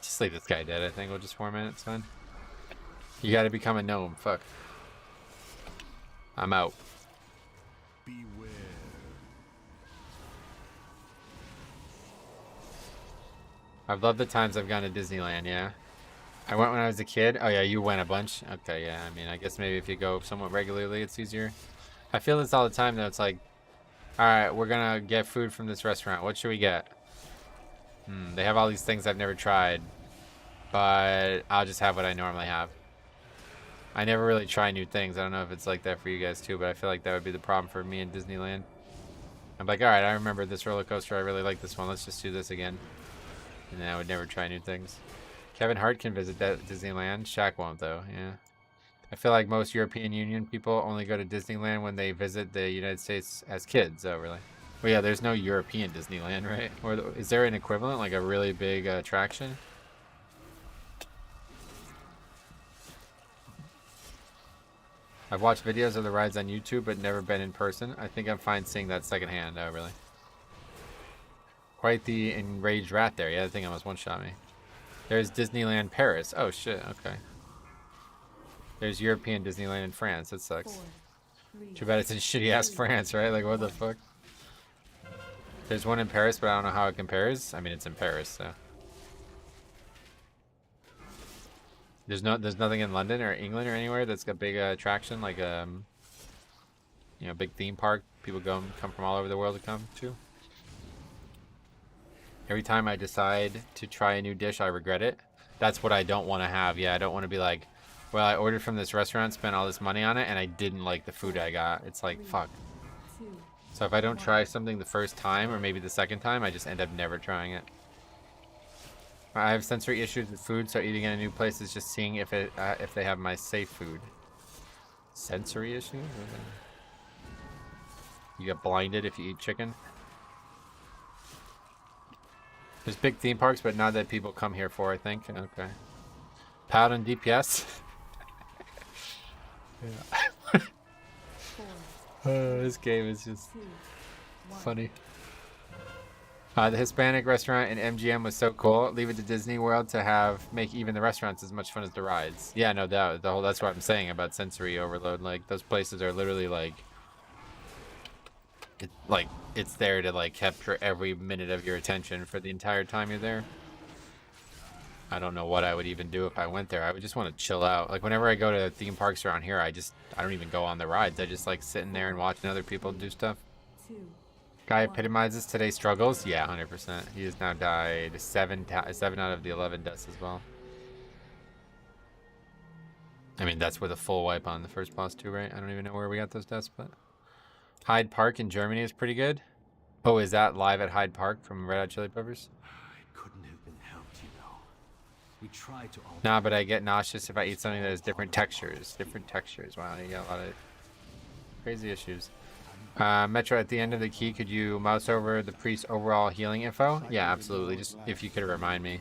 Just leave this guy dead, I think. We'll just format it, it's fine. You gotta become a gnome, fuck. I'm out. Beware. I've loved the times I've gone to Disneyland, yeah. I went when I was a kid. Oh yeah, you went a bunch. Okay, yeah, I mean, I guess maybe if you go somewhat regularly, it's easier. I feel this all the time though. It's like, alright, we're gonna get food from this restaurant. What should we get? They have all these things I've never tried, but I'll just have what I normally have. I never really try new things. I don't know if it's like that for you guys too, but I feel like that would be the problem for me in Disneyland. I'm like, alright, I remember this roller coaster. I really like this one. Let's just do this again. And then I would never try new things. Kevin Hart can visit Disneyland. Shaq won't, though. Yeah. I feel like most European Union people only go to Disneyland when they visit the United States as kids. Oh, really? Well, yeah, there's no European Disneyland, right? Or is there an equivalent, like a really big attraction? I've watched videos of the rides on YouTube, but never been in person. I think I'm fine seeing that secondhand. Oh, really? Quite the enraged rat there. Yeah, I think almost one-shot me. There's Disneyland Paris. Oh, shit. Okay. There's European Disneyland in France. That sucks. Too bad it's in shitty-ass France, right? Like, what the fuck? There's one in Paris, but I don't know how it compares. I mean, it's in Paris, so. There's nothing in London or England or anywhere that's got big attraction, like you know, big theme park. People come from all over the world to come to. Every time I decide to try a new dish, I regret it. That's what I don't want to have. Yeah, I don't want to be like, well, I ordered from this restaurant, spent all this money on it, and I didn't like the food I got. It's like, fuck. So if I don't try something the first time, or maybe the second time, I just end up never trying it. I have sensory issues with food, so eating in a new place is just seeing if they have my safe food. Sensory issues? You get blinded if you eat chicken? There's big theme parks, but not that people come here for, I think. Okay. Paladin DPS? Yeah. This game is just funny. The Hispanic restaurant in MGM was so cool. Leave it to Disney World to make even the restaurants as much fun as the rides. Yeah, no doubt. That's what I'm saying about sensory overload. Like, those places are literally like it's there to like capture every minute of your attention for the entire time you're there. I don't know what I would even do if I went there. I would just want to chill out. Like, whenever I go to theme parks around here, I don't even go on the rides. I just like sitting there and watching other people do stuff. Guy epitomizes today's struggles. Yeah, 100%. He has now died 7 out of the 11 deaths as well. I mean, that's with a full wipe on the first boss too, right? I don't even know where we got those deaths, but Hyde Park in Germany is pretty good. Oh, is that live at Hyde Park from Red Hot Chili Peppers? It couldn't have been helped, you know. We tried to alter. Nah, but I get nauseous if I eat something that has different textures. Different textures. Wow, you got a lot of crazy issues. Metro, at the end of the key, could you mouse over the priest's overall healing info? Yeah, absolutely. Just if you could remind me.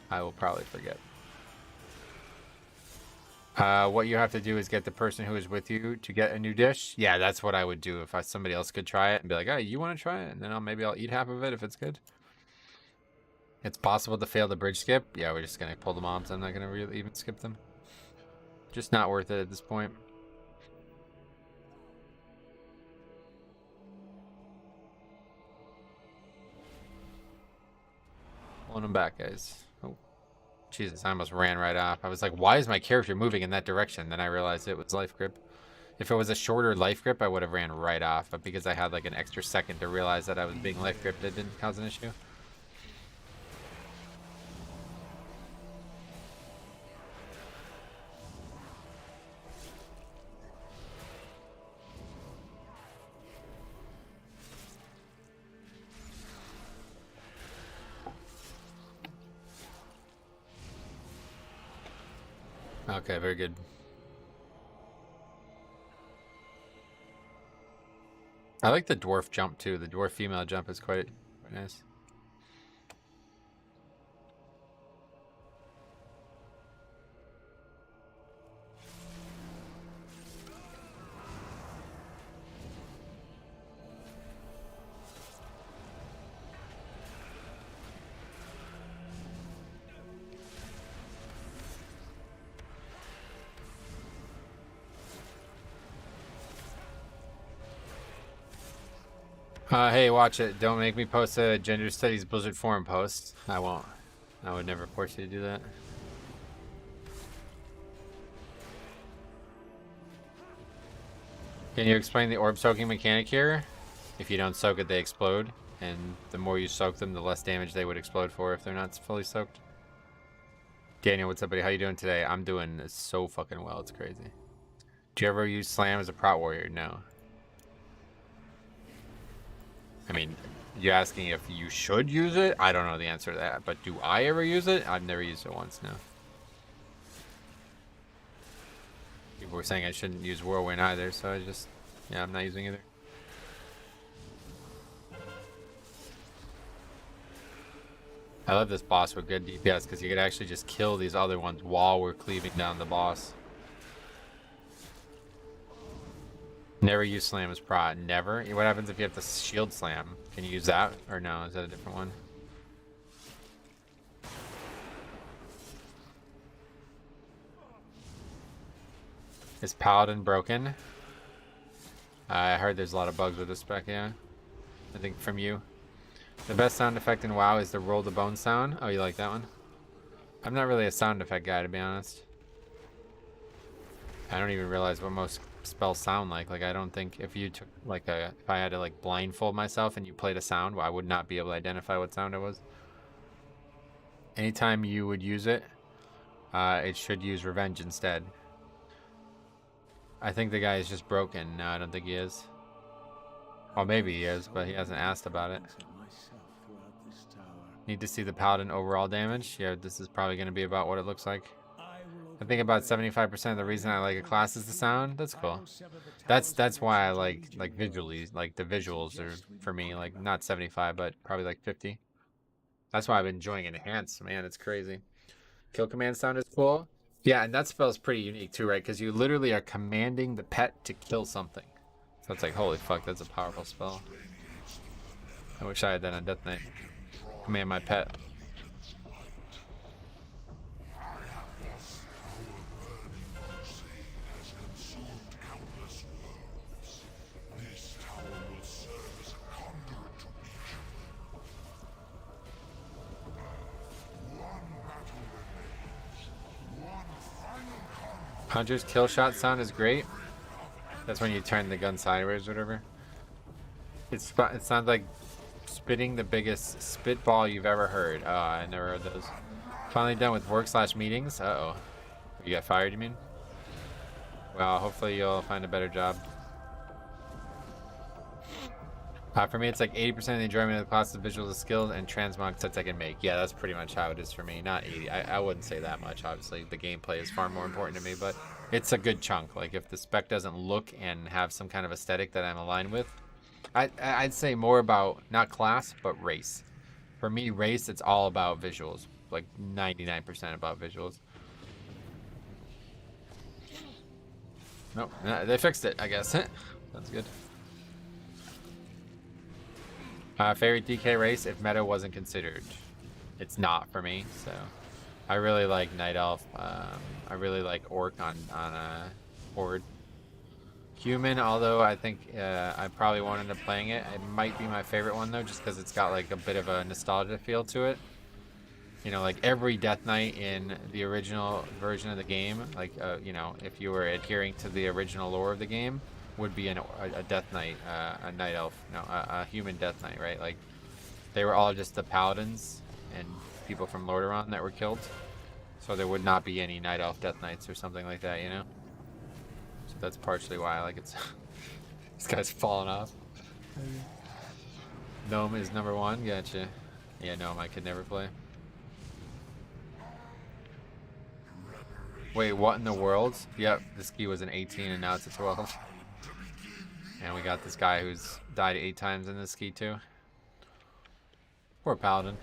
I will probably forget. What you have to do is get the person who is with you to get a new dish. Yeah, that's what I would do if somebody else could try it and be like, "Oh, you want to try it?" And then maybe I'll eat half of it if it's good. It's possible to fail the bridge skip. Yeah, we're just gonna pull the mobs. I'm not gonna really even skip them. Just not worth it at this point. Pulling them back, guys. Oh, Jesus, I almost ran right off. I was like, why is my character moving in that direction? Then I realized it was life grip. If it was a shorter life grip, I would have ran right off. But because I had like an extra second to realize that I was being life gripped, it didn't cause an issue. Okay, very good. I like the dwarf jump too. The dwarf female jump is quite nice. Hey, watch it. Don't make me post a gender studies Blizzard forum post. I won't. I would never force you to do that. Can you explain the orb soaking mechanic here? If you don't soak it, they explode. And the more you soak them, the less damage they would explode for if they're not fully soaked. Daniel, what's up, buddy? How you doing today? I'm doing so fucking well. It's crazy. Do you ever use Slam as a prot warrior? No. I mean, you're asking if you should use it? I don't know the answer to that. But do I ever use it? I've never used it once, no. People were saying I shouldn't use Whirlwind either, so I just... Yeah, I'm not using either. I love this boss with good DPS, because you could actually just kill these other ones while we're cleaving down the boss. Never use Slam as prot. Never? What happens if you have to shield Slam? Can you use that? Or no? Is that a different one? Is Paladin broken? I heard there's a lot of bugs with this spec, yeah. I think from you. The best sound effect in WoW is the roll the bone sound. Oh, you like that one? I'm not really a sound effect guy, to be honest. I don't even realize what most spells sound like. Like, I don't think if you took like if I had to like blindfold myself and you played a sound, I would not be able to identify what sound it was. Anytime you would use it, it should use revenge instead. I think the guy is just broken. No, I don't think he is. Well, maybe he is, but he hasn't asked about it. Need to see the paladin overall damage. Yeah, this is probably going to be about what it looks like. I think about 75% of the reason I like a class is the sound. That's cool. That's why I like visually, like the visuals are for me like not 75, but probably like 50. That's why I've been enjoying Enhance. Man, it's crazy. Kill command sound is cool. Yeah, and that spell's pretty unique too, right? Because you literally are commanding the pet to kill something. So it's like, holy fuck, that's a powerful spell. I wish I had that on Death Knight. Command my pet. Hunter's kill shot sound is great. That's when you turn the gun sideways or whatever. It sounds like spitting the biggest spitball you've ever heard. Oh, I never heard those. Finally done with work/meetings. Uh-oh. You got fired, you mean? Well, hopefully you'll find a better job. For me, it's like 80% of the enjoyment of the class, the visuals, the skills, and transmog sets I can make. Yeah, that's pretty much how it is for me. Not 80. I wouldn't say that much. Obviously, the gameplay is far more important to me, but it's a good chunk. Like, if the spec doesn't look and have some kind of aesthetic that I'm aligned with, I'd say more about, not class, but race. For me, race, it's all about visuals. Like, 99% about visuals. Nope, they fixed it, I guess. That's good. Favorite DK race if meta wasn't considered. It's not for me, so I really like Night Elf. I really like Orc on Horde. Human, although I think I probably won't end up playing it. It might be my favorite one though, just because it's got like a bit of a nostalgia feel to it. You know, like every Death Knight in the original version of the game, like you know, if you were adhering to the original lore of the game, would be a Death Knight, a Night Elf, no, a human Death Knight, right? Like, they were all just the Paladins and people from Lordaeron that were killed. So there would not be any Night Elf Death Knights or something like that, you know? So that's partially why I like it. This guy's falling off. Gnome is number 1, gotcha. Yeah, Gnome I could never play. Wait, what in the world? Yep, this ski was an 18 and now it's a 12. And we got this guy who's died 8 times in this ski too. Poor Paladin.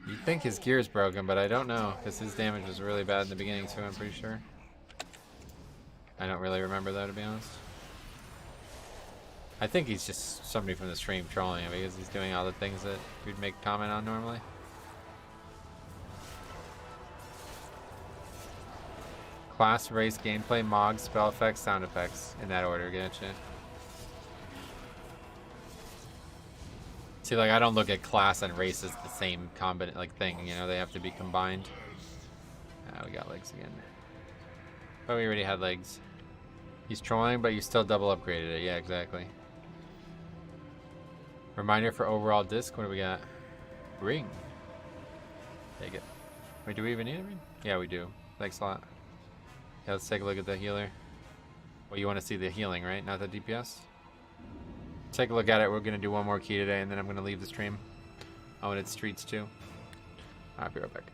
You'd think his gear is broken, but I don't know, because his damage was really bad in the beginning too, I'm pretty sure. I don't really remember though, to be honest. I think he's just somebody from the stream trolling him because he's doing all the things that you'd make comment on normally. Class, race, gameplay, mog, spell effects, sound effects. In that order, gotcha. See, like, I don't look at class and race as the same like thing, you know, they have to be combined. We got legs again. But we already had legs. He's trolling, but you still double upgraded it. Yeah, exactly. Reminder for overall disc. What do we got? Ring. Take it. Wait, do we even need a ring? Yeah, we do. Thanks a lot. Yeah, let's take a look at the healer. Well, you want to see the healing, right? Not the DPS? Take a look at it. We're going to do one more key today, and then I'm going to leave the stream. Oh, and it's streets too. I'll be right back.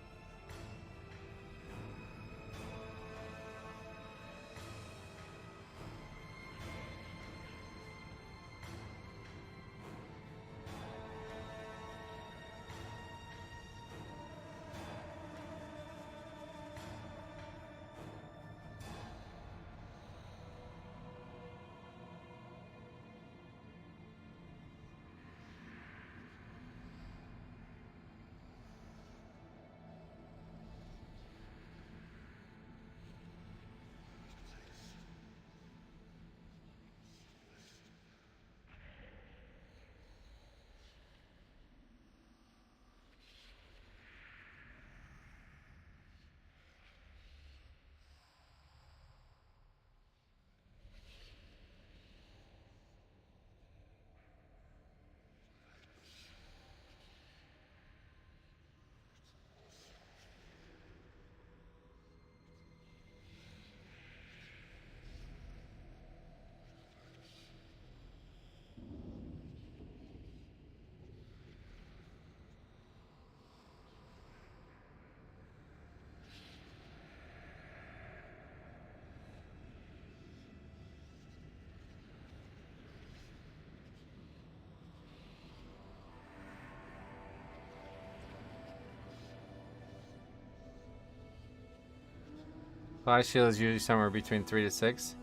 Flash shield is usually somewhere between 3 to 6.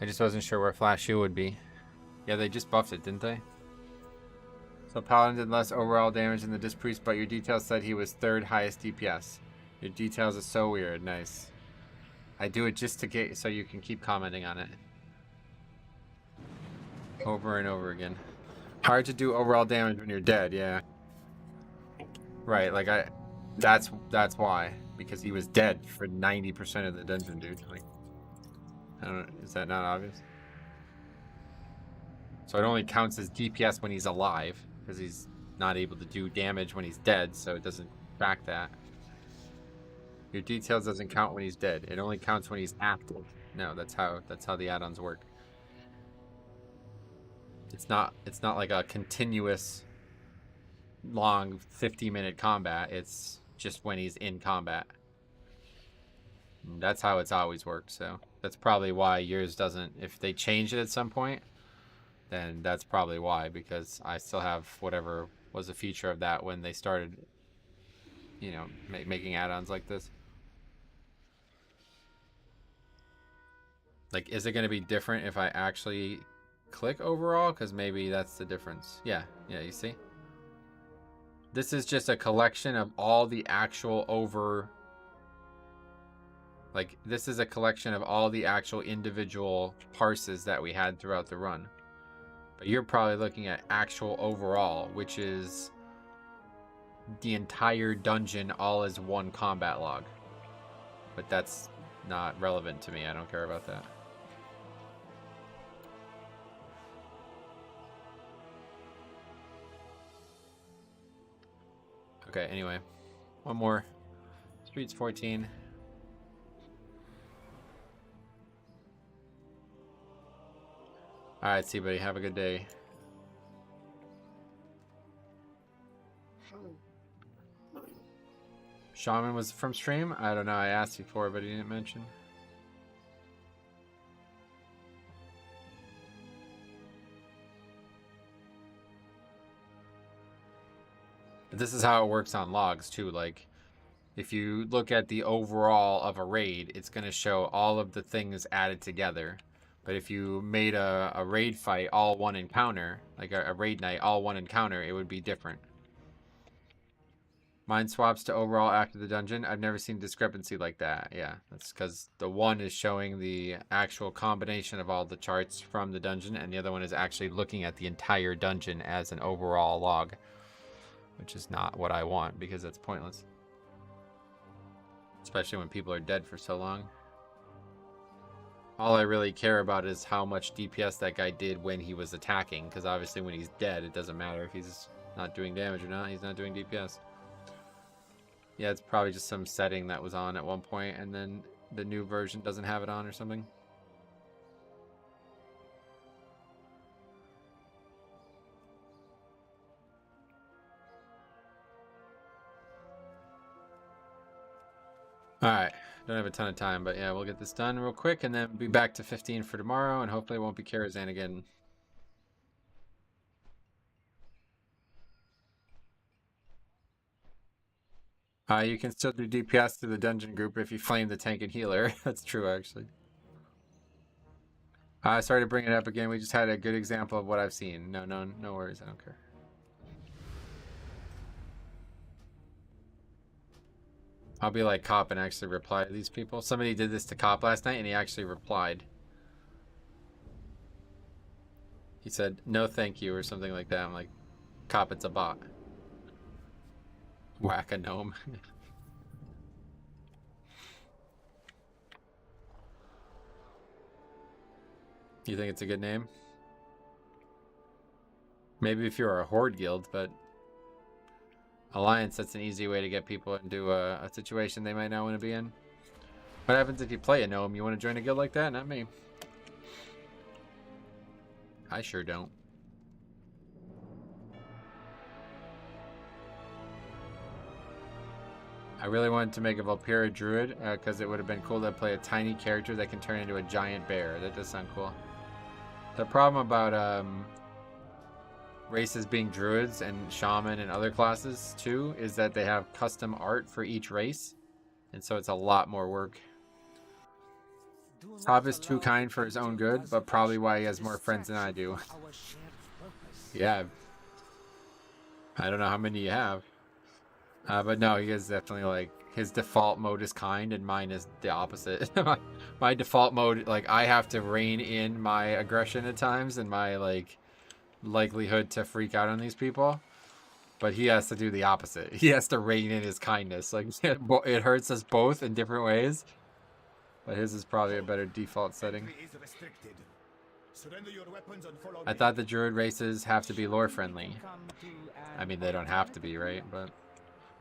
I just wasn't sure where Flash shield would be. Yeah, they just buffed it, didn't they? So Paladin did less overall damage than the Disc Priest, but your details said he was 3rd highest DPS. Your details are so weird. Nice. I do it just to get so you can keep commenting on it. Over and over again. Hard to do overall damage when you're dead, yeah. Right, like that's why. Because he was dead for 90% of the dungeon, dude. Like, I don't know, is that not obvious? So it only counts as DPS when he's alive, because he's not able to do damage when he's dead, so it doesn't track that. Your details doesn't count when he's dead. It only counts when he's active. No, that's how the add-ons work. It's not like a continuous long 50-minute combat. It's just when he's in combat. And that's how it's always worked. So that's probably why yours doesn't. If they change it at some point, then that's probably why, because I still have whatever was a feature of that when they started, you know, making add-ons like this. Like, is it going to be different if I actually click overall? Because maybe that's the difference. Yeah, you see? This is just a collection of all the actual this is a collection of all the actual individual parses that we had throughout the run. But you're probably looking at actual overall, which is the entire dungeon all as one combat log. But that's not relevant to me. I don't care about that. Okay, anyway. One more. Streets 14. Alright, see, buddy. Have a good day. Shaman was from stream? I don't know. I asked before, but he didn't mention. This is how it works on logs, too. Like, if you look at the overall of a raid, it's going to show all of the things added together. But if you made a raid fight all one encounter, like a raid night all one encounter, it would be different. Mine swaps to overall after the dungeon. I've never seen discrepancy like that. Yeah, that's because the one is showing the actual combination of all the charts from the dungeon, and the other one is actually looking at the entire dungeon as an overall log, which is not what I want because that's pointless. Especially when people are dead for so long. All I really care about is how much DPS that guy did when he was attacking, because obviously when he's dead, it doesn't matter if he's not doing damage or not. He's not doing DPS. Yeah, it's probably just some setting that was on at one point, and then the new version doesn't have it on or something. Alright, don't have a ton of time, but yeah, we'll get this done real quick, and then be back to 15 for tomorrow, and hopefully it won't be Karazhan again. You can still do DPS to the dungeon group if you flame the tank and healer. That's true, actually. Sorry to bring it up again. We just had a good example of what I've seen. No worries. I don't care. I'll be like Cop and actually reply to these people. Somebody did this to Cop last night, and he actually replied. He said, "No, thank you," or something like that. I'm like, Cop, it's a bot. Whack a gnome. You think it's a good name? Maybe if you're a horde guild, but Alliance, that's an easy way to get people into a situation they might not want to be in. What happens if you play a gnome? You want to join a guild like that? Not me. I sure don't. I really wanted to make a Valpyra druid because it would have been cool to play a tiny character that can turn into a giant bear. That does sound cool. The problem about races being druids and shaman and other classes too is that they have custom art for each race, and so it's a lot more work. Top is too kind for his own good, but probably why he has more friends than I do. Yeah. I don't know how many you have. But no, he is definitely like, his default mode is kind and mine is the opposite. My default mode, like, I have to rein in my aggression at times and my like likelihood to freak out on these people. But he has to do the opposite. He has to rein in his kindness. Like, it hurts us both in different ways. But his is probably a better default setting. I thought the druid races have to be lore friendly. I mean, they don't have to be, right? But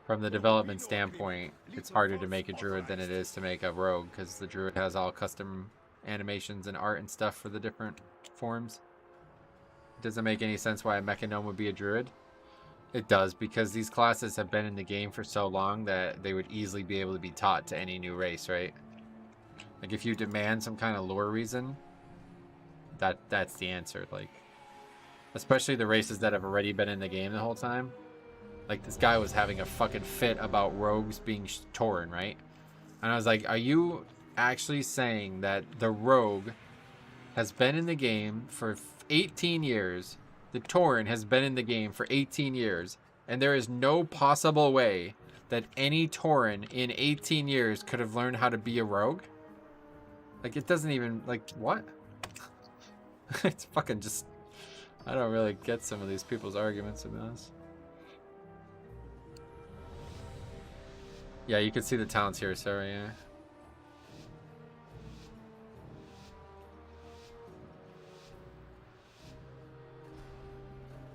from the development standpoint, it's harder to make a druid than it is to make a rogue, because the druid has all custom animations and art and stuff for the different forms. It doesn't make any sense why a Mechanome would be a druid. It does, because these classes have been in the game for so long that they would easily be able to be taught to any new race, right? Like if you demand some kind of lore reason, that's the answer. Like, especially the races that have already been in the game the whole time. Like this guy was having a fucking fit about rogues being Tauren, right? And I was like, are you actually saying that the rogue has been in the game for 18 years? The Tauren has been in the game for 18 years, and there is no possible way that any Tauren in 18 years could have learned how to be a rogue? Like, it doesn't even, like, what? It's fucking just, I don't really get some of these people's arguments, to be honest. Yeah, you can see the talents here, Sarah, yeah.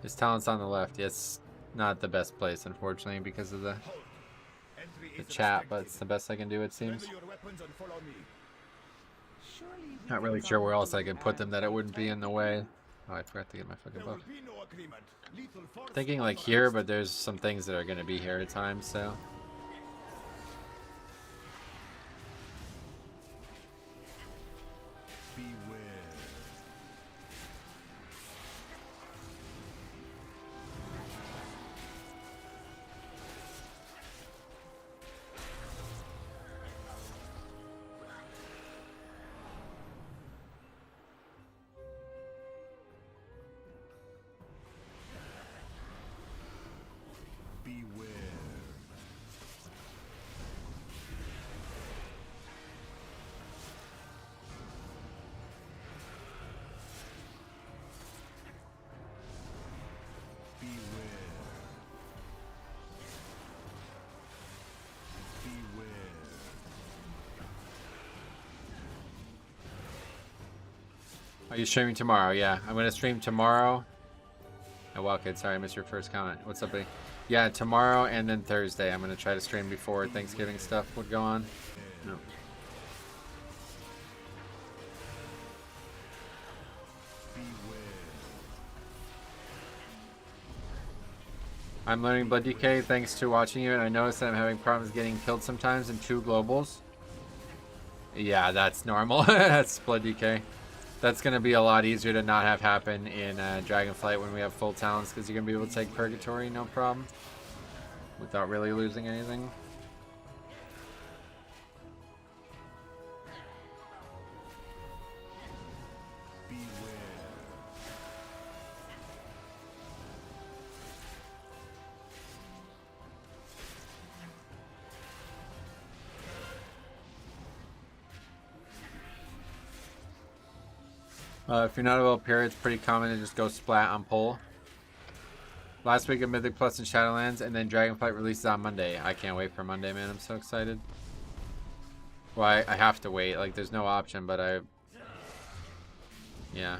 His talent's on the left. It's not the best place, unfortunately, because of the chat, but it's the best I can do, it seems. Not really sure where else I could put them that it wouldn't be in the way. Oh, I forgot to get my fucking buff. Thinking like here, but there's some things that are going to be here at times, so. Are you streaming tomorrow? Yeah, I'm gonna stream tomorrow. Oh, well, kid, sorry I missed your first comment. What's up, buddy? Yeah, tomorrow and then Thursday. I'm gonna try to stream before Thanksgiving stuff would go on. No. I'm learning Blood DK thanks to watching you, and I noticed that I'm having problems getting killed sometimes in 2 globals. Yeah, that's normal. That's Blood DK. That's going to be a lot easier to not have happen in Dragonflight when we have full talents, because you're going to be able to take Purgatory, no problem, without really losing anything. If you're not a level pair, it's pretty common to just go splat on pull. Last week of Mythic Plus and Shadowlands, and then Dragonflight releases on Monday. I can't wait for Monday, man. I'm so excited. Well, I have to wait. Like, there's no option, but I... Yeah.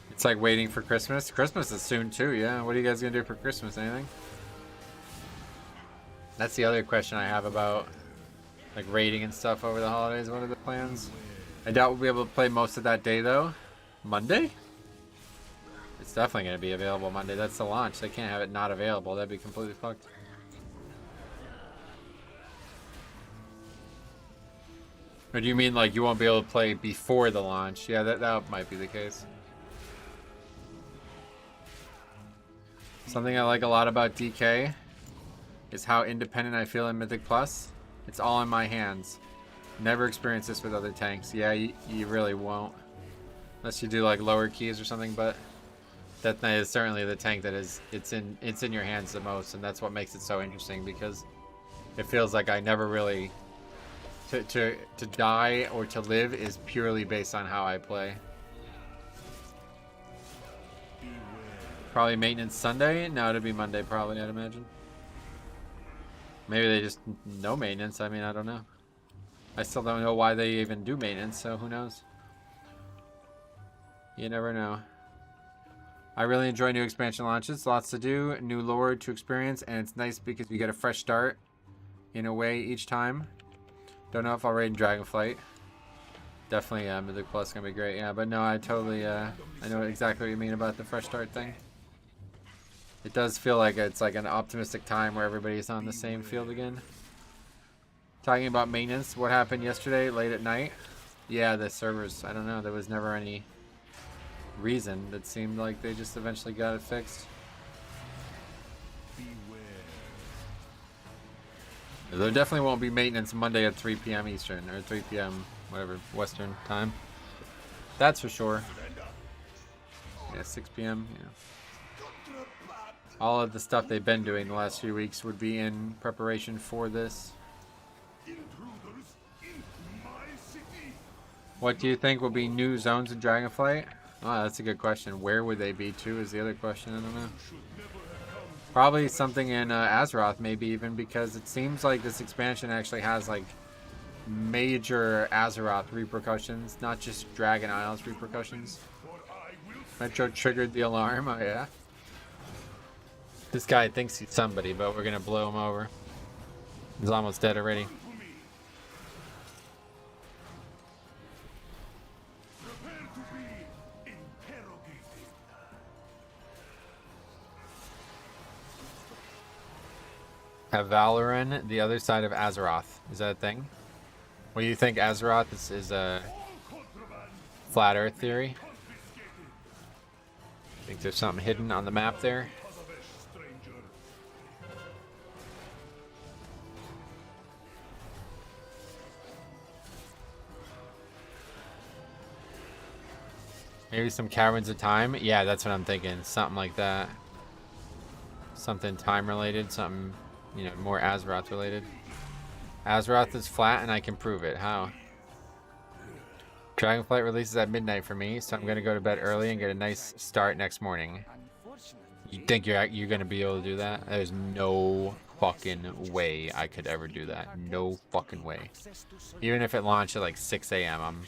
It's like waiting for Christmas. Christmas is soon too, yeah. What are you guys gonna do for Christmas? Anything? That's the other question I have about like raiding and stuff over the holidays. What are the plans? I doubt we'll be able to play most of that day though. Monday? It's definitely gonna be available Monday. That's the launch. They can't have it not available. That'd be completely fucked. Or do you mean like you won't be able to play before the launch? Yeah, that might be the case. Something I like a lot about DK is how independent I feel in Mythic Plus. It's all in my hands. Never experienced this with other tanks. Yeah, you really won't. Unless you do like lower keys or something, but that is certainly the tank that is it's in your hands the most, and that's what makes it so interesting, because it feels like I never really to die or to live is purely based on how I play. Probably maintenance Sunday? No, it'd be Monday probably, I'd imagine. Maybe they just no maintenance. I mean, I don't know. I still don't know why they even do maintenance, so who knows? You never know. I really enjoy new expansion launches. Lots to do, new lore to experience, and it's nice because you get a fresh start in a way each time. Don't know if I'll raid Dragonflight. Definitely Mythic Plus gonna be great, yeah, but no, I totally I know exactly what you mean about the fresh start thing. It does feel like it's like an optimistic time where everybody's on the same field again. Talking about maintenance, what happened yesterday late at night? Yeah, the servers, I don't know, there was never any reason. It seemed like they just eventually got it fixed. There definitely won't be maintenance Monday at 3 p.m. Eastern, or 3 p.m. whatever, Western time. That's for sure. Yeah, 6 p.m. Yeah. All of the stuff they've been doing the last few weeks would be in preparation for this. What do you think will be new zones in Dragonflight? Oh, that's a good question. Where would they be too is the other question. I don't know. Probably something in Azeroth, maybe even, because it seems like this expansion actually has like major Azeroth repercussions, not just Dragon Isles repercussions. Metro triggered the alarm. Oh yeah. This guy thinks he's somebody, but we're gonna blow him over. He's almost dead already. Valoran, the other side of Azeroth. Is that a thing? What do you think Azeroth is a flat earth theory? Think there's something hidden on the map there? Maybe some Caverns of Time? Yeah, that's what I'm thinking. Something like that. Something time related, something, you know, more Azeroth related. Azeroth is flat and I can prove it. How? Dragonflight releases at midnight for me, so I'm gonna go to bed early and get a nice start next morning. You think you're gonna be able to do that? There's no fucking way I could ever do that. No fucking way. Even if it launched at like 6 a.m., I'm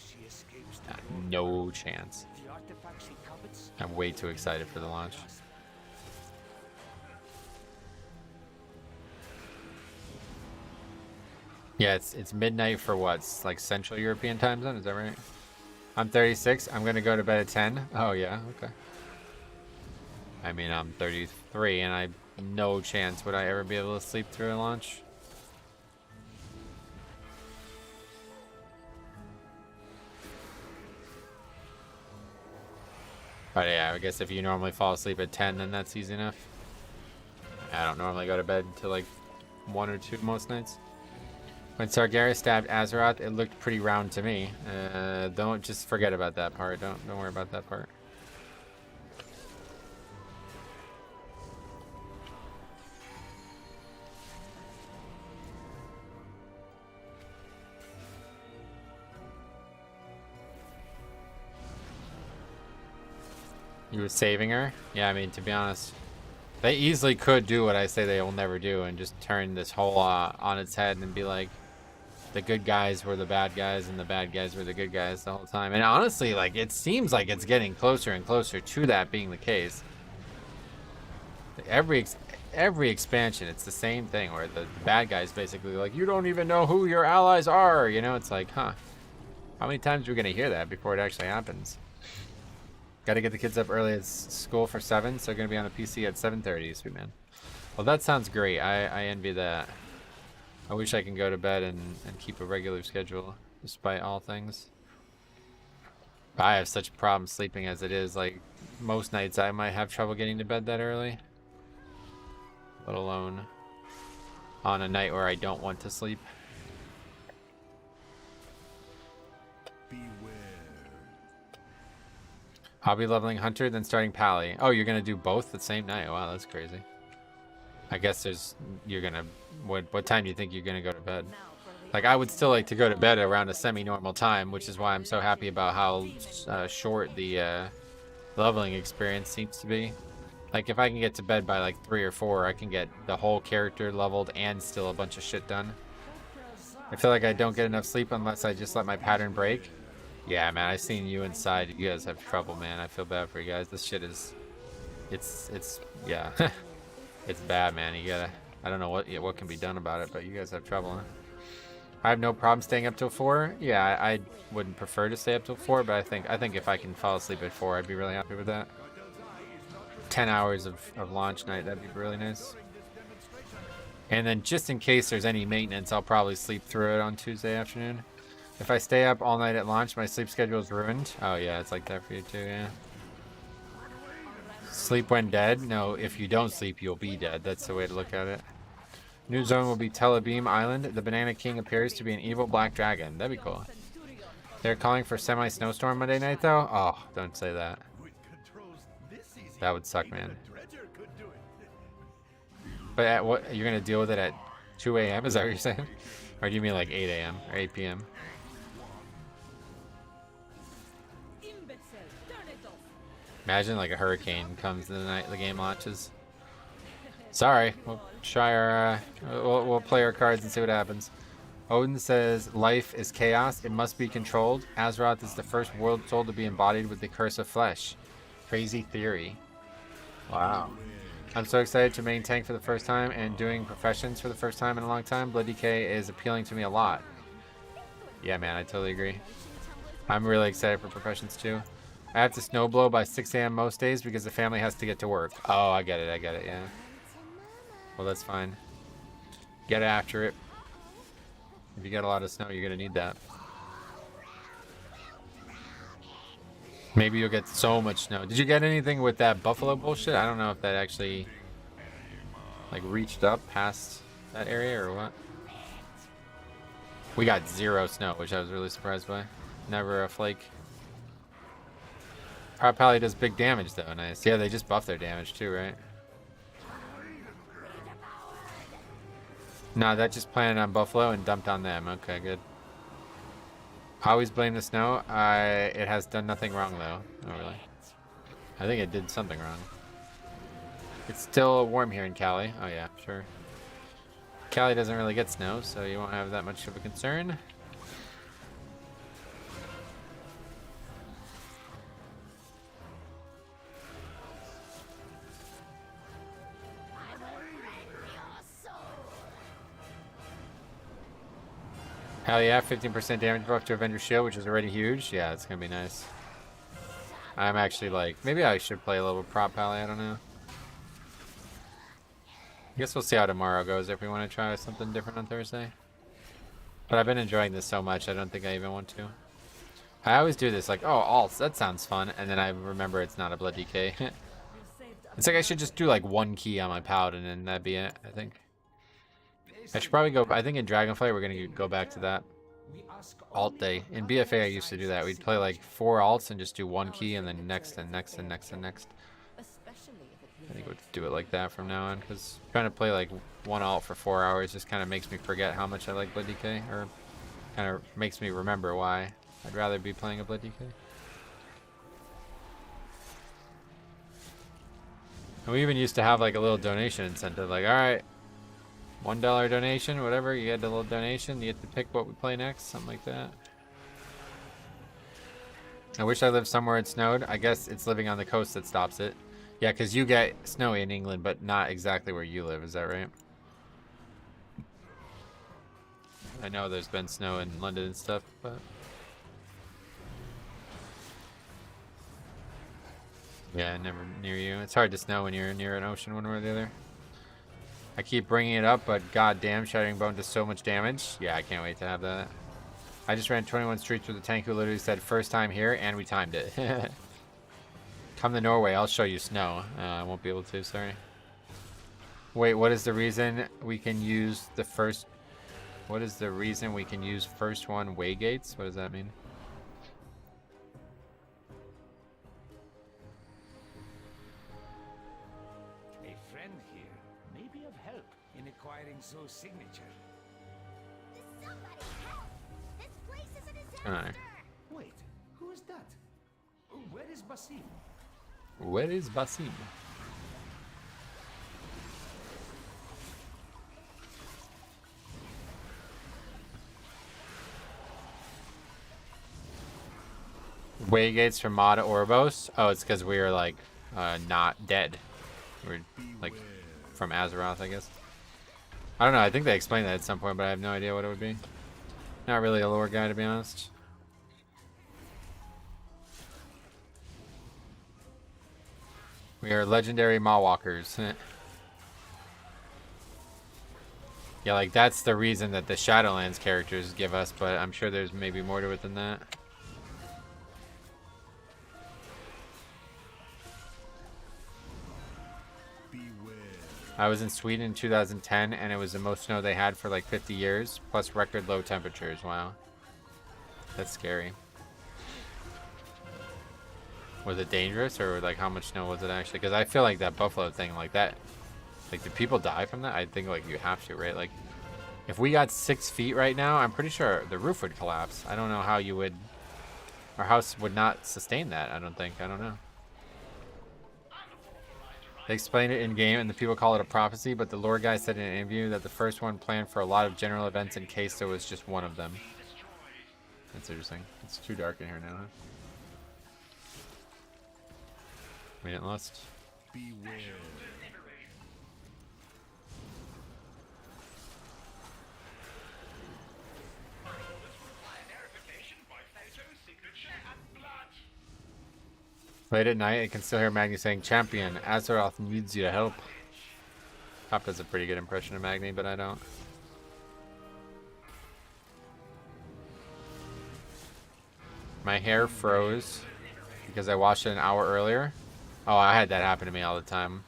no chance. I'm way too excited for the launch. Yeah, it's midnight for what? It's like Central European time zone, is that right? I'm 36. I'm gonna go to bed at 10. Oh yeah, okay. I mean, I'm 33, and I no chance would I ever be able to sleep through a launch. But yeah, I guess if you normally fall asleep at 10, then that's easy enough. I don't normally go to bed until like 1 or 2 most nights. When Sargeras stabbed Azeroth, it looked pretty round to me. Don't just forget about that part. Don't worry about that part. You were saving her? Yeah, I mean, to be honest, they easily could do what I say they will never do and just turn this whole on its head and be like, the good guys were the bad guys and the bad guys were the good guys the whole time. And honestly, like, it seems like it's getting closer and closer to that being the case. Every expansion, it's the same thing where the bad guys basically like, you don't even know who your allies are. You know, it's like, huh, how many times are we going to hear that before it actually happens? Got to get the kids up early at school for 7, so going to be on the PC at 7:30. Sweet man. Well, that sounds great. I envy that. I wish I can go to bed and keep a regular schedule, despite all things. I have such a problem sleeping as it is. Like, most nights I might have trouble getting to bed that early. Let alone on a night where I don't want to sleep. I'll be leveling Hunter, then starting Pally. Oh, you're gonna do both the same night? Wow, that's crazy. I guess you're gonna, what time do you think you're gonna go to bed? Like, I would still like to go to bed around a semi-normal time, which is why I'm so happy about how short the leveling experience seems to be. Like, if I can get to bed by like 3 or 4, I can get the whole character leveled and still a bunch of shit done. I feel like I don't get enough sleep unless I just let my pattern break. Yeah, man, I've seen you inside. You guys have trouble, man. I feel bad for you guys. This shit is, it's yeah, it's bad, man. You gotta, I don't know what can be done about it, but you guys have trouble, huh? I have no problem staying up till 4. Yeah, I wouldn't prefer to stay up till 4, but I think if I can fall asleep at 4, I'd be really happy with that. 10 hours of launch night, that'd be really nice. And then just in case there's any maintenance, I'll probably sleep through it on Tuesday afternoon. If I stay up all night at launch, my sleep schedule is ruined. Oh yeah, it's like that for you too, yeah. Sleep when dead? No, if you don't sleep, you'll be dead. That's the way to look at it. New zone will be Telebeam Island. The Banana King appears to be an evil black dragon. That'd be cool. They're calling for semi-snowstorm Monday night, though? Oh, don't say that. That would suck, man. But at what, you're going to deal with it at 2 a.m.? Is that what you're saying? Or do you mean like 8 a.m. or 8 p.m.? Imagine like a hurricane comes the night the game launches. Sorry, we'll try our, we'll play our cards and see what happens. Odin says, life is chaos, it must be controlled. Azeroth is the first world soul to be embodied with the curse of flesh. Crazy theory. Wow. I'm so excited to main tank for the first time and doing professions for the first time in a long time. Blood DK is appealing to me a lot. Yeah, man, I totally agree. I'm really excited for professions too. I have to snowblow by 6 a.m. most days because the family has to get to work. Oh, I get it, yeah. Well, that's fine. Get after it. If you get a lot of snow, you're gonna need that. Maybe you'll get so much snow. Did you get anything with that buffalo bullshit? I don't know if that actually like reached up past that area or what. We got 0 snow, which I was really surprised by. Never a flake. Prop Pally does big damage though, nice. Yeah, they just buffed their damage too, right? No, that just planted on Buffalo and dumped on them. Okay, good. I always blame the snow. It has done nothing wrong though. Oh really? I think it did something wrong. It's still warm here in Cali. Oh yeah, sure. Cali doesn't really get snow, so you won't have that much of a concern. Hell yeah, 15% damage buff to Avenger Shield, which is already huge. Yeah, it's gonna be nice. I'm actually like, maybe I should play a little Prop Pally, I don't know. I guess we'll see how tomorrow goes if we want to try something different on Thursday. But I've been enjoying this so much, I don't think I even want to. I always do this, like, oh, alts, that sounds fun, and then I remember it's not a blood DK. It's like I should just do like 1 key on my paladin and that'd be it, I think. I should probably go, I think in Dragonflight we're going to go back to that alt day. In BFA I used to do that. We'd play like 4 alts and just do 1 key and then next and next and next and next. I think we'll do it like that from now on, because trying to play like 1 alt for 4 hours just kind of makes me forget how much I like Blood DK, or kind of makes me remember why I'd rather be playing a Blood DK. And we even used to have like a little donation incentive, like, alright, $1 donation, whatever, you get a little donation, you get to pick what we play next, something like that. I wish I lived somewhere it snowed. I guess it's living on the coast that stops it. Yeah, because you get snow in England, but not exactly where you live, is that right? I know there's been snow in London and stuff, but... yeah, never near you. It's hard to snow when you're near an ocean, one way or the other. I keep bringing it up, but goddamn, Shattering Bone does so much damage. Yeah, I can't wait to have that. I just ran 21 streets with a tank who literally said first time here, and we timed it. Come to Norway, I'll show you snow. I won't be able to, sorry. Wait, what is the reason we can use the first... what is the reason we can use first one waygates? What does that mean? Zo's signature. Somebody help! This place is a disaster! Alright. Wait, who is that? Where is Basim? Where is Basim? Waygates from Mod Orbos. Oh, it's because we were like not dead. We're like from Azeroth, I guess. I don't know. I think they explained that at some point, but I have no idea what it would be. Not really a lore guy, to be honest. We are legendary Mawwalkers. Yeah, like that's the reason that the Shadowlands characters give us, but I'm sure there's maybe more to it than that. I was in Sweden in 2010, and it was the most snow they had for like 50 years, plus record low temperatures. Wow. That's scary. Was it dangerous, or like how much snow was it actually? Because I feel like that buffalo thing, like that, like do people die from that? I think like you have to, right? Like if we got 6 feet right now, I'm pretty sure the roof would collapse. I don't know how you would, our house would not sustain that. I don't think. I don't know. They explained it in game, and the people call it a prophecy, but the lore guy said in an interview that the first one planned for a lot of general events in case there was just one of them. That's interesting. It's too dark in here now, huh? We didn't lust. Beware. Late at night, I can still hear Magni saying, "Champion, Azeroth needs your help." Pop does a pretty good impression of Magni, but I don't. My hair froze because I washed it an hour earlier. Oh, I had that happen to me all the time.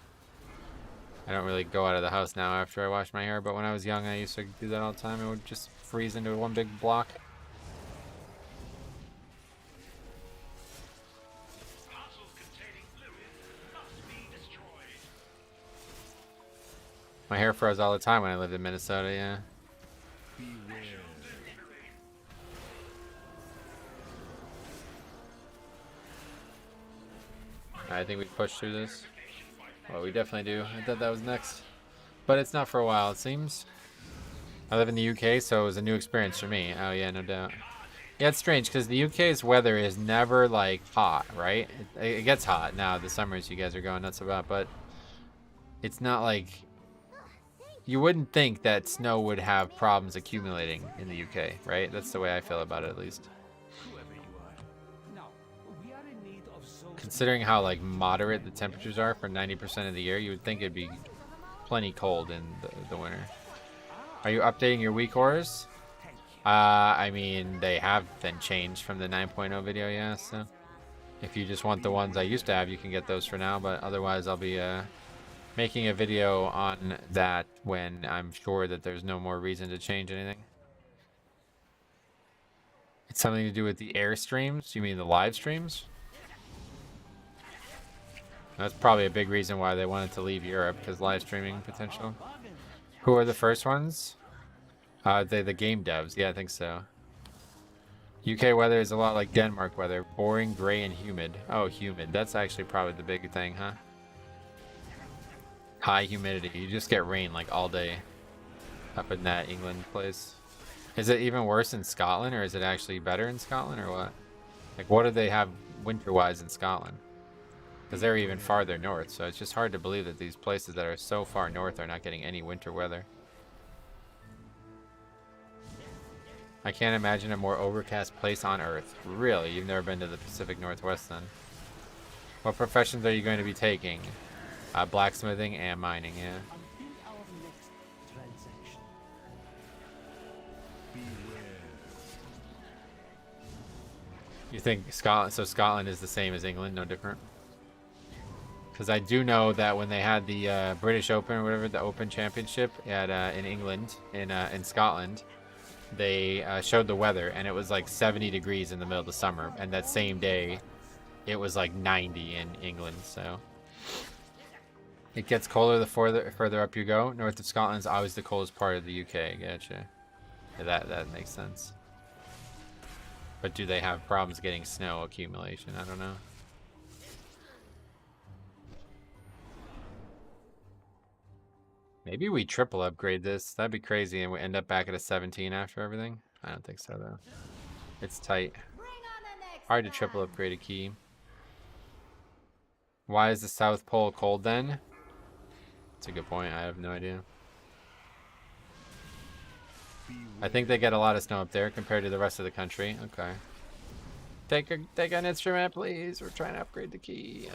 I don't really go out of the house now after I wash my hair, but when I was young, I used to do that all the time. It would just freeze into one big block. My hair froze all the time when I lived in Minnesota, yeah. I think we push through this. Well, we definitely do. I thought that was next. But it's not for a while, it seems. I live in the UK, so it was a new experience for me. Oh, yeah, no doubt. Yeah, it's strange, because the UK's weather is never, like, hot, right? It gets hot now, the summers you guys are going nuts about, but it's not like... You wouldn't think that snow would have problems accumulating in the UK, right? That's the way I feel about it, at least. Considering how like moderate the temperatures are for 90% of the year, you would think it'd be plenty cold in the winter. Are you updating your weak auras? I mean, they have been changed from the 9.0 video, yeah, so if you just want the ones I used to have, you can get those for now, but otherwise I'll be making a video on that when I'm sure that there's no more reason to change anything. It's something to do with the air streams? You mean the live streams? That's probably a big reason why they wanted to leave Europe, because live streaming potential. Who are the first ones? The game devs. Yeah, I think so. UK weather is a lot like Denmark weather. Boring, gray, and humid. Oh, humid. That's actually probably the big thing, huh? High humidity. You just get rain like all day up in that England place. Is it even worse in Scotland, or is it actually better in Scotland, or what? Like, what do they have winter-wise in Scotland? Because they're even farther north, so it's just hard to believe that these places that are so far north are not getting any winter weather. I can't imagine a more overcast place on Earth. Really? You've never been to the Pacific Northwest then? What professions are you going to be taking? Blacksmithing and mining, yeah. You think Scotland, so Scotland is the same as England, no different? Because I do know that when they had the British Open or whatever, the Open Championship at in England, in Scotland, they showed the weather, and it was like 70 degrees in the middle of the summer, and that same day it was like 90 in England. So it gets colder the further up you go. North of Scotland is always the coldest part of the UK. Gotcha. Yeah, that makes sense. But do they have problems getting snow accumulation? I don't know. Maybe we triple upgrade this. That'd be crazy, and we end up back at a 17 after everything. I don't think so, though. It's tight. Hard to triple upgrade a key. Why is the South Pole cold then? That's a good point. I have no idea. I think they get a lot of snow up there compared to the rest of the country. Okay. Take an instrument, please. We're trying to upgrade the key.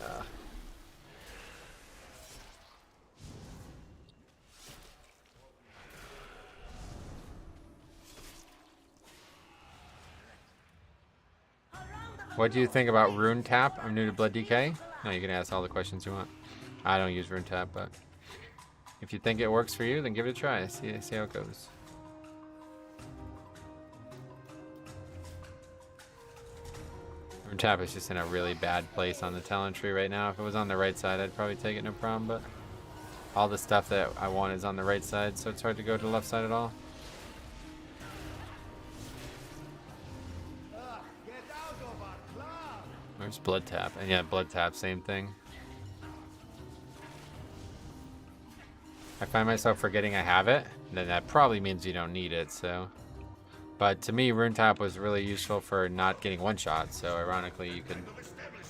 What do you think about Rune Tap? I'm new to Blood DK. No, you can ask all the questions you want. I don't use Rune Tap, but if you think it works for you, then give it a try. See how it goes. Rune Tap is just in a really bad place on the talent tree right now. If it was on the right side, I'd probably take it no problem, but all the stuff that I want is on the right side, so it's hard to go to the left side at all. Where's Blood Tap? And yeah, Blood Tap, same thing. I find myself forgetting I have it, then that probably means you don't need it, so. But to me, Rune Tap was really useful for not getting one shot, so ironically you could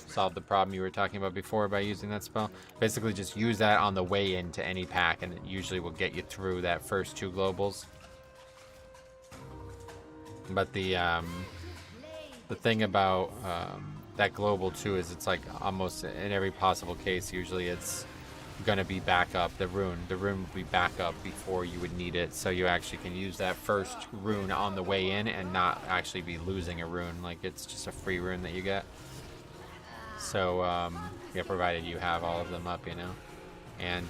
solve the problem you were talking about before by using that spell. Basically just use that on the way into any pack, and it usually will get you through that first 2 globals. But the thing about that global too is it's like almost in every possible case, usually it's gonna be back up. The rune will be back up before you would need it, so you actually can use that first rune on the way in and not actually be losing a rune. Like, it's just a free rune that you get. So yeah, provided you have all of them up, you know. And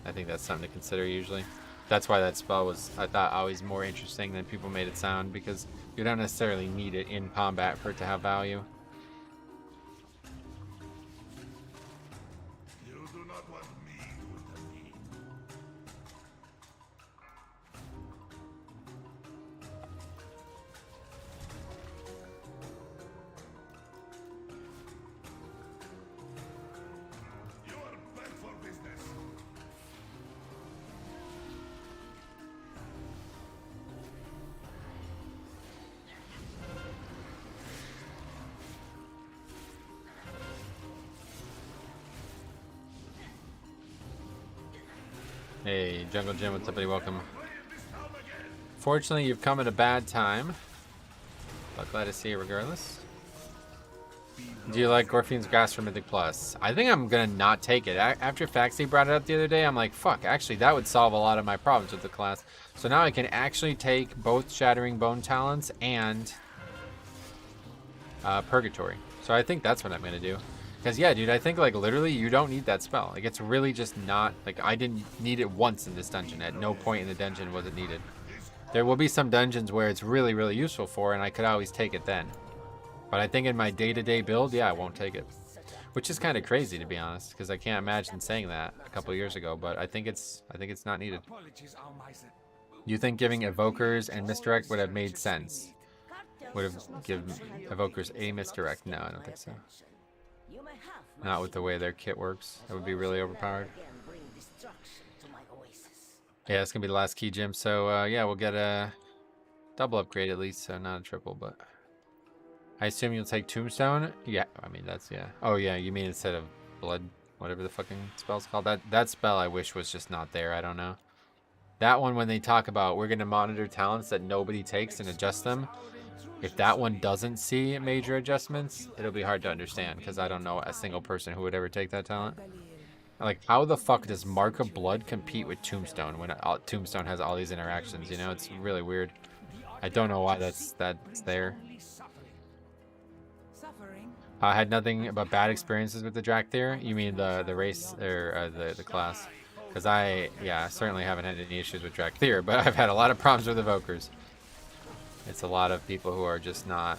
I think that's something to consider usually. That's why that spell was, I thought, always more interesting than people made it sound, because you don't necessarily need it in combat for it to have value. You do not want me to intervene. You are bad for business. Hey, Jungle Jim, what's up, buddy? Welcome. Fortunately, you've come at a bad time, but glad to see you regardless. Do you like Gorfine's Gas for Mythic Plus? I think I'm gonna not take it. After Faxi brought it up the other day, I'm like, fuck, actually, that would solve a lot of my problems with the class. So now I can actually take both Shattering Bone Talents and Purgatory. So I think that's what I'm gonna do. Because, yeah, dude, I think, like, literally, you don't need that spell. Like, it's really just not, like, I didn't need it once in this dungeon. At no point in the dungeon was it needed. There will be some dungeons where it's really, really useful for, and I could always take it then. But I think in my day-to-day build, yeah, I won't take it. Which is kind of crazy, to be honest, because I can't imagine saying that a couple of years ago, but I think it's not needed. You think giving Evokers and Misdirect would have made sense? Would have given Evokers a Misdirect? No, I don't think so. Not with the way their kit works. That would be really overpowered. Yeah, it's gonna be the last key, Jim. So yeah, we'll get a double upgrade at least, so not a triple, but I assume you'll take Tombstone? Yeah, I mean, that's, yeah. Oh yeah, you mean instead of Blood, whatever the fucking spell's called? That spell I wish was just not there. I don't know. That one, when they talk about we're gonna monitor talents that nobody takes and adjust them, if that one doesn't see major adjustments, it'll be hard to understand, because I don't know a single person who would ever take that talent. Like, how the fuck does Mark of Blood compete with Tombstone when Tombstone has all these interactions, you know? It's really weird. I don't know why that's there. I had nothing but bad experiences with the Drakthir. You mean the race, or the class? Because I certainly haven't had any issues with Drakthir, but I've had a lot of problems with Evokers. It's a lot of people who are just not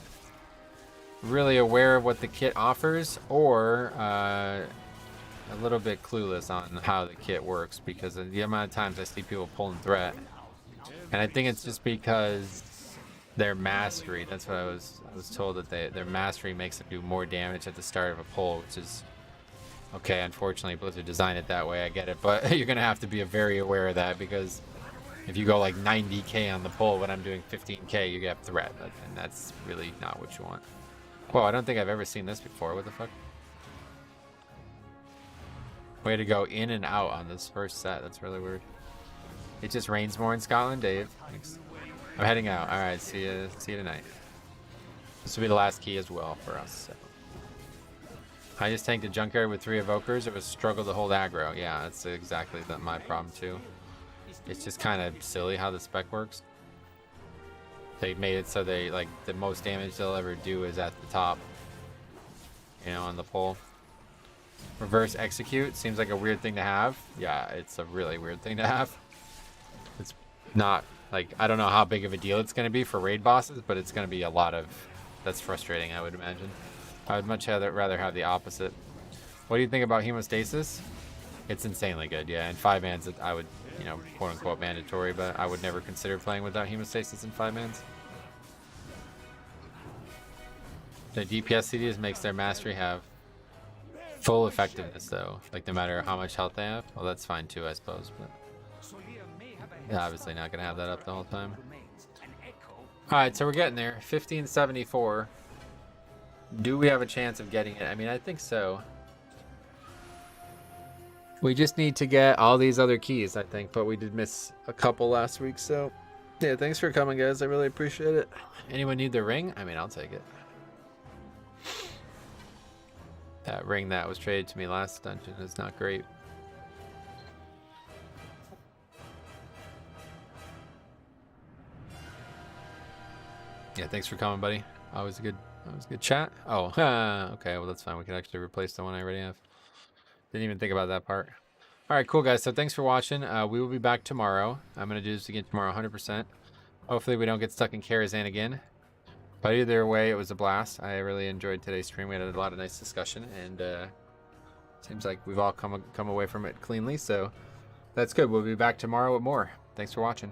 really aware of what the kit offers, or a little bit clueless on how the kit works, because of the amount of times I see people pulling threat. And I think it's just because their mastery, that's what I was told, that their mastery makes them do more damage at the start of a pull, which is okay. Unfortunately, Blizzard designed it that way, I get it, but you're gonna have to be very aware of that, because If you go like 90k on the pull when I'm doing 15k, you get threat, and that's really not what you want. Whoa, I don't think I've ever seen this before. What the fuck? Way to go in and out on this first set. That's really weird. It just rains more in Scotland, Dave. Thanks. I'm heading out. All right, see you tonight. This will be the last key as well for us. So. I just tanked a junkyard with 3 evokers. It was struggle to hold aggro. Yeah, that's exactly my problem too. It's just kind of silly how the spec works. They made it so they like the most damage they'll ever do is at the top. You know, on the pull. Reverse execute seems like a weird thing to have. Yeah, it's a really weird thing to have. It's not like, I don't know how big of a deal it's going to be for raid bosses, but it's going to be a lot of. That's frustrating, I would imagine. I would much rather have the opposite. What do you think about hemostasis? It's insanely good, yeah. In 5-mans, I would, you know, quote unquote mandatory, but I would never consider playing without hemostasis in 5-mans. The DPS CDs makes their mastery have full effectiveness, though. Like, no matter how much health they have. Well, that's fine too, I suppose, but yeah, obviously not gonna have that up the whole time. Alright, so we're getting there. 1574. Do we have a chance of getting it? I mean, I think so. We just need to get all these other keys, I think, but we did miss a couple last week, so yeah, thanks for coming, guys. I really appreciate it. Anyone need the ring? I mean, I'll take it. That ring that was traded to me last dungeon is not great. Yeah, thanks for coming, buddy. Always a good chat. Oh, okay. Well, that's fine. We can actually replace the one I already have. Didn't even think about that part. All right, cool, guys. So thanks for watching. We will be back tomorrow. I'm going to do this again tomorrow, 100%. Hopefully we don't get stuck in Karazhan again. But either way, it was a blast. I really enjoyed today's stream. We had a lot of nice discussion, and seems like we've all come away from it cleanly. So that's good. We'll be back tomorrow with more. Thanks for watching.